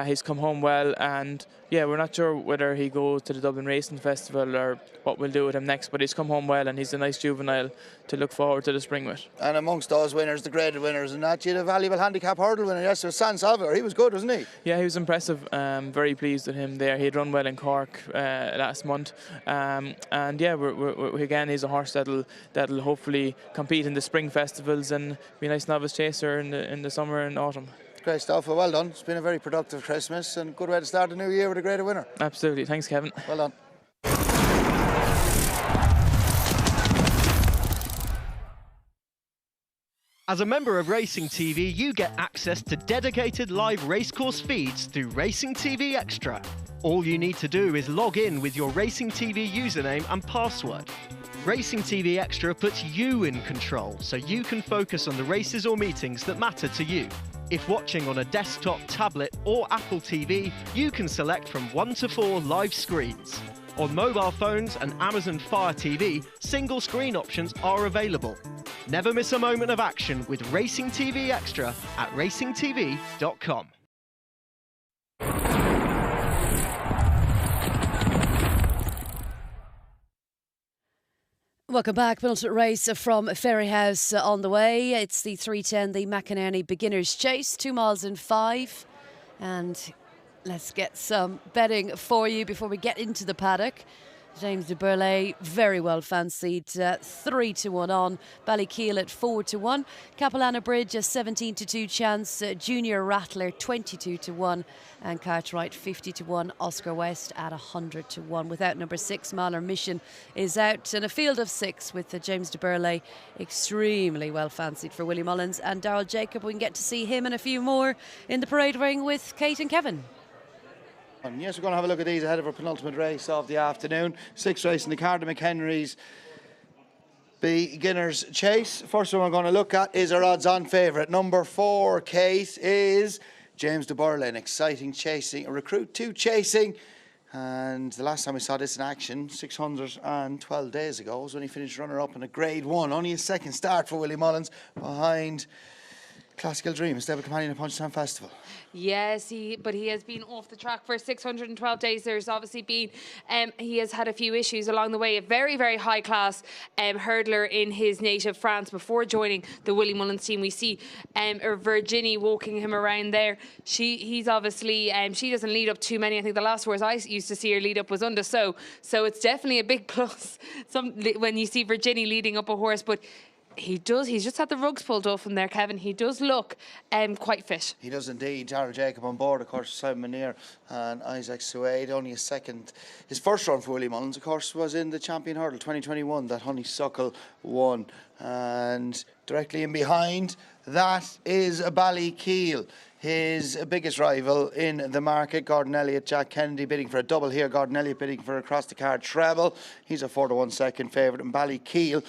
He's come home well, and yeah, we're not sure whether he goes to the Dublin Racing Festival or what we'll do with him next, but he's come home well, and he's a nice juvenile to look forward to the spring with. And amongst those winners, the graded winners, and that you had a valuable handicap hurdle winner yesterday, Savills. He was good, wasn't he? Yeah, he was impressive. Very pleased with him there. He had run well in Cork last month, and yeah, we're again, he's a horse that'll hopefully compete in the spring festivals and be a nice novice chaser in the summer and autumn. Great stuff. Well done. It's been a very productive Christmas and good way to start the new year with a graded winner. Absolutely. Thanks, Kevin. Well done. As a member of Racing TV, you get access to dedicated live racecourse feeds through Racing TV Extra. All you need to do is log in with your Racing TV username and password. Racing TV Extra puts you in control, so you can focus on the races or meetings that matter to you. If watching on a desktop, tablet or Apple TV, you can select from 1 to 4 live screens. On mobile phones and Amazon Fire TV, single screen options are available. Never miss a moment of action with Racing TV Extra at racingtv.com. Welcome back. Penultimate race from Ferry House on the way. It's the 3:10, the McInerney Beginners Chase, 2 miles and 5. And let's get some betting for you before we get into the paddock. James de Burley, very well fancied, 3-1 on. Ballykeel at 4-1. Capilano Bridge, a 17-2 chance. Junior Rattler, 22-1. And Cartwright, 50-1. Oscar West at 100-1. Without number 6, Mahler Mission is out. And a field of 6 with James de Burley, extremely well fancied for Willie Mullins. And Darryl Jacob, we can get to see him and a few more in the parade ring with Kate and Kevin. And yes, we're going to have a look at these ahead of our penultimate race of the afternoon. 6th race in the card, McHenry's Beginners Chase. First one we're going to look at is our odds-on favourite. Number 4, Kate, is James de Burley, an exciting chasing, a recruit 2 chasing. And the last time we saw this in action, 612 days ago, was when he finished runner-up in a Grade 1. Only his second start for Willie Mullins behind Classical Dream, a stable companion at Punchestown Festival. Yes, but he has been off the track for 612 days. There's obviously been, he has had a few issues along the way. A very, very high class hurdler in his native France before joining the Willie Mullins team. We see Virginie walking him around there. He's obviously, she doesn't lead up too many. I think the last horse I used to see her lead up was Under So it's definitely a big plus when you see Virginie leading up a horse, but he's just had the rugs pulled off him there, Kevin. He does look quite fit. He does indeed. Darryl Jacob on board, of course, Simon Muneer and Isaac Suede. Only his first run for Willie Mullins, of course, was in the Champion Hurdle 2021 that Honeysuckle won. And directly in behind that is a Ballykeel, his biggest rival in the market. Gordon Elliott, Jack Kennedy bidding for a double here. Gordon Elliott bidding for across the card treble. He's a 4-1 second favourite. And Ballykeel,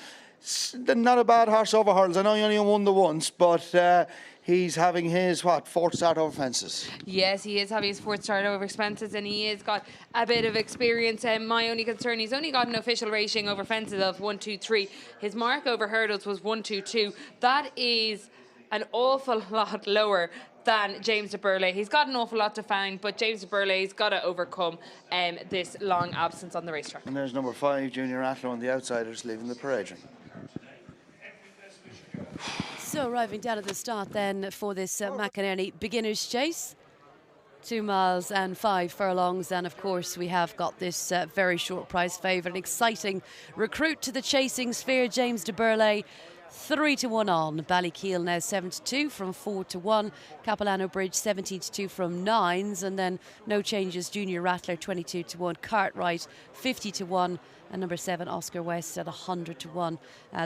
Not a bad horse over hurdles. I know he only won the once, but he's having his, fourth start over fences. Yes, he is having his fourth start over fences, and he has got a bit of experience. My only concern, he's only got an official rating over fences of 1-2-3. His mark over hurdles was 1-2-2. That is an awful lot lower than James de Burley. He's got an awful lot to find, but James de Burley's got to overcome this long absence on the racetrack. And there's number 5, Junior Rattler, on the outsiders, leaving the parade ring. So arriving down at the start then for this McInerney Beginners Chase. 2 miles and 5 furlongs, and of course we have got this very short price favourite, an exciting recruit to the chasing sphere, James de Burley. 3-1 on. Ballykeel now 7-2 from 4-1. Capilano Bridge 17-2 from 9s, and then no changes. Junior Rattler 22-1. Cartwright 50-1. And number 7, Oscar West at 100-1.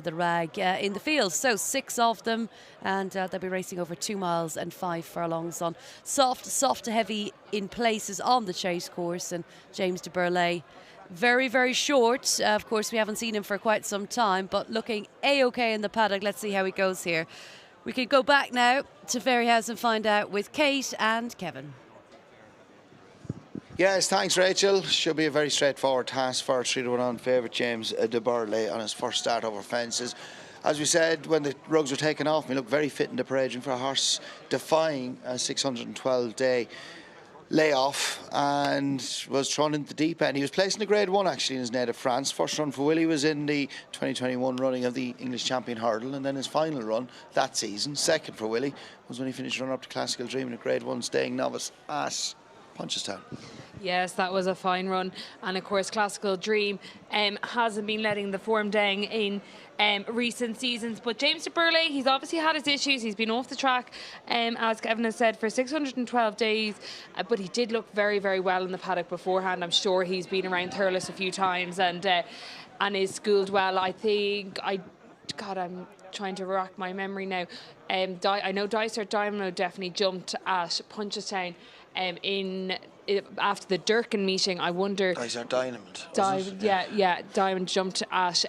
The rag in the field. So 6 of them, and they'll be racing over 2 miles and 5 furlongs on soft to heavy in places on the chase course. And James de Burley, very, very short. Of course, we haven't seen him for quite some time, but looking A-OK in the paddock. Let's see how he goes here. We could go back now to Ferry House and find out with Kate and Kevin. Yes, thanks, Rachel. Should be a very straightforward task for 3-1 on favourite James de Burley on his first start over fences. As we said, when the rugs were taken off, he looked very fit in the parade for a horse defying a 612-day layoff and was thrown into the deep end. He was placed in the Grade 1 actually in his native France. First run for Willie was in the 2021 running of the English Champion Hurdle, and then his final run that season, second for Willie, was when he finished runner-up to Classical Dream in a Grade 1 staying novice at Punchestown. Yes, that was a fine run, and of course Classical Dream hasn't been letting the form down in recent seasons, but James de Burley, he's obviously had his issues. He's been off the track, as Kevin has said, for 612 days, but he did look very, very well in the paddock beforehand. I'm sure he's been around Thurles a few times and is schooled well. I think I'm trying to rack my memory now. I know Dysart Dynamo definitely jumped at Punchestown after the Durkin meeting. I wonder. Dysart Diamond. Diamond jumped at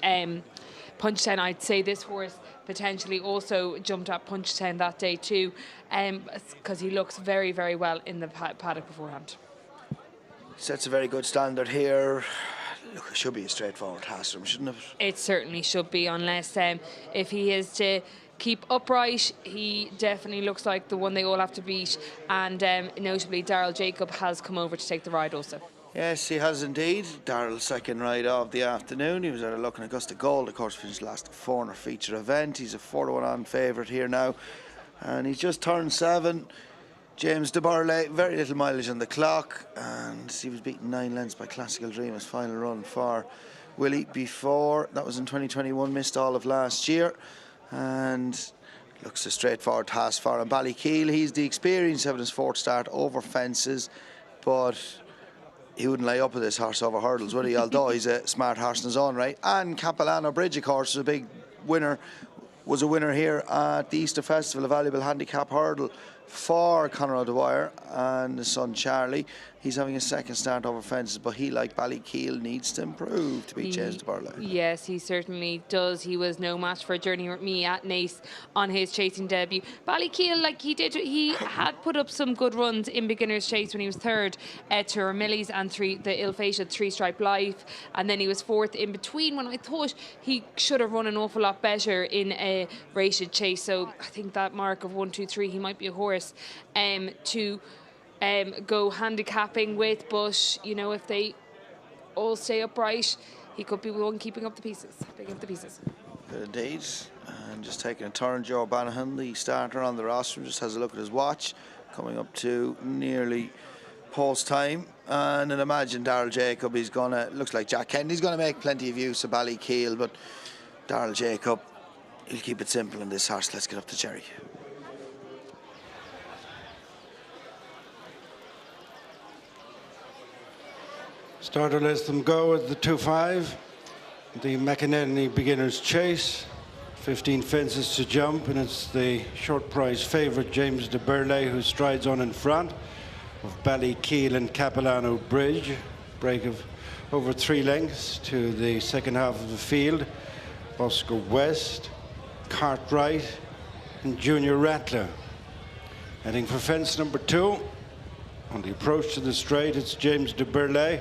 Punchestown. I'd say this horse potentially also jumped at Punchestown that day too, because he looks very, very well in the paddock beforehand. Sets a very good standard here. Look, it should be a straightforward task for him, shouldn't it? It certainly should be, unless if he is to keep upright, he definitely looks like the one they all have to beat, and notably Daryl Jacob has come over to take the ride also. Yes, he has indeed. Daryl's second ride of the afternoon. He was at a look in Augusta Gold, of course, finished last 4 feature event. He's a 4-1 on favourite here now, and he's just turned 7. James de Burley, very little mileage on the clock, and he was beaten 9 lengths by Classical Dream, his final run for Willie before. That was in 2021, missed all of last year, and looks a straightforward task for him. Ballykeel, he's the experience having his 4th start over fences, but he wouldn't lay up with this horse over hurdles, would he? Although he's a smart horse in his own right. And Capilano Bridge, of course, is a big winner, was a winner here at the Easter Festival, a valuable handicap hurdle for Conor O'Dwyer and his son Charlie. He's having a 2nd start over fences, but he, like Ballykeel, needs to improve to beat James de Burley. Yes, he certainly does. He was no match for Journey with Me at Naas on his chasing debut. Ballykeel, like he had put up some good runs in Beginner's Chase when he was 3rd to Ramillies and the ill-fated 3-Stripe Life, and then he was 4th in between, when I thought he should have run an awful lot better in a rated chase. So I think that mark of 1-2-3, he might be a horse to go handicapping with, but you know, if they all stay upright, he could be one keeping up the pieces, picking up the pieces. Indeed. And just taking a turn, Joe Bannahan, the starter on the roster, just has a look at his watch, coming up to nearly post time, and then imagine Daryl Jacob, he's gonna, looks like Jack Kennedy's gonna make plenty of use of Ballykeel, but Daryl Jacob, he'll keep it simple in this horse. Let's get up to Jerry. Starter lets them go at the 2-5. The McInerney Beginners Chase. 15 fences to jump, and it's the short prize favourite James de Burley who strides on in front of Ballykeel and Capilano Bridge. Break of over 3 lengths to the second half of the field. Oscar West, Cartwright, and Junior Rattler. Heading for fence number 2. On the approach to the straight, it's James de Burley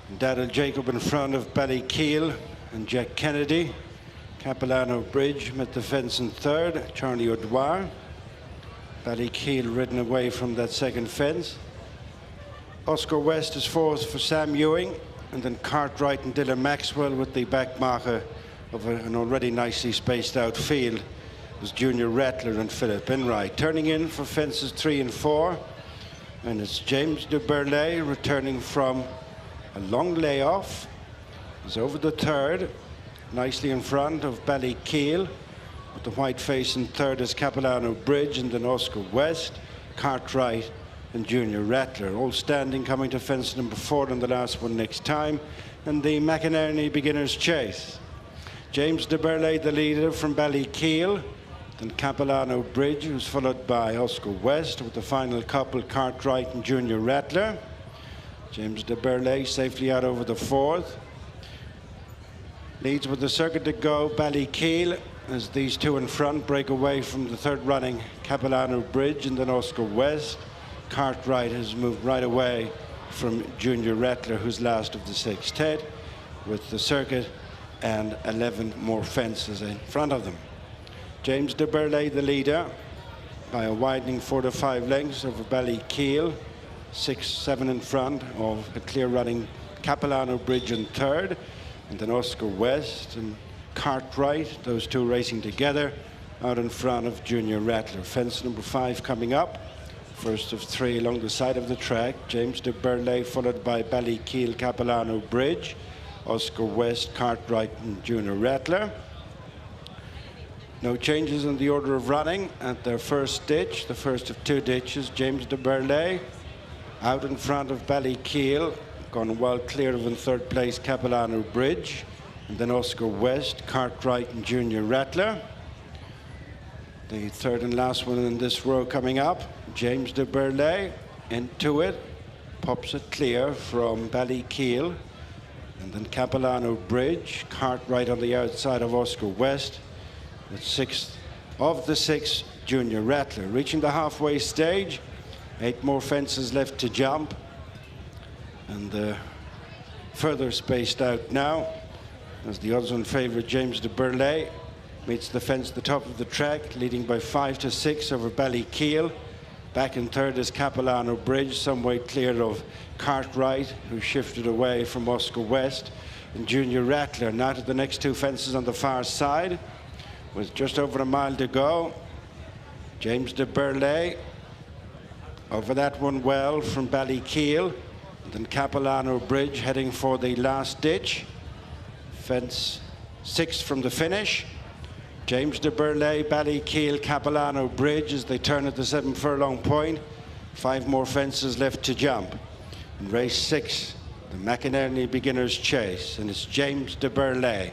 and Daryl Jacob in front of Ballykeel and Jack Kennedy. Capilano Bridge met the fence in 3rd, Charlie O'Dwyer. Ballykeel ridden away from that second fence. Oscar West is 4th for Sam Ewing, and then Cartwright and Dylan Maxwell with the backmarker of an already nicely spaced out field was Junior Rattler and Philip Enright. Turning in for fences 3 and 4, and it's James de Burley returning from a long layoff. He's over the 3rd, nicely in front of Ballykeel, with the white face in 3rd is Capilano Bridge, and then Oscar West, Cartwright, and Junior Rattler, all standing, coming to fence number 4 and the last one next time, and the McInerney Beginner's Chase. James de Burley, the leader from Ballykeel, then Capilano Bridge, who's followed by Oscar West, with the final couple, Cartwright and Junior Rattler. James de Burley safely out over the 4th. Leads with the circuit to go, Ballykeel, as these two in front break away from the 3rd running Capilano Bridge, and then Oscar West. Cartwright has moved right away from Junior Rattler, who's last of the 6th head, with the circuit and 11 more fences in front of them. James de Burley, the leader, by a widening 4 to 5 lengths over Ballykeel, 6-7 in front of a clear running Capilano Bridge in 3rd, and then Oscar West and Cartwright, those two racing together out in front of Junior Rattler. Fence number 5 coming up, first of 3 along the side of the track. James de Burley followed by Ballykeel, Capilano Bridge, Oscar West, Cartwright, and Junior Rattler. No changes in the order of running at their first ditch, the first of 2 ditches. James de Burley out in front of Ballykeel, gone well clear of in 3rd place Capilano Bridge, and then Oscar West, Cartwright, and Junior Rattler. The 3rd and last one in this row coming up, James de Burley into it, pops it clear from Ballykeel, and then Capilano Bridge, Cartwright on the outside of Oscar West, with 6th of the 6, Junior Rattler. Reaching the halfway stage, 8 more fences left to jump, and further spaced out now as the odds-on favourite James de Burley meets the fence at the top of the track, leading by 5 to 6 over Ballykeel. Back in 3rd is Capilano Bridge, some way clear of Cartwright, who shifted away from Oscar West, and Junior Rattler. Now to the next 2 fences on the far side, with just over a mile to go. James de Burley over that one well from Ballykeel, and then Capilano Bridge heading for the last ditch. Fence 6 from the finish. James de Burley, Ballykeel, Capilano Bridge as they turn at the 7 furlong point. 5 more fences left to jump. In race 6, the McInerney Beginner's Chase, and it's James de Burley,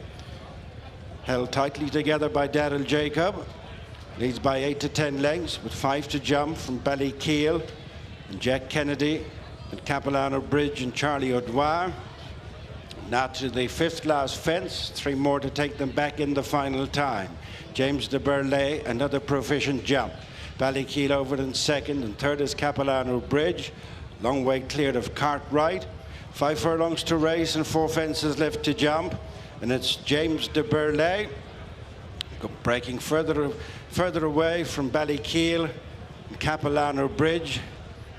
held tightly together by Daryl Jacob, leads by 8 to 10 lengths with 5 to jump from Ballykeel and Jack Kennedy and Capilano Bridge and Charlie O'Dwyer. Now to the 5th last fence, 3 more to take them back in the final time. James de Burley, another proficient jump. Ballykeel over in 2nd, and 3rd is Capilano Bridge. Long way cleared of Cartwright. 5 furlongs to race and 4 fences left to jump. And it's James de Burley breaking further away from Ballykeel and Capilano Bridge.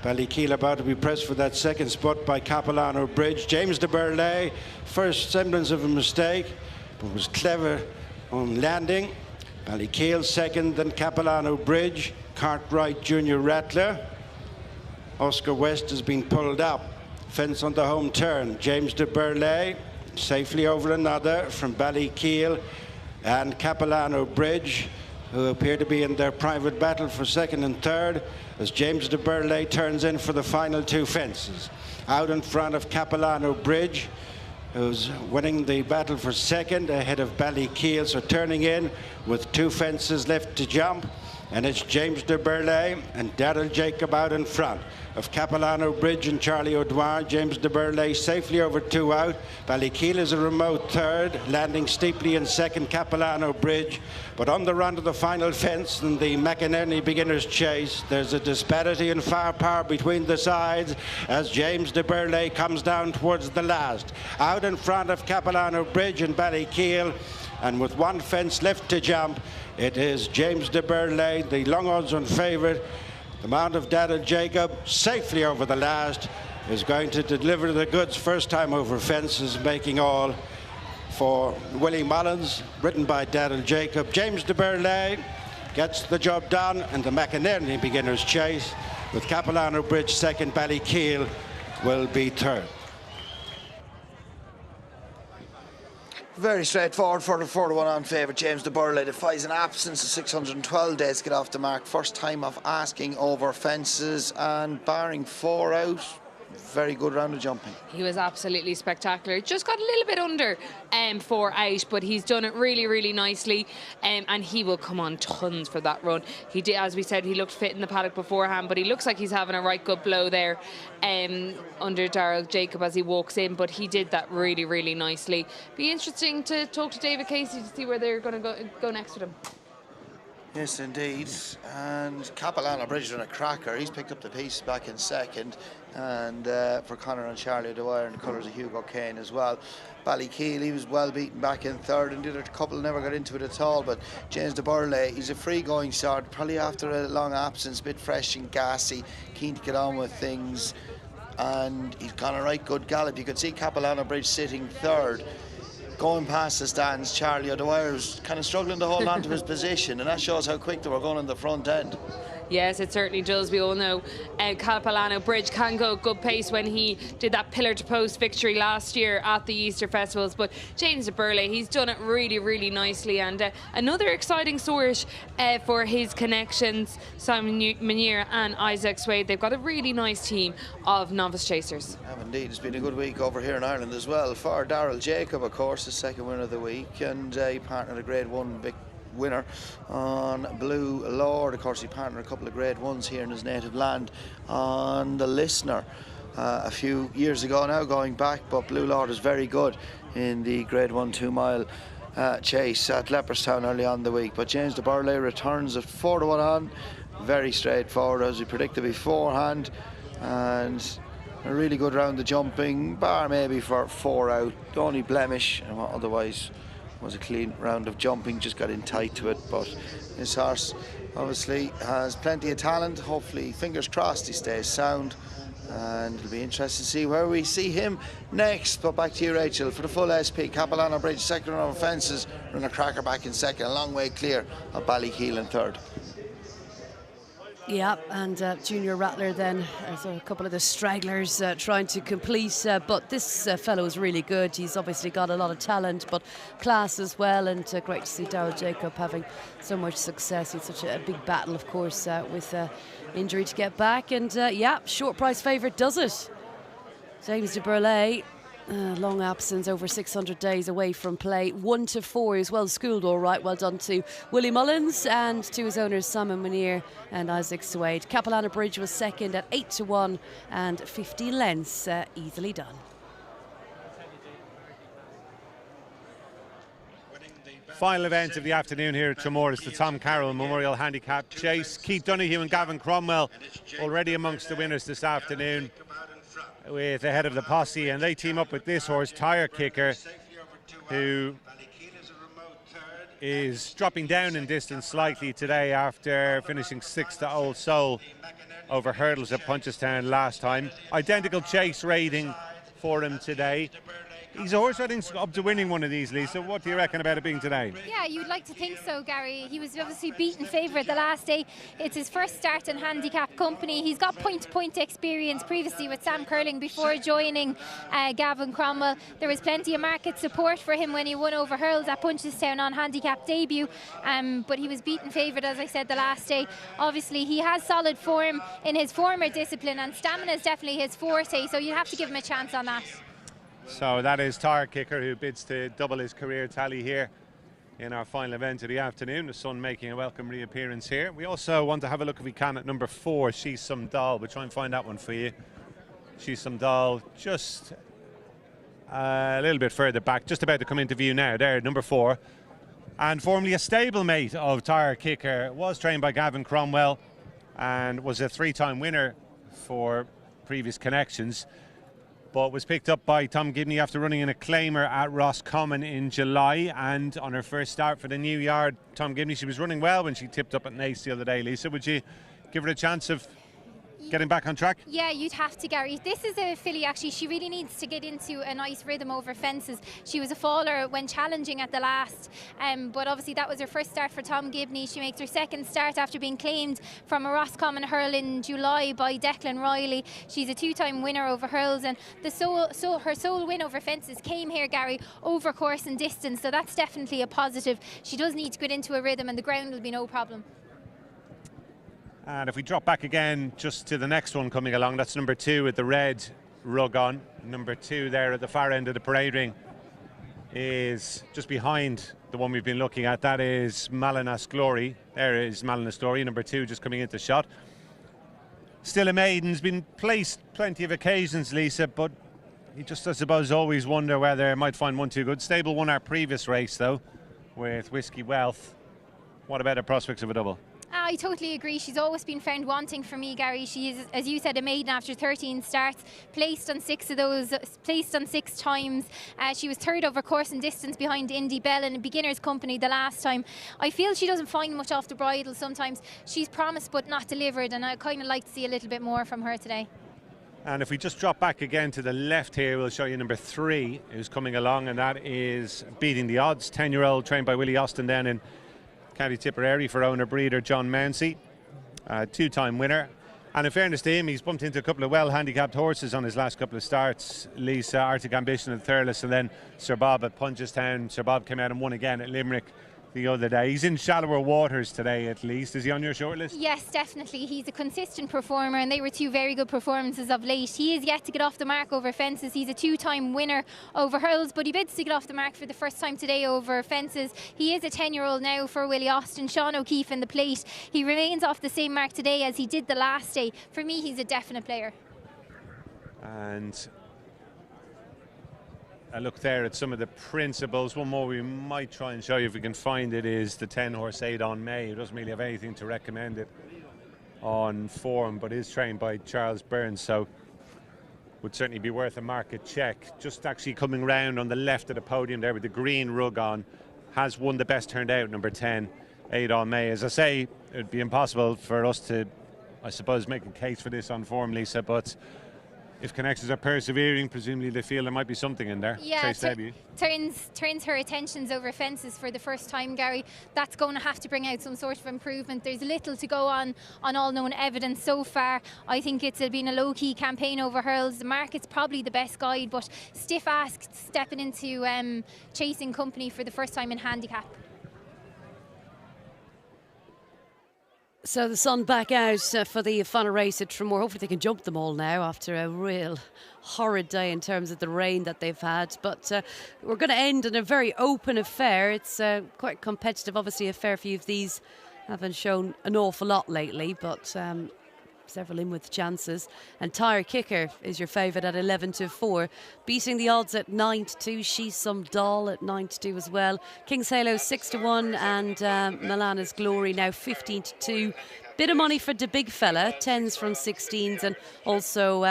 Ballykeel about to be pressed for that 2nd spot by Capilano Bridge. James de Burley, first semblance of a mistake, but was clever on landing. Ballykeel 2nd, then Capilano Bridge, Cartwright, Junior Rattler. Oscar West has been pulled up. Fence on the home turn. James de Burley safely over another from Ballykeel and Capilano Bridge, who appear to be in their private battle for 2nd and 3rd, as James de Burley turns in for the final 2 fences. Out in front of Capilano Bridge, who's winning the battle for 2nd ahead of Ballykeel, so turning in with 2 fences left to jump. And it's James de Burley and Daryl Jacob out in front of Capilano Bridge and Charlie O'Dwyer. James de Burley safely over 2 out. Ballykeel is a remote third, landing steeply in second, Capilano Bridge. But on the run to the final fence in the McInerney Beginner's Chase, there's a disparity in firepower between the sides as James de Burley comes down towards the last. Out in front of Capilano Bridge and Ballykeel, and with one fence left to jump, it is James de Burley, the long odds-on favourite. The mount of Daryl Jacob, safely over the last, is going to deliver the goods first time over fences, making all for Willie Mullins, written by Daryl Jacob. James de Burley gets the job done in the McInerney Beginner's Chase, with Capilano Bridge second, Ballykeel will be third. Very straightforward for the 4-1 on favourite. James de Burley defies an absence of 612 days to get off the mark. First time of asking over fences, and barring 4 out, very good round of jumping. He was absolutely spectacular. Just got a little bit under 4 out, but he's done it really, really nicely, and he will come on tons for that run. He did, as we said, he looked fit in the paddock beforehand, but he looks like he's having a right good blow there under Daryl Jacob as he walks in, but he did that really, really nicely. Be interesting to talk to David Casey to see where they're going to go next with him. Yes, indeed. And Capilano Bridge on a cracker. He's picked up the piece back in second. And for Conor and Charlie O'Dwyer in the colours of Hugo Kane as well. Ballykeel, he was well beaten back in third, and the other couple never got into it at all. But James de Burley, he's a free-going sort, probably after a long absence, a bit fresh and gassy, keen to get on with things. And he's gone a right good gallop. You could see Capilano Bridge sitting third. Going past the stands, Charlie O'Dwyer was kind of struggling to hold on to his position, and that shows how quick they were going in the front end. Yes, it certainly does. We all know Capilano Bridge can go good pace when he did that pillar-to-post victory last year at the Easter Festivals. But James de Burley, he's done it really, really nicely. And another exciting source for his connections, Simon Munier and Isaac Swade. They've got a really nice team of novice chasers. Indeed, it's been a good week over here in Ireland as well. For Daryl Jacob, of course, the second winner of the week, and he partnered a Grade 1 big winner on Blue Lord. Of course, he partnered a couple of Grade 1s here in his native land on the Listener a few years ago now, going back, but Blue Lord is very good in the Grade 1 2-mile chase at Leopardstown early on in the week. But James de Burley returns at 4-1 on, very straightforward as we predicted beforehand, and a really good round of jumping, bar maybe for 4 out, the only blemish, and what otherwise was a clean round of jumping, just got in tight to it. But this horse obviously has plenty of talent. Hopefully, fingers crossed, he stays sound, and it'll be interesting to see where we see him next. But back to you, Rachel, for the full SP. Capilano Bridge second round of fences, run a cracker back in second, a long way clear of Ballykeel in third. Yeah, and Junior Rattler then, so a couple of the stragglers trying to complete, but this fellow is really good. He's obviously got a lot of talent, but class as well, and great to see Daryl Jacob having so much success. It's such a big battle, of course, with injury to get back, and yeah, short price favourite does it. James de Burley, long absence, over 600 days away from play. 1-4, he's well schooled, all right. Well done to Willie Mullins and to his owners Simon Munier and Isaac Swade. Capilano Bridge was second at 8-1 and 15 lengths, easily done. Final event of the afternoon here at Traremor is the Tom Carroll Memorial Handicap Chase. Keith Donoghue and Gavin Cromwell already amongst the winners this afternoon, with the head of the posse, and they team up with this horse, Tire Kicker, who is dropping down in distance slightly today after finishing 6th to Old Soul over hurdles at Punchestown last time. Identical chase rating for him today. He's a horse I think's up to winning one of these, Lisa. What do you reckon about it being today? Yeah, you'd like to think so, Gary. He was obviously beaten favourite the last day. It's his first start in handicap company. He's got point-to-point experience previously with Sam Curling before joining Gavin Cromwell. There was plenty of market support for him when he won over hurls at Punchestown on handicap debut, but he was beaten favourite, as I said, the last day. Obviously, he has solid form in his former discipline, and stamina is definitely his forte, so you have to give him a chance on that. So that is Tire Kicker, who bids to double his career tally here in our final event of the afternoon. The sun making a welcome reappearance here. We also want to have a look, if we can, at number 4, She's Some Doll. We'll try and find that one for you. She's Some Doll, just a little bit further back, just about to come into view now. There, number 4. And formerly a stablemate of Tire Kicker, was trained by Gavin Cromwell and was a 3-time winner for previous connections, but was picked up by Tom Gibney after running in a claimer at Roscommon in July. And on her first start for the new yard, Tom Gibney, she was running well when she tipped up at Naas the other day. Lisa, would you give her a chance of getting back on track? Yeah, you'd have to, Gary. This is a filly, actually. She really needs to get into a nice rhythm over fences. She was a faller when challenging at the last, but obviously that was her first start for Tom Gibney. She makes her second start after being claimed from a Roscommon hurl in July by Declan Riley. She's a 2-time winner over hurls, and her sole win over fences came here, Gary, over course and distance, so that's definitely a positive. She does need to get into a rhythm, and the ground will be no problem. And if we drop back again just to the next one coming along, that's number 2 with the red rug on. Number 2 there at the far end of the parade ring is just behind the one we've been looking at. That is Malinas Glory. There is Malinas Glory, number 2, just coming into shot. Still a Maiden's been placed plenty of occasions, Lisa, but you just, I suppose, always wonder whether it might find one too good. Stable won our previous race, though, with Whiskey Wealth. What about the prospects of a double? I totally agree. She's always been found wanting for me, Gary. She is, as you said, a maiden after 13 starts, placed on 6 of those, placed on 6 times. She was 3rd over course and distance behind Indy Bell in a beginner's company the last time. I feel she doesn't find much off the bridle sometimes. She's promised but not delivered, and I kind of like to see a little bit more from her today. And if we just drop back again to the left here, we'll show you number 3 who's coming along, and that is Beating the Odds, 10-year-old, trained by Willie Austin down in County Tipperary for owner breeder John Mounsey, 2-time winner. And in fairness to him, he's bumped into a couple of well-handicapped horses on his last couple of starts. Lisa, Arctic Ambition at Thurles, and then Sir Bob at Punchestown. Sir Bob came out and won again at Limerick the other day. He's in shallower waters today, at least. Is he on your shortlist? Yes, definitely. He's a consistent performer, and they were 2 very good performances of late. He is yet to get off the mark over fences. He's a 2-time winner over hurls, but he bids to get off the mark for the first time today over fences. He is a 10-year-old now for Willie Austin. Sean O'Keefe in the plate. He remains off the same mark today as he did the last day. For me, he's a definite player. And a look there at some of the principles. One more we might try and show you if we can find it is the 10-horse Adon May, who doesn't really have anything to recommend it on form, but is trained by Charles Burns, so would certainly be worth a market check. Just actually coming round on the left of the podium there with the green rug on, has won the best turned out, number 10, Adon May. As I say, it would be impossible for us to, I suppose, make a case for this on form, Lisa, but if connections are persevering, presumably they feel there might be something in there. Yeah, turns her attentions over fences for the first time, Gary. That's going to have to bring out some sort of improvement. There's little to go on all known evidence so far. I think it's been a low-key campaign over hurls. The market's probably the best guide, but stiff asked stepping into chasing company for the first time in handicap. So the sun back out for the final race at Traremor. Hopefully they can jump them all now after a real horrid day in terms of the rain that they've had. But we're going to end in a very open affair. It's quite competitive. Obviously a fair few of these haven't shown an awful lot lately, but several in with chances. And Tire Kicker is your favourite at 11-4, beating the odds at 9-2. She's Some Doll at 9-2 as well. King's Halo 6-1, and Milana's Glory now 15-2. Bit of money for the big fella, 10s from 16s, and also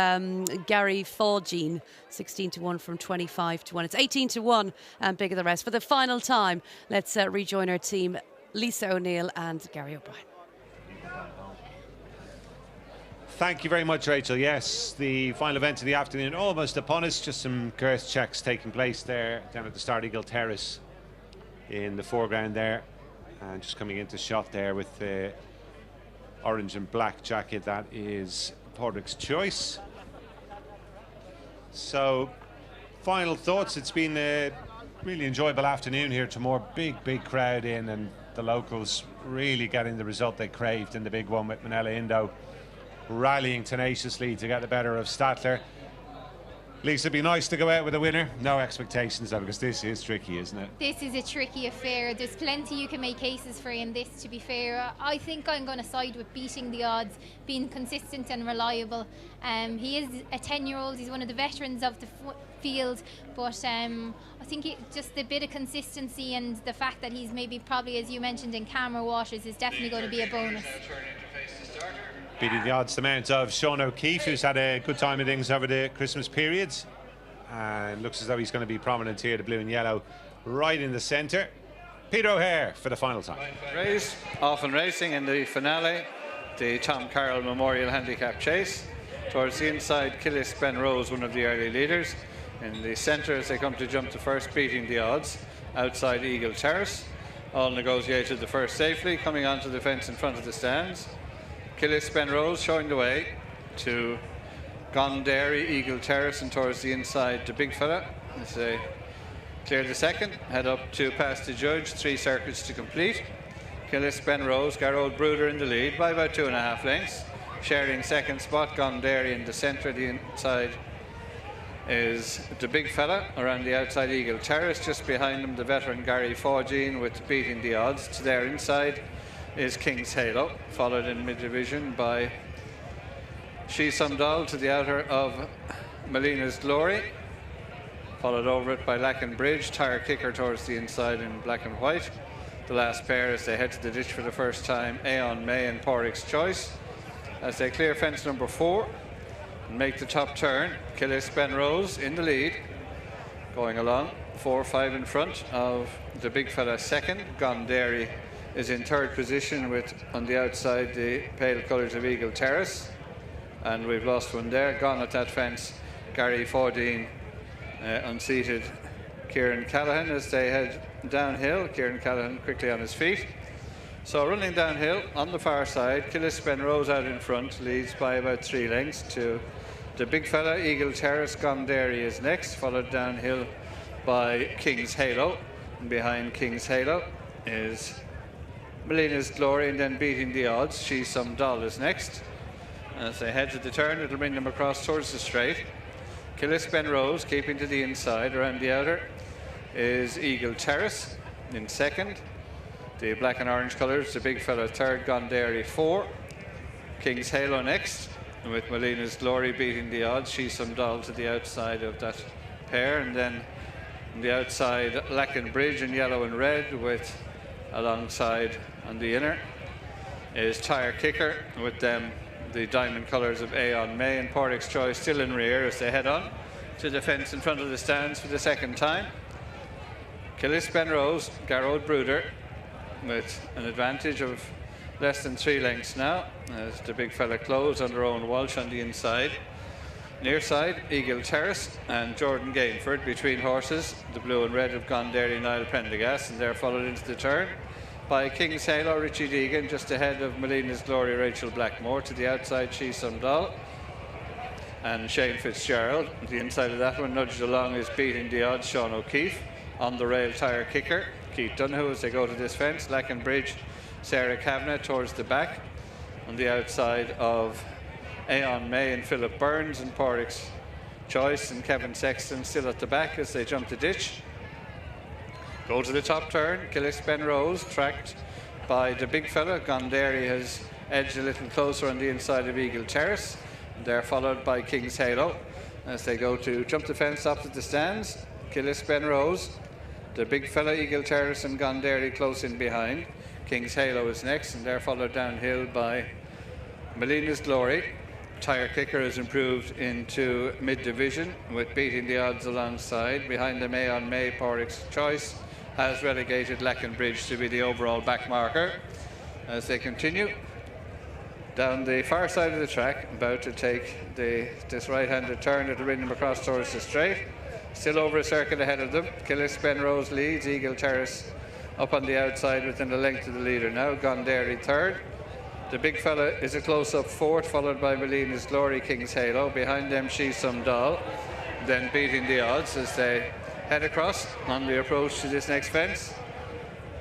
Gary Fawjean, 16-1 from 25-1. It's 18-1 and bigger the rest. For the final time, let's rejoin our team, Lisa O'Neill and Gary O'Brien. Thank you very much, Rachel. Yes, the final event of the afternoon almost upon us. Just some girth checks taking place there down at the Star Eagle Terrace in the foreground there. And just coming into shot there with the orange and black jacket, that is Padraig's Choice. So, final thoughts. It's been a really enjoyable afternoon here. Tramore, big crowd in, and the locals really getting the result they craved in the big one with Minella Indo rallying tenaciously to get the better of Stattler. Lisa, it'd be nice to go out with a winner. No expectations though, because this is tricky, isn't it? This is a tricky affair. There's plenty you can make cases for in this, to be fair. I think I'm going to side with beating the odds, being consistent and reliable. He is a 10-year-old, he's one of the veterans of the field, but I think just the bit of consistency and the fact that he's maybe probably, as you mentioned, in calmer waters is definitely going to be a bonus. Beating the odds, the mount of Sean O'Keefe, who's had a good time of things over the Christmas period. And looks as though he's going to be prominent here, the blue and yellow, right in the centre. Peter O'Hare for the final time. Race, often racing in the finale, the Tom Carroll Memorial Handicap Chase. Towards the inside, Killis Benrose, one of the early leaders. In the centre, as they come to jump to first, beating the odds. Outside Eagle Terrace. All negotiated the first safely, coming onto the fence in front of the stands. Killis Benrose showing the way to Gondary, Eagle Terrace, and towards the inside to Big Fella as they clear the second, head up to past the judge, 3 circuits to complete. Killis Benrose, Garrod Bruder in the lead by about 2.5 lengths. Sharing second spot, Gondary in the centre, the inside is the Big Fella, around the outside Eagle Terrace, just behind them the veteran Gary Forgine with beating the odds. To their inside is King's Halo, followed in mid-division by She Some Doll to the outer of Melina's Glory, followed over it by Lacken Bridge, Tire Kicker towards the inside in black and white. The last pair as they head to the ditch for the first time, Aeon May and Porrick's Choice. As they clear fence number 4 and make the top turn, Killis Benrose in the lead, going along 4-5 in front of the Big Fella second. Gondary is in third position with, on the outside, the pale colours of Eagle Terrace. And we've lost one there. Gone at that fence, Gary Fordine unseated Kieran Callaghan as they head downhill. Kieran Callaghan quickly on his feet. So running downhill on the far side, Killis Benrose out in front, leads by about 3 lengths to the Big Fella. Eagle Terrace, Gondary is next, followed downhill by King's Halo. And behind King's Halo is Melina's Glory, and then beating the odds, She Some Doll is next. As they head to the turn, it'll bring them across towards the straight. Killis Benrose keeping to the inside. Around the outer is Eagle Terrace in second. The black and orange colours, the Big Fella third, Gondary 4. King's Halo next, with Melina's Glory beating the odds. She Some Doll to the outside of that pair, and then on the outside, Lacken Bridge in yellow and red, with alongside on the inner is Tire Kicker, with them the diamond colours of Aeon May and Porrick's Choice still in rear as they head on to the fence in front of the stands for the second time. Killis Benrose, Garrod Bruder, with an advantage of less than 3 lengths now as the Big Fella close under Owen Walsh on the inside. Near side, Eagle Terrace and Jordan Gainford between horses, the blue and red of Gondary, Niall Prendergast, and they're followed into the turn by King's Halo, Richie Deegan, just ahead of Melina's Glory, Rachel Blackmore. To the outside, She Some Doll and Shane Fitzgerald. The inside of that one, nudged along, is beating the odds, Sean O'Keefe. On the rail, Tire Kicker, Keith Dunhu as they go to this fence. Lacken Bridge, Sarah Kavanagh towards the back. On the outside of Aeon May and Philip Burns, and Porrick's Choice and Kevin Sexton still at the back as they jump the ditch. Go to the top turn, Killis Benrose tracked by the Big Fella. Gondary has edged a little closer on the inside of Eagle Terrace. They're followed by King's Halo as they go to jump the fence opposite the stands. Killis Benrose, the Big Fella, Eagle Terrace and Gondary close in behind. King's Halo is next, and they're followed downhill by Melina's Glory. Tire Kicker has improved into mid-division with beating the odds alongside. Behind them, Aeon May, Porrick's Choice has relegated Lacken Bridge to be the overall back marker as they continue down the far side of the track, about to take this right-handed turn that'll bring them across towards the straight. Still over a circle ahead of them. Killis Benrose leads, Eagle Terrace up on the outside within a length of the leader now. Gondary third. The Big Fella is a close-up fourth, followed by Melina's Glory, King's Halo. Behind them, She Some Doll, then beating the odds as they head across on the approach to this next fence.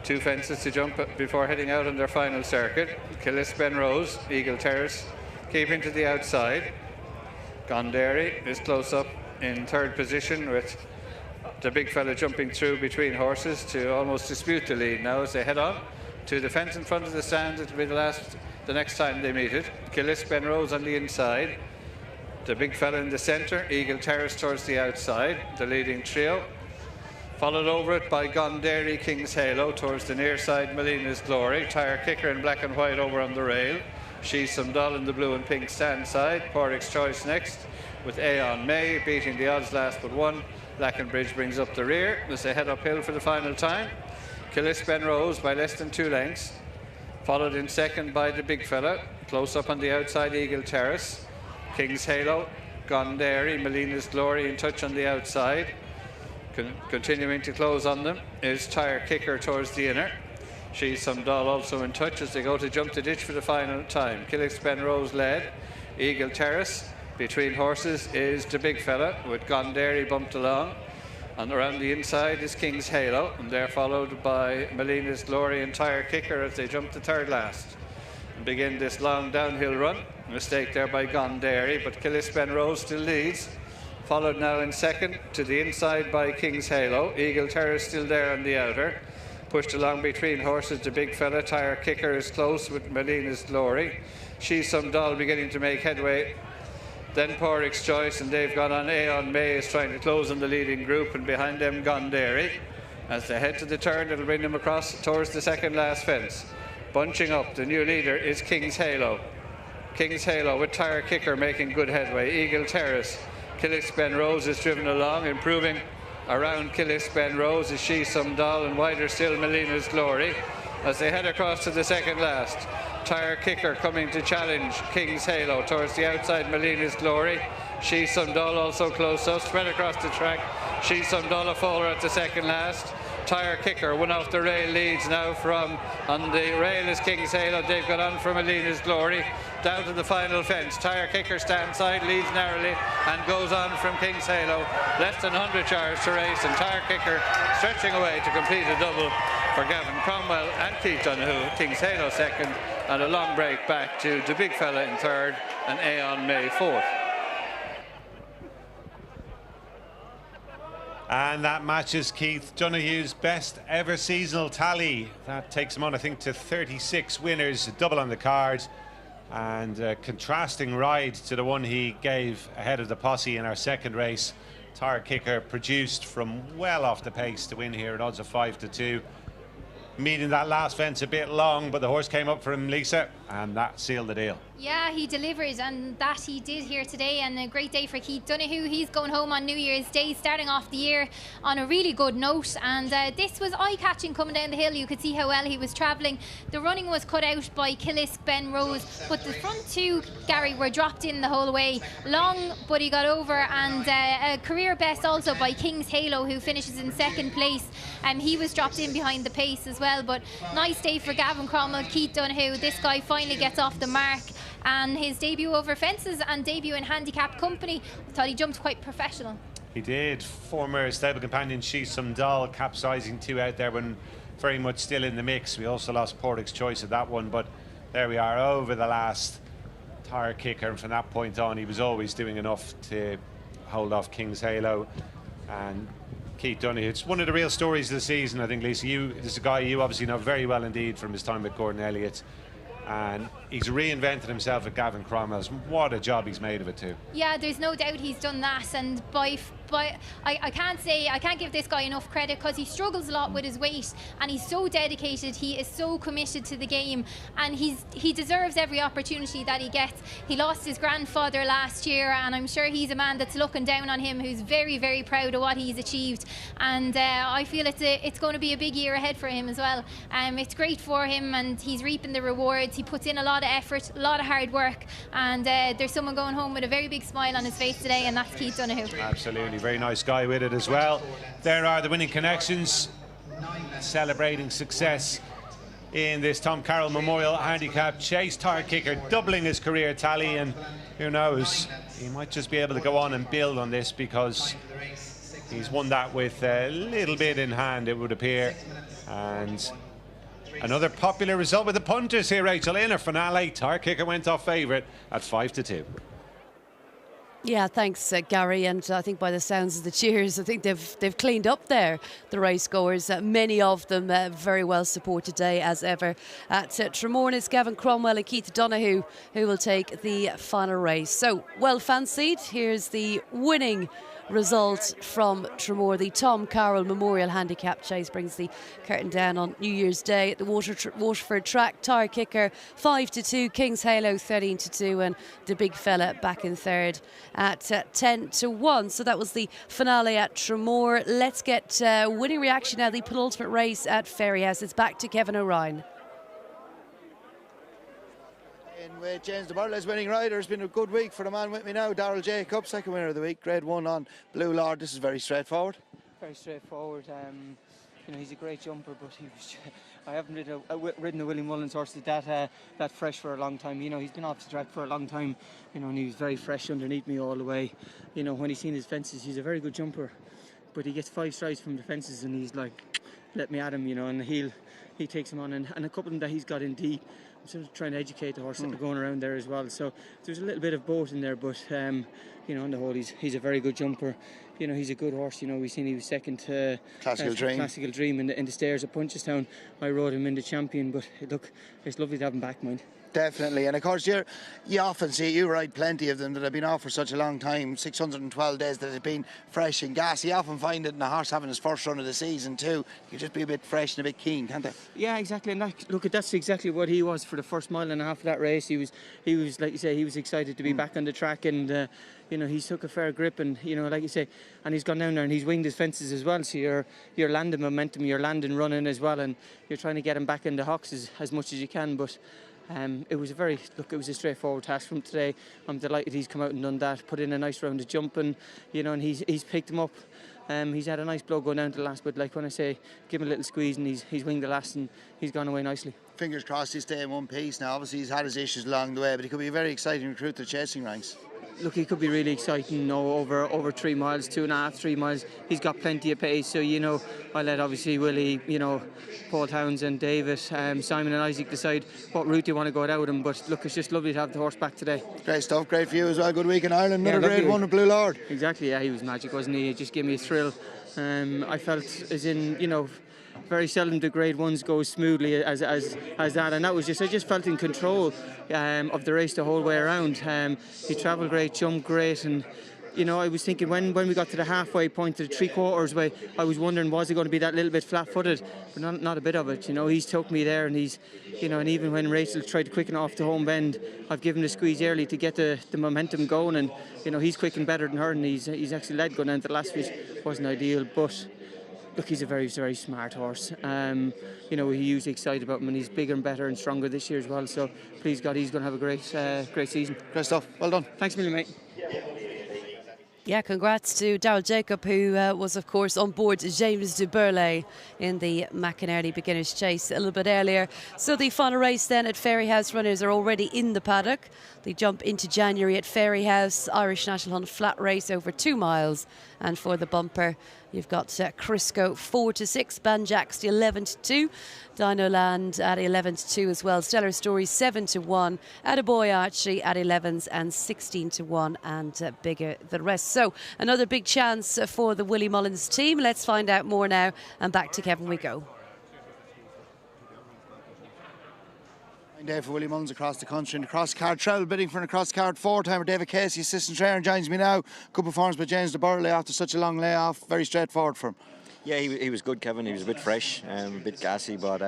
2 fences to jump before heading out on their final circuit. Killis Benrose, Eagle Terrace, keeping to the outside. Gondary is close up in third position, with the big fella jumping through between horses to almost dispute the lead now as they head on to the fence in front of the stand. It'll be the next time they meet it. Killis Benrose on the inside. The big fella in the centre, Eagle Terrace towards the outside, the leading trio. Followed over it by Gondary, King's Halo towards the near side, Melina's Glory. Tire Kicker in black and white over on the rail. She's Some Doll in the blue and pink stand side. Porrick's Choice next with Aeon May beating the odds last but one. Blackenbridge brings up the rear as they head uphill for the final time. Killis Benrose by less than 2 lengths. Followed in second by the big fella. Close up on the outside, Eagle Terrace. King's Halo, Gondary, Melina's Glory in touch on the outside. Continuing to close on them is Tire Kicker towards the inner. She's Some Doll also in touch as they go to jump the ditch for the final time. Killis Benrose led. Eagle Terrace. Between horses is the big fella with Gondary bumped along. And around the inside is King's Halo, and they're followed by Melina's Glory and Tire Kicker as they jump the third last and begin this long downhill run. Mistake there by Gondary, but Killis Benrose still leads. Followed now in second to the inside by King's Halo. Eagle Terrace still there on the outer. Pushed along between horses, the big fella. Tire Kicker is close with Melina's Glory. She's Some Doll beginning to make headway. Then Porrick's Choice, and they've got on Aeon May is trying to close on the leading group, and behind them Gondary. As they head to the turn, it'll bring them across towards the second last fence. Bunching up, the new leader is King's Halo. King's Halo with Tire Kicker making good headway. Eagle Terrace. Killis Benrose is driven along, improving around Killis Benrose is She Some Doll, and wider still Melina's Glory as they head across to the second last. Tire Kicker coming to challenge King's Halo towards the outside, Melina's Glory. She Some Doll also close up, spread across the track. She Some Doll a faller at the second last. Tire Kicker, one off the rail, leads now from on the rail is King's Halo. They've got on from Melina's Glory down to the final fence. Tire Kicker stand side, leads narrowly and goes on from King's Halo. Less than 100 yards to race, and Tire Kicker stretching away to complete a double for Gavin Cromwell and Keith Donoghue. King's Halo second, and a long break back to the big fella in third and Aeon May fourth. And that matches Keith Donoghue's best ever seasonal tally. That takes him on, I think, to 36 winners, a double on the card, and a contrasting ride to the one he gave ahead of the posse in our second race. Tire Kicker produced from well off the pace to win here at odds of 5-2. Meeting that last fence a bit long, but the horse came up for him, Lisa, and that sealed the deal. Yeah, he delivered, and that he did here today, and a great day for Keith Donoghue. He's going home on New Year's Day, starting off the year on a really good note, and this was eye-catching coming down the hill. You could see how well he was travelling. The running was cut out by Killis Benrose, but the front two, Gary, were dropped in the whole way. Long, but he got over, and a career best also by King's Halo, who finishes in second place. He was dropped in behind the pace as well, but nice day for Gavin Cromwell, Keith Donoghue. This guy finally gets off the mark, and his debut over fences and debut in handicap company, I thought he jumped quite professional. He did. Former stable companion She Some Doll capsizing 2 out there when very much still in the mix. We also lost Porrick's Choice at that one, but there we are over the last. Tire Kicker, and from that point on he was always doing enough to hold off King's Halo and Keith Donoghue. It's one of the real stories of the season, I think, Lisa. This is a guy you obviously know very well indeed from his time with Gordon Elliott, and he's reinvented himself at Gavin Cromwell's. What a job he's made of it too. Yeah, there's no doubt he's done that, and I can't give this guy enough credit, because he struggles a lot with his weight, and he's so dedicated. He is so committed to the game, and he deserves every opportunity that he gets. He lost his grandfather last year, and I'm sure he's a man that's looking down on him, who's very, very proud of what he's achieved, and I feel it's going to be a big year ahead for him as well. It's great for him, and he's reaping the rewards. He puts in a lot of effort, a lot of hard work, and there's someone going home with a very big smile on his face today, and that's Keith Donoghue. Absolutely. Very nice guy with it as well. There are the winning connections celebrating success in this Tom Carroll Memorial Handicap Chase. Tire Kicker doubling his career tally, and who knows, he might just be able to go on and build on this, because he's won that with a little bit in hand, it would appear. And another popular result with the punters here, Rachel. In a finale, Tire Kicker went off favourite at 5-2. Yeah, thanks, Gary. And I think by the sounds of the cheers, I think they've cleaned up there, the race goers. Many of them very well supported today, as ever. At Traremor, it's Gavin Cromwell and Keith Donoghue who will take the final race. So, well fancied. Here's the winning result from Traremor. The Tom Carroll Memorial Handicap Chase brings the curtain down on New Year's Day at the Waterford track. Tire Kicker 5-2, King's Halo 13-2, and the big fella back in third at 10-1. So that was the finale at Traremor. Let's get winning reaction now. The penultimate race at Ferry House. It's back to Kevin O'Ryan. With James de Burley's winning rider. It's been a good week for the man with me now, Darryl Jacobs, second winner of the week, grade 1 on Blue Lord. This is very straightforward. Very straightforward. You know, he's a great jumper, but I haven't ridden a Willie Mullins horse that fresh for a long time. You know, he's been off the track for a long time, you know, and he was very fresh underneath me all the way. You know, when he's seen his fences, he's a very good jumper, but he gets 5 strides from the fences and he's like, let me at him, you know, and he takes him on, and a couple of them that he's got in deep. I'm sort of trying to educate the horse that are going around there as well. So there's a little bit of both in there, but you know, on the whole, he's a very good jumper. You know, he's a good horse. You know, we've seen he was second to Classical Dream in the stairs at Punchestown. I rode him in the champion, but look, it's lovely to have him back, mind. Definitely, and of course you often see, you ride plenty of them that have been off for such a long time, 612 days that have been fresh and gas. You often find it in a horse having his first run of the season too, you just be a bit fresh and a bit keen, can't they? Yeah, exactly, and look, that's exactly what he was for the first mile and a half of that race. He was like you say, he was excited to be back on the track, and you know, he's took a fair grip, and you know, like you say, and he's gone down there and he's winged his fences as well, so you're landing momentum, you're landing running as well, and you're trying to get him back in the hocks as much as you can, but it was a straightforward task from today. I'm delighted he's come out and done that, put in a nice round of jumping, you know, and he's picked him up. He's had a nice blow going down to the last, but like when I say, give him a little squeeze, and he's winged the last, and he's gone away nicely. Fingers crossed he'll stay in one piece now. Obviously he's had his issues along the way, but he could be a very exciting recruit to the chasing ranks. Look, he could be really exciting, you know, over 3 miles, 2.5, 3 miles. He's got plenty of pace, so, you know, I'll let obviously Willie, you know, Paul Townsend, David, Simon and Isaac decide what route they want to go out with him. But look, it's just lovely to have the horse back today. Great stuff, great for you as well. Good week in Ireland, another grade 1 with Blue Lord. Exactly, yeah, he was magic, wasn't he? He just gave me a thrill. I felt as in, you know, very seldom do grade 1s go as smoothly as that, and that was just, I just felt in control of the race the whole way around. He travelled great, jumped great, and you know, I was thinking when we got to the halfway point, to the 3/4 way, I was wondering, was he going to be that little bit flat-footed? But not a bit of it. You know, he's took me there, and he's, you know, and even when Rachel tried to quicken off the home bend, I've given the squeeze early to get the momentum going, and you know, he's quickened better than her, and he's actually led going down to the last bit. Wasn't ideal, but look, he's a very, very smart horse. You know, he usually excited about him, and he's bigger and better and stronger this year as well. So, please God, he's going to have a great season. Great stuff. Well done. Thanks a million, mate. Yeah, congrats to Darryl Jacob, who was, of course, on board James de Burley in the McInerney Beginners Chase a little bit earlier. So the final race then at Ferry House, runners are already in the paddock. They jump into January at Ferry House, Irish National Hunt flat race over 2 miles. And for the bumper, you've got Crisco 4-6, Banjax 11-2, Dino Land at 11-2 as well, Stellar Story 7-1, Attaboy Archie at 11s and 16-1, and bigger the rest. So another big chance for the Willie Mullins team. Let's find out more now, and back to Kevin we go. Day for Willie Mullins across the country in the cross card travel, bidding for an across card 4-timer. David Casey, assistant trainer, joins me now. Good performance by James de Burley after such a long layoff. Very straightforward for him. Yeah, he was good, Kevin. He was a bit fresh, a bit gassy, but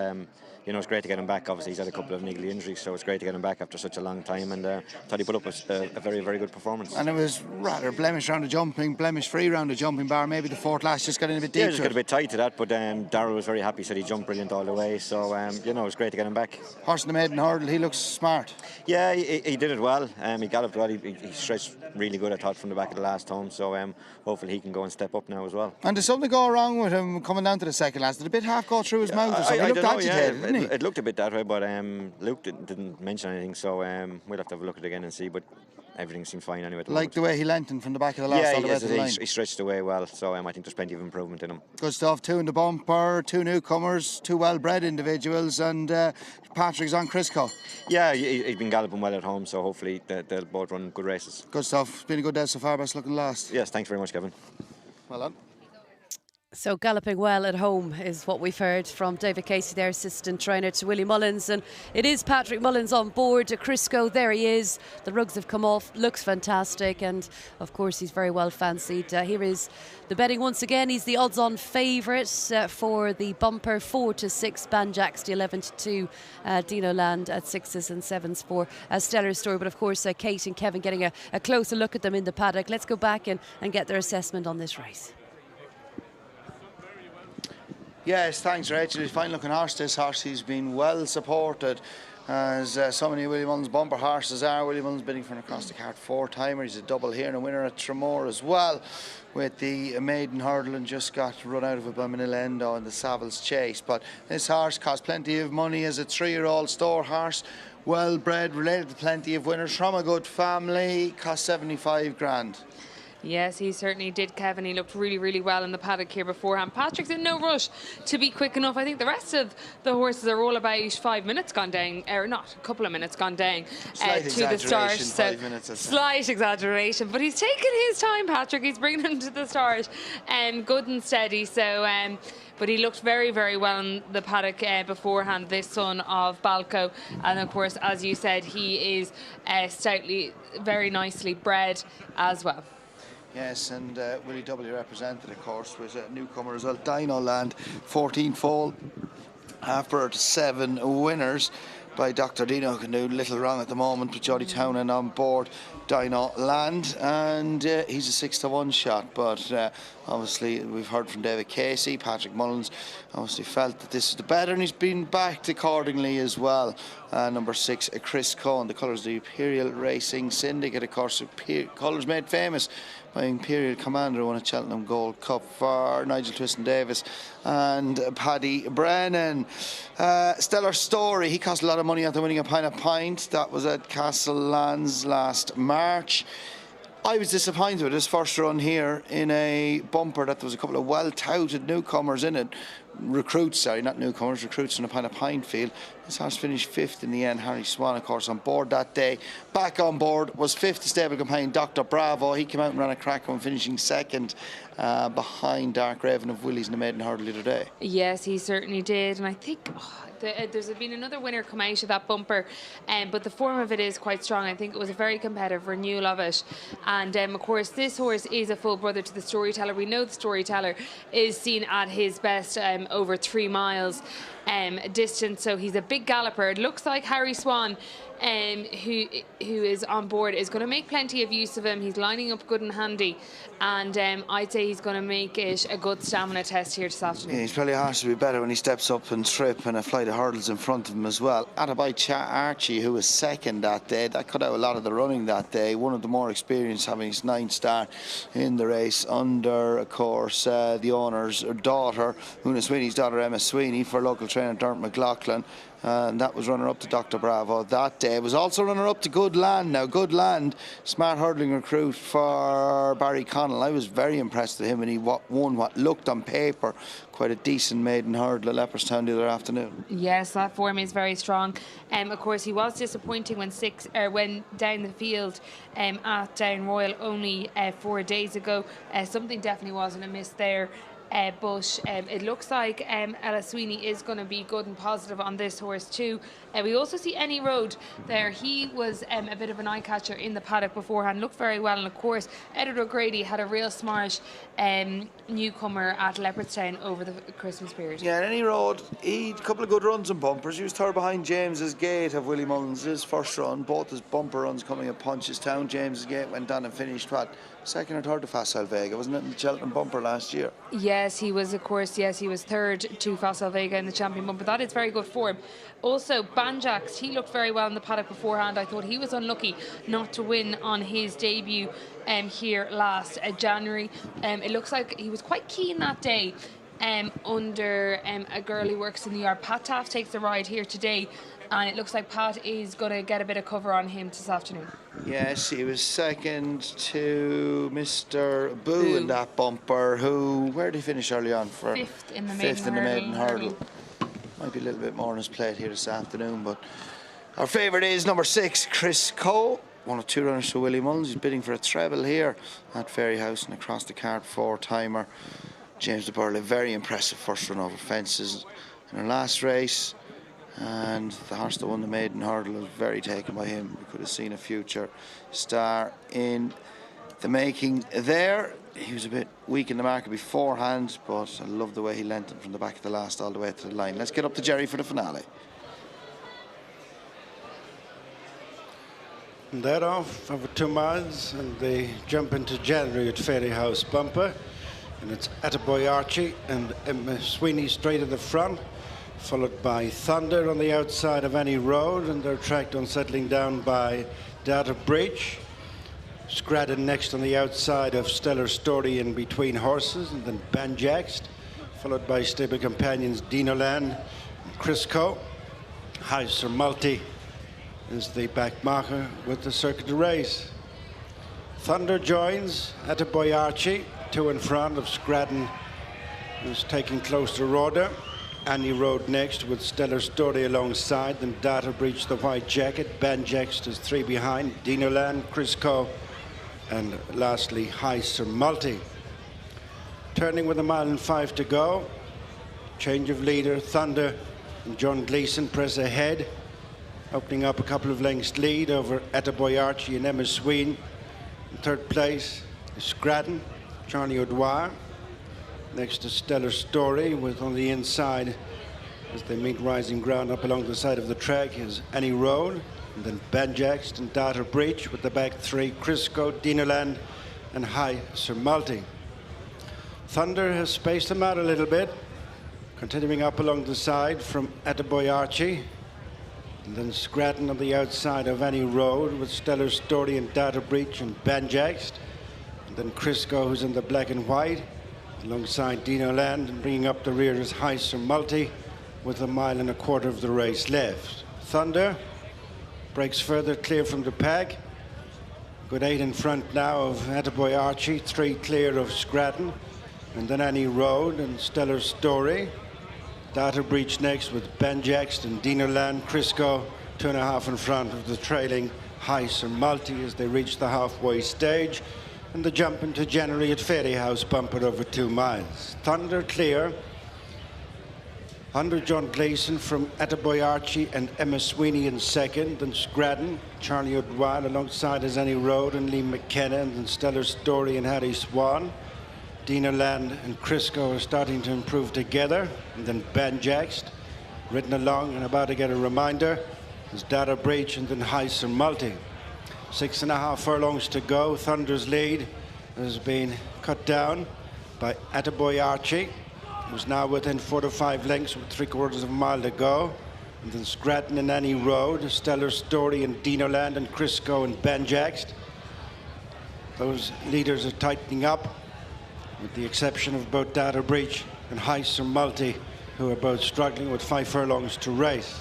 you know, it's great to get him back. Obviously, he's had a couple of niggly injuries, so it's great to get him back after such a long time, and thought he put up a very, very good performance. And it was rather blemish round the jumping, blemish free round the jumping bar. Maybe the fourth last just got in a bit deep. Yeah, just got a bit tight to that, but Darryl was very happy, said he jumped brilliant all the way, so you know, it was great to get him back. Horse in the maiden hurdle, he looks smart. Yeah, he did it well. He galloped well, he stretched really good, I thought, from the back of the last home, so hopefully he can go and step up now as well. And did something go wrong with him coming down to the second last? Did a bit half go through his mouth or something? He looked agitated, didn't he? It looked a bit that way, but Luke didn't mention anything, so we'll have to have a look at it again and see. But everything seemed fine anyway. Like the way he lengthened from the back of the last all the way to the line. He stretched away well, so I think there's plenty of improvement in him. Good stuff. 2 in the bumper, 2 newcomers, 2 well-bred individuals, and Patrick's on Crisco. Yeah, he's been galloping well at home, so hopefully they'll both run good races. Good stuff. It's been a good day so far. Best looking last. Yes, thanks very much, Kevin. Well done. So galloping well at home is what we've heard from David Casey, their assistant trainer to Willie Mullins, and it is Patrick Mullins on board. Crisco, there he is. The rugs have come off, looks fantastic, and of course he's very well fancied. Here is the betting once again. He's the odds-on favourite for the bumper, 4 to 6 Banjacks to 11 to 2 Dino Land at 6s and 7s for Stellar Story. But of course Kate and Kevin getting a closer look at them in the paddock. Let's go back and get their assessment on this race. Yes, thanks, Rachel. He's a fine looking horse, this horse. He's been well supported, as so many Willie Mullins bumper horses are. Willie Mullins bidding for an across the cart 4-timer. He's a double here and a winner at Traremor as well, with the Maiden hurdle, and just got run out of it by Minella Indo in the Savills chase. But this horse cost plenty of money as a 3-year-old store horse, well bred, related to plenty of winners from a good family, cost 75 grand. Yes, he certainly did, Kevin. He looked really, really well in the paddock here beforehand. Patrick's in no rush to be quick enough. I think the rest of the horses are all about 5 minutes gone down, or not, a couple of minutes gone down to the start. So 5 minutes, slight exaggeration, but he's taking his time, Patrick. He's bringing him to the start, good and steady. So, but he looked very, very well in the paddock beforehand, this son of Balco. And of course, as you said, he is stoutly, very nicely bred as well. Yes, and Willie W represented, of course, was a newcomer as well. Dino Land, 14 fall, half-bird 7 winners by Dr. Dino. Can do little wrong at the moment with Jody Townend on board Dino Land, and he's a 6-to-1 shot. But obviously, we've heard from David Casey. Patrick Mullins obviously felt that this is the better, and he's been backed accordingly as well. Number 6, Chris Cohen. The colours of the Imperial Racing Syndicate, of course, colours made famous by Imperial Commander, won a Cheltenham Gold Cup for Nigel Twiston-Davis and Paddy Brennan. Stellar Story, he cost a lot of money after winning a pint. That was at Castlelands last March. I was disappointed with his first run here in a bumper that there was a couple of well-touted newcomers in it. Recruits in a pint field. This horse finished 5th in the end. Harry Swan, of course, on board that day. Back on board was 5th stable companion Dr. Bravo. He came out and ran a crack one, finishing 2nd behind Dark Raven of Willie's in the Maiden hurdle the other day. Yes, he certainly did, and I think there's been another winner come out of that bumper, but the form of it is quite strong. I think it was a very competitive renewal of it, and of course this horse is a full brother to the Storyteller. We know the Storyteller is seen at his best over 3 miles distance, so he's a big galloper. It looks like Harry Swan, who is on board, is going to make plenty of use of him. He's lining up good and handy, and I'd say he's going to make it a good stamina test here this afternoon. Yeah, he's probably a horse to be better when he steps up and trip and a flight of hurdles in front of him as well. Attaby Archie, who was 2nd that day, that cut out a lot of the running that day. One of the more experienced, having his 9th start in the race under, of course, the owner's daughter, Una Sweeney's daughter, Emma Sweeney, for local trainer Dermot McLaughlin. And that was runner-up to Dr. Bravo that day. It was also runner-up to Good Land. Now, Good Land, smart hurdling recruit for Barry Connell. I was very impressed with him, and he won what looked on paper quite a decent maiden hurdle at Leopardstown the other afternoon. Yes, that form is very strong. Of course, he was disappointing when down the field at Down Royal only 4 days ago. Something definitely wasn't amiss there. But it looks like Ella Sweeney is going to be good and positive on this horse too. We also see Any Road there. He was a bit of an eye-catcher in the paddock beforehand, looked very well, and of course Edward O'Grady had a real smart newcomer at Leopardstown over the Christmas period. Yeah, and Any Road, he had a couple of good runs and bumpers. He was 3rd behind James's Gate of Willie Mullins, his first run. Both his bumper runs coming at Punchestown. James's Gate went down and finished what? 2nd or 3rd to Facile Vega, wasn't it, in the Cheltenham bumper last year? Yes, he was, of course, he was 3rd to Facile Vega in the champion bumper. That is very good form. Also, Banjacks, he looked very well in the paddock beforehand. I thought he was unlucky not to win on his debut here last January. It looks like he was quite keen that day under a girl who works in the yard. Pat Taft takes the ride here today. and it looks like Pat is going to get a bit of cover on him this afternoon. Yes, he was second to Mr. Boo in that bumper, who, where did he finish early on? For Fifth in the maiden hurdle. Might be a little bit more on his plate here this afternoon, but our favourite is number 6, Chris Cole. One of 2 runners for Willie Mullins. He's bidding for a treble here at Ferry House and across the card 4-timer. James de Burle, very impressive first run over fences in our last race. And the horse that won the maiden hurdle was very taken by him. We could have seen a future star in the making there. He was a bit weak in the market beforehand, but I love the way he lent him from the back of the last all the way to the line. Let's get up to Jerry for the finale. And they're off over 2 miles, and they jump into January at Ferry House bumper. And it's Attaboy Archie and Emma Sweeney straight in the front, followed by Thunder on the outside of Any Road, and they're tracked on settling down by Data Bridge. Scradden next on the outside of Stellar Story in between horses, and then Banjaxed, followed by stable companions Dino Land and Crisco. High Sir Multi is the back marker with the circuit to race. Thunder joins Attaboy Archie, 2 in front of Scradden, who's taking close to order. Any Road next with Stellar Story alongside, then Data Breach the white jacket. Banjaxed is 3 behind, Dino Land, Crisco, and lastly High Sir Multi. Turning with 1.5 miles to go. Change of leader. Thunder and John Gleeson press ahead, opening up a couple of lengths lead over Attaboy Archie and Emma Sween. In 3rd place is Scradden, Charlie O'Dwyer. Next to Stellar Story, with on the inside, as they meet rising ground up along the side of the track, is Any Road, and then Banjaxed and Data Breach with the back 3, Crisco, Dinoland, and High Sir Multi. Thunder has spaced them out a little bit, continuing up along the side from Attaboy Archie. And then Scradden on the outside of Any Road with Stellar Story and Data Breach and Banjaxed. And then Crisco, who's in the black and white, alongside Dino Land, and bringing up the rear is High Sir Multi with 1.25 miles of the race left. Thunder breaks further clear from the pack. Good 8 in front now of Attaboy Archie, 3 clear of Scradden, and then Any Road and Stellar Story. Data Breach next with Banjaxed and Dino Land. Crisco 2.5 in front of the trailing High Sir Multi as they reach the halfway stage. And the jump into January at Ferry House bumper over 2 miles. Thunder clear under John Gleeson from Attaboy Archie and Emma Sweeney in 2nd. Then Scradden, Charlie O'Dwyer alongside as Any Road and Lee McKenna, and then Stellar Story and Harry Swan. Dino Land and Crisco are starting to improve together, and then Banjaxed ridden along and about to get a reminder is Data Breach and then High Sir Multi. 6.5 furlongs to go. Thunder's lead has been cut down by Attaboy Archie, who's now within 4 to 5 lengths with 3/4 mile to go. And then Scradden and Any Road, Stellar Story and Dino Land and Crisco and Banjaxed. Those leaders are tightening up, with the exception of both Data Breach and High Sir Multi, who are both struggling with 5 furlongs to race.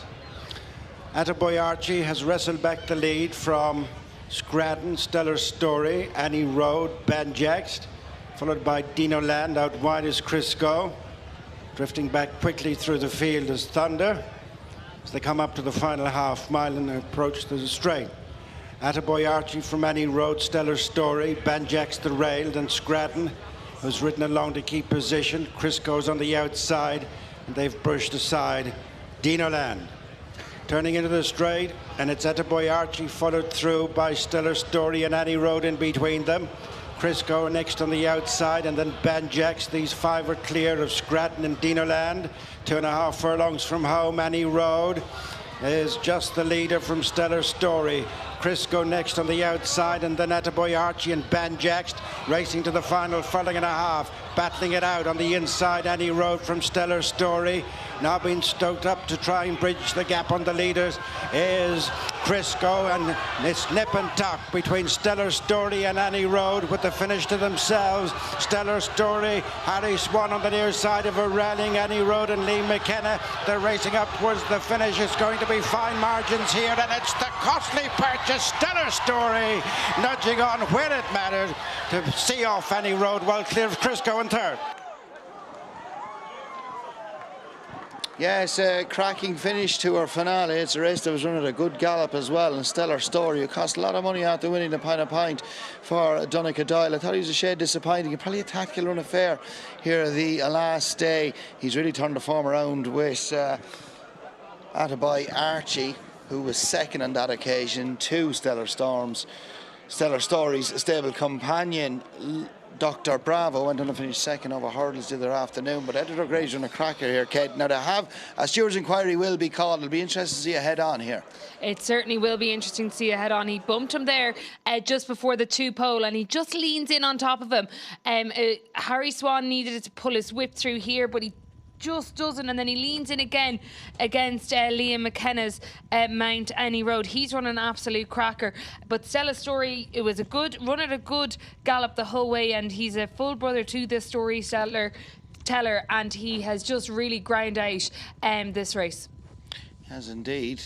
Attaboy Archie has wrestled back the lead from Scradden, Stellar Story, Any Road, Banjaxed, followed by Dino Land. Out wide is Crisco. Drifting back quickly through the field is Thunder as they come up to the final half mile and approach the straight. Attaboy Archie from Any Road, Stellar Story, Banjaxed the rail, then Scradden, who's ridden along to keep position. Crisco's on the outside, and they've brushed aside Dino Land. Turning into the straight, and it's Attaboy Archie followed through by Stellar Story and Any Road in between them. Crisco next on the outside, and then Banjaxed. These 5 are clear of Scradden and Dino Land. 2.5 furlongs from home. Any Road is just the leader from Stellar Story. Crisco next on the outside, and then Attaboy Archie and Banjaxed racing to the final furlong and a half. battling it out on the inside. Any Road from Stellar Story. Now being stoked up to try and bridge the gap on the leaders is Crisco, and it's nip and tuck between Stellar Story and Annie Road with the finish to themselves. Stellar Story, Harry Swan on the near side of a railing. Annie Road and Lee McKenna, they're racing up towards the finish. It's going to be fine margins here, and it's the costly purchase, Stellar Story, nudging on where it mattered to see off Annie Road, well clear of Crisco in third. Yes, a cracking finish to our finale. It's a race that was running a good gallop as well, and Stellar Story, who cost a lot of money after winning the Pint for Donegal Doyle. I thought he was a shade disappointing. Probably a tactical run affair here the last day. He's really turned the form around with Attaboy Archie, who was second on that occasion to Stellar Story's stable companion. Dr. Bravo went on to finish second over hurdles the other afternoon, but Editor Gray's run a cracker here, Kate. Now, a stewards' inquiry will be called. It'll be interesting to see a head-on here. It certainly will be interesting to see a head-on. He bumped him there just before the 2-pole, and he just leans in on top of him. Harry Swan needed to pull his whip through here, but he just doesn't, and then he leans in again against Liam McKenna's Mount Annie Road. He's run an absolute cracker, but Stellar Story, it was a good run at a good gallop the whole way, and he's a full brother to this story teller, and he has just really ground out this race. He has indeed,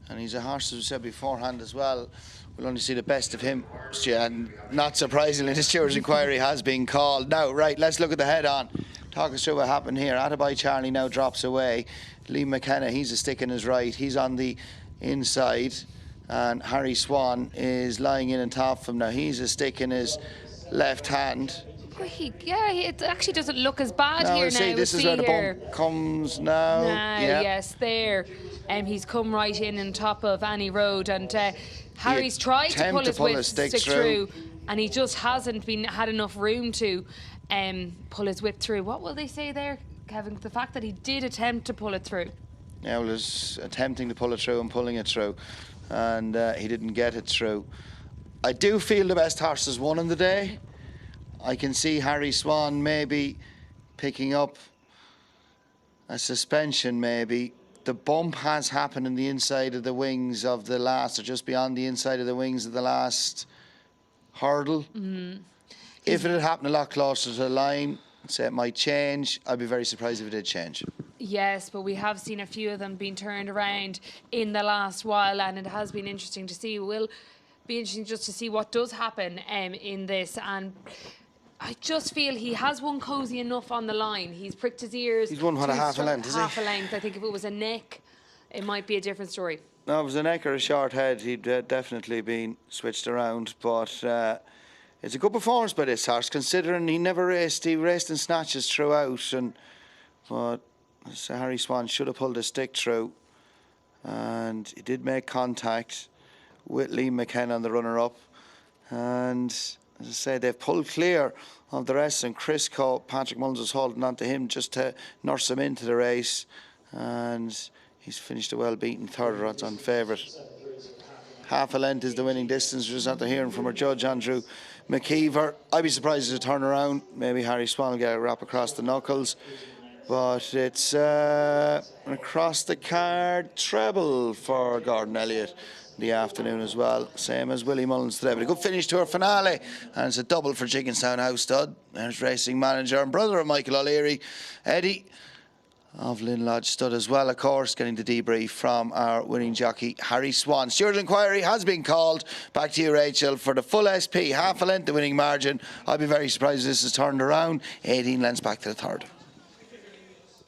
and he's a horse, as we said beforehand as well. We'll only see the best of him, and not surprisingly, the stewards' inquiry has been called. Now, right, let's look at the head-on. Talk us through what happened here. Attaboy Charlie now drops away. Lee McKenna, he's a stick in his right. He's on the inside. And Harry Swan is lying in on top of him. Now he's a stick in his left hand. It actually doesn't look as bad here now. This is where the bump comes now. Yes, there. He's come right in on top of Annie Road, and Harry's tried to pull his whip stick through, and he just hasn't had enough room to pull his whip through. What will they say there, Kevin? The fact that he did attempt to pull it through. Yeah, well, he was attempting to pull it through and pulling it through, and he didn't get it through. I do feel the best horses won in the day. I can see Harry Swan maybe picking up a suspension, maybe. The bump has happened in the inside of the wings of the last, or just beyond the inside of the wings of the last hurdle. If it had happened a lot closer to the line, say it might change. I'd be very surprised if it did change. Yes, but we have seen a few of them being turned around in the last while, and it has been interesting to see. It will be interesting just to see what does happen in this. And I just feel he has won cosy enough on the line. He's pricked his ears. He's won, what, a half a length, is he? Half a length. I think if it was a neck, it might be a different story. No, if it was a neck or a short head, he'd definitely been switched around. But it's a good performance by this horse, considering he never raced. He raced in snatches throughout. But Harry Swan should have pulled a stick through. And he did make contact with Lee McKenna on the runner-up. And as I say, they've pulled clear of the rest, and Crisco, Patrick Mullins was holding on to him just to nurse him into the race, and he's finished a well-beaten third. Odds on favourite. Half a length is the winning distance. We're just after hearing from our judge, Andrew McKeever. I'd be surprised if it's a turnaround. Maybe Harry Swan will get a wrap across the knuckles, but it's across the card treble for Gordon Elliott the afternoon as well, same as Willie Mullins today. But a good finish to our finale, and it's a double for Jigginstown House Stud. There's racing manager and brother of Michael O'Leary, Eddie of Lynn Lodge Stud as well, of course, getting the debrief from our winning jockey Harry Swan. Stewards' inquiry has been called. Back to you, Rachel, for the full SP, half a length the winning margin. I'd be very surprised if this is turned around. 18 lengths back to the third.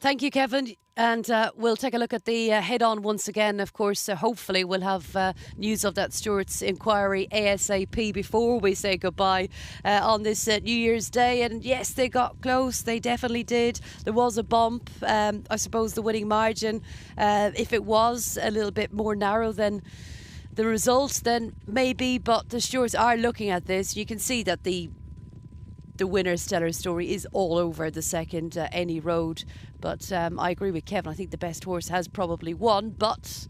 Thank you, Kevin. And we'll take a look at the head-on once again. Of course, hopefully we'll have news of that Stewards' inquiry ASAP before we say goodbye on this New Year's Day. And yes, they got close. They definitely did. There was a bump. I suppose the winning margin, if it was a little bit more narrow than the results, then maybe. But the stewards are looking at this. You can see that the winner, Stellar Story, is all over the second Any Road. But I agree with Kevin. I think the best horse has probably won, but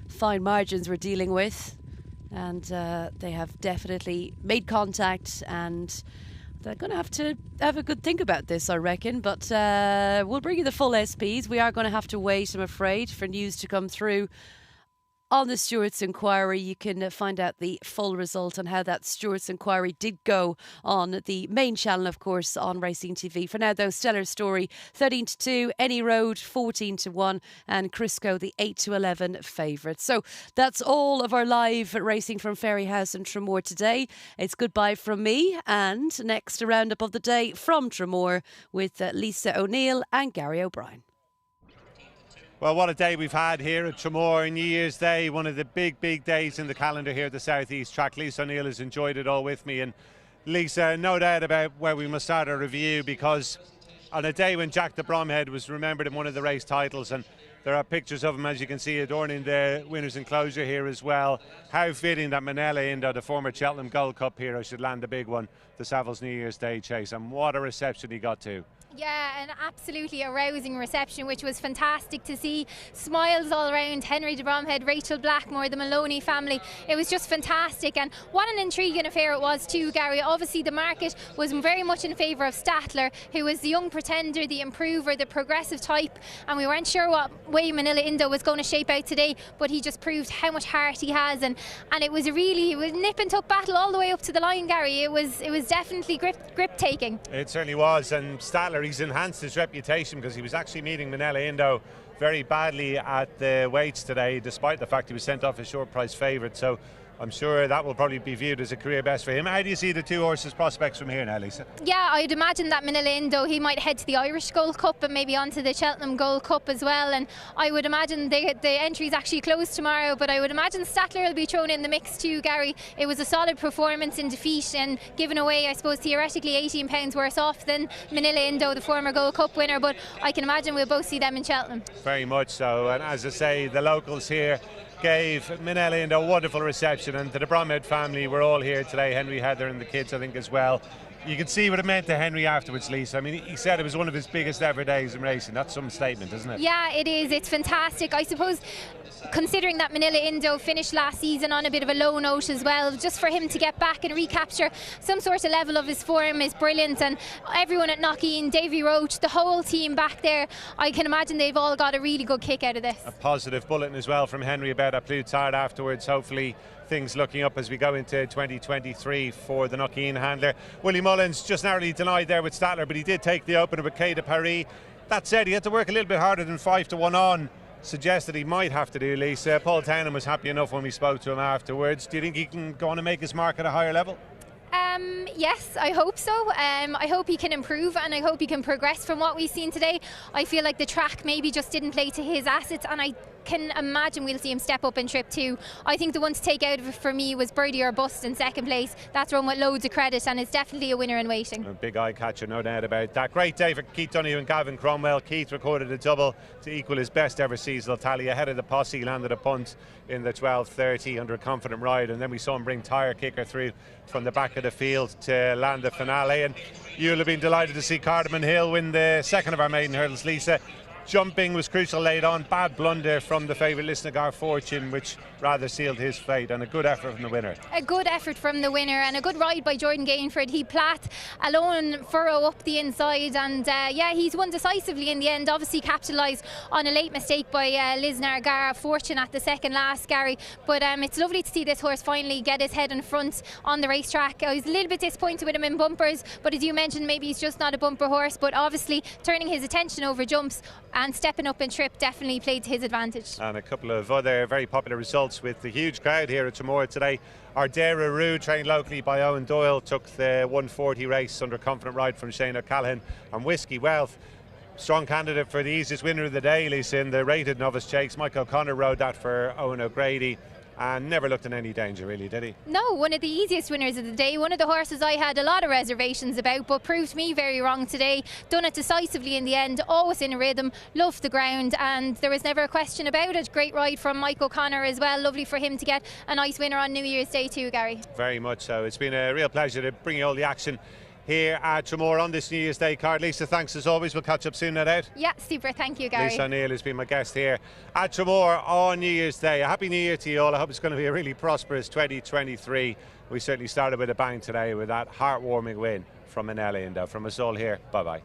fine margins we're dealing with. And they have definitely made contact, and They're going to have a good think about this, I reckon. But we'll bring you the full SPs. We are going to have to wait, I'm afraid, for news to come through on the Stewart's Inquiry. You can find out the full result on how that Stewart's Inquiry did go on the main channel, of course, on Racing TV. For now, though, Stellar Story 13-2, Any Road 14-1, and Crisco the 8-11 favourite. So that's all of our live racing from Ferry House and Tramore today. It's goodbye from me, and next a roundup of the day from Tramore with Lisa O'Neill and Gary O'Brien. Well, what a day we've had here at Traremor, New Year's Day, one of the big days in the calendar here at the South East track. Lisa O'Neill has enjoyed it all with me. And Lisa, no doubt about where we must start our review, because on a day when Jack the Bromhead was remembered in one of the race titles, and there are pictures of him, as you can see, adorning the winner's enclosure here as well. How fitting that Minella Indo, the former Cheltenham Gold Cup hero, should land a big one, the Savills New Year's Day chase. And what a reception he got to. Yeah, an absolutely arousing reception, which was fantastic to see. Smiles all around Henry de Bromhead, Rachel Blackmore, the Maloney family. It was just fantastic, and what an intriguing affair it was too, Gary. Obviously the market was very much in favour of Stattler, who was the young pretender, the improver, the progressive type, and we weren't sure what way Minella Indo was going to shape out today, but he just proved how much heart he has, and it was a nip and tuck battle all the way up to the line, Gary. It was definitely grip taking. It certainly was, and Stattler, he's enhanced his reputation because he was actually meeting Minella Indo very badly at the weights today, despite the fact he was sent off as short price favourite. So I'm sure that will probably be viewed as a career best for him. How do you see the two horses' prospects from here now, Lisa? Yeah, I'd imagine that Minella Indo, he might head to the Irish Gold Cup and maybe onto the Cheltenham Gold Cup as well. And I would imagine the entry's actually closed tomorrow, but I would imagine Stattler will be thrown in the mix too, Gary. It was a solid performance in defeat and given away, I suppose, theoretically £18 worse off than Minella Indo, the former Gold Cup winner, but I can imagine we'll both see them in Cheltenham. Very much so, and as I say, the locals here gave Minella Indo a wonderful reception, and to the Bromhead family, we're all here today, Henry, Heather and the kids I think as well. You can see what it meant to Henry afterwards, Lisa. I mean, he said it was one of his biggest ever days in racing. That's some statement, isn't it? Yeah, it is. It's fantastic. I suppose, considering that Minella Indo finished last season on a bit of a low note as well, just for him to get back and recapture some sort of level of his form is brilliant. And everyone at Knockeen, Davy Roach, the whole team back there, I can imagine they've all got a really good kick out of this. A positive bulletin as well from Henry about a Plutard afterwards. Hopefully things looking up as we go into 2023 for the Knockeen handler. Willie Mullins just narrowly denied there with Stattler, but he did take the opener with Quai de Paris. That said, he had to work a little bit harder than 5-1 on. Suggested he might have to do, Lisa. Paul Townend was happy enough when we spoke to him afterwards. Do you think he can go on and make his mark at a higher level? Yes, I hope so. I hope he can improve and I hope he can progress from what we've seen today. I feel like the track maybe just didn't play to his assets, and I can imagine we'll see him step up in Trip 2. I think the one to take out of it for me was Birdie or Bust in second place. That's run with loads of credit and it's definitely a winner in waiting. A big eye catcher, no doubt about that. Great day for Keith Donoghue and Gavin Cromwell. Keith recorded a double to equal his best ever seasonal tally ahead of the posse. Landed a punt in the 12:30 under a confident ride, and then we saw him bring Tire Kicker through from the back of the field to land the finale. And you'll have been delighted to see Cardamom Hill win the second of our maiden hurdles, Lisa. Jumping was crucial late on. Bad blunder from the favourite Lisnagar Fortune, which rather sealed his fate, and a good effort from the winner. A good effort from the winner and a good ride by Jordan Gainford. He plat a lone furrow up the inside, and yeah, he's won decisively in the end. Obviously capitalised on a late mistake by Lisnagar Fortune at the second last, Gary, but it's lovely to see this horse finally get his head in front on the racetrack. I was a little bit disappointed with him in bumpers, but as you mentioned, maybe he's just not a bumper horse, but obviously turning his attention over jumps and stepping up in Trip definitely played to his advantage. And a couple of other very popular results with the huge crowd here at Tramore today. Ardera Roo, trained locally by Owen Doyle, took the 140 race under confident ride from Shane O'Callaghan. And Whiskey Wealth, strong candidate for the easiest winner of the day, Lisa, in the rated novice chase. Mike O'Connor rode that for Owen O'Grady and never looked in any danger, really, did he? No, one of the easiest winners of the day. One of the horses I had a lot of reservations about, but proved me very wrong today. Done it decisively in the end, always in a rhythm, loved the ground, and there was never a question about it. Great ride from Mike O'Connor as well. Lovely for him to get a nice winner on New Year's Day too, Gary. Very much so. It's been a real pleasure to bring you all the action here at Traremor on this New Year's Day card. Lisa, thanks as always. We'll catch up soon, no doubt. Yeah, super. Thank you, Gary. Lisa O'Neill has been my guest here at Traremor on New Year's Day. A happy New Year to you all. I hope it's going to be a really prosperous 2023. We certainly started with a bang today with that heartwarming win from Minella Indo. From us all here, bye-bye.